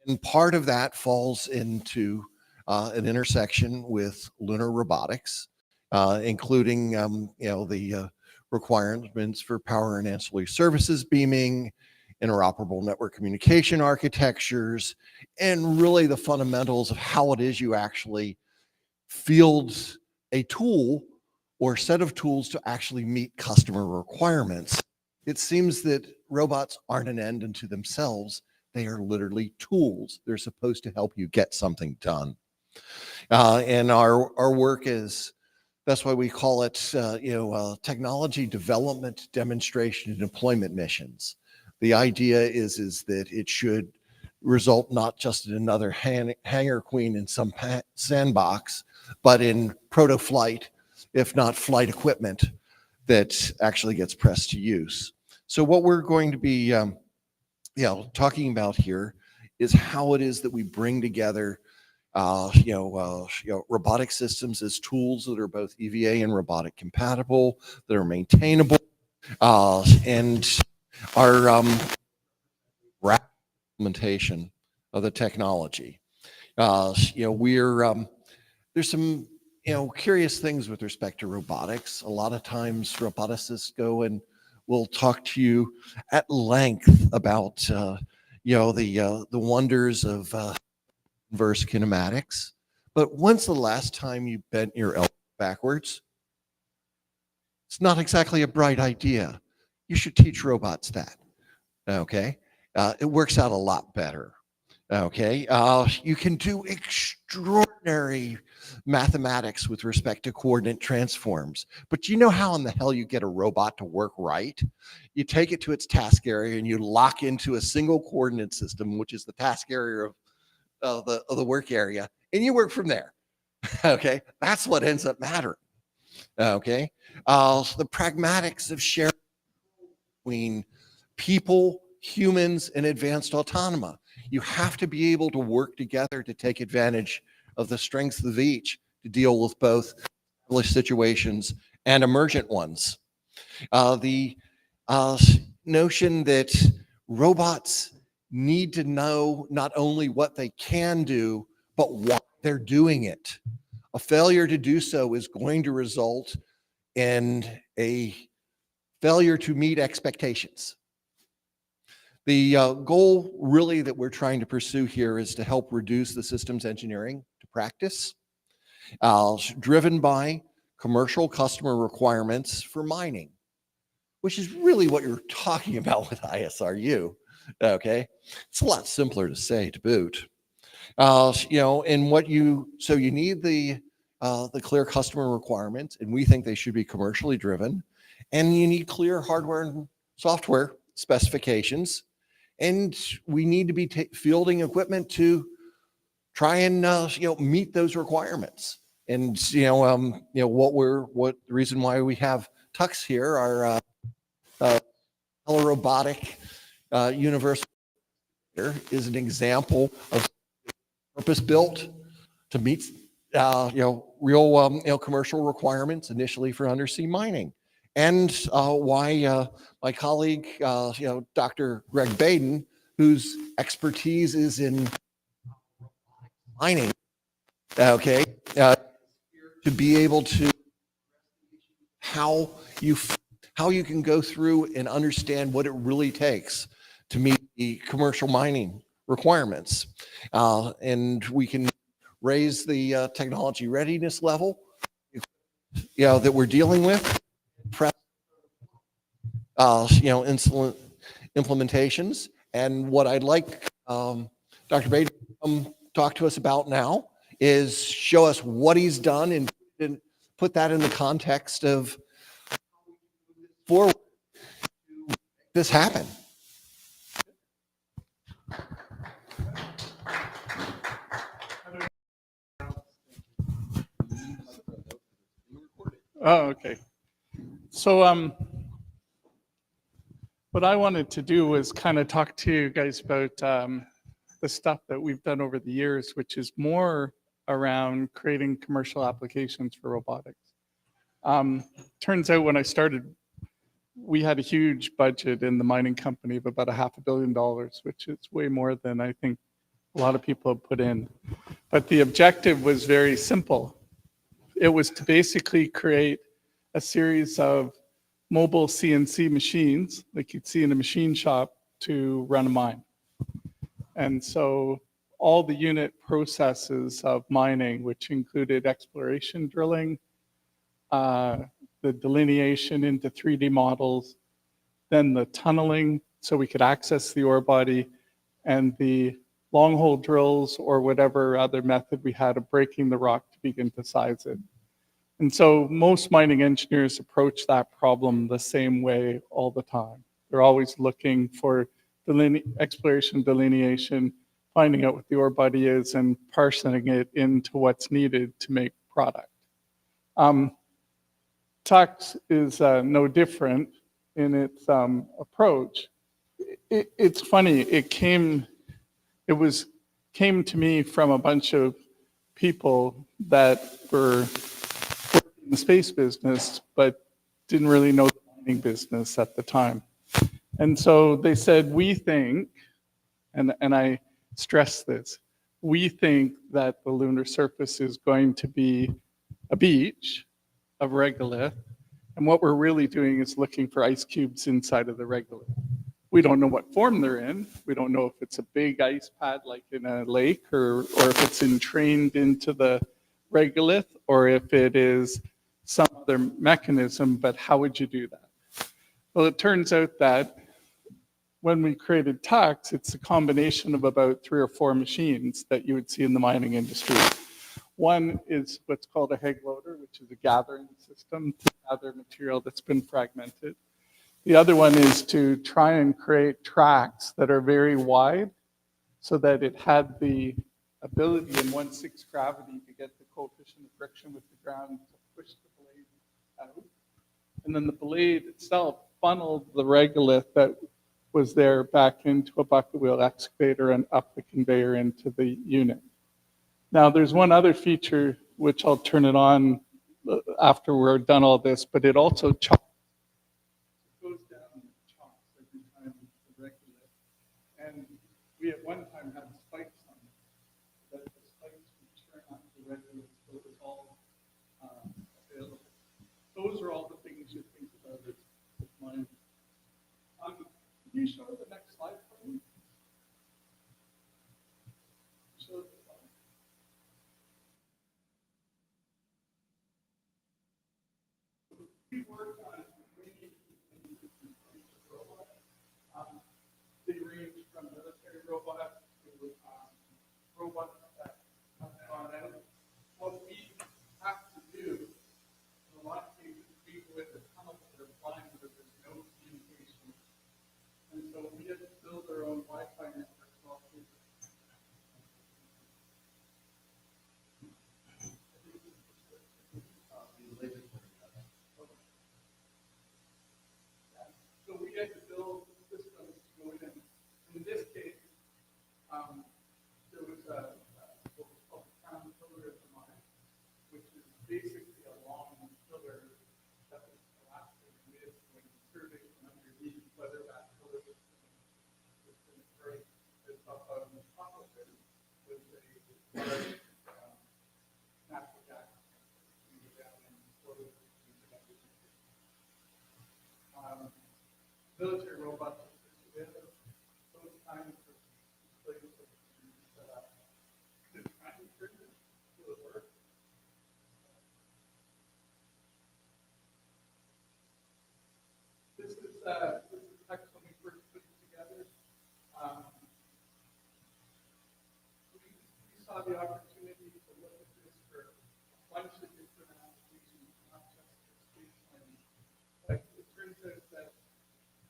And part of that falls into an intersection with lunar robotics, including the requirements for power and ancillary services beaming, interoperable network communication architectures, and really the fundamentals of how it is you actually field a tool or set of tools to actually meet customer requirements. It seems that robots aren't an end unto themselves. They are literally tools. They're supposed to help you get something done. And our work is, that's why we call it, technology development, demonstration, and deployment missions. The idea is that it should result not just in another hangar queen in some sandbox, but in proto-flight, if not flight equipment that actually gets pressed to use. So what we're going to be talking about here is how it is that we bring together robotic systems as tools that are both EVA and robotic compatible, that are maintainable, and our rapid implementation of the technology. There's some curious things with respect to robotics. A lot of times roboticists go and will talk to you at length about the wonders of inverse kinematics. But when's the last time you bent your elbow backwards? It's not exactly a bright idea. You should teach robots that. Okay, it works out a lot better. Okay, you can do extraordinary mathematics with respect to coordinate transforms, but you know how in the hell you get a robot to work right? You take it to its task area and you lock into a single coordinate system, which is the task area of the work area, and you work from there. Okay, that's what ends up mattering. Okay, the pragmatics of sharing between people, humans, and advanced autonoma. You have to be able to work together to take advantage of the strengths of each to deal with both established situations and emergent ones. The notion that robots need to know not only what they can do, but why they're doing it. A failure to do so is going to result in a failure to meet expectations. The goal really that we're trying to pursue here is to help reduce the systems engineering to practice, driven by commercial customer requirements for mining, which is really what you're talking about with ISRU. Okay, it's a lot simpler to say to boot. And what you need the clear customer requirements, and we think they should be commercially driven, and you need clear hardware and software specifications. And we need to be fielding equipment to try and meet those requirements. And what the reason why we have Tux here, our Telerobotic universal is an example of purpose-built to meet real commercial requirements initially for undersea mining. And why my colleague, Dr. Greg Baiden, whose expertise is in mining, okay, to be able to how you can go through and understand what it really takes to meet the commercial mining requirements, and we can raise the technology readiness level, that we're dealing with. Implementations. And what I'd like Dr. Baiden to talk to us about now is show us what he's done and put that in the context of forward to make this happen. Oh, okay. So what I wanted to do was kind of talk to you guys about the stuff that we've done over the years, which is more around creating commercial applications for robotics. Turns out when I started, we had a huge budget in the mining company of about $500 million, which is way more than I think a lot of people have put in. But the objective was very simple. It was to basically create a series of mobile CNC machines, like you'd see in a machine shop, to run a mine. And so all the unit processes of mining, which included exploration drilling, the delineation into 3D models, then the tunneling so we could access the ore body, and the long hole drills or whatever other method we had of breaking the rock to begin to size it. And so most mining engineers approach that problem the same way all the time. They're always looking for exploration delineation, finding out what the ore body is, and parsing it into what's needed to make product. Tux is no different in its approach. It's funny, it came to me from a bunch of people that were in the space business, but didn't really know the mining business at the time. And so they said, we think, and I stress this, we think that the lunar surface is going to be a beach of regolith, and what we're really doing is looking for ice cubes inside of the regolith. We don't know what form they're in. We don't know if it's a big ice pad like in a lake, or if it's entrained into the regolith, or if it is some other mechanism, but how would you do that? Well, it turns out that when we created Tux, it's a combination of about 3 or 4 machines that you would see in the mining industry. One is what's called a Heg loader, which is a gathering system to gather material that's been fragmented. The other one is to try and create tracks that are very wide so that it had the ability in 1/6 gravity to get the coefficient of friction with the ground to push the blade out. And then the blade itself funneled the regolith that was there back into a bucket wheel excavator and up the conveyor into the unit. Now there's one other feature which I'll turn it on after we're done all this, but it also chops. It goes down and chops every time the regolith. And we at one time had spikes on it, but the spikes would turn up the regolith, so it was all available. Those are all the things you think about with mining. Can you show the next slide for me? Show the slide. We worked on many different types of robots. They range from military robots to robots that have gone out. What we have to do, in a lot of cases, we go with a tunnel that are flying where there's no communication. And so we had to build our own Wi-Fi network. So we had to build systems to go in. In this case, there was what was called a crown pillar of the mine, which is basically a long pillar that was collapsing mid when you survey from underneath whether that pillar was going to break. Because up on the top of it was a natural gas down and sort of military robots are put together. Those kinds of displays that you set up. This kind of treatment will work. This is text when we first put it together. We saw the opportunity to look at this for a bunch of different applications, not just for space mining. But it turns out that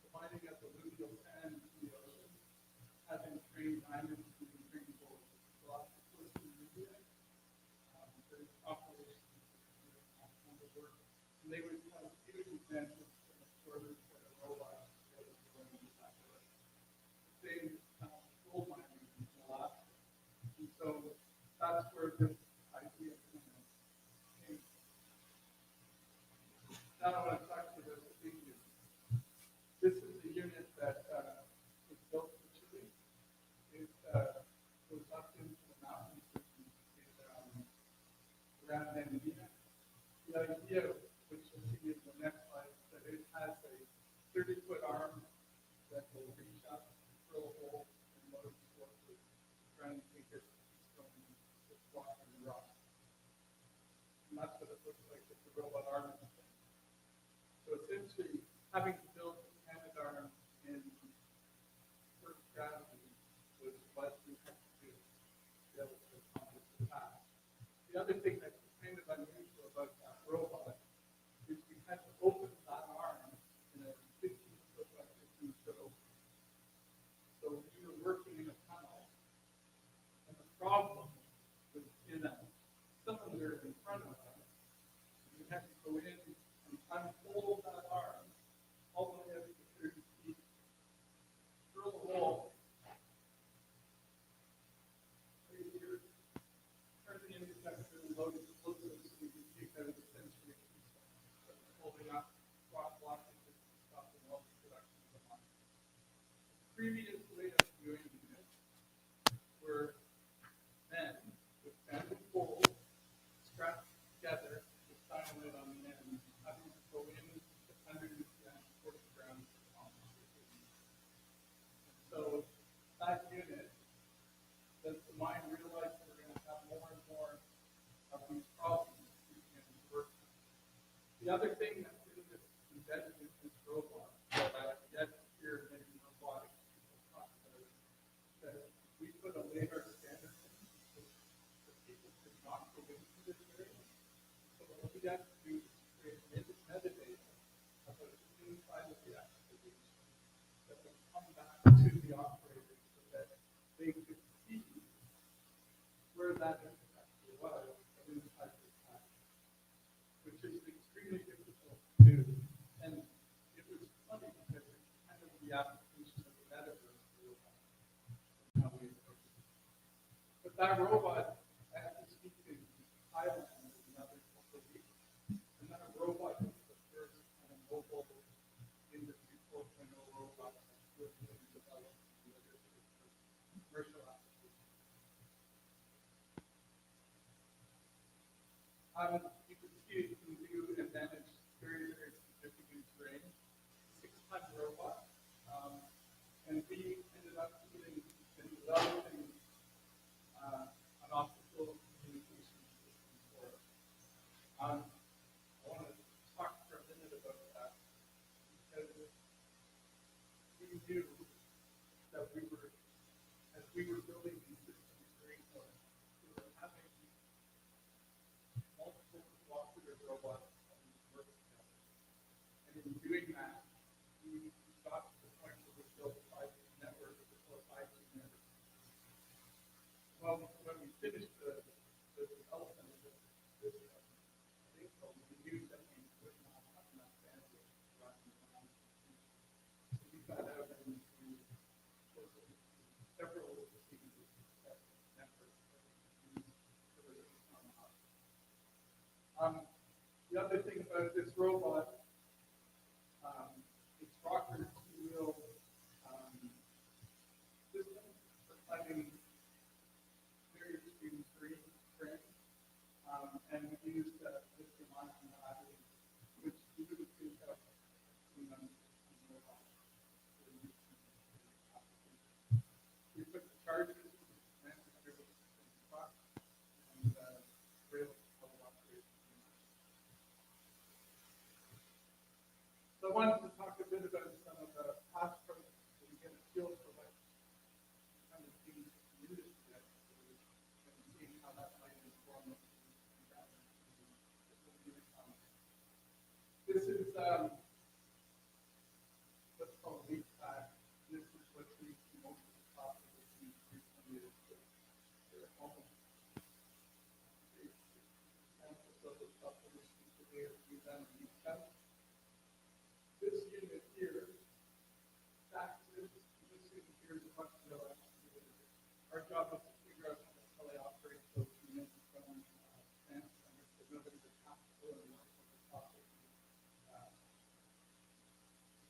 the mining of the alluvial sand in the ocean has entrained diamonds and entrained gold. So lots of places in India, there's operations on the work, and they would have huge advances in the sorters that are robots that are going to that work. The same gold mining in Alaska. And so that's where this idea came. Now I want to talk to the big unit. This is the unit that was built for Chile. It goes up into the mountains around Andina. The idea, which you'll see in the next slide, is that it has a 30-foot arm that will reach up, drill a hole, and load the forces, trying to take it from the block and the rock. And that's what it looks like with the robot arm. So essentially, having to build a cannon arm in Earth gravity was what we had to do to be able to accomplish the task. The other thing that's kind of unusual about that robot is we had to open that arm in a 15-foot by 15-foot opening. So we were working in a tunnel, and the problem was in a cylinder in front of us. We had to go in and unfold that arm all the way up to 30 feet, drill a hole, right here, turn the interceptor and load it closer so we can take out essentially a piece of it, holding up, rock blocking to stop the weld production of the line. The previous way of doing this were men with band and pole strapped together with dynamite on the end, having to go in underneath the 40 grams of concrete. So that unit, as the mine realized we're going to have more and more of these problems, we can work. The other thing that's in this embedded in this robot that I've yet to hear many robotics people talk about is that we put a laser scanner in so people could not go into this area. So what we have to do is create metadata about the inside of the application that will come back to the operator so that they could see where that infrastructure was inside the package, which is extremely difficult to do. And it was funny because it's kind of the application of the metaverse robot and how we approach it. But that robot, I have to speak to Thailand in another couple of weeks. And that robot is the first kind of mobile industry 4.0 robot that's really being developed in the commercial application. You can see it can do and manage very, very significant terrain. 6-ton robot. And we ended up putting and developing an optical communication system for it. I want to talk for a minute about that because we knew that we were, as we were building these systems during Cold, we were having multiple cooperative robots work together. And in doing that, we got to the point where we built a 5G network before 5G network. Well, when we finished the development of this thing, we knew that we would not have enough bandwidth to run the line. So we got out and we built several of the things that networks that we could use for the the other thing about this robot, it's rocker two-wheel system for climbing very extreme terrain, and we used lithium-ion batteries, which you wouldn't think of in a robot. We put the charges and the truck and rail level operation. So I wanted to talk a bit about some of the past projects so we get a feel for what kind of things the industry actually is and seeing how that might inform us. This is what's called leak pad. This is what leads to most of the top of the recently is they're almost examples of the stuff that is today as we've done in leak pad. This unit here, stacks this unit here is a much lower. Our job is to figure out how they operate those units from plants so nobody would have to go and work on the top of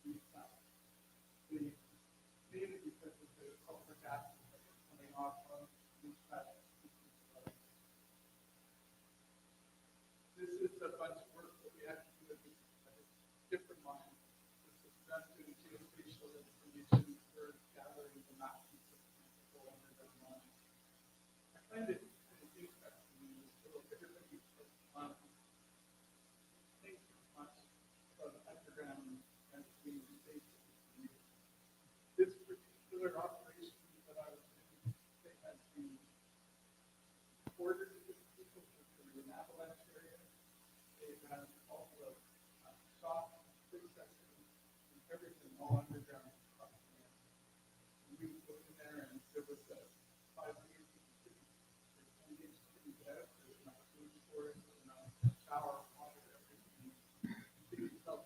these stacks. Mainly because of the sulfur gases that are coming off of these stacks. This is a bunch of work that we had to do at a different mine. This is done to geospatial information for find it kind of interesting to look at everybody on things much from underground and between the states. This particular operation that I was doing, they had to order the people to an avalanche area. They had all the shop, big section, and everything all underground. And we would go in there and there was a 5 years of city. There's 10 years city there. There's not food storage, there's not shower, water, everything. City itself.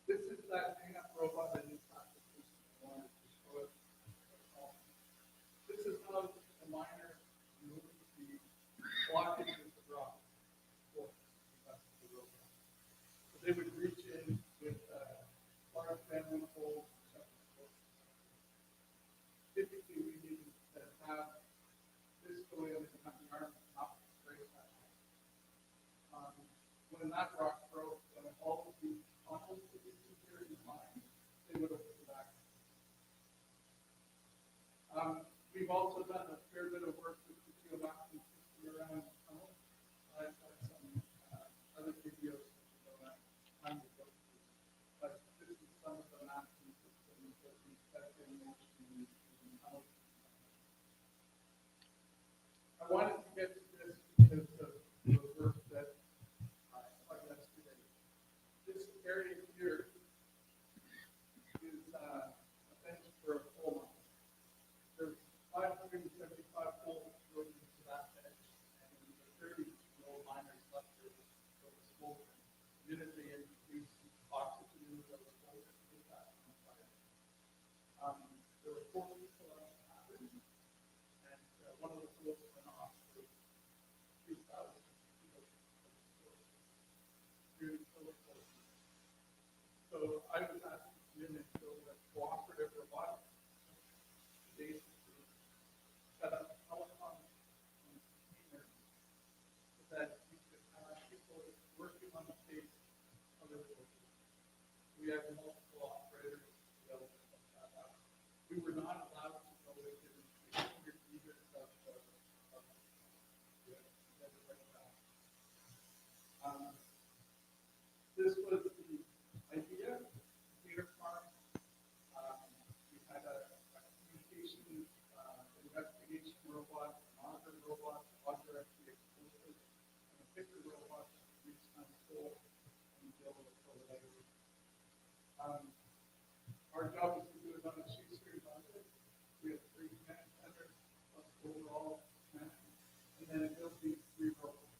This is that cleanup robot that is application I wanted to show it. This is how the miner moves the blockages of rock. So they would reach in with large bamboo poles. Typically, we need to have this go in and have the arm not break that. When that rock broke, when all of the tunnels that you see here in the mine, they would open the back. We've also done a fair bit of work with the geomatics around the tunnel. I've got some other videos that go that time to go through. But this is some of the mapping systems that we set in motion in tunnels. I wanted to get to this because of the work that I saw yesterday. This area here is a bench for a coal mine. There's 575 holes drilled into that bench, and the 30-year-old miners left there with a smolder. The minute they introduced oxygen into those smolders, they got on fire. There were 4 people on the cabin, and one of the holes went off for 3,000 people. So I was asked to come in and build a cooperative robotics. Basically, set up telecom containers so that you could have people working on the face of the world. We have multiple operators available to set that up. We were not allowed to go within 300 meters of the this was the idea, computer farm. We had a communication investigation robot, an auger robot, auger actually explosive, and a Fischer robot that reached on coal and build a Cold-welding. Our job was to do it on a shoestring budget. We have 3 command centers plus overall command, and then it built these 3 robots.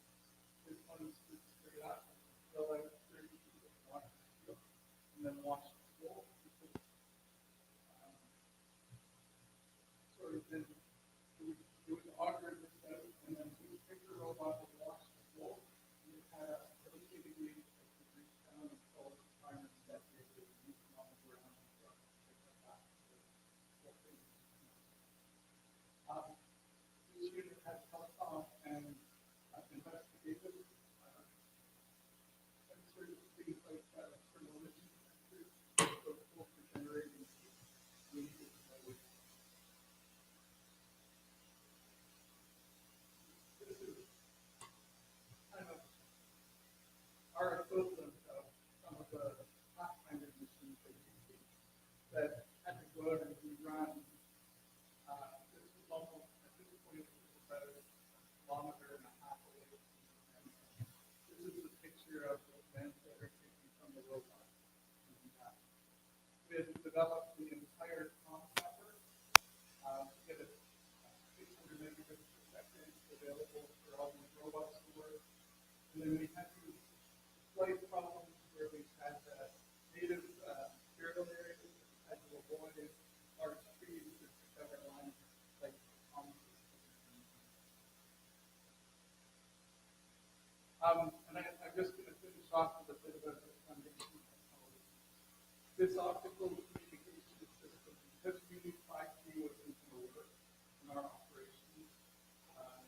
This one is straight up, fill out 30 feet of water, and then wash the floor. So then it would auger this out, and then we pick the robot and wash the floor. And it had a dedicated gate that could reach down and pull the timer that they would use on the ground and pick up back. This unit had telecom and investigative sensors, things like thermometry sensors, so for generating heat. We needed to know which. This is kind of our equivalent of some of the Pathfinder missions that you see that had to go out and be run. This was almost, at this point, it was about a kilometer and a half away. This is a picture of the vents that are taken from the robot. We had developed the entire comm network to get it 600 megabits per second available for all these robots to work. And then we had these slight problems where we had native burial areas that we had to avoid large trees that cover lines like comm systems. And I'm just going to finish off with a bit about the foundation technology. This optical communication system, because we knew 5G wasn't going to work in our operations,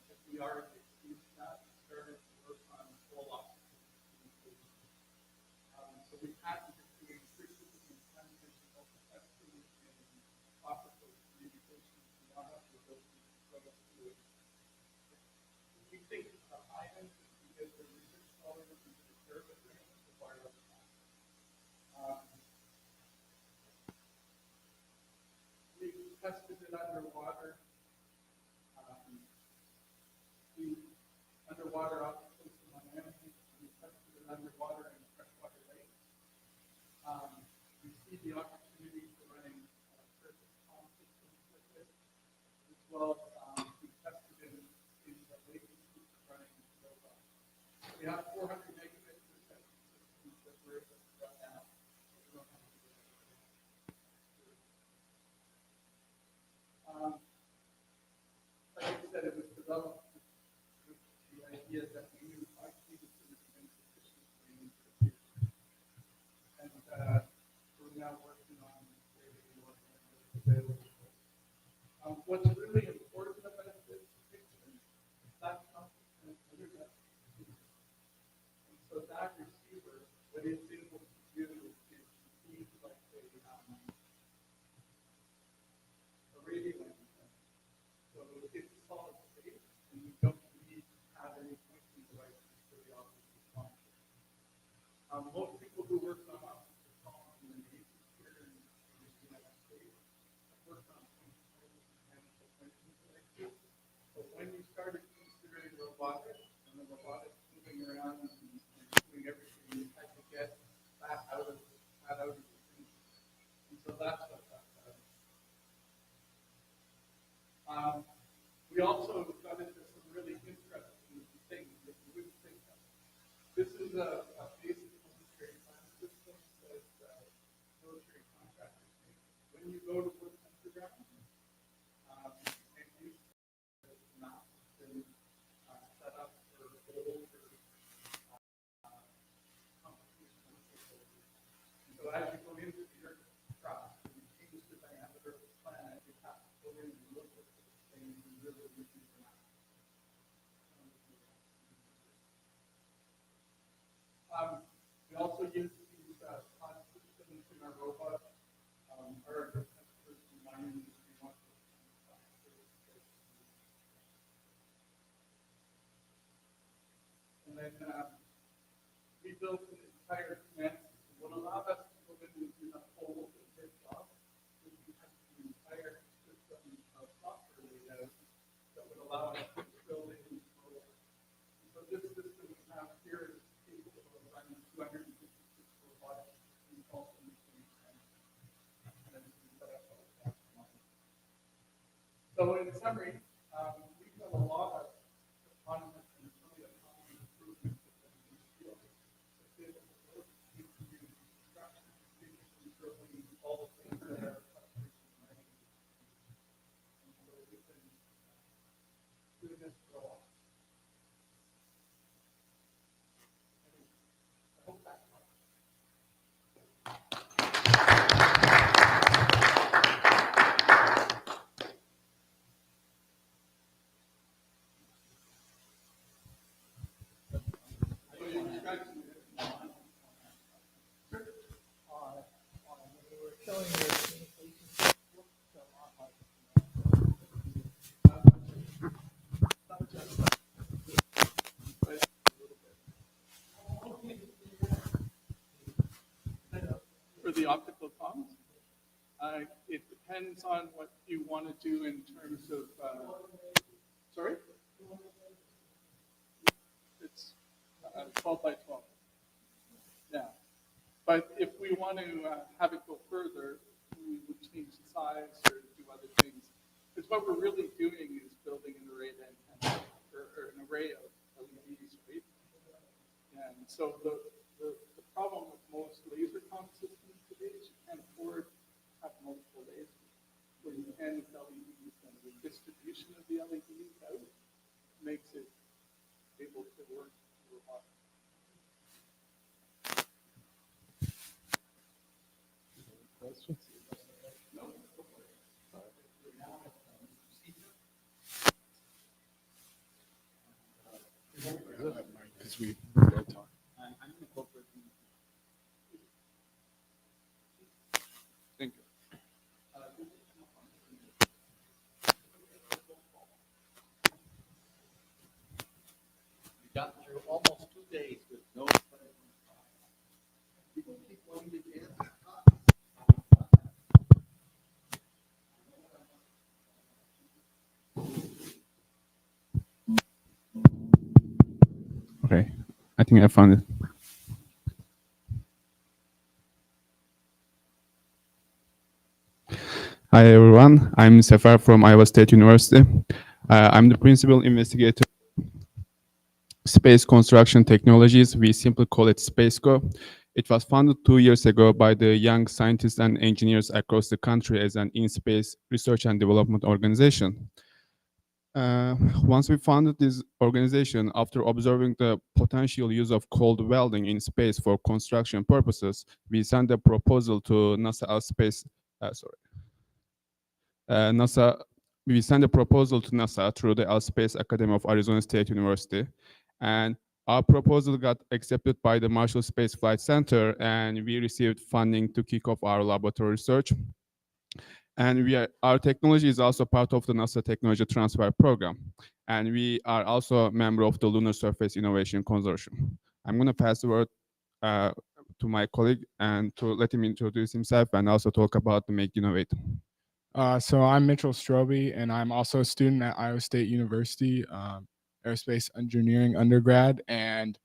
if we already used that, we started to work on full optical communication. So we patented doing frequency and We think the high end because the research scholars and the service require us. We tested it underwater. We underwater opticals in Miami. We tested it underwater in freshwater lakes. We see the opportunity for running surface pump systems with it, as well as we tested it in the latency for running robots. We have 400 megabits per second systems that we're able to run now. Like I said, it was developed with the idea that we knew 5G was going to be sufficient for the future. And we're now working on creating more available. What's really important about this picture is that constant internet. And so that receiver, what it's able to do is receive like a radio antenna. So it's solid state, and you don't need to have any pointing devices for the optical response. Most people who work on optical comms in the Navy here in the United States have worked on pointing devices and pointing devices. But when you started considering robotics, and the robotics moving around and doing everything, you had to get that out of the thing. And so that's what that does. We also got into some really interesting things that you wouldn't think of. This is a basic military plan system that military contractors make. When you go to work underground, and you not been set up for gold or competition. So as you go into the earth crust, and you change the diameter of the planet, you have to go in and look at things and really listen to that. We also use these pod systems in our robots. Our customers in mining industry want to. And then we built an entire command system. What allowed us to go in and do that whole open bid job is we had an entire system of software laid out that would allow us to build it into robots. So this system we have here is capable of running 256 robotics in all the machines and then set up all the autonomy. So in summary, we've done a lot of autonomous and semi-autonomous improvements in this field. It's able to work, we can do construction, building, all the things that our customers are running. And so we've been doing this for a while. I hope that helps. For the optical comms, it depends on what you want to do in terms of, sorry? It's 12 by 12. Yeah. But if we want to have it go further, we would change the size or do other things. Because what we're really doing is building an array of antennas, or an array of LEDs, right? And so the problem with most laser comm systems today is you can't afford to have multiple lasers. What you can with LEDs, and the distribution of the LEDs out makes it able to work robotically. Questions? No. Because we both talk. I'm going to corporate. Thank you. think I found it. Hi everyone, I'm Sefer from Iowa State University. I'm the principal investigator Space Construction Technologies. We simply call it SpaceCo. It was founded 2 years ago by the young scientists and engineers across the country as an in-space research and development organization. Once we founded this organization, after observing the potential use of cold welding in space for construction purposes, we sent a proposal to we sent a proposal to NASA through the Space Academy of Arizona State University, and our proposal got accepted by the Marshall Space Flight Center, and we received funding to kick off our laboratory research. And our technology is also part of the NASA Technology Transfer Program, and we are also a member of the Lunar Surface Innovation Consortium. I'm going to pass the word to my colleague and to let him introduce himself and also talk about the Make Innovate. So I'm Mitchell Strobe, and I'm also a student at Iowa State University, aerospace engineering undergrad. And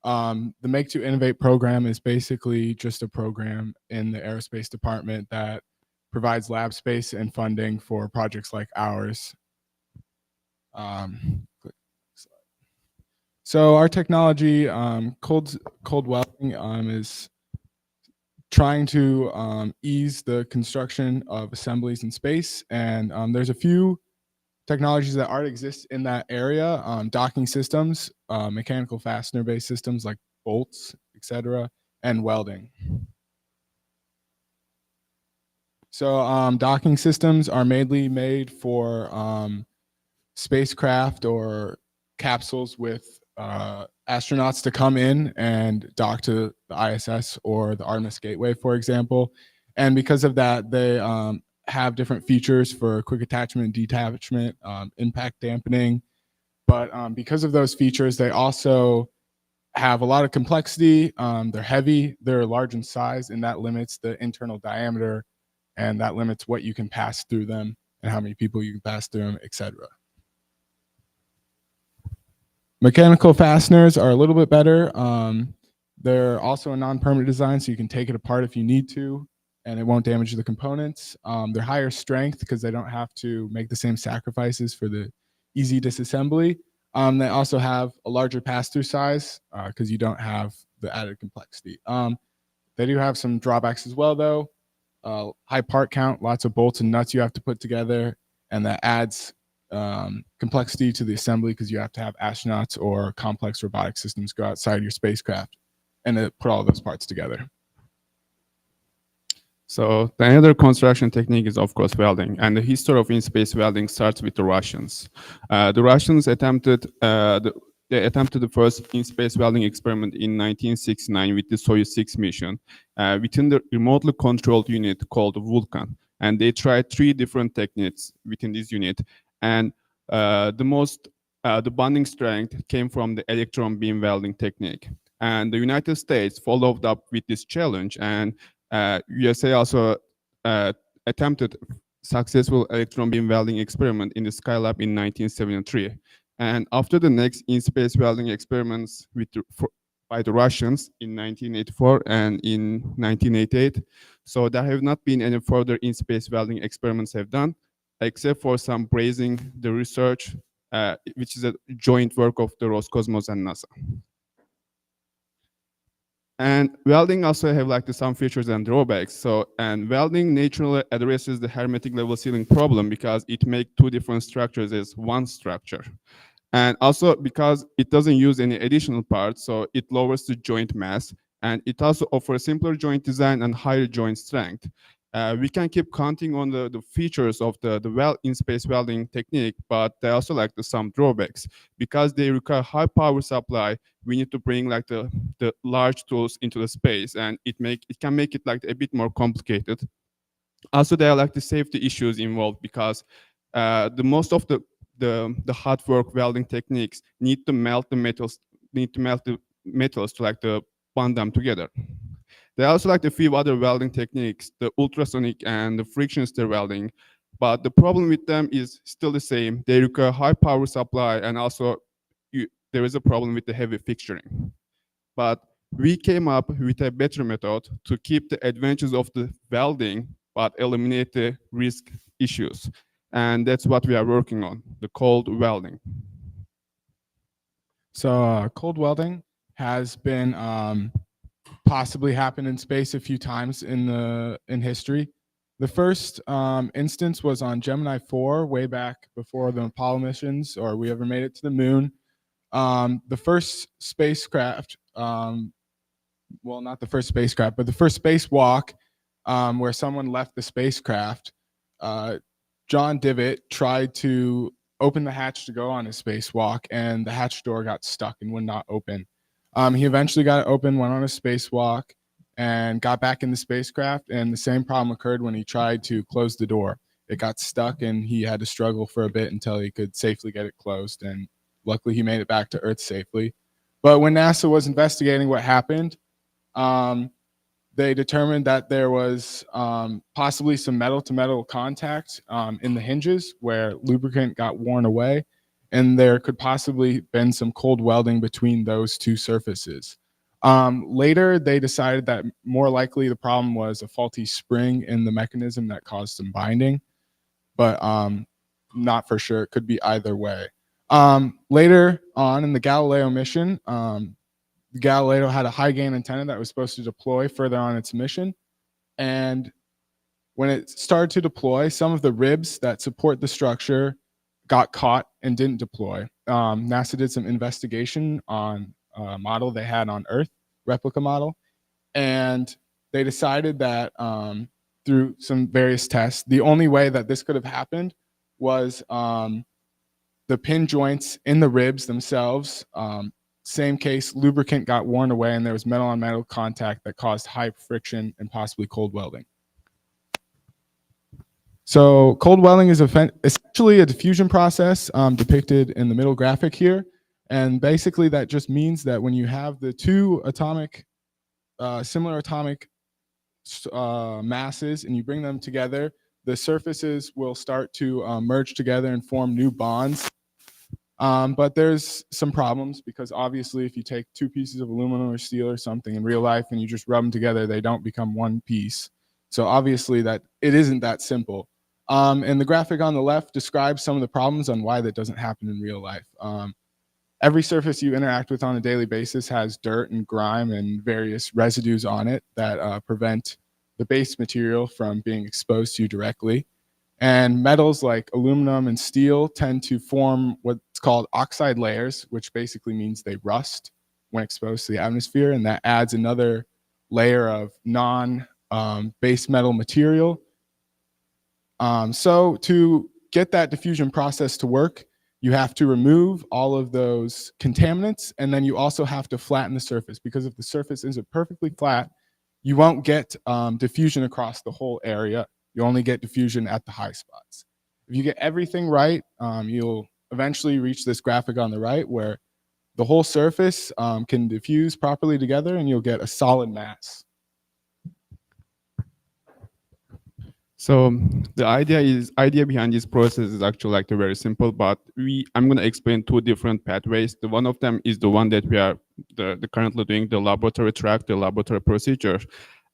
the Make to Innovate program is basically just a program in the aerospace department that provides lab space and funding for projects like ours. So our technology, cold welding, is trying to ease the construction of assemblies in space. And there's a few technologies that already exist in that area, docking systems, mechanical fastener-based systems like bolts, etc., and welding. So docking systems are mainly made for spacecraft or capsules with astronauts to come in and dock to the ISS or the Artemis Gateway, for example. And because of that, they have different features for quick attachment, detachment, impact dampening. But because of those features, they also have a lot of complexity. They're heavy, they're large in size, and that limits the internal diameter, and that limits what you can pass through them and how many people you can pass through them, etc. Mechanical fasteners are a little bit better. They're also a non-permanent design, so you can take it apart if you need to, and it won't damage the components. They're higher strength because they don't have to make the same sacrifices for the easy disassembly. They also have a larger pass-through size because you don't have the added complexity. They do have some drawbacks as well, though. High part count, lots of bolts and nuts you have to put together, and that adds complexity to the assembly because you have to have astronauts or complex robotic systems go outside your spacecraft and put all those parts together. So the other construction technique is, of course, welding. And the history of in-space welding starts with the Russians. The Russians attempted the first in-space welding experiment in 1969 with the Soyuz 6 mission within the remotely controlled unit called Vulcan. And they tried 3 different techniques within this unit. And the bonding strength came from the electron beam welding technique. And the United States followed up with this challenge, and USA also attempted successful electron beam welding experiment in the Skylab in 1973. And after the next in-space welding experiments by the Russians in 1984 and in 1988, so there have not been any further in-space welding experiments have done, except for some brazing the research, which is a joint work of the Roscosmos and NASA. And welding also have like some features and drawbacks. So, and welding naturally addresses the hermetic level sealing problem because it makes 2 different structures as one structure. And also because it doesn't use any additional parts, so it lowers the joint mass, and it also offers simpler joint design and higher joint strength. We can keep counting on the features of the in-space welding technique, but there are also like some drawbacks. Because they require high power supply, we need to bring like the large tools into the space, and it can make it like a bit more complicated. Also, there are like the safety issues involved because the most of the hot work welding techniques need to melt the metals, to like bond them together. There are also like a few other welding techniques, the ultrasonic and the friction stir welding, but the problem with them is still the same. They require high power supply, and also there is a problem with the heavy fixturing. but we came up with a better method to keep the advantages of the welding, but eliminate the risk issues. And that's what we are working on, the cold welding. So cold welding has been possibly happened in space a few times in history. The first instance was on Gemini 4, way back before the Apollo missions, or we ever made it to the moon. The first spacecraft, well, not the first spacecraft, but the first spacewalk where someone left the spacecraft, John Divot tried to open the hatch to go on his spacewalk, and the hatch door got stuck and would not open. He eventually got it open, went on a spacewalk, and got back in the spacecraft, and the same problem occurred when he tried to close the door. It got stuck, and he had to struggle for a bit until he could safely get it closed, and luckily he made it back to Earth safely. But when NASA was investigating what happened, they determined that there was possibly some metal-to-metal contact in the hinges where lubricant got worn away, and there could possibly been some cold welding between those two surfaces. Later, they decided that more likely the problem was a faulty spring in the mechanism that caused some binding, but not for sure. It could be either way. Later on in the Galileo mission, Galileo had a high gain antenna that was supposed to deploy further on its mission. And when it started to deploy, some of the ribs that support the structure got caught and didn't deploy. NASA did some investigation on a model they had on Earth, replica model, and they decided that through some various tests, the only way that this could have happened was the pin joints in the ribs themselves. Same case, lubricant got worn away and there was metal on metal contact that caused high friction and possibly cold welding. So cold welding is essentially a diffusion process depicted in the middle graphic here. And basically that just means that when you have the two atomic, similar atomic masses and you bring them together, the surfaces will start to merge together and form new bonds. But there's some problems because obviously if you take two pieces of aluminum or steel or something in real life and you just rub them together, they don't become one piece. So obviously that it isn't that simple. And the graphic on the left describes some of the problems on why that doesn't happen in real life. Every surface you interact with on a daily basis has dirt and grime and various residues on it that prevent the base material from being exposed to you directly. And metals like aluminum and steel tend to form what's called oxide layers, which basically means they rust when exposed to the atmosphere, and that adds another layer of non-base metal material. So to get that diffusion process to work, you have to remove all of those contaminants, and then you also have to flatten the surface, because if the surface isn't perfectly flat, you won't get diffusion across the whole area. You only get diffusion at the high spots. If you get everything right, you'll eventually reach this graphic on the right where the whole surface can diffuse properly together and you'll get a solid mass. So the idea behind this process is actually very simple, but I'm going to explain two different pathways. The one of them is the one that we are currently doing, the laboratory track, the laboratory procedure.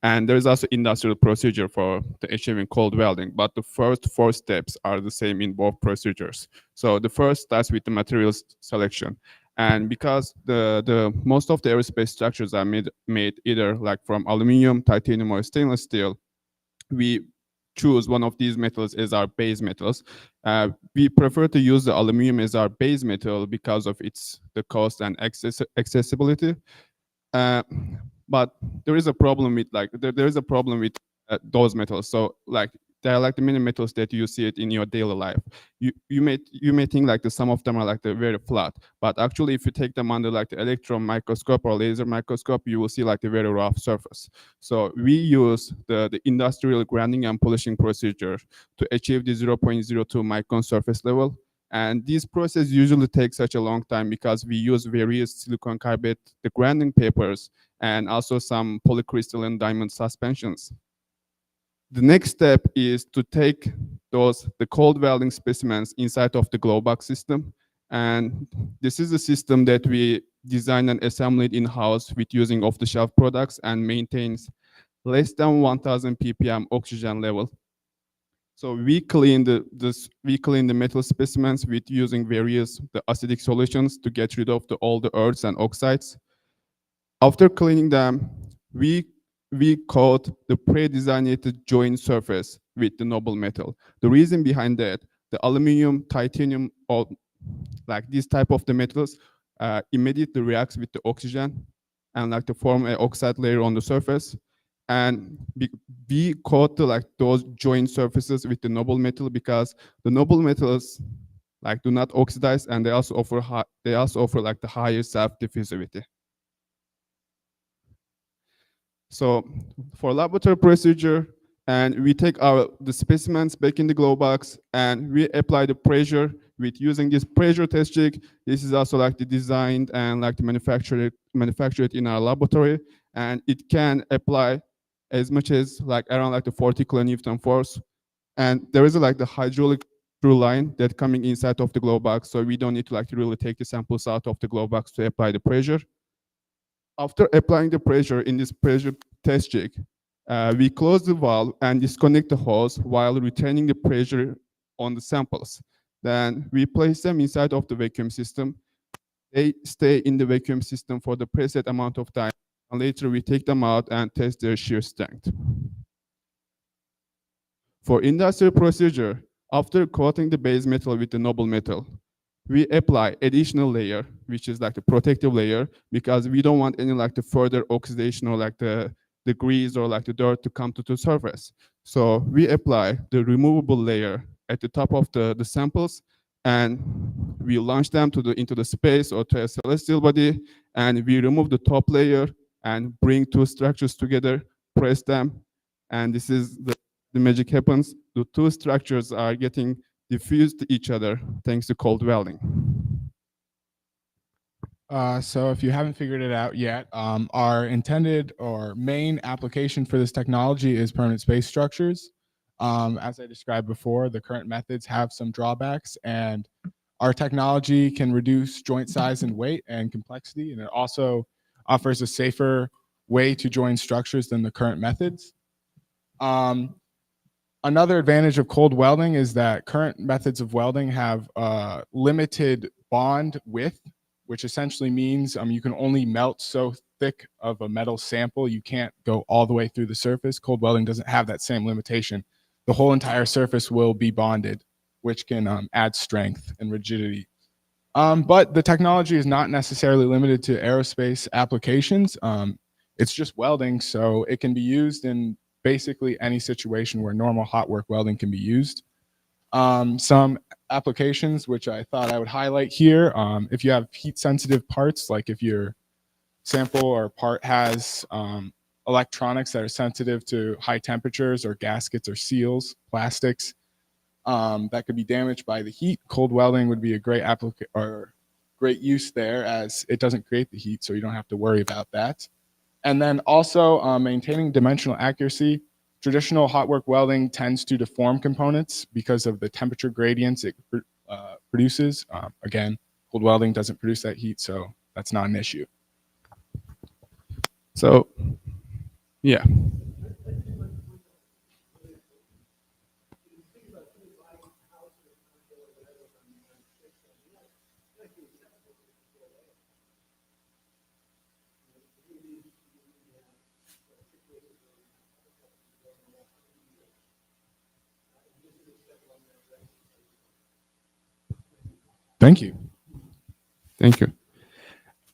And there is also industrial procedure for the achieving cold welding, but the first 4 steps are the same in both procedures. So the first starts with the materials selection. And because the most of the aerospace structures are made either like from aluminum, titanium, or stainless steel, we choose one of these metals as our base metals. We prefer to use the aluminum as our base metal because of the cost and accessibility. But there is a problem with those metals. So they are like the many metals that you see it in your daily life. You may think some of them are very flat, but actually if you take them under the electron microscope or laser microscope, you will see the very rough surface. So we use the industrial grinding and polishing procedure to achieve the 0.02 micron surface level. And this process usually takes such a long time because we use various silicon carbide, the grinding papers, and also some polycrystalline diamond suspensions. The next step is to take the cold welding specimens inside of the Globus system. And this is a system that we designed and assembled in-house with using off-the-shelf products and maintains less than 1000 ppm oxygen level. So we clean the metal specimens with using various acidic solutions to get rid of all the earths and oxides. After cleaning them, we coat the pre-designated joint surface with the noble metal. The reason behind that, the aluminum, titanium, or like this type of the metals immediately reacts with the oxygen and like to form an oxide layer on the surface. And we coat those joint surfaces with the noble metal because the noble metals like do not oxidize, and they also offer like the higher self-diffusivity. So for laboratory procedure, and we take the specimens back in the glow box and we apply the pressure with using this pressure test jig. This is also like the designed and like the manufactured in our laboratory, and it can apply as much as like around like the 40 kilonewton force. And there is like the hydraulic through line that coming inside of the glow box, so we don't need to like really take the samples out of the glow box to apply the pressure. After applying the pressure in this pressure test jig, we close the valve and disconnect the hose while retaining the pressure on the samples. Then we place them inside of the vacuum system. They stay in the vacuum system for the preset amount of time, and later we take them out and test their shear strength. For industrial procedure, after coating the base metal with the noble metal, we apply additional layer, which is like the protective layer, because we don't want any like the further oxidation or like the grease or like the dirt to come to the surface. So we apply the removable layer at the top of the samples, and we launch them into the space or to a celestial body, and we remove the top layer and bring two structures together, press them, and this is the magic happens. The two structures are getting diffused to each other thanks to cold welding. So if you haven't figured it out yet, our intended or main application for this technology is permanent space structures. As I described before, the current methods have some drawbacks, and our technology can reduce joint size and weight and complexity, and it also offers a safer way to join structures than the current methods. Another advantage of cold welding is that current methods of welding have limited bond width, which essentially means you can only melt so thick of a metal sample. You can't go all the way through the surface. Cold welding doesn't have that same limitation. The whole entire surface will be bonded, which can add strength and rigidity. But the technology is not necessarily limited to aerospace applications. It's just welding, so it can be used in basically any situation where normal hot work welding can be used. Some applications which I thought I would highlight here, if you have heat sensitive parts, like if your sample or part has electronics that are sensitive to high temperatures, or gaskets or seals, plastics, that could be damaged by the heat, cold welding would be a great great use there, as it doesn't create the heat, so you don't have to worry about that. And then also maintaining dimensional accuracy. Traditional hot work welding tends to deform components because of the temperature gradients it produces. Again, cold welding doesn't produce that heat, so that's not an issue. So, yeah. Thank you. Thank you.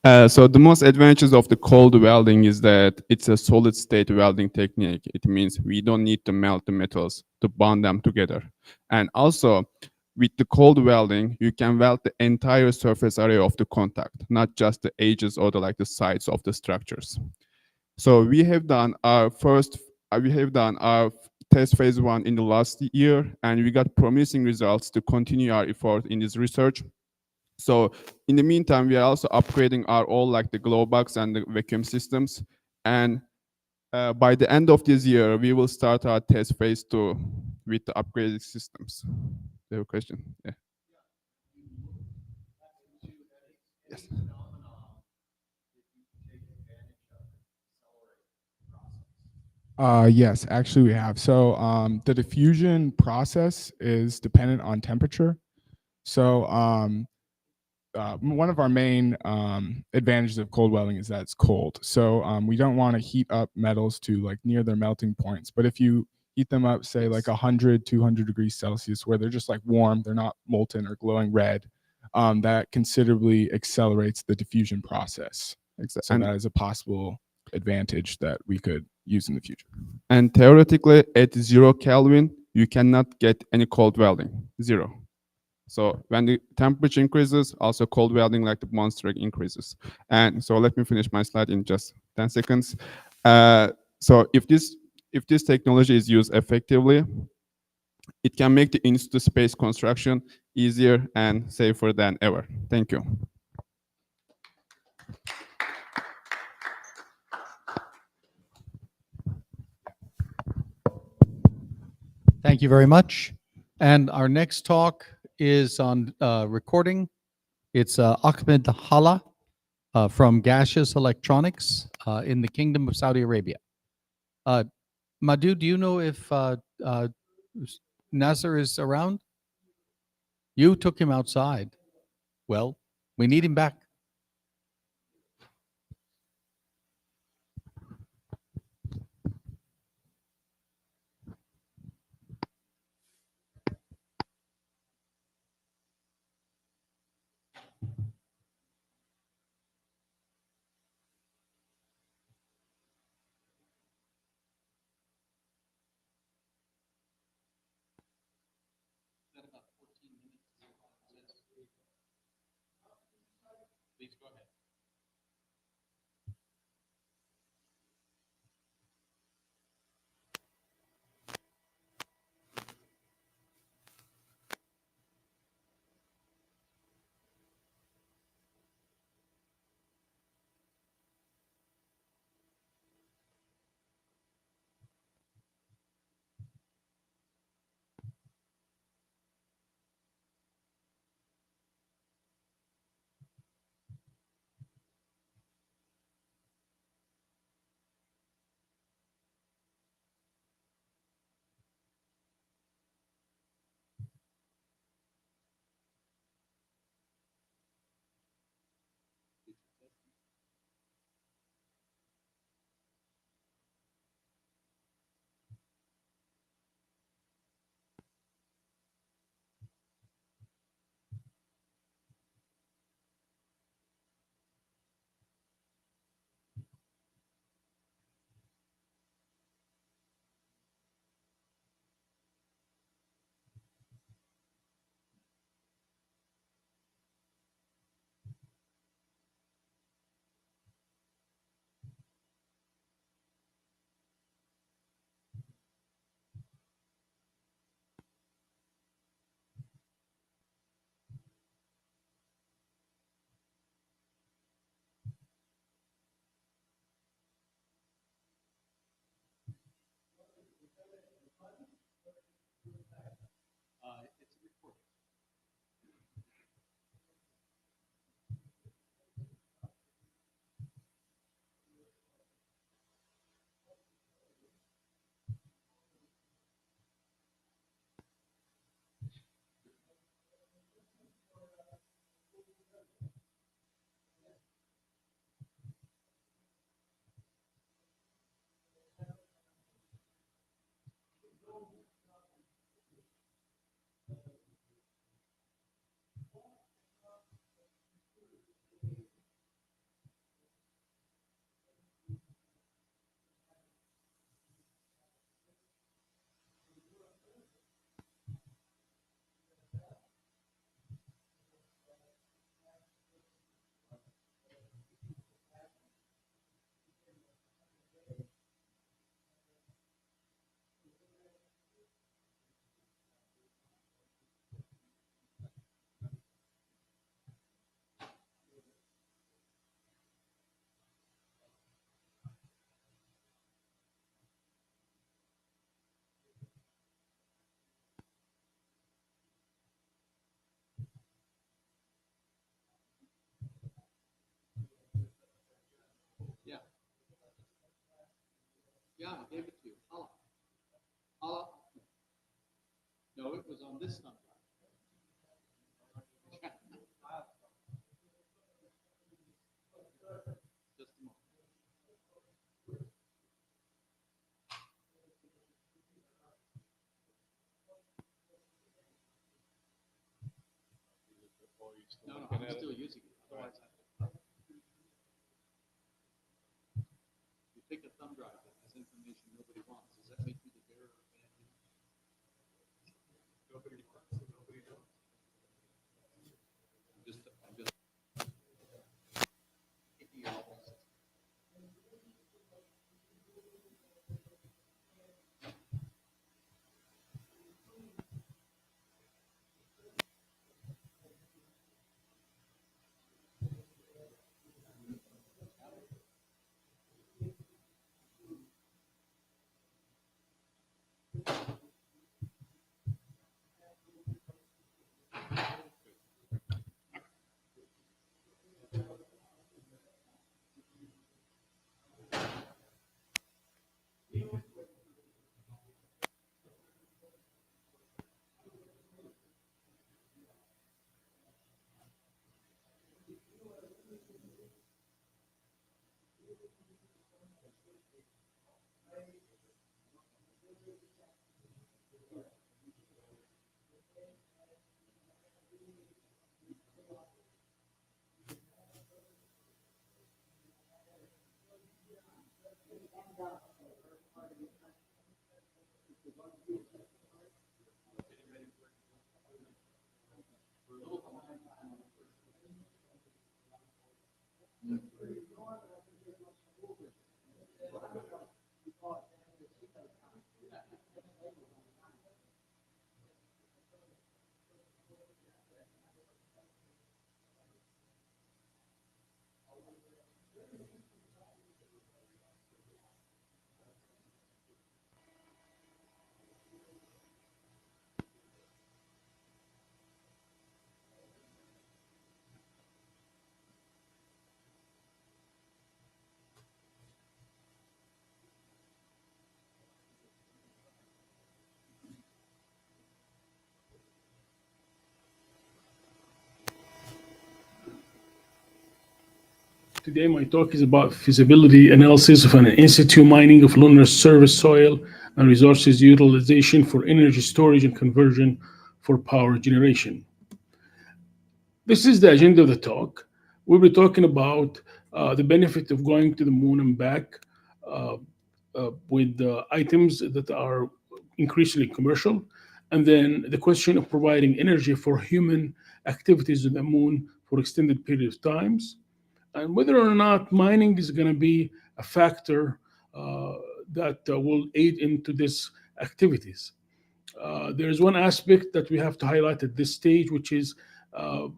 So the most advantages of the cold welding is that it's a solid state welding technique. It means we don't need to melt the metals to bond them together. And also with the cold welding, you can weld the entire surface area of the contact, not just the edges or the sides of the structures. So we have done our test phase 1 in the last year, and we got promising results to continue our effort in this research. So in the meantime, we are also upgrading our all the glow box and the vacuum systems. And by the end of this year, we will start our test phase 2 with the upgraded systems. Do you have a question? Yeah. Yes. Yes, actually we have. So the diffusion process is dependent on temperature. So one of our main advantages of cold welding is that it's cold. So we don't want to heat up metals to like near their melting points. But if you heat them up, say like 100, 200 degrees Celsius, where they're just like warm, they're not molten or glowing red, that considerably accelerates the diffusion process. So that is a possible advantage that we could use in the future. And theoretically, at 0 Kelvin, you cannot get any cold welding, 0. So when the temperature increases, also cold welding like the monster increases. And so let me finish my slide in just 10 seconds. So if this technology is used effectively, it can make the in-situ space construction easier and safer than ever. Thank you. Thank you very much. And our next talk is on recording. It's Ahmed HALA from Gaseous Electronics in the Kingdom of Saudi Arabia. Madhu, do you know if Nasser is around? You took him outside. Well, we need him back. Please go ahead. Yeah, I gave it to you. HALA. HALA. No, it was on this number. Just a moment. No, I'm still using it. Otherwise, you take a thumb drive that has information nobody wants. Does that make you the bearer of bad news? Nobody wants. Nobody knows. I'm just taking your whole system. Today, my talk is about feasibility analysis of an in-situ mining of lunar surface soil and resources utilization for energy storage and conversion for power generation. This is the agenda of the talk. We'll be talking about the benefit of going to the moon and back with items that are increasingly commercial, and then the question of providing energy for human activities on the moon for extended period of times, and whether or not mining is going to be a factor that will aid into these activities. There's one aspect that we have to highlight at this stage, which is, going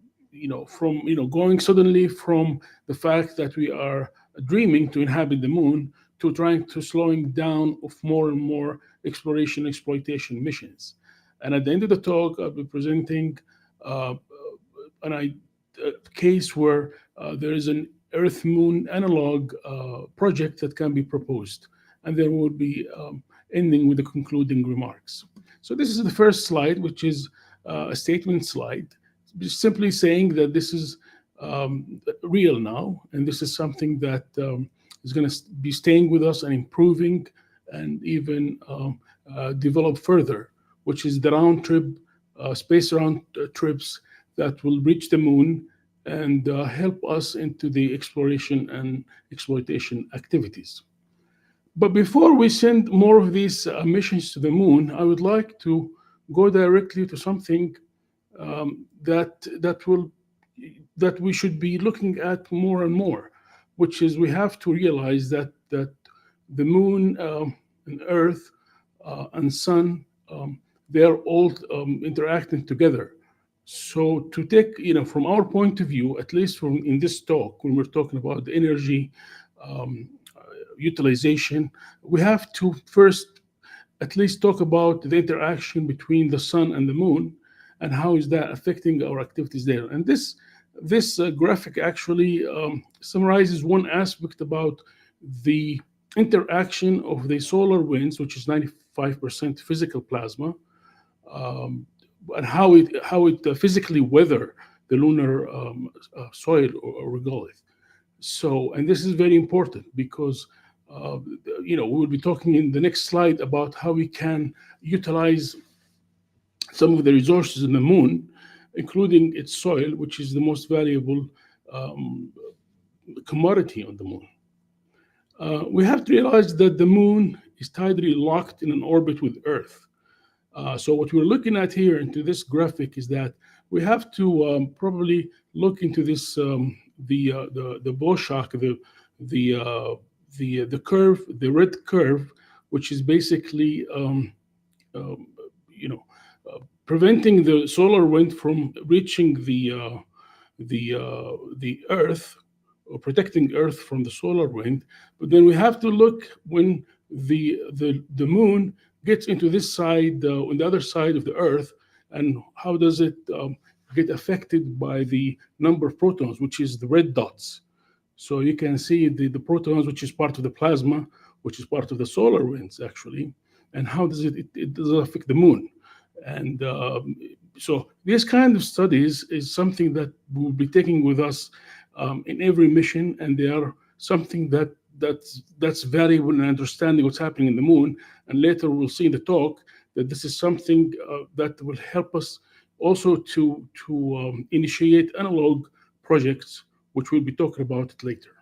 suddenly from the fact that we are dreaming to inhabit the moon to trying to slowing down of more and more exploration exploitation missions. And at the end of the talk, I'll be presenting a case where there is an Earth-Moon analog project that can be proposed. And then we'll be ending with the concluding remarks. So this is the first slide, which is a statement slide, just simply saying that this is real now, and this is something that is going to be staying with us and improving and even develop further, which is the round trip, space round trips that will reach the moon and help us into the exploration and exploitation activities. But before we send more of these missions to the moon, I would like to go directly to something that we should be looking at more and more, which is we have to realize that the moon and Earth and Sun, they are all interacting together. So to take, from our point of view, at least in this talk, when we're talking about the energy utilization, we have to first at least talk about the interaction between the sun and the moon and how is that affecting our activities there. And this graphic actually summarizes one aspect about the interaction of the solar winds, which is 95% physical plasma, and how it physically weather the lunar soil or regolith. So, and this is very important because we will be talking in the next slide about how we can utilize some of the resources in the moon, including its soil, which is the most valuable commodity on the moon. We have to realize that the moon is tidally locked in an orbit with Earth. So what we're looking at here into this graphic is that we have to probably look into this the bow shock, the curve, the red curve, which is basically preventing the solar wind from reaching the Earth, or protecting Earth from the solar wind. But then we have to look when the moon gets into this side, on the other side of the Earth, and how does it get affected by the number of protons, which is the red dots. So you can see the protons, which is part of the plasma, which is part of the solar winds actually, and how does it does affect the moon. And so this kind of studies is something that we'll be taking with us in every mission, and they are something that's valuable in understanding what's happening in the moon. And later we'll see in the talk that this is something that will help us also to initiate analog projects, which we'll be talking about it later.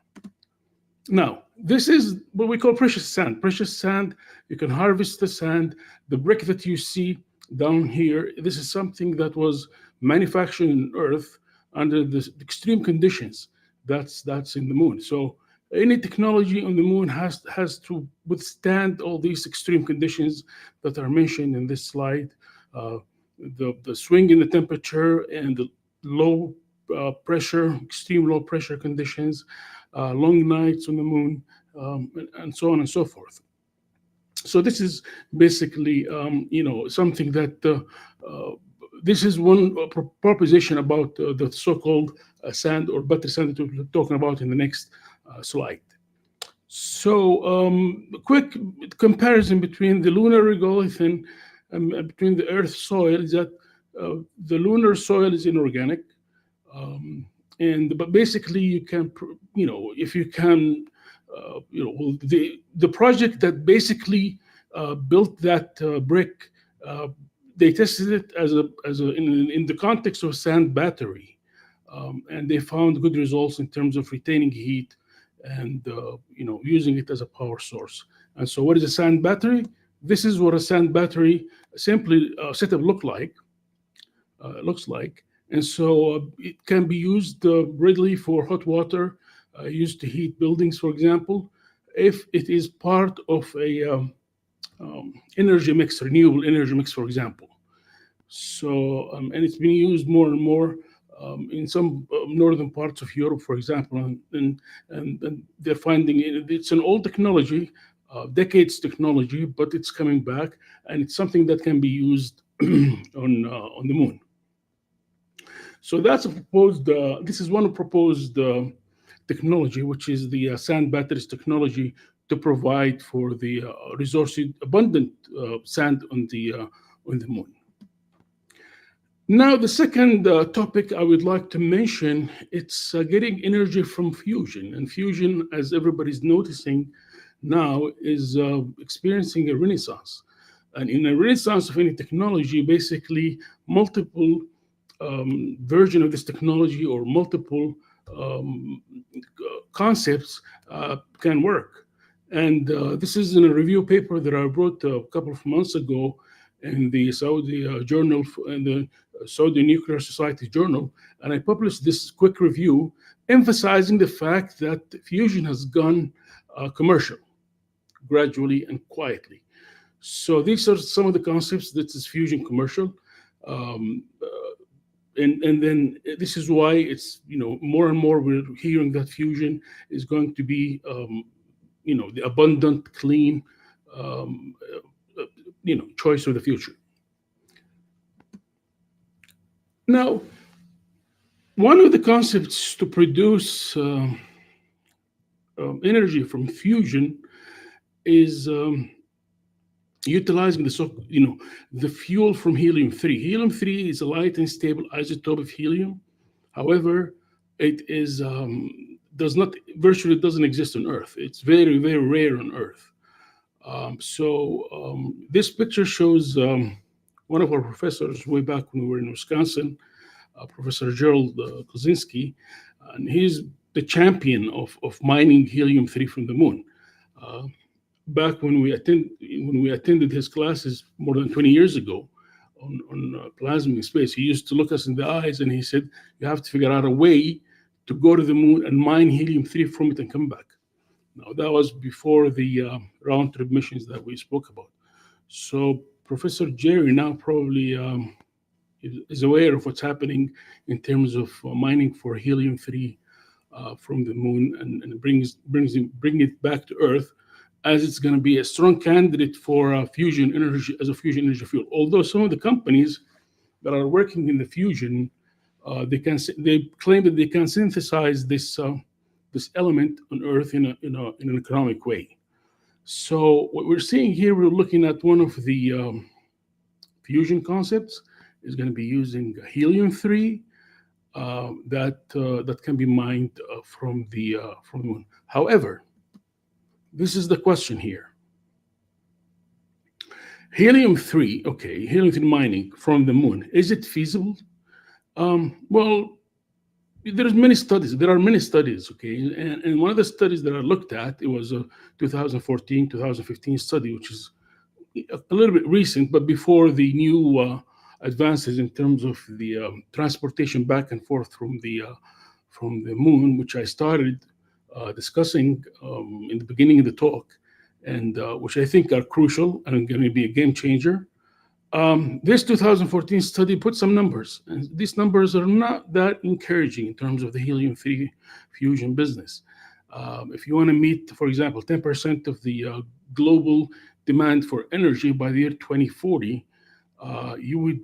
Now, this is what we call precious sand. Precious sand, you can harvest the sand. The brick that you see down here, this is something that was manufactured in Earth under the extreme conditions that's in the moon. So any technology on the moon has to withstand all these extreme conditions that are mentioned in this slide. The swing in the temperature and the low pressure, extreme low pressure conditions, long nights on the moon, and so on and so forth. So this is basically, something that this is one proposition about the so-called sand or battery sand that we'll be talking about in the next slide. So quick comparison between the lunar regolith and between the Earth soil is that the lunar soil is inorganic, but basically you can, if you can, the project that basically built that brick, they tested it in the context of a sand battery, and they found good results in terms of retaining heat and using it as a power source. And so, what is a sand battery? This is what a sand battery simply setup looks like. And so it can be used readily for hot water, used to heat buildings, for example, if it is part of a energy mix, renewable energy mix, for example. So, and it's being used more and more in some northern parts of Europe, for example, and they're finding it's an old technology, decades technology, but it's coming back, and it's something that can be used on the moon. So that's a proposed. This is one proposed technology, which is the sand batteries technology to provide for the abundant sand on the moon. Now, the second topic I would like to mention, it's getting energy from fusion. And fusion, as everybody's noticing now, is experiencing a renaissance. And in a renaissance of any technology, basically multiple version of this technology or multiple concepts can work. And this is in a review paper that I wrote a couple of months ago in the Saudi journal, in the Saudi Nuclear Society journal, and I published this quick review emphasizing the fact that fusion has gone commercial gradually and quietly. So these are some of the concepts that is fusion commercial. And then this is why it's, more and more we're hearing that fusion is going to be, the abundant, clean, choice of the future. Now, one of the concepts to produce energy from fusion is utilizing the fuel from helium-3. Helium-3 is a light and stable isotope of helium. However, it is virtually doesn't exist on Earth. It's very, very rare on Earth. This picture shows one of our professors way back when we were in Wisconsin, Professor Gerald Kozinski, and he's the champion of mining helium-3 from the moon. Back when we attended his classes more than 20 years ago on plasma in space, he used to look us in the eyes and he said, you have to figure out a way to go to the moon and mine helium-3 from it and come back. Now, that was before the round-trip missions that we spoke about. So Professor Jerry now probably is aware of what's happening in terms of mining for helium-3 from the moon and bring it back to Earth, as it's going to be a strong candidate for fusion energy as a fusion energy fuel. Although some of the companies that are working in the fusion, they claim that they can synthesize this element on Earth in an economic way. So what we're seeing here, we're looking at one of the fusion concepts is going to be using helium-3 that can be mined from the moon. However, this is the question here. Helium-3, okay, helium-3 mining from the moon, is it feasible? Well, there's many studies. There are many studies, okay? And one of the studies that I looked at, it was a 2014, 2015 study, which is a little bit recent, but before the new advances in terms of the transportation back and forth from the moon, which I started discussing in the beginning of the talk, and which I think are crucial and going to be a game changer. This 2014 study put some numbers, and these numbers are not that encouraging in terms of the helium-3 fusion business. If you want to meet, for example, 10% of the global demand for energy by the year 2040, you would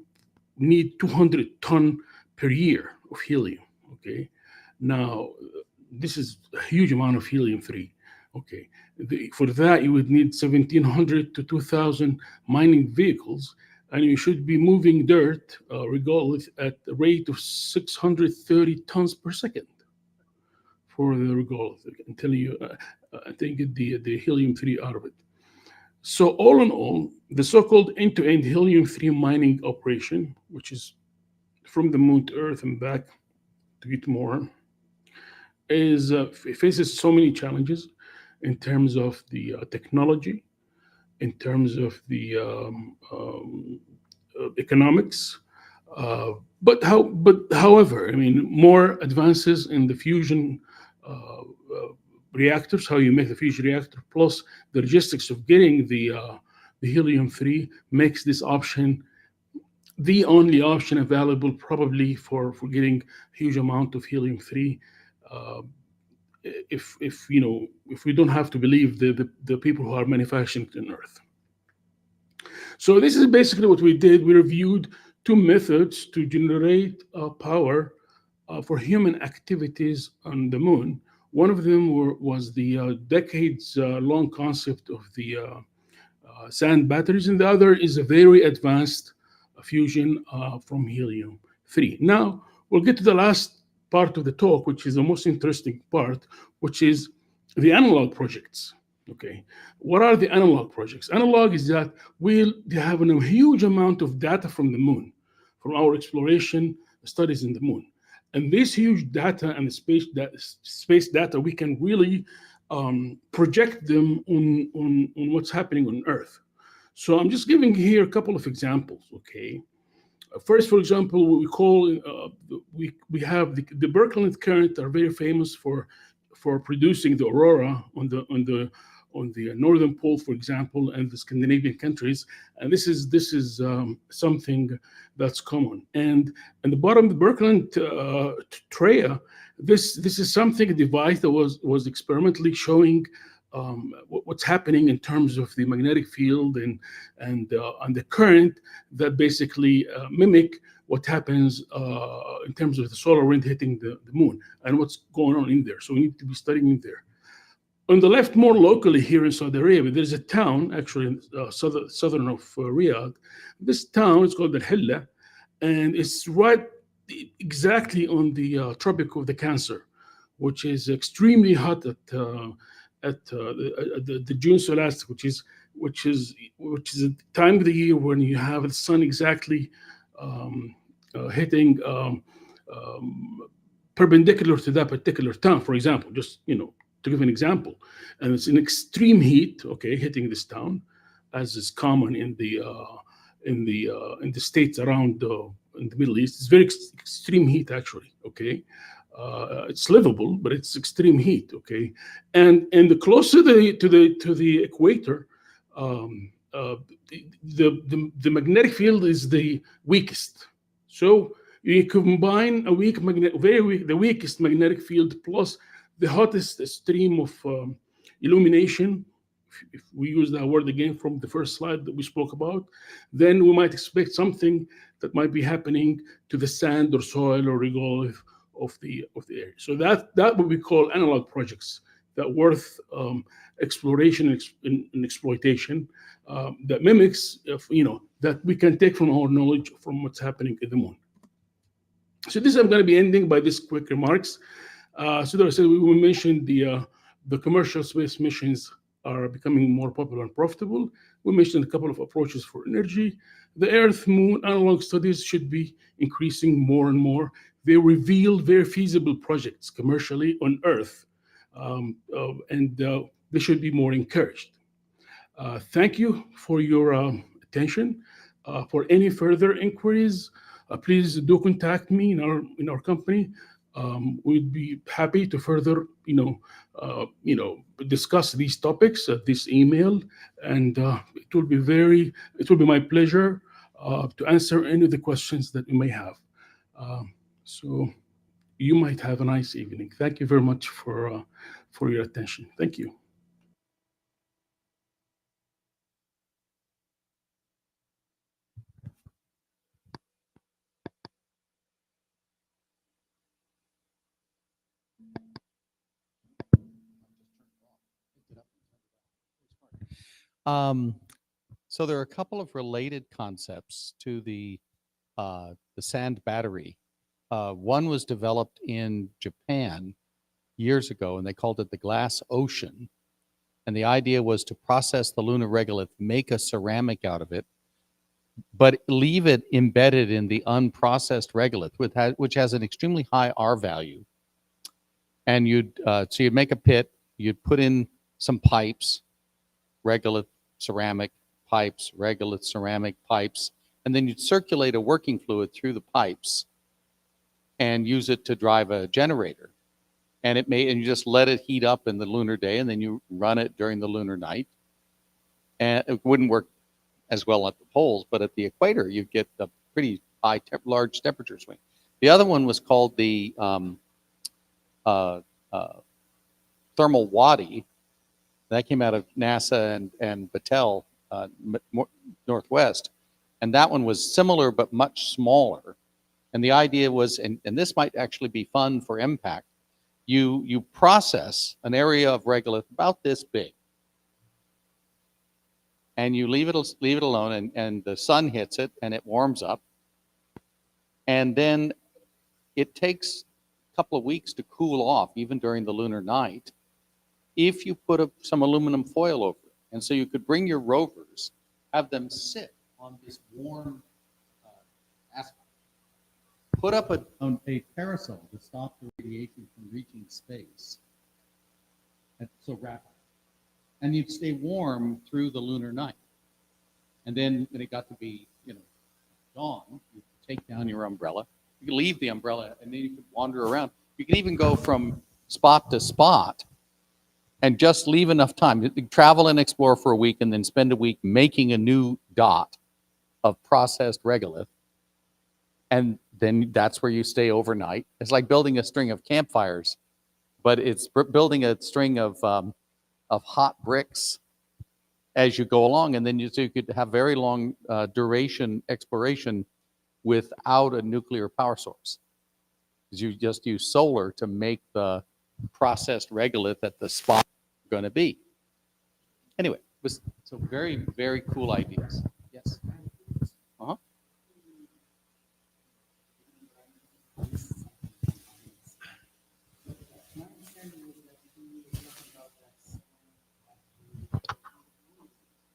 need 200 tons per year of helium, okay? Now, this is a huge amount of helium-3, okay? For that, you would need 1,700 to 2,000 mining vehicles, and you should be moving dirt regardless at the rate of 630 tons per second for the regolith until you get the helium-3 out of it. So all in all, the so-called end-to-end helium-3 mining operation, which is from the moon to Earth and back to get more, faces so many challenges in terms of the technology, in terms of the economics, but however, I mean, more advances in the fusion reactors, how you make the fusion reactor, plus the logistics of getting the helium-3 makes this option the only option available probably for getting a huge amount of helium-3. If we don't have to believe the people who are manufacturing it on Earth. So this is basically what we did. We reviewed two methods to generate power for human activities on the moon. One of them was the decades-long concept of the sand batteries, and the other is a very advanced fusion from helium-3. Now, we'll get to the last part of the talk, which is the most interesting part, which is the analog projects. Okay, what are the analog projects? Analog is that we have a huge amount of data from the moon, from our exploration studies in the moon. And this huge data and space data, we can really project them on what's happening on Earth. So I'm just giving here a couple of examples, okay? First, for example, what we call, we have the Birkeland current are very famous for producing the aurora on the northern pole, for example, and the Scandinavian countries. And this is something that's common. And at the bottom of the Birkeland Trea, this is something, a device that was experimentally showing what's happening in terms of the magnetic field and the current that basically mimic what happens in terms of the solar wind hitting the moon and what's going on in there. So we need to be studying in there. On the left, more locally here in Saudi Arabia, there's a town actually in southern of Riyadh. This town is called Al-Hilla, and it's right exactly on the Tropic of the Cancer, which is extremely hot at the June solstice, which is a time of the year when you have the sun exactly hitting perpendicular to that particular town. For example, just to give an example, and it's an extreme heat, okay, hitting this town, as is common in the states around in the Middle East. It's very extreme heat, actually. Okay, it's livable, but it's extreme heat. Okay, and the closer to the equator, the magnetic field is the weakest. So you combine the weakest magnetic field plus the hottest stream of illumination, if we use that word again from the first slide that we spoke about, then we might expect something that might be happening to the sand or soil or regolith of the area. So that what we call analog projects that worth exploration and exploitation that mimics, that we can take from our knowledge from what's happening in the moon. So this, I'm going to be ending by these quick remarks. So there I said we mentioned the commercial space missions are becoming more popular and profitable. We mentioned a couple of approaches for energy. The Earth-Moon analog studies should be increasing more and more. They reveal very feasible projects commercially on Earth, and they should be more encouraged. Thank you for your attention. For any further inquiries, please do contact me in our company. We'd be happy to further, discuss these topics at this email, and it will be my pleasure to answer any of the questions that you may have. So you might have a nice evening. Thank you very much for your attention. Thank you. So there are a couple of related concepts to the sand battery. One was developed in Japan years ago, and they called it the glass ocean. And the idea was to process the lunar regolith, make a ceramic out of it, but leave it embedded in the unprocessed regolith, which has an extremely high R value. And so you'd make a pit, you'd put in some pipes, regolith, ceramic pipes, regolith, ceramic pipes, and then you'd circulate a working fluid through the pipes and use it to drive a generator. And you just let it heat up in the lunar day, and then you run it during the lunar night. And it wouldn't work as well at the poles, but at the equator, you get a pretty high, large temperature swing. The other one was called the thermal wadi. That came out of NASA and Battelle, Northwest. And that one was similar, but much smaller. And the idea was, and this might actually be fun for impact, you process an area of regolith about this big, and you leave it alone, and the sun hits it, and it warms up. And then it takes a couple of weeks to cool off, even during the lunar night, if you put some aluminum foil over it. And so you could bring your rovers, have them sit on this warm asphalt, put up a parasol to stop the radiation from reaching space. That's so rapid. And you'd stay warm through the lunar night. And then when it got to be, dawn, you could take down your umbrella. You could leave the umbrella, and then you could wander around. You could even go from spot to spot and just leave enough time. You travel and explore for a week, and then spend a week making a new dot of processed regolith. And then that's where you stay overnight. It's like building a string of campfires, but it's building a string of hot bricks as you go along. And then so you could have very long duration exploration without a nuclear power source. Because you just use solar to make the processed regolith at the spot going to be. Anyway, it was some very, very cool ideas. Yes. Uh-huh.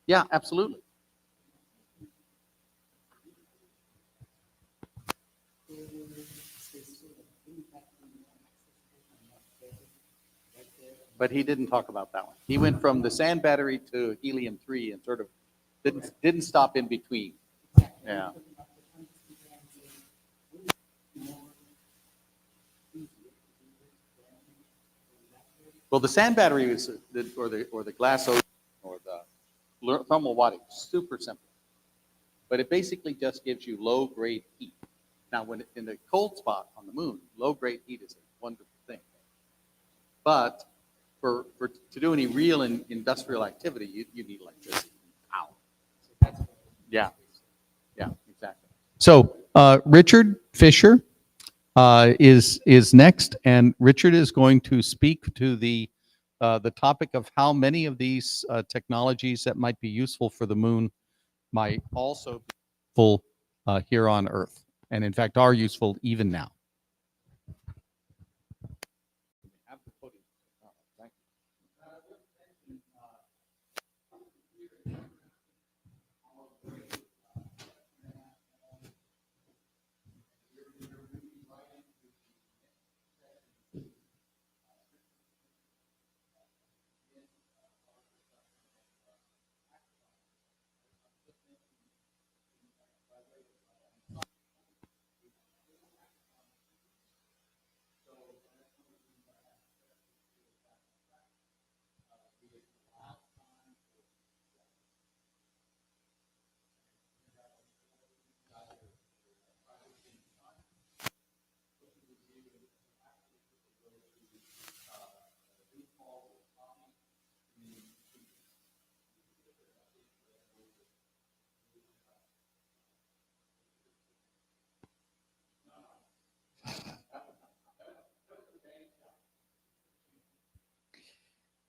Yeah, absolutely. But he didn't talk about that one. He went from the sand battery to helium-3 and sort of didn't stop in between. Yeah. Well, the sand battery is or the glass ocean or the thermal water, super simple. But it basically just gives you low-grade heat. Now, when in the cold spot on the moon, low-grade heat is a wonderful thing. But to do any real industrial activity, you need electricity. Power. Yeah. Yeah, exactly. So Richard Fischer is next, and Richard is going to speak to the topic of how many of these technologies that might be useful for the moon might also be useful here on Earth, and in fact are useful even now.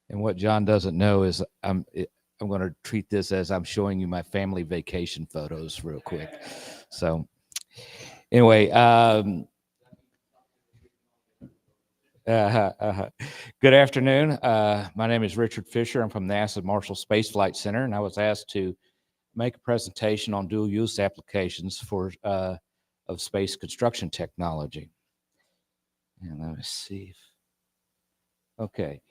And what John doesn't know is I'm going to treat this as I'm showing you my family vacation photos real quick. So anyway, good afternoon. My name is Richard Fischer. I'm from NASA's Marshall Space Flight Center, and I was asked to make a presentation on dual use applications of space construction technology. And let me see. Okay.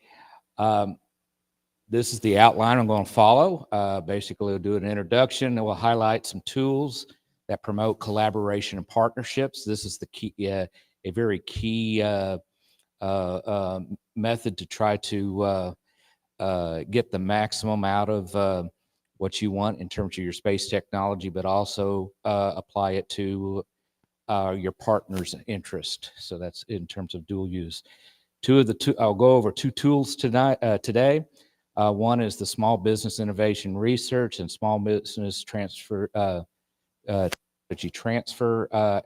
This is the outline I'm going to follow. Basically, we'll do an introduction, and we'll highlight some tools that promote collaboration and partnerships. This is the key, a very key method to try to get the maximum out of what you want in terms of your space technology, but also apply it to your partner's interest. So that's in terms of dual use. I'll go over two tools today. One is the Small Business Innovation Research and Small Business Transfer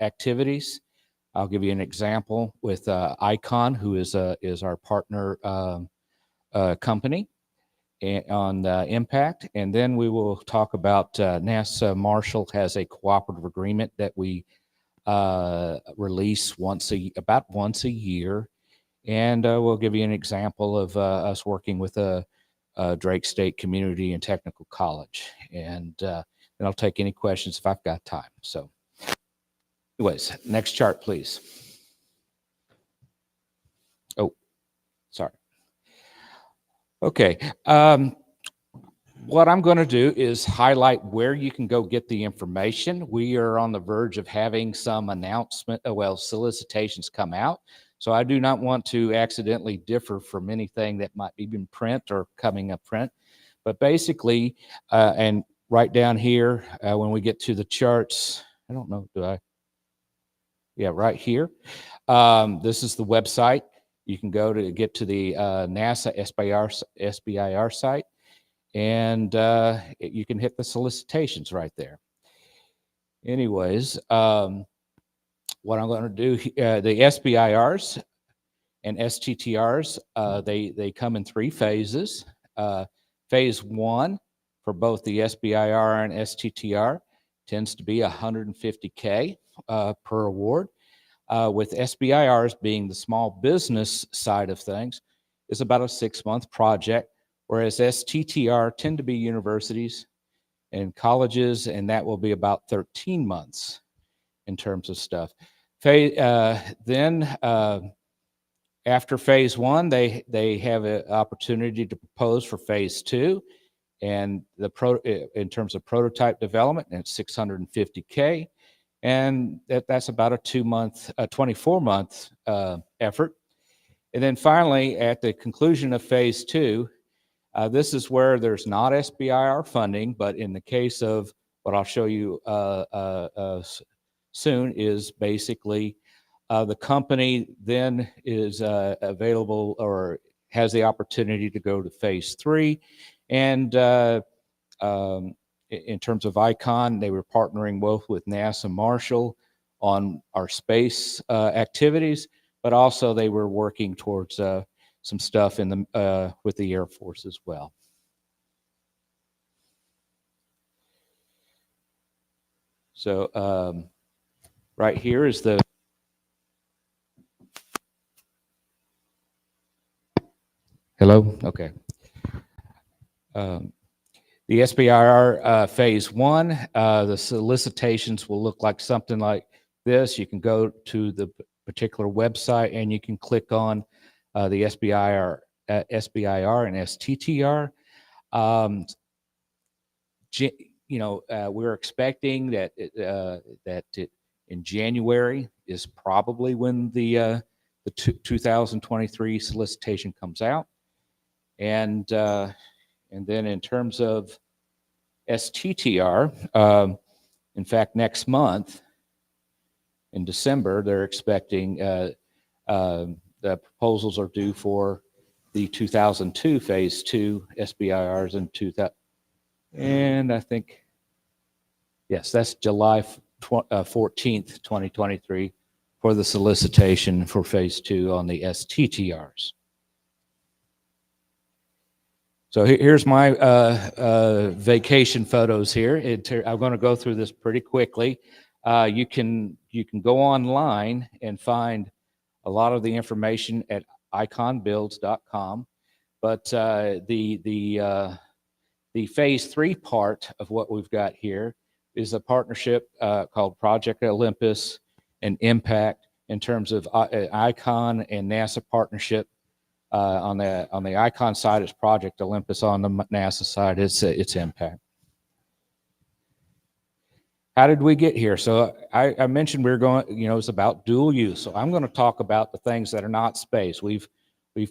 activities. I'll give you an example with ICON, who is our partner company on impact, and then we will talk about NASA Marshall has a cooperative agreement that we release about once a year, and we'll give you an example of us working with Drake State Community and Technical College, and then I'll take any questions if I've got time. So anyways, next chart, please. Oh, sorry. Okay. What I'm going to do is highlight where you can go get the information. We are on the verge of having some solicitations come out. So I do not want to accidentally differ from anything that might be in print or coming up print. But basically, and right down here, when we get to the charts, I don't know, do I? Yeah, right here. This is the website. You can go to get to the NASA SBIR site, and you can hit the solicitations right there. Anyways, what I'm going to do, the SBIRs and STTRs, they come in 3 phases. Phase 1 for both the SBIR and STTR tends to be $150K per award, with SBIRs being the small business side of things is about a 6-month project, whereas STTR tend to be universities and colleges, and that will be about 13 months in terms of stuff. Then after phase 1, they have an opportunity to propose for phase 2, and in terms of prototype development, and it's $650K, and that's about a 24-month effort. And then finally, at the conclusion of phase 2, this is where there's not SBIR funding, but in the case of what I'll show you soon is basically the company then is available or has the opportunity to go to phase 3. And in terms of ICON, they were partnering both with NASA Marshall on our space activities, but also they were working towards some stuff in the with the Air Force as well. So right here is the hello. Okay. The SBIR phase 1, the solicitations will look like something like this. You can go to the particular website and you can click on the SBIR and STTR. We're expecting that in January is probably when the 2023 solicitation comes out, and then in terms of STTR, in fact, next month in December, they're expecting the proposals are due for the 2002 phase 2 SBIRs in 2000. And I think, yes, that's July 14th, 2023 for the solicitation for phase 2 on the STTRs. So here's my vacation photos here. I'm going to go through this pretty quickly. You can go online and find a lot of the information at iconbuilds.com, but the phase 3 part of what we've got here is a partnership called Project Olympus and Impact in terms of ICON and NASA partnership. On the ICON side, it's Project Olympus. On the NASA side, it's Impact. How did we get here? So I mentioned we were going, it's about dual use. So I'm going to talk about the things that are not space. We've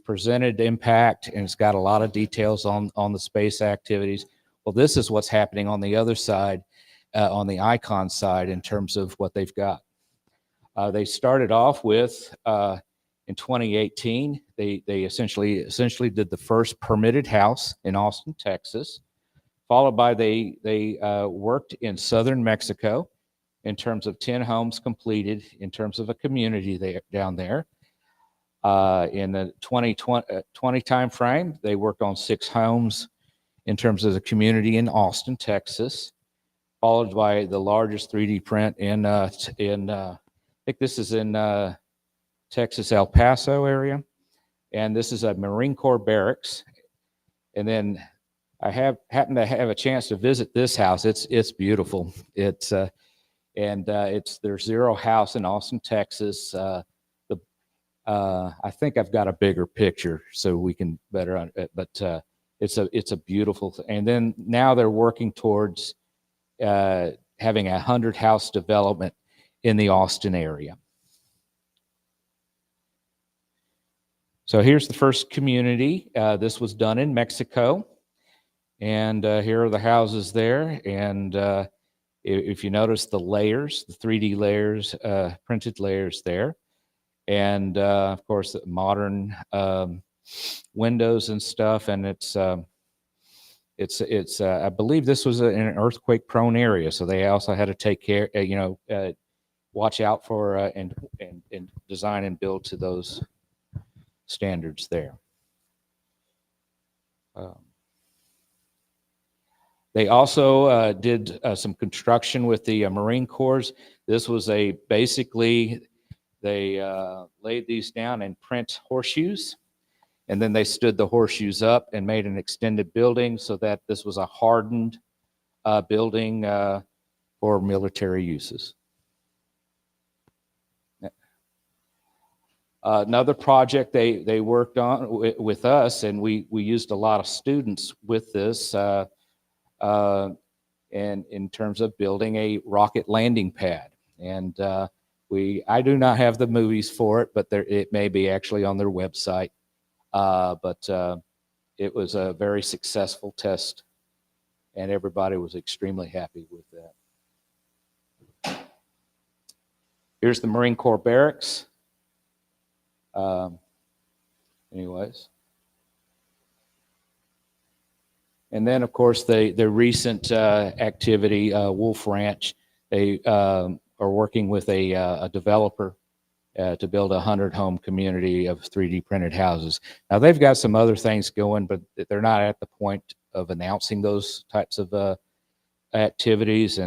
presented Impact, and it's got a lot of details on the space activities. Well, this is what's happening on the other side, on the ICON side, in terms of what they've got. They started off with in 2018. They essentially did the first permitted house in Austin, Texas. Followed by they worked in southern Mexico in terms of 10 homes completed in terms of a community down there. In the 2020 time frame, they worked on 6 homes in terms of the community in Austin, Texas, followed by the largest 3D print in I think this is in Texas, El Paso area, and this is a Marine Corps barracks. And then I happened to have a chance to visit this house. It's beautiful. It's their 0 house in Austin, Texas. I think I've got a bigger picture so we can better, but it's a beautiful thing. And then now they're working towards having 100 house development in the Austin area. So here's the first community. This was done in Mexico. And here are the houses there. And if you notice the layers, the 3D layers, printed layers there. And of course, the modern windows and stuff. And it's I believe this was in an earthquake prone area. So they also had to take care, watch out for and design and build to those standards there. They also did some construction with the Marine Corps. This was basically, they laid these down in print horseshoes, and then they stood the horseshoes up and made an extended building so that this was a hardened building for military uses. Another project they worked on with us, and we used a lot of students with this, and in terms of building a rocket landing pad. And I do not have the movies for it, but it may be actually on their website. But it was a very successful test, and everybody was extremely happy with that. Here's the Marine Corps barracks. Anyways. And then, of course, the recent activity, Wolf Ranch, they are working with a developer to build a 100-home community of 3D printed houses. Now, they've got some other things going, but they're not at the point of announcing those types of activities,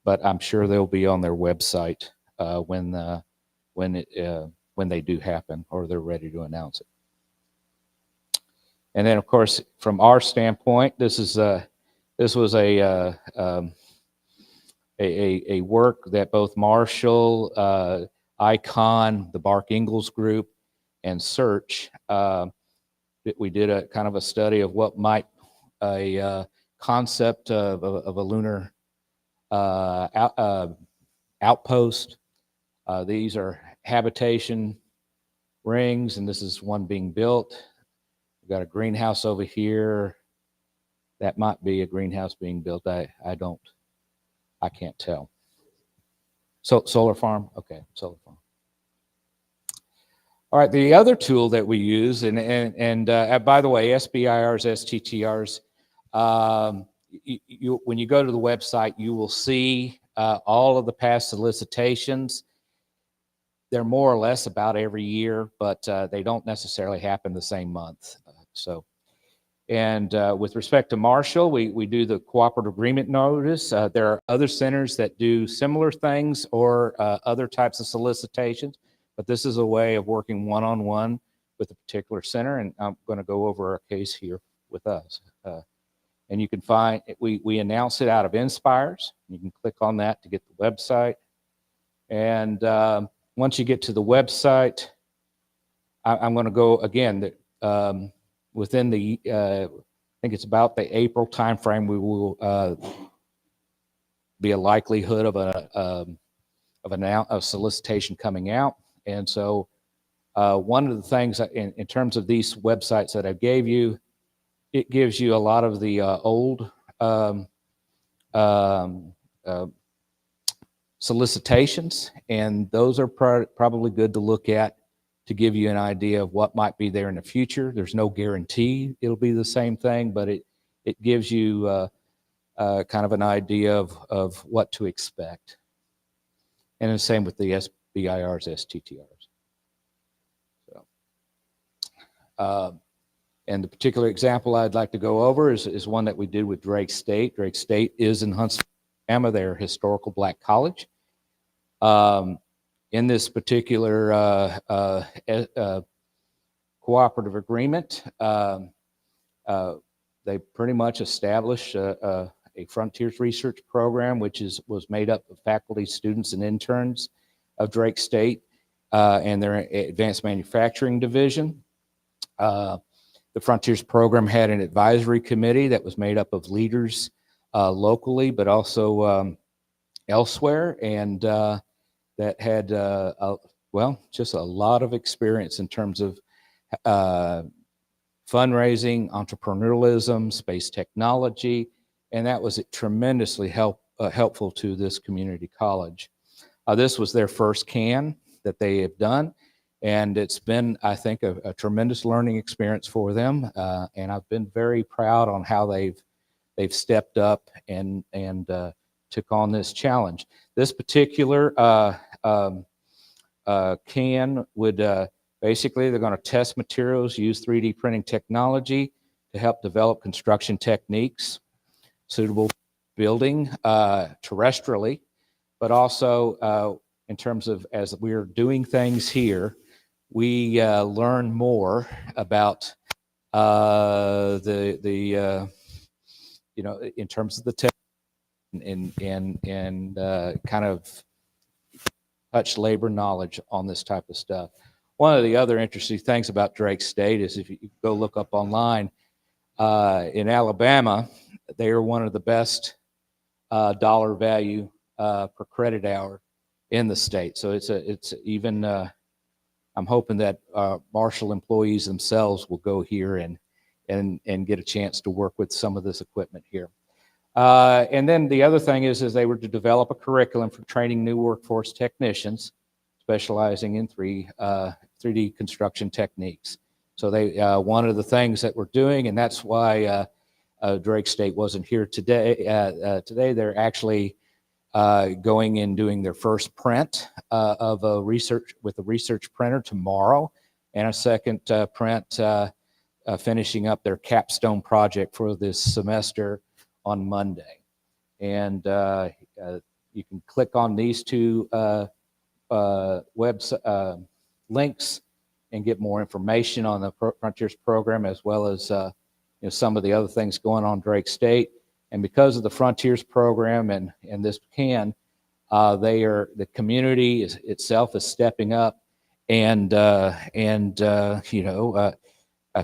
but I'm sure they'll be on their website when they do happen, or they're ready to announce it. And then, of course, from our standpoint, this was a work that both Marshall, Icon, the Bark Ingalls Group, and Search, we did a kind of a study of what might a concept of a lunar outpost. These are habitation rings, and this is one being built. We've got a greenhouse over here. That might be a greenhouse being built. I can't tell. So solar farm? Okay, solar farm. All right, the other tool that we use, and by the way, SBIRs, STTRs, when you go to the website, you will see all of the past solicitations. They're more or less about every year, but they don't necessarily happen the same month. With respect to Marshall, we do the cooperative agreement notice. There are other centers that do similar things or other types of solicitations, but this is a way of working one-on-one with a particular center, and I'm going to go over our case here with us. And you can find, we announce it out of Inspires. You can click on that to get the website. And once you get to the website, I'm going to go again, within the, I think it's about the April timeframe, we will be a likelihood of a solicitation coming out. And so one of the things in terms of these websites that I gave you, it gives you a lot of the old solicitations, and those are probably good to look at to give you an idea of what might be there in the future. There's no guarantee it'll be the same thing, but it gives you kind of an idea of what to expect. And the same with the SBIRs, STTRs. And the particular example I'd like to go over is one that we did with Drake State. Drake State is in Huntsville, Alabama, their historical black college. In this particular cooperative agreement, they pretty much established a Frontiers Research Program, which was made up of faculty, students, and interns of Drake State and their Advanced Manufacturing Division. The Frontiers Program had an advisory committee that was made up of leaders locally, but also elsewhere, and that had, just a lot of experience in terms of fundraising, entrepreneurialism, space technology, and that was tremendously helpful to this community college. This was their first CAN that they have done, and it's been, I think, a tremendous learning experience for them, and I've been very proud on how they've stepped up and took on this challenge. This particular CAN would basically, they're going to test materials, use 3D printing technology to help develop construction techniques suitable for building terrestrially, but also in terms of as we're doing things here, we learn more about you know, in terms of the tech and kind of touch labor knowledge on this type of stuff. One of the other interesting things about Drake State is if you go look up online, in Alabama, they are one of the best dollar value per credit hour in the state. So it's even, I'm hoping that Marshall employees themselves will go here and get a chance to work with some of this equipment here. And then the other thing is they were to develop a curriculum for training new workforce technicians specializing in 3D construction techniques. So they one of the things that we're doing, and that's why Drake State wasn't here today. Today they're actually going and doing their first print of a research printer tomorrow, and a second print finishing up their capstone project for this semester on Monday. And you can click on these two links and get more information on the Frontiers program, as well as you know, some of the other things going on Drake State. And because of the Frontiers program and this CAN, the community itself is stepping up and you know,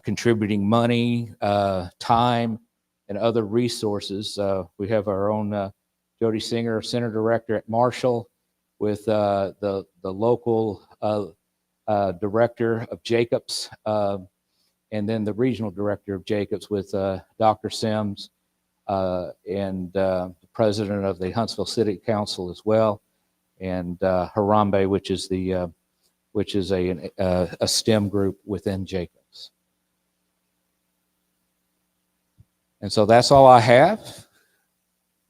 contributing money, time, and other resources. We have our own Jody Singer, Center Director at Marshall, with the local director of Jacobs, and then the regional director of Jacobs with Dr. Sims, and the president of the Huntsville City Council as well, and Harambe, which is a STEM group within Jacobs. And so that's all I have.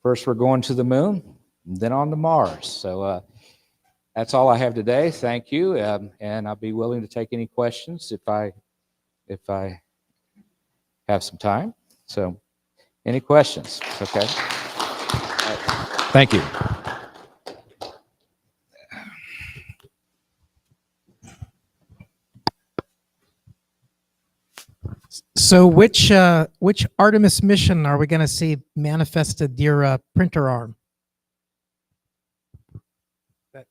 First, we're going to the moon, and then on to Mars. So that's all I have today. Thank you, and I'll be willing to take any questions if I have some time. So, any questions? Okay. Thank you. So which Artemis mission are we going to see manifested your printer arm?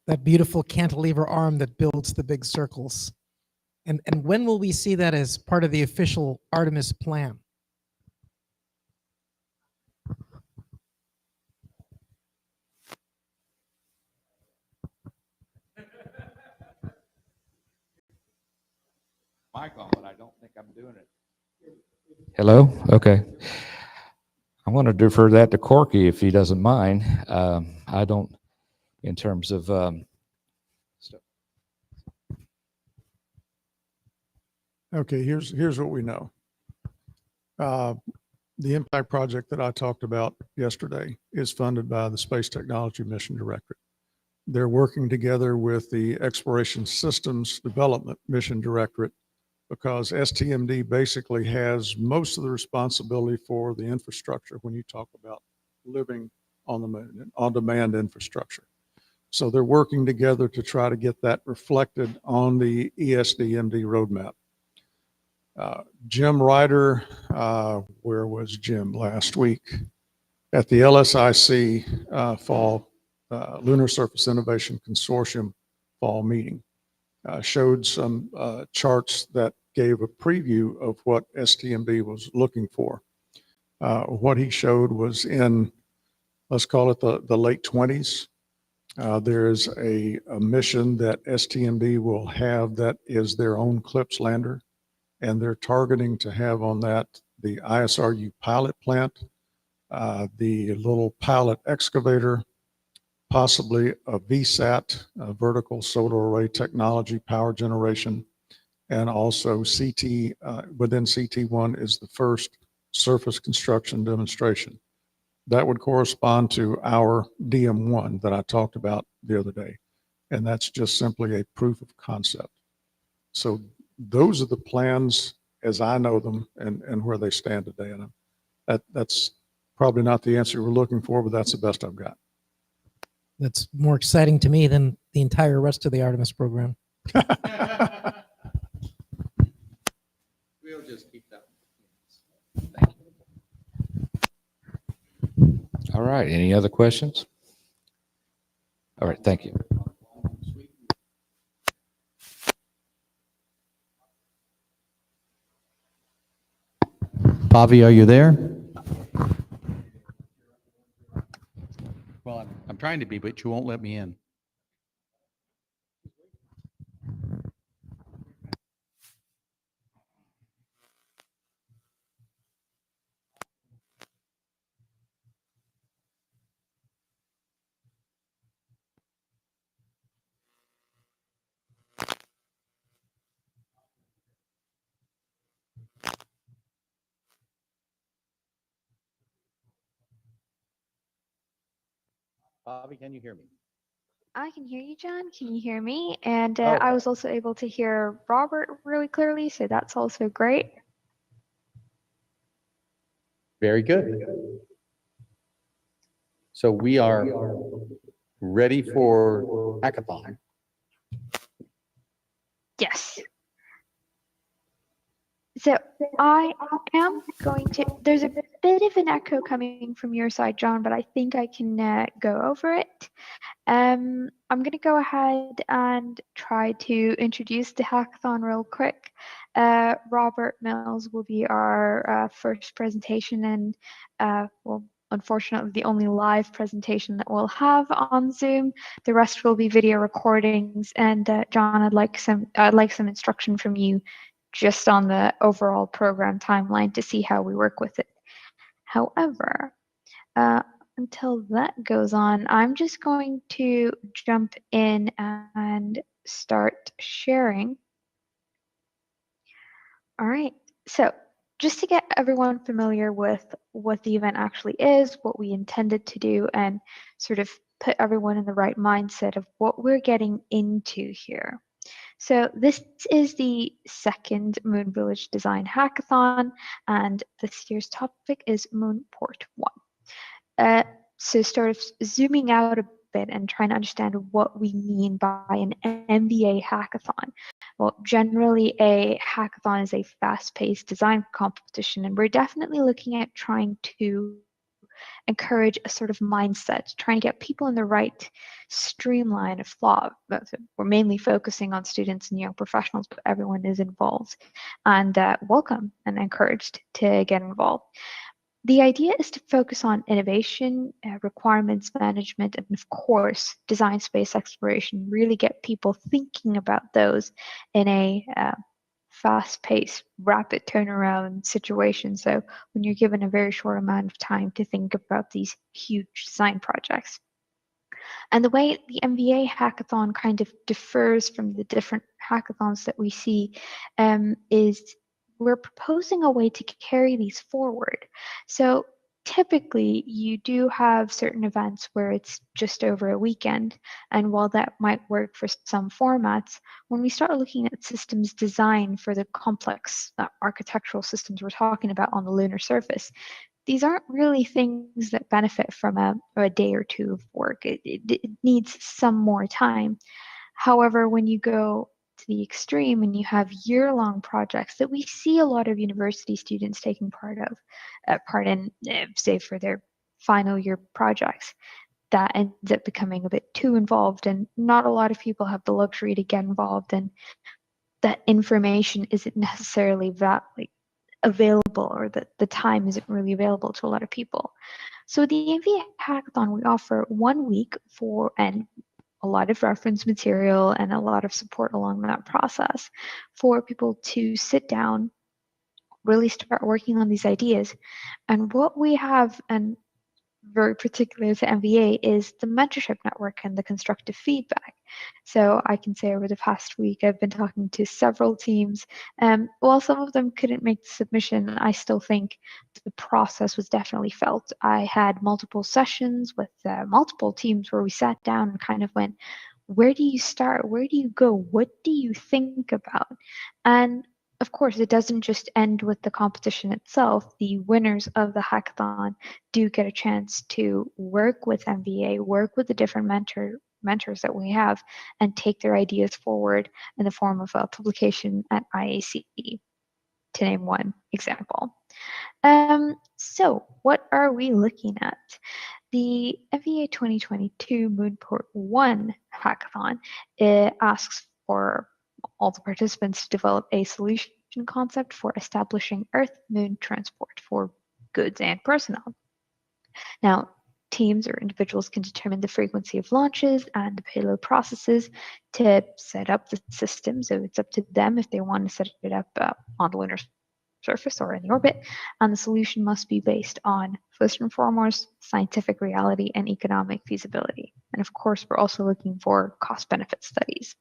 That beautiful cantilever arm that builds the big circles. And when will we see that as part of the official Artemis plan? Mic on, but I don't think I'm doing it. Hello? Okay. I'm going to defer that to Corky if he doesn't mind. I don't, in terms of stuff. Okay, here's what we know. The impact project that I talked about yesterday is funded by the Space Technology Mission Directorate. They're working together with the Exploration Systems Development Mission Directorate, because STMD basically has most of the responsibility for the infrastructure when you talk about living on the moon and on-demand infrastructure. So they're working together to try to get that reflected on the ESDMD roadmap. Jim Ryder, where was Jim last week? At the LSIC fall Lunar Surface Innovation Consortium fall meeting. Showed some charts that gave a preview of what STMD was looking for. What he showed was in, let's call it the late 20s. There's a mission that STMD will have that is their own CLIPS lander, and they're targeting to have on that the ISRU pilot plant, the little pilot excavator, possibly a VSAT, a vertical solar array technology power generation, and also CT, within CT1 is the first surface construction demonstration. That would correspond to our DM1 that I talked about the other day. And that's just simply a proof of concept. So those are the plans as I know them and where they stand today. And that's probably not the answer we're looking for, but that's the best I've got. That's more exciting to me than the entire rest of the Artemis program. We'll just keep that. All right, any other questions? All right, thank you. Pavi, are you there? Well, I'm trying to be, but you won't let me in. Bobby, can you hear me? I can hear you, John. Can you hear me? And I was also able to hear Robert really clearly, so that's also great. Very good. So we are ready for hackathon. Yes. So I am going to, there's a bit of an echo coming from your side, John, but I think I can go over it. I'm going to go ahead and try to introduce the hackathon real quick. Robert Mills will be our first presentation and, well, unfortunately, the only live presentation that we'll have on Zoom. The rest will be video recordings. And John, I'd like some instruction from you just on the overall program timeline to see how we work with it. However, until that goes on, I'm just going to jump in and start sharing. All right, so just to get everyone familiar with what the event actually is, what we intended to do, and sort of put everyone in the right mindset of what we're getting into here. So this is the second Moon Village Design Hackathon, and this year's topic is Moonport 1. So sort of zooming out a bit and trying to understand what we mean by an MVA hackathon. Well, generally a hackathon is a fast-paced design competition, and we're definitely looking at trying to encourage a sort of mindset, trying to get people in the right streamline of thought. We're mainly focusing on students and young professionals, but everyone is involved and welcome and encouraged to get involved. The idea is to focus on innovation, requirements management, and of course, design space exploration, really get people thinking about those in a fast-paced, rapid turnaround situation. So when you're given a very short amount of time to think about these huge design projects. And the way the MVA hackathon kind of differs from the different hackathons that we see is we're proposing a way to carry these forward. So typically you do have certain events where it's just over a weekend, and while that might work for some formats, when we start looking at systems design for the complex architectural systems we're talking about on the lunar surface, these aren't really things that benefit from a day or two of work. It needs some more time. However, when you go to the extreme and you have year-long projects that we see a lot of university students taking part in, say for their final year projects, that ends up becoming a bit too involved, and not a lot of people have the luxury to get involved, and that information isn't necessarily available, or that the time isn't really available to a lot of people. So the MVA hackathon, we offer 1 week and a lot of reference material and a lot of support along that process for people to sit down, really start working on these ideas. And what we have, and very particular to MVA, is the mentorship network and the constructive feedback. So I can say over the past week, I've been talking to several teams. While some of them couldn't make the submission, I still think the process was definitely felt. I had multiple sessions with multiple teams where we sat down and kind of went, where do you start? Where do you go? What do you think about? And of course, it doesn't just end with the competition itself. The winners of the hackathon do get a chance to work with MVA, work with the different mentors that we have, and take their ideas forward in the form of a publication at IAC, to name one example. So what are we looking at? The MVA 2022 Moonport 1 hackathon, it asks for all the participants to develop a solution concept for establishing Earth-Moon transport for goods and personnel. Now, teams or individuals can determine the frequency of launches and the payload processes to set up the system. So it's up to them if they want to set it up on the lunar surface or in the orbit. And the solution must be based on, first and foremost, scientific reality and economic feasibility. And of course, we're also looking for cost-benefit studies.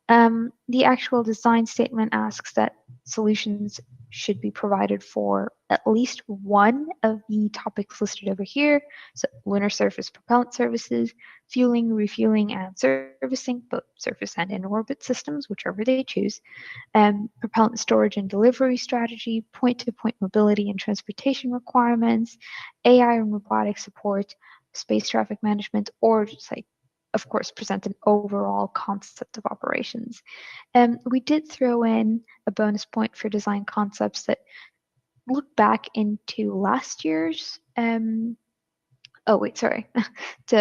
The actual design statement asks that solutions should be provided for at least one of the topics listed over here. So lunar surface propellant services, fueling, refueling, and servicing, both surface and in-orbit systems, whichever they choose, propellant storage and delivery strategy, point-to-point mobility and transportation requirements, AI and robotic support, space traffic management, or just like, of course, present an overall concept of operations. We did throw in a bonus point for design concepts that look back into last year's,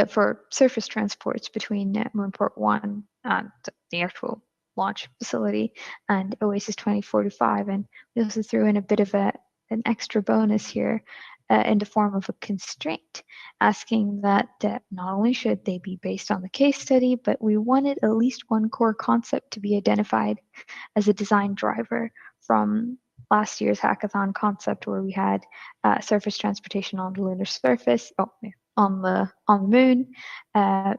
for surface transports between Moonport 1 and the actual launch facility and OASIS 2045. And we also threw in a bit of an extra bonus here in the form of a constraint, asking that not only should they be based on the case study, but we wanted at least one core concept to be identified as a design driver from last year's hackathon concept, where we had surface transportation on the lunar surface, on the moon,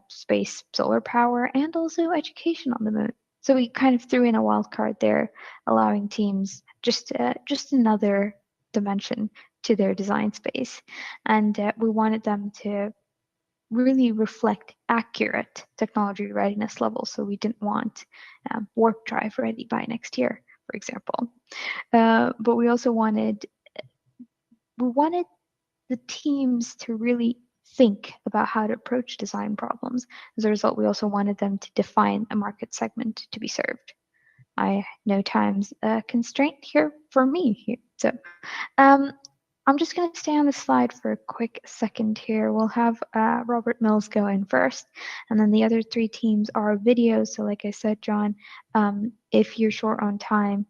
space solar power, and also education on the moon. So we kind of threw in a wild card there, allowing teams just another dimension to their design space. And we wanted them to really reflect accurate technology readiness levels. So we didn't want warp drive ready by next year, for example. But we also wanted the teams to really think about how to approach design problems. As a result, we also wanted them to define a market segment to be served. I know time's a constraint here for me here. So I'm just going to stay on the slide for a quick second here. We'll have Robert Mills go in first, and then the other three teams are videos. So like I said, John, if you're short on time,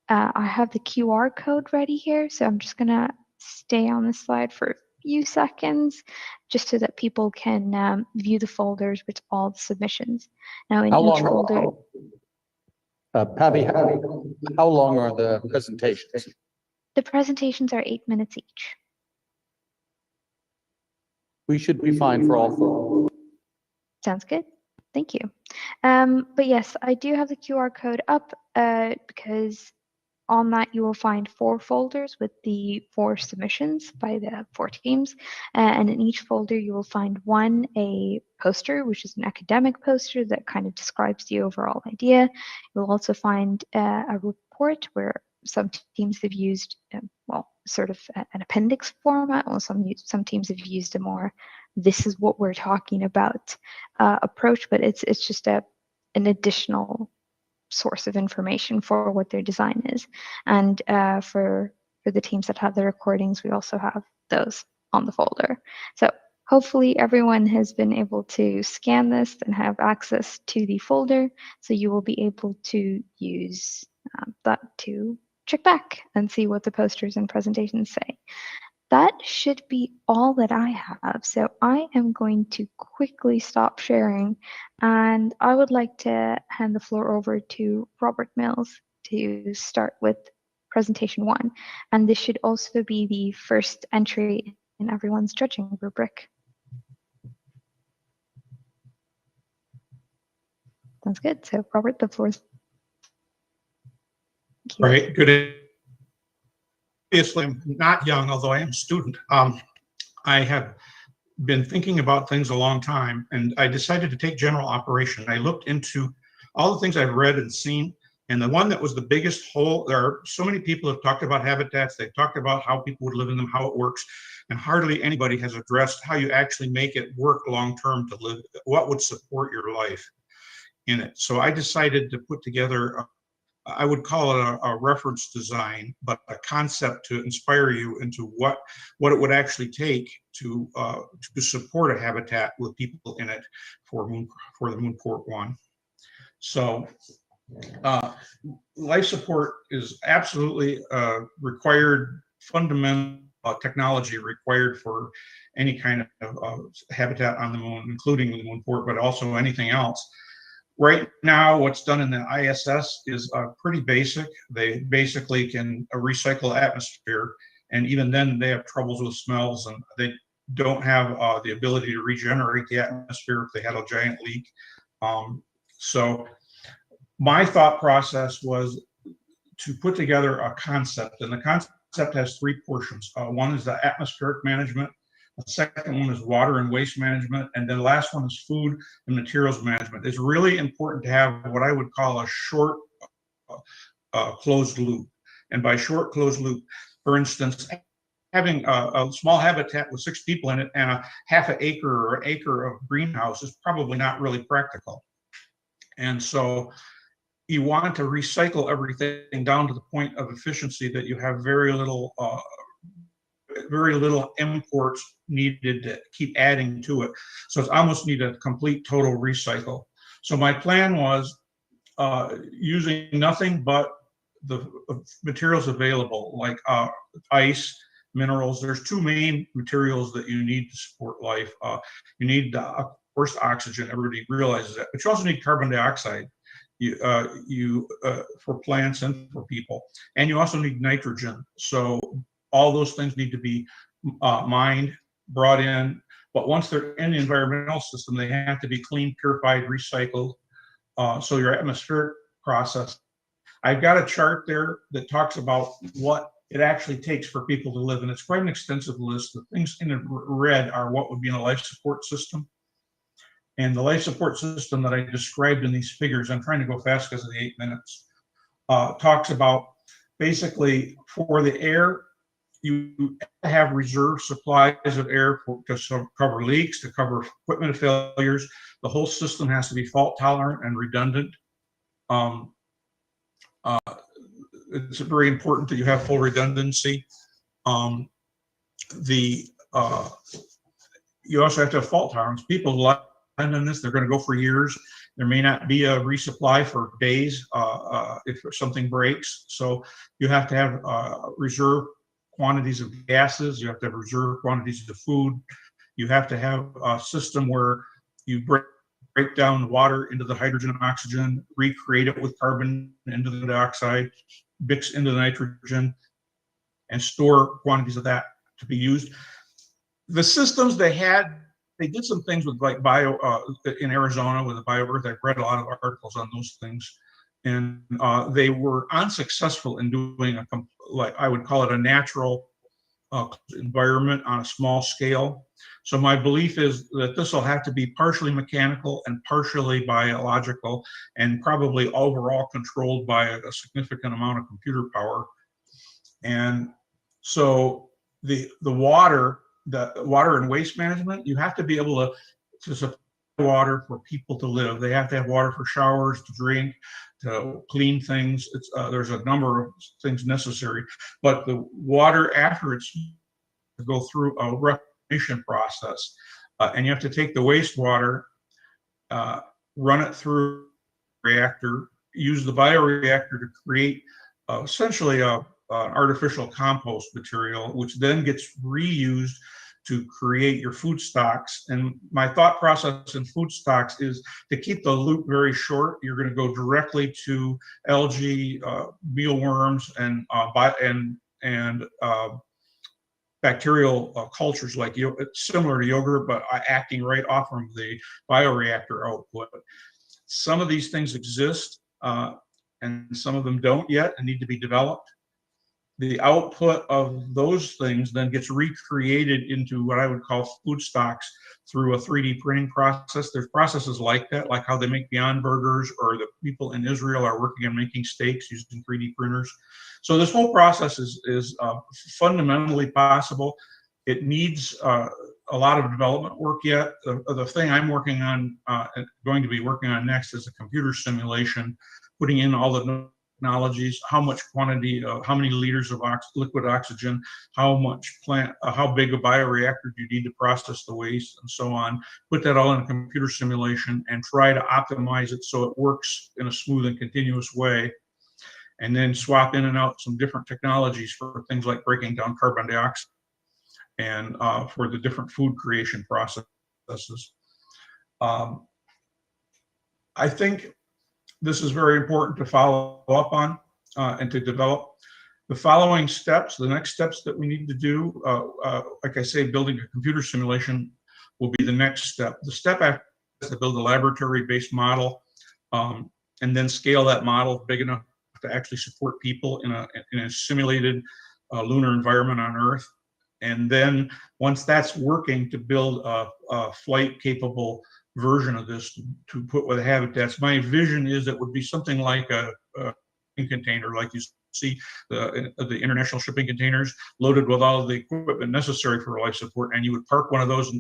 I have the QR code ready here. So I'm just going to stay on the slide for a few seconds just so that people can view the folders with all the submissions. Now in each folder... Pavi, how long are the presentations? The presentations are 8 minutes each. We should be fine for all four. Sounds good. Thank you. But yes, I do have the QR code up because on that you will find 4 folders with the 4 submissions by the 4 teams. And in each folder you will find a poster, which is an academic poster that kind of describes the overall idea. You'll also find a report where some teams have used, sort of an appendix format, while some teams have used a more, this is what we're talking about approach, but it's just an additional source of information for what their design is. And for the teams that have the recordings, we also have those on the folder. So hopefully everyone has been able to scan this and have access to the folder, so you will be able to use that to check back and see what the posters and presentations say. That should be all that I have. So I am going to quickly stop sharing, and I would like to hand the floor over to Robert Mills to start with presentation 1. And this should also be the first entry in everyone's judging rubric. Sounds good. So Robert, the floor is All right, good. Obviously, I'm not young, although I am a student. I have been thinking about things a long time, and I decided to take general operation. I looked into all the things I've read and seen, and the one that was the biggest hole, there are so many people have talked about habitats, they've talked about how people would live in them, how it works, and hardly anybody has addressed how you actually make it work long-term to live, what would support your life in it. So I decided to put together, I would call it a reference design, but a concept to inspire you into what it would actually take to support a habitat with people in it for the Moonport 1. So life support is absolutely required, fundamental technology required for any kind of habitat on the moon, including the Moonport, but also anything else. Right now, what's done in the ISS is pretty basic. They basically can recycle atmosphere, and even then they have troubles with smells, and they don't have the ability to regenerate the atmosphere if they had a giant leak. So my thought process was to put together a concept, and the concept has three portions. One is the atmospheric management, the second one is water and waste management, and then the last one is food and materials management. It's really important to have what I would call a short closed loop. And by short closed loop, for instance, having a small habitat with 6 people in it and a half an acre or an acre of greenhouse is probably not really practical. And so you want to recycle everything down to the point of efficiency that you have very little imports needed to keep adding to it. So it's almost need a complete total recycle. So my plan was using nothing but the materials available, like ice, minerals. There's 2 main materials that you need to support life. You need, of course, oxygen. Everybody realizes that, but you also need carbon dioxide. For plants and for people, and you also need nitrogen. So all those things need to be mined, brought in, but once they're in the environmental system, they have to be clean, purified, recycled. So your atmospheric process. I've got a chart there that talks about what it actually takes for people to live, and it's quite an extensive list. The things in red are what would be in a life support system. And the life support system that I described in these figures, I'm trying to go fast because of the 8 minutes, talks about basically for the air, you have reserve supplies of air to cover leaks, to cover equipment failures. The whole system has to be fault tolerant and redundant. It's very important that you have full redundancy. You also have to have fault tolerance. People in this, they're going to go for years. There may not be a resupply for days if something breaks. So you have to have reserve quantities of gases. You have to have reserve quantities of food. You have to have a system where you break down the water into the hydrogen and oxygen, recreate it with carbon into the dioxide, mix into the nitrogen, and store quantities of that to be used. The systems they did some things with like in Arizona with the BioEarth. I've read a lot of articles on those things, and they were unsuccessful in doing like I would call it a natural environment on a small scale. So my belief is that this will have to be partially mechanical and partially biological, and probably overall controlled by a significant amount of computer power. And so the water and waste management, you have to be able to supply water for people to live. They have to have water for showers, to drink, to clean things. There's a number of things necessary, but the water after it's to go through a reclamation process, and you have to take the wastewater, run it through a reactor, use the bioreactor to create essentially an artificial compost material, which then gets reused to create your food stocks. And my thought process in food stocks is to keep the loop very short. You're going to go directly to algae, mealworms, and bacterial cultures, like similar to yogurt, but acting right off from the bioreactor output. Some of these things exist, and some of them don't yet and need to be developed. the output of those things then gets recreated into what I would call food stocks through a 3D printing process. There's processes like that, like how they make Beyond Burgers, or the people in Israel are working on making steaks using 3D printers. So this whole process is fundamentally possible. It needs a lot of development work yet. The thing I'm working on, going to be working on next, is a computer simulation, putting in all the technologies, how much quantity, how many liters of liquid oxygen, how much how big a bioreactor do you need to process the waste, and so on. Put that all in a computer simulation and try to optimize it so it works in a smooth and continuous way. And then swap in and out some different technologies for things like breaking down carbon dioxide and for the different food creation processes. I think this is very important to follow up on and to develop. The following steps, the next steps that we need to do, like I say, building a computer simulation will be the next step. The step after is to build a laboratory-based model and then scale that model big enough to actually support people in a simulated lunar environment on Earth. And then once that's working, to build a flight-capable version of this to put with habitats. My vision is it would be something like a container, like you see the international shipping containers loaded with all of the equipment necessary for life support, and you would park one of those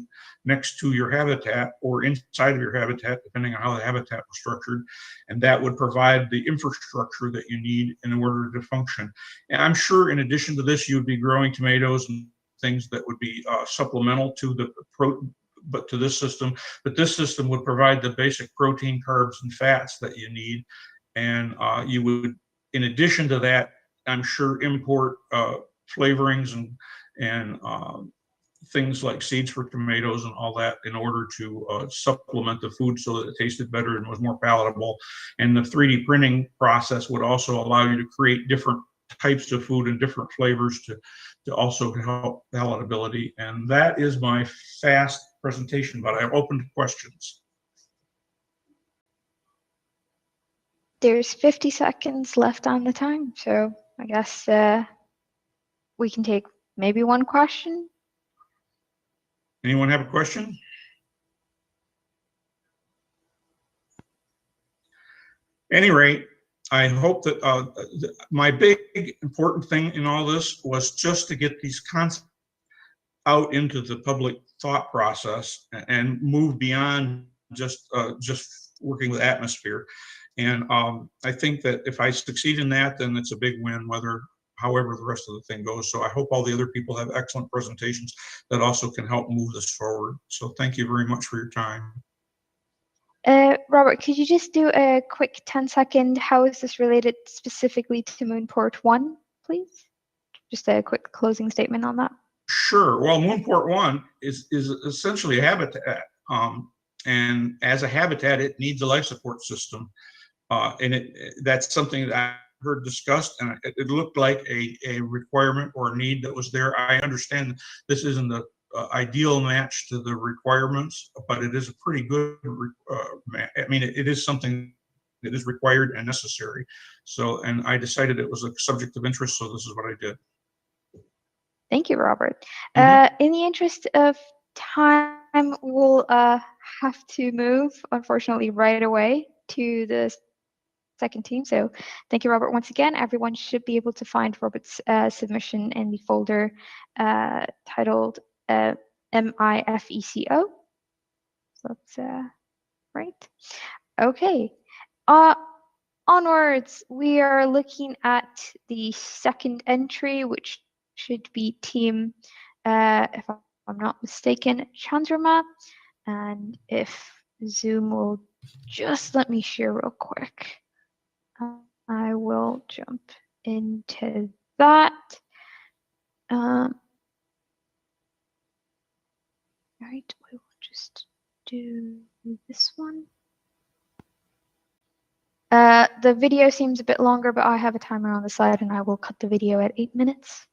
next to your habitat or inside of your habitat, depending on how the habitat was structured, and that would provide the infrastructure that you need in order to function. And I'm sure in addition to this, you would be growing tomatoes and things that would be supplemental to the to this system, but this system would provide the basic protein, carbs, and fats that you need. And you would, in addition to that, I'm sure import flavorings and things like seeds for tomatoes and all that in order to supplement the food so that it tasted better and was more palatable. And the 3D printing process would also allow you to create different types of food and different flavors to also help palatability. And that is my fast presentation, but I'm open to questions. There's 50 seconds left on the time, so I guess we can take maybe one question. Anyone have a question? At any rate, I hope that my big important thing in all this was just to get these concepts out into the public thought process and move beyond just working with atmosphere. And I think that if I succeed in that, then it's a big win, however the rest of the thing goes. So I hope all the other people have excellent presentations that also can help move this forward. So thank you very much for your time. Robert, could you just do a quick 10-second, how is this related specifically to Moonport 1, please? Just a quick closing statement on that. Sure. Well, Moonport 1 is essentially a habitat. And as a habitat, it needs a life support system. And that's something that I heard discussed, and it looked like a requirement or a need that was there. I understand this isn't the ideal match to the requirements, but it is a pretty good, I mean, it is something that is required and necessary. So, and I decided it was a subject of interest, so this is what I did. Thank you, Robert. In the interest of time, we'll have to move, unfortunately, right away to the second team. So thank you, Robert. Once again, everyone should be able to find Robert's submission in the folder titled MIFECO. So that's right. Okay. Onwards, we are looking at the second entry, which should be team, if I'm not mistaken, Chandrama. And if Zoom will just let me share real quick, I will jump into that. All right, we will just do this one. The video seems a bit longer, but I have a timer on the side and I will cut the video at 8 minutes.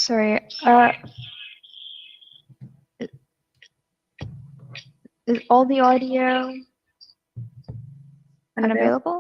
Sorry, is all the audio unavailable?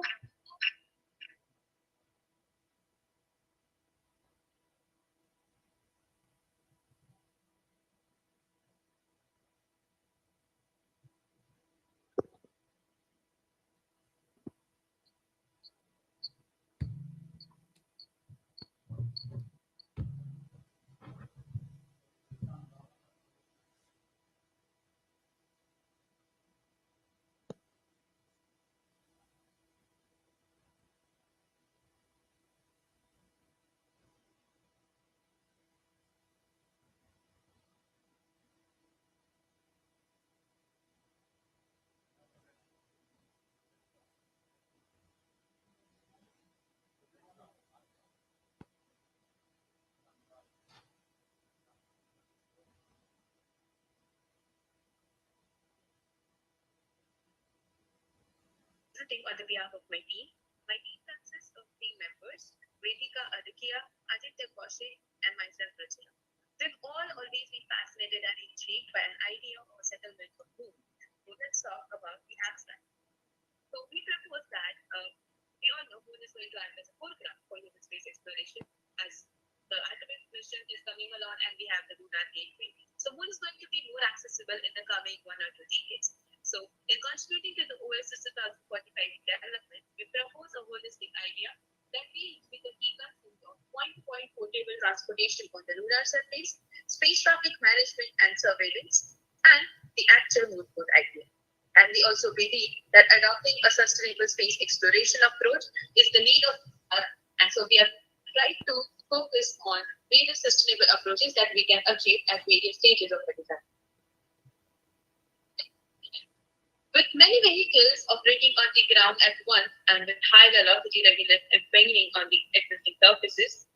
Presenting on the behalf of my team. My team consists of 3 members, Vedika Adikia, Aditya Koshe, and myself, Rachana. We've all always been fascinated and intrigued by an idea of a settlement of moon. So let's talk about the abstract. So we propose that we all know moon is going to act as a photograph for human space exploration as the Artemis mission is coming along and we have the lunar gateway. So moon is going to be more accessible in the coming 1 or 2 decades. So in contributing to the OASIS 2045 development, we propose a holistic idea that deals with the key concepts of point-to-point portable transportation on the lunar surface, space traffic management and surveillance, and the actual moon port idea. And we also believe that adopting a sustainable space exploration approach is the need of and so we have tried to focus on various sustainable approaches that we can achieve at various stages of the design. With many vehicles operating on the ground at once and with high velocity readiness and banging on the existing surfaces,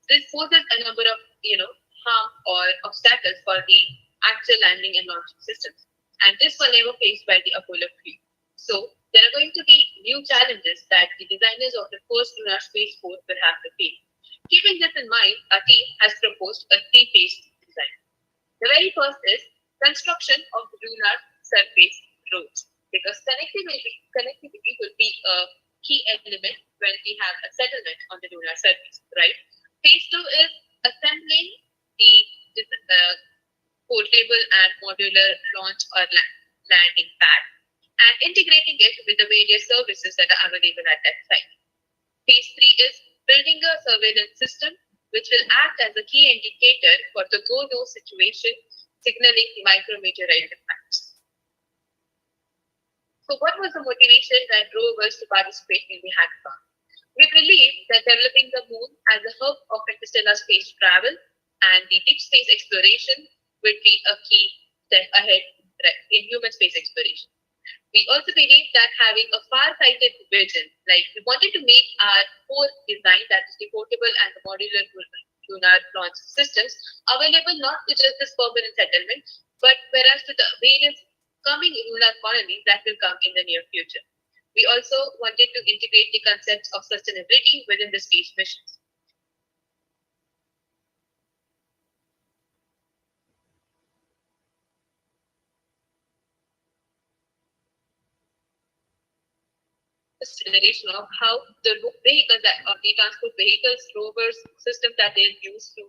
this poses a number of harm or obstacles for the actual landing and launching systems. And this was never faced by the Apollo crew. So there are going to be new challenges that the designers of the first lunar spaceport will have to face. Keeping this in mind, our team has proposed a 3-phase design. The very first is construction of the lunar surface roads, because connectivity will be a key element when we have a settlement on the lunar surface, right? Phase 2 is assembling the portable and modular launch or landing pad and integrating it with the various services that are available at that site. Phase 3 is building a surveillance system which will act as a key indicator for the go-no situation, signaling the micrometeorite impacts. So what was the motivation that drove us to participate in the hackathon? We believe that developing the moon as a hub of interstellar space travel and the deep space exploration would be a key step ahead in human space exploration. We also believe that having a far-sighted vision, like we wanted to make our core design, that is the portable and the modular lunar launch systems, available not to just this permanent settlement, but whereas to the various coming lunar colonies that will come in the near future. We also wanted to integrate the concepts of sustainability within the space missions. Generation of how the vehicles that are the transport vehicles, rovers, systems that they use to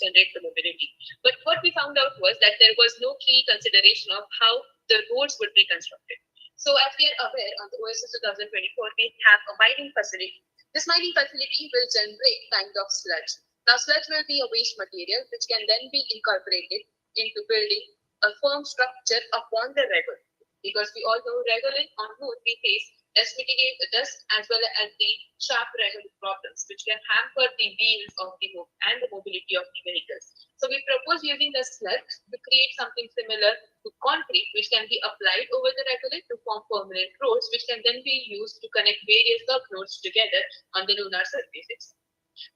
generate the mobility. But what we found out was that there was no key consideration of how the roads would be constructed. So as we are aware, on the OASIS 2024, we have a mining facility. This mining facility will generate kind of sludge. Now sludge will be a waste material which can then be incorporated into building a firm structure upon the regolith. Because we all know regolith on moon we face dust mitigate the dust as well as the sharp regolith problems, which can hamper the wheels of the move and the mobility of the vehicles. So we propose using the sludge to create something similar to concrete, which can be applied over the regolith to form permanent roads, which can then be used to connect various subnodes together on the lunar surfaces.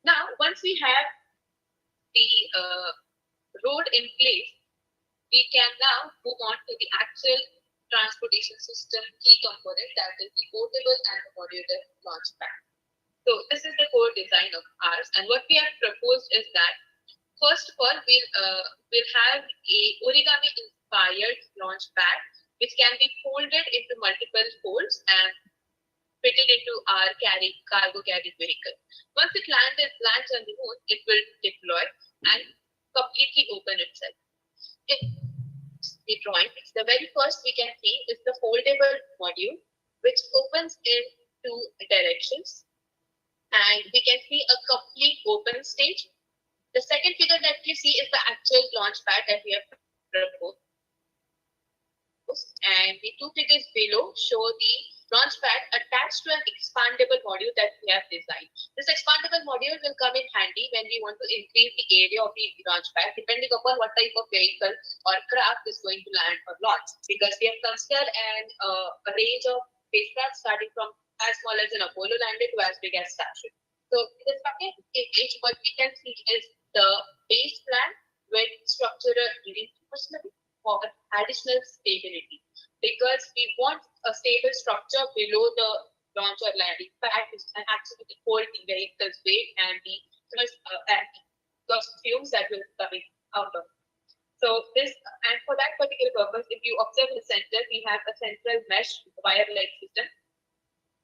Now, once we have the road in place, we can now move on to the actual transportation system key component, that is the portable and the modular launch pad. So this is the core design of ours, and what we have proposed is that first of all, we'll have a origami inspired launch pad, which can be folded into multiple folds and fitted into our cargo carried vehicle. Once it lands on the moon, it will deploy and completely open itself. In the drawing, the very first we can see is the foldable module, which opens in two directions, and we can see a complete open stage. The second figure that you see is the actual launch pad that we have proposed. And the two figures below show the launch pad attached to an expandable module that we have designed. This expandable module will come in handy when we want to increase the area of the launch pad, depending upon what type of vehicle or craft is going to land or launch. Because we have considered a range of spacecraft starting from as small as an Apollo lander to as big as Starship. So in the second image, what we can see is the base plan with structural reinforcement for additional stability, because we want a stable structure below the launch or landing pad, which can actually hold the vehicle's weight and the fumes that will come out of it. So this, and for that particular purpose, if you observe in the center, we have a central mesh wire-like system,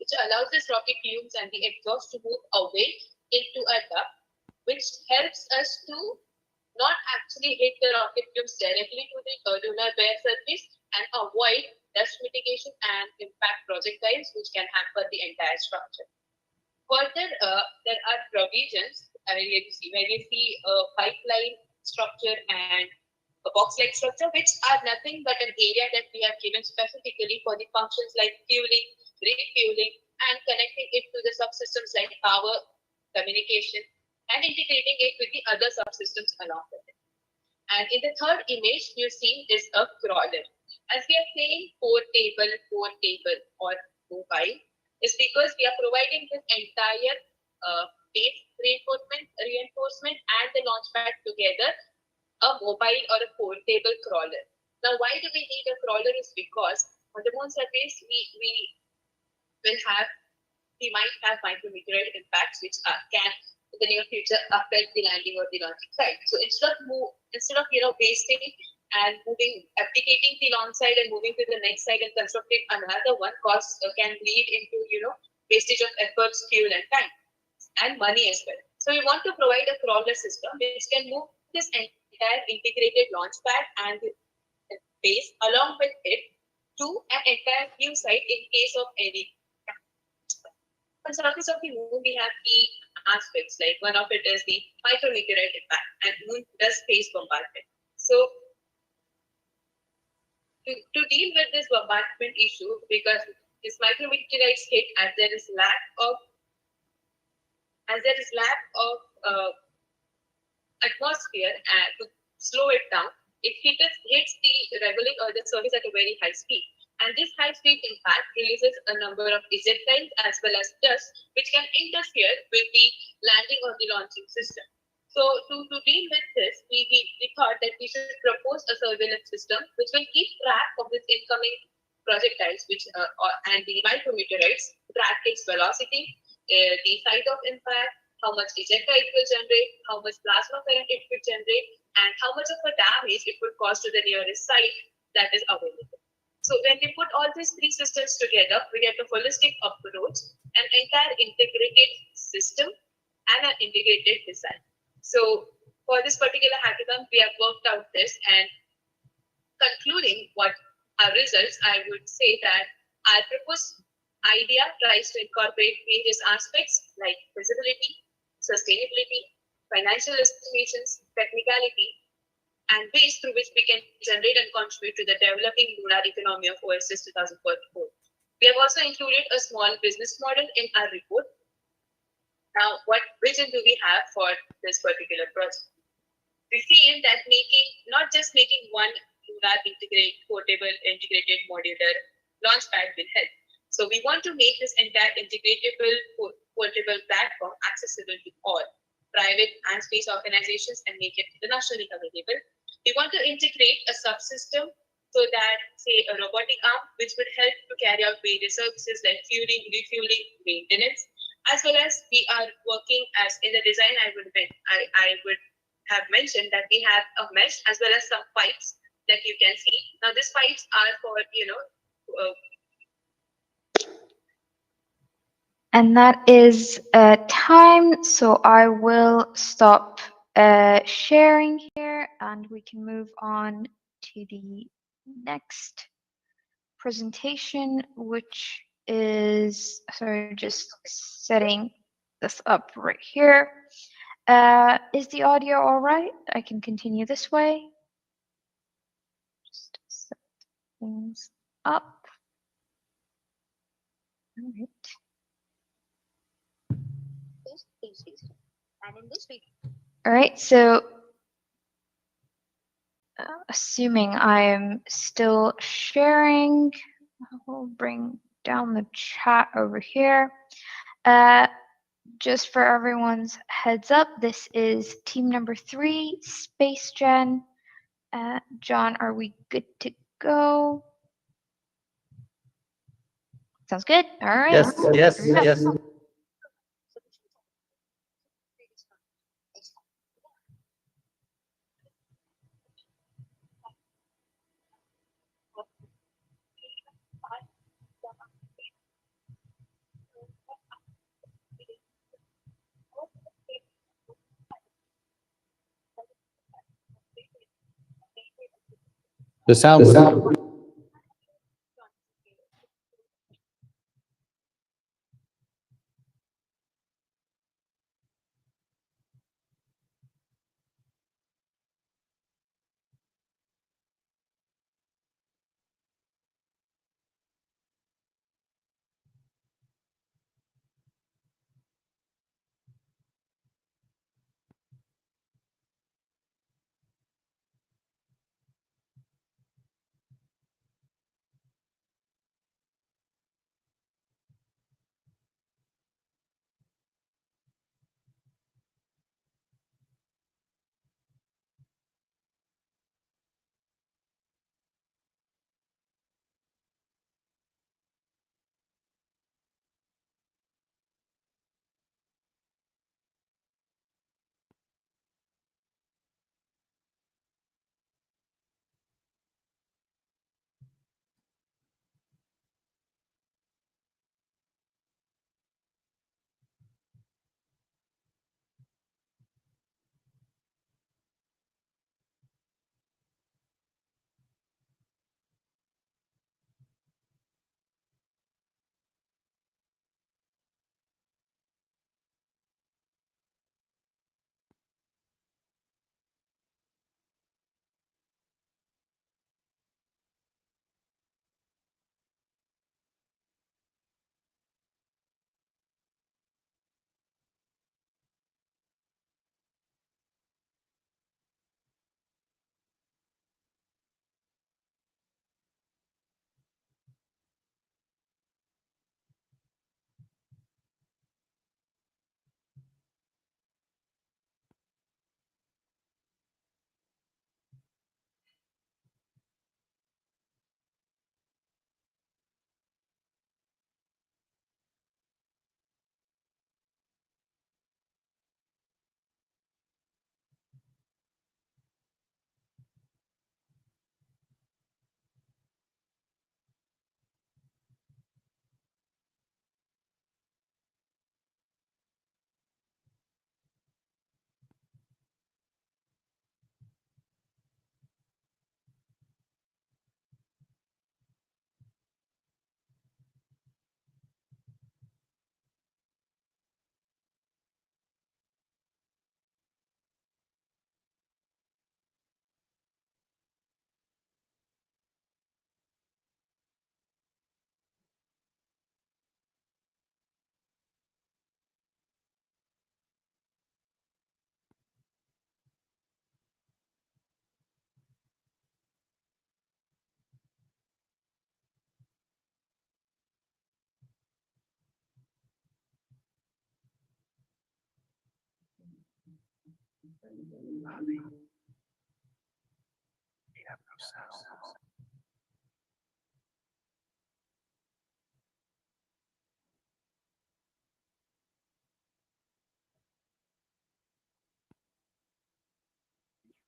which allows this rocket fumes and the exhaust to move away into a duct, which helps us to not actually hit the rocket fumes directly to the lunar bare surface and avoid dust mitigation and impact projectiles, which can hamper the entire structure. Further, there are provisions where you see a pipeline structure and a box-like structure, which are nothing but an area that we have given specifically for the functions like fueling, refueling, and connecting it to the subsystems like power, communication, and integrating it with the other subsystems along with it. And in the third image, you see is a crawler. As we are saying portable or mobile, is because we are providing this entire base reinforcement and the launch pad together, a mobile or a portable crawler. Now, why do we need a crawler is because on the moon surface, we might have micrometeorite impacts which can in the near future affect the landing or the launching site. So instead of wasting and abdicating the launch site and moving to the next site and constructing another one, can lead into wastage of efforts, fuel, and time, and money as well. So we want to provide a crawler system which can move this entire integrated launch pad and the base along with it to an entire new site in case of any. On the surface of the moon, we have key aspects, like one of it is the micrometeorite impact, and moon does space bombardment. So to deal with this bombardment issue, because this micrometeorites hit as there is lack of atmosphere and to slow it down, it hits the regolith or the surface at a very high speed. And this high speed impact releases a number of ejectiles as well as dust, which can interfere with the landing or the launching system. So to deal with this, we thought that we should propose a surveillance system which will keep track of this incoming projectiles, and the micrometeorites, track its velocity, the site of impact, how much ejectile it will generate, how much plasma current it will generate, and how much of a damage it would cause to the nearest site that is available. So when we put all these three systems together, we get a holistic approach, an entire integrated system, and an integrated design. So for this particular hackathon, we have worked out this, and concluding what our results, I would say that our proposed idea tries to incorporate various aspects like feasibility, sustainability, financial estimations, technicality, and ways through which we can generate and contribute to the developing lunar economy of OASIS 2044. We have also included a small business model in our report. Now, what vision do we have for this particular project? We see that not just making one lunar portable, integrated, modular launch pad will help. So we want to make this entire integratable, portable platform accessible to all private and space organizations and make it internationally available. We want to integrate a subsystem so that, say, a robotic arm, which would help to carry out various services like fueling, refueling, maintenance, as well as we are working as in the design. I would have mentioned that we have a mesh as well as some pipes that you can see. Now, these pipes are for, And that is time, so I will stop sharing here and we can move on to the next presentation, which is, sorry, just setting this up right here. Is the audio all right? I can continue this way. Just set things up. All right. All right, so assuming I am still sharing, I will bring down the chat over here. Just for everyone's heads up, this is team number 3, Space Gen. John, are we good to go? Sounds good. All right. Yes. The sound.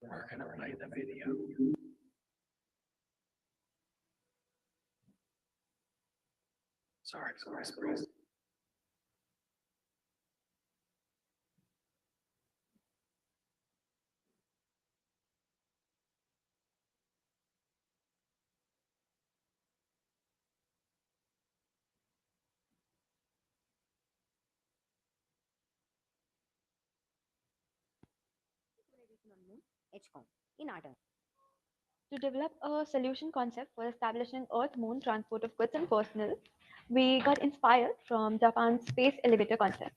We're gonna play the video. Sorry. To develop a solution concept for establishing Earth-Moon transport of goods and personnel, we got inspired from Japan's space elevator concept.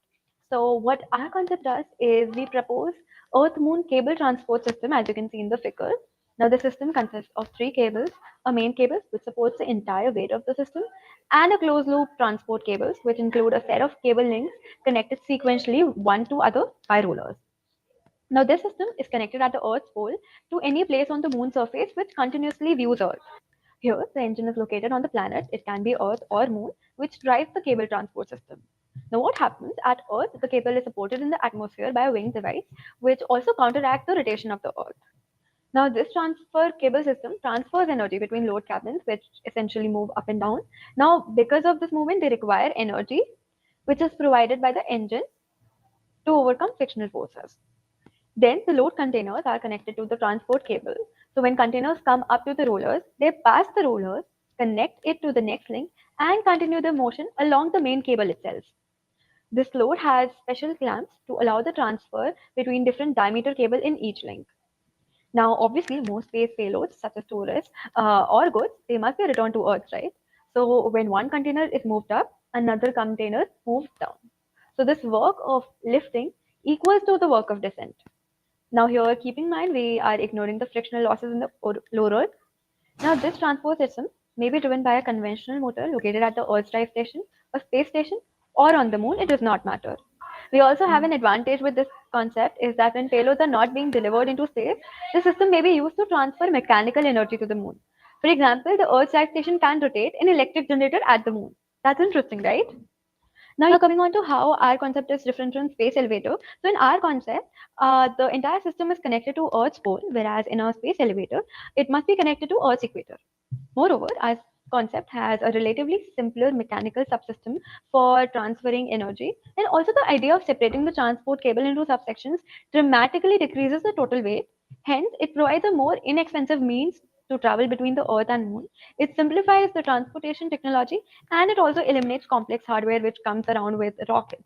So what our concept does is we propose Earth-Moon cable transport system, as you can see in the figure. Now the system consists of 3 cables, a main cable which supports the entire weight of the system, and a closed loop transport cables which include a set of cable links connected sequentially one to other by rollers. Now this system is connected at the Earth's pole to any place on the moon surface which continuously views Earth. Here, the engine is located on the planet. It can be Earth or Moon, which drives the cable transport system. Now what happens at Earth, the cable is supported in the atmosphere by a wing device, which also counteracts the rotation of the Earth. Now this transfer cable system transfers energy between load cabins, which essentially move up and down. Now because of this movement, they require energy, which is provided by the engine to overcome frictional forces. Then the load containers are connected to the transport cable. So when containers come up to the rollers, they pass the rollers, connect it to the next link, and continue the motion along the main cable itself. This load has special clamps to allow the transfer between different diameter cable in each link. Now, obviously, most space payloads, such as tourists or goods, they must be returned to Earth, right? So when one container is moved up, another container moves down. So this work of lifting equals to the work of descent. Now here, keep in mind, we are ignoring the frictional losses in the lower Earth. Now this transport system may be driven by a conventional motor located at the Earth drive station, a space station, or on the moon, it does not matter. We also have an advantage with this concept is that when payloads are not being delivered into space, the system may be used to transfer mechanical energy to the moon. For example, the Earth drive station can rotate an electric generator at the moon. That's interesting, right? Now you're coming on to how our concept is different from space elevator. So in our concept, the entire system is connected to Earth's pole, whereas in our space elevator, it must be connected to Earth's equator. Moreover, our concept has a relatively simpler mechanical subsystem for transferring energy, and also the idea of separating the transport cable into subsections dramatically decreases the total weight. Hence, it provides a more inexpensive means to travel between the Earth and Moon. It simplifies the transportation technology, and it also eliminates complex hardware which comes around with rockets.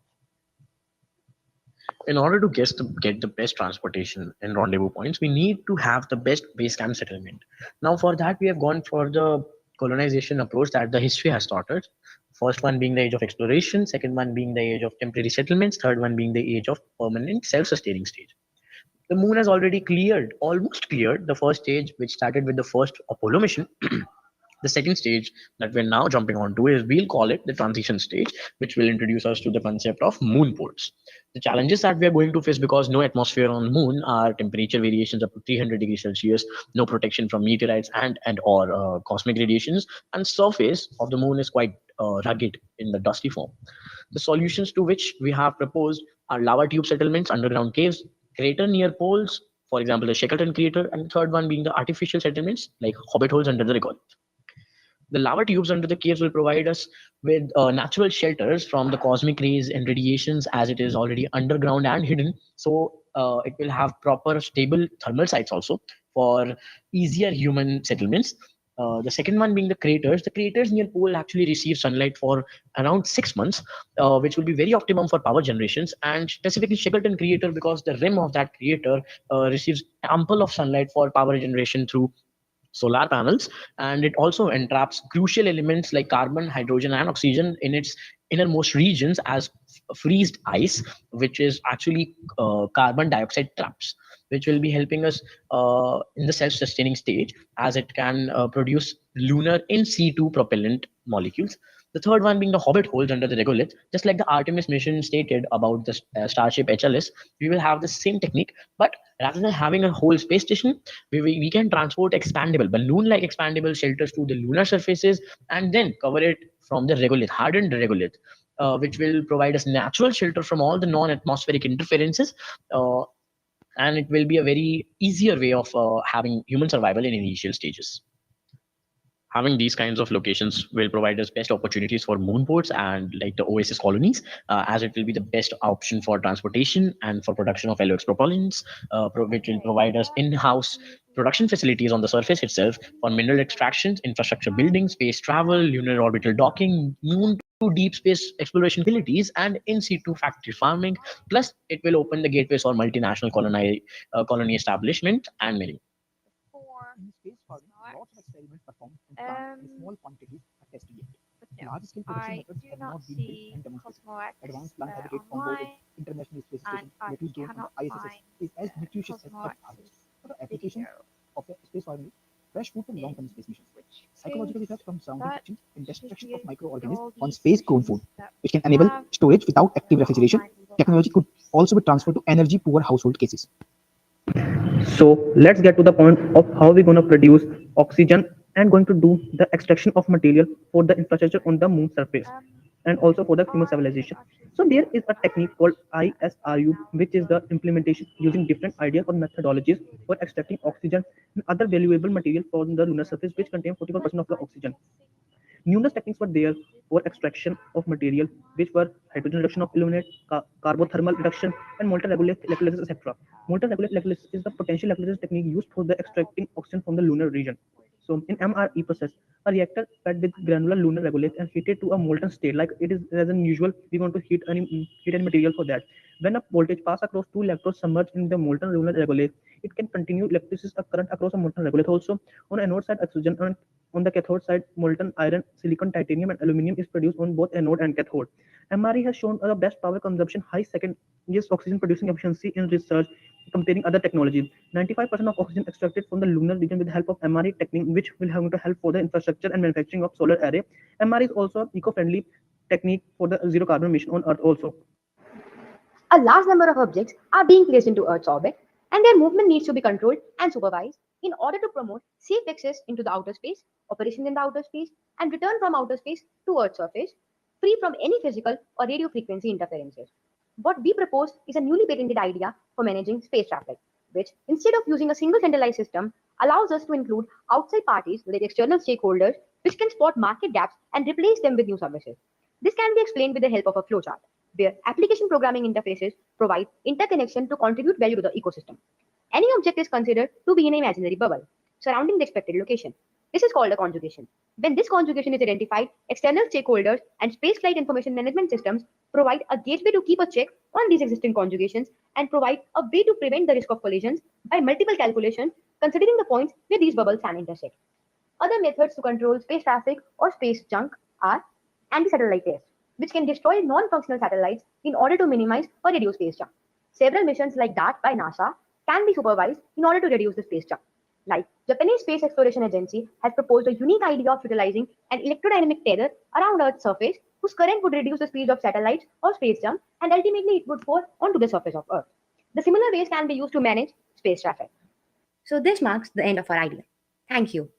In order to get the best transportation and rendezvous points, we need to have the best base camp settlement. Now for that, we have gone for the colonization approach that the history has taught us. First one being the age of exploration, second one being the age of temporary settlements, third one being the age of permanent self-sustaining stage. The moon has already almost cleared the first stage, which started with the first Apollo mission. The second stage that we're now jumping onto is, we'll call it the transition stage, which will introduce us to the concept of moon ports. The challenges that we are going to face, because no atmosphere on the moon, are temperature variations up to 300 degrees Celsius, no protection from meteorites and or cosmic radiations, and surface of the moon is quite rugged in the dusty form. The solutions to which we have proposed are lava tube settlements, underground caves, crater near poles, for example, the Shackleton crater, and the third one being the artificial settlements like hobbit holes under the regolith. The lava tubes under the caves will provide us with natural shelters from the cosmic rays and radiations, as it is already underground and hidden. So it will have proper stable thermal sites also for easier human settlements. The second one being the craters. The craters near pole actually receive sunlight for around 6 months, which will be very optimum for power generations, and specifically Shackleton crater, because the rim of that crater receives ample of sunlight for power generation through solar panels, and it also entraps crucial elements like carbon, hydrogen, and oxygen in its innermost regions as freezed ice, which is actually carbon dioxide traps, which will be helping us in the self-sustaining stage, as it can produce lunar in-situ propellant molecules. The third one being the hobbit holes under the regolith. Just like the Artemis mission stated about the Starship HLS, we will have the same technique, but rather than having a whole space station, we can transport expandable, balloon-like expandable shelters to the lunar surfaces, and then cover it from the regolith, hardened regolith, which will provide us natural shelter from all the non-atmospheric interferences, and it will be a very easier way of having human survival in initial stages. Having these kinds of locations will provide us best opportunities for moon boards and like the OASIS colonies, as it will be the best option for transportation and for production of LOX propellants, which will provide us in-house production facilities on the surface itself for mineral extractions, infrastructure building, space travel, lunar orbital docking, moon to deep space exploration facilities, and in-situ factory farming. Plus, it will open the gateways for multinational colony establishment and many. In space farming, lots of experiments performed in plants in small quantities are tested yet. Large-scale production methods have not been built and demonstrated. Advanced plant habitat on board International Space Station, Little Zone, and the ISS is as nutritious as Earth harvest. For the application of the space farming, fresh food for long-term space missions. Psychological effects from surrounding actions and destruction of microorganisms on space-grown food, which can enable storage without active refrigeration. Technology could also be transferred to energy-poor household cases. So let's get to the point of how we're going to produce oxygen and going to do the extraction of material for the infrastructure on the moon surface and also for the human civilization. So there is a technique called ISRU, which is the implementation using different ideas or methodologies for extracting oxygen and other valuable material from the lunar surface, which contain 44% of the oxygen. Numerous techniques were there for extraction of material, which were hydrogen reduction of illuminate, carbothermal reduction, and molten electrolysis, etc. Molten electrolysis is the potential electrolysis technique used for the extracting oxygen from the lunar region. So in MRE process, a reactor fed with granular lunar regolith and heated to a molten state, like it is as usual, we want to heat any material for that. When a voltage pass across two electrodes submerged in the molten lunar regolith, it can continue electricity current across a molten regolith. Also, on anode side, oxygen, and on the cathode side, molten iron, silicon, titanium, and aluminum is produced on both anode and cathode. MRE has shown the best power consumption, high second-year oxygen producing efficiency in research comparing other technologies. 95% of oxygen extracted from the lunar region with the help of MRE technique, which will have to help for the infrastructure and manufacturing of solar array. MRE is also an eco-friendly technique for the zero carbon mission on Earth also. A large number of objects are being placed into Earth's orbit, and their movement needs to be controlled and supervised in order to promote safe access into the outer space, operations in the outer space, and return from outer space to Earth's surface, free from any physical or radio frequency interferences. What we propose is a newly patented idea for managing space traffic, which, instead of using a single centralized system, allows us to include outside parties like external stakeholders, which can spot market gaps and replace them with new services. This can be explained with the help of a flowchart, where application programming interfaces provide interconnection to contribute value to the ecosystem. Any object is considered to be in an imaginary bubble surrounding the expected location. This is called a conjugation. When this conjugation is identified, external stakeholders and spaceflight information management systems provide a gateway to keep a check on these existing conjugations and provide a way to prevent the risk of collisions by multiple calculations considering the points where these bubbles can intersect. Other methods to control space traffic or space junk are anti-satellite tests, which can destroy non-functional satellites in order to minimize or reduce space junk. Several missions like that by NASA can be supervised in order to reduce the space junk. Like Japanese Space Exploration Agency has proposed a unique idea of utilizing an electrodynamic tether around Earth's surface whose current would reduce the speed of satellites or space junk and ultimately it would fall onto the surface of Earth. The similar ways can be used to manage space traffic. So this marks the end of our idea. Thank you.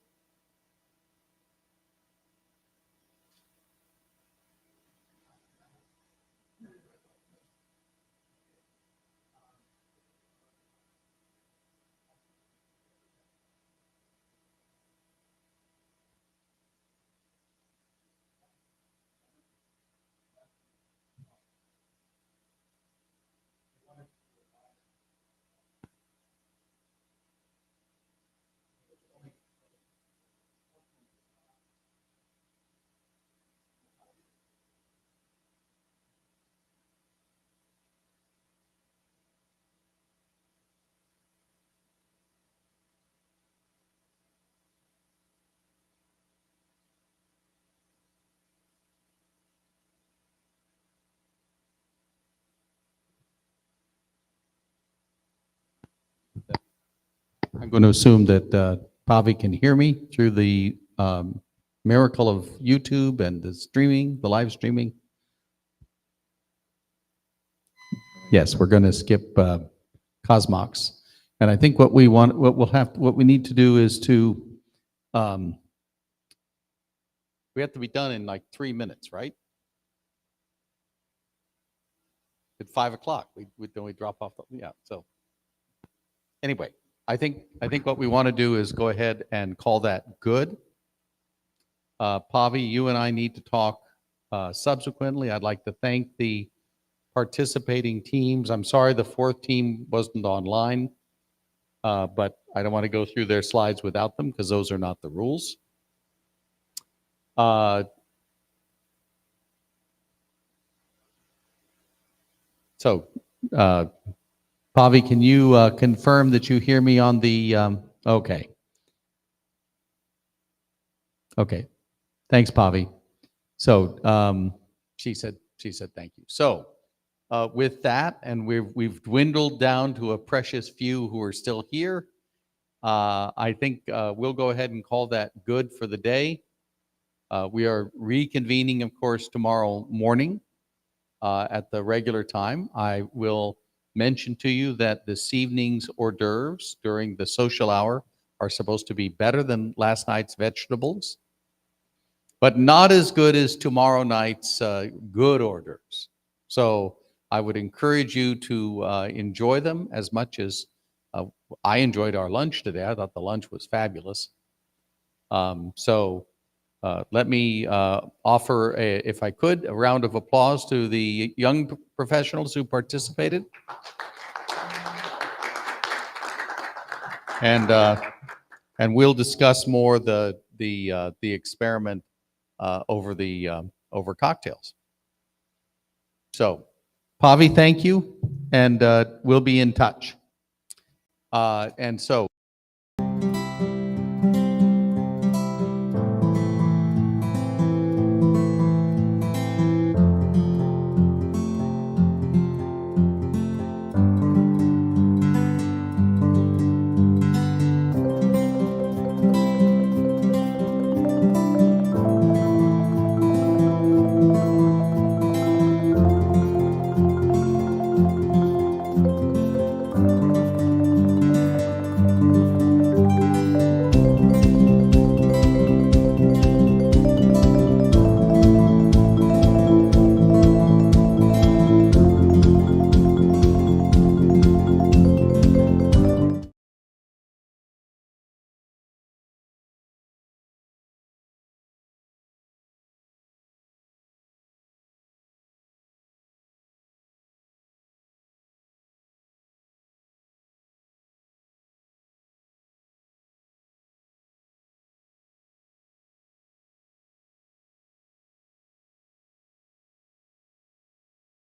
I'm going to assume that Pavi can hear me through the miracle of YouTube and the streaming, the live streaming. Yes, we're going to skip Cosmox. And I think what we want, what we need to do is to, we have to be done in like 3 minutes, right? At 5 o'clock, then we drop off. Yeah, so anyway, I think what we want to do is go ahead and call that good. Pavi, you and I need to talk subsequently. I'd like to thank the participating teams. I'm sorry the fourth team wasn't online, but I don't want to go through their slides without them because those are not the rules. So, Pavi, can you confirm that you hear me on the, okay. Okay, thanks, Pavi. So, she said thank you. So, with that, and we've dwindled down to a precious few who are still here. I think we'll go ahead and call that good for the day. We are reconvening, of course, tomorrow morning at the regular time. I will mention to you that this evening's hors d'oeuvres during the social hour are supposed to be better than last night's vegetables, but not as good as tomorrow night's good hors d'oeuvres. So I would encourage you to enjoy them as much as I enjoyed our lunch today. I thought the lunch was fabulous. Let me offer, if I could, a round of applause to the young professionals who participated. And we'll discuss more the experiment over cocktails. So, Pavi, thank you, and we'll be in touch. And so.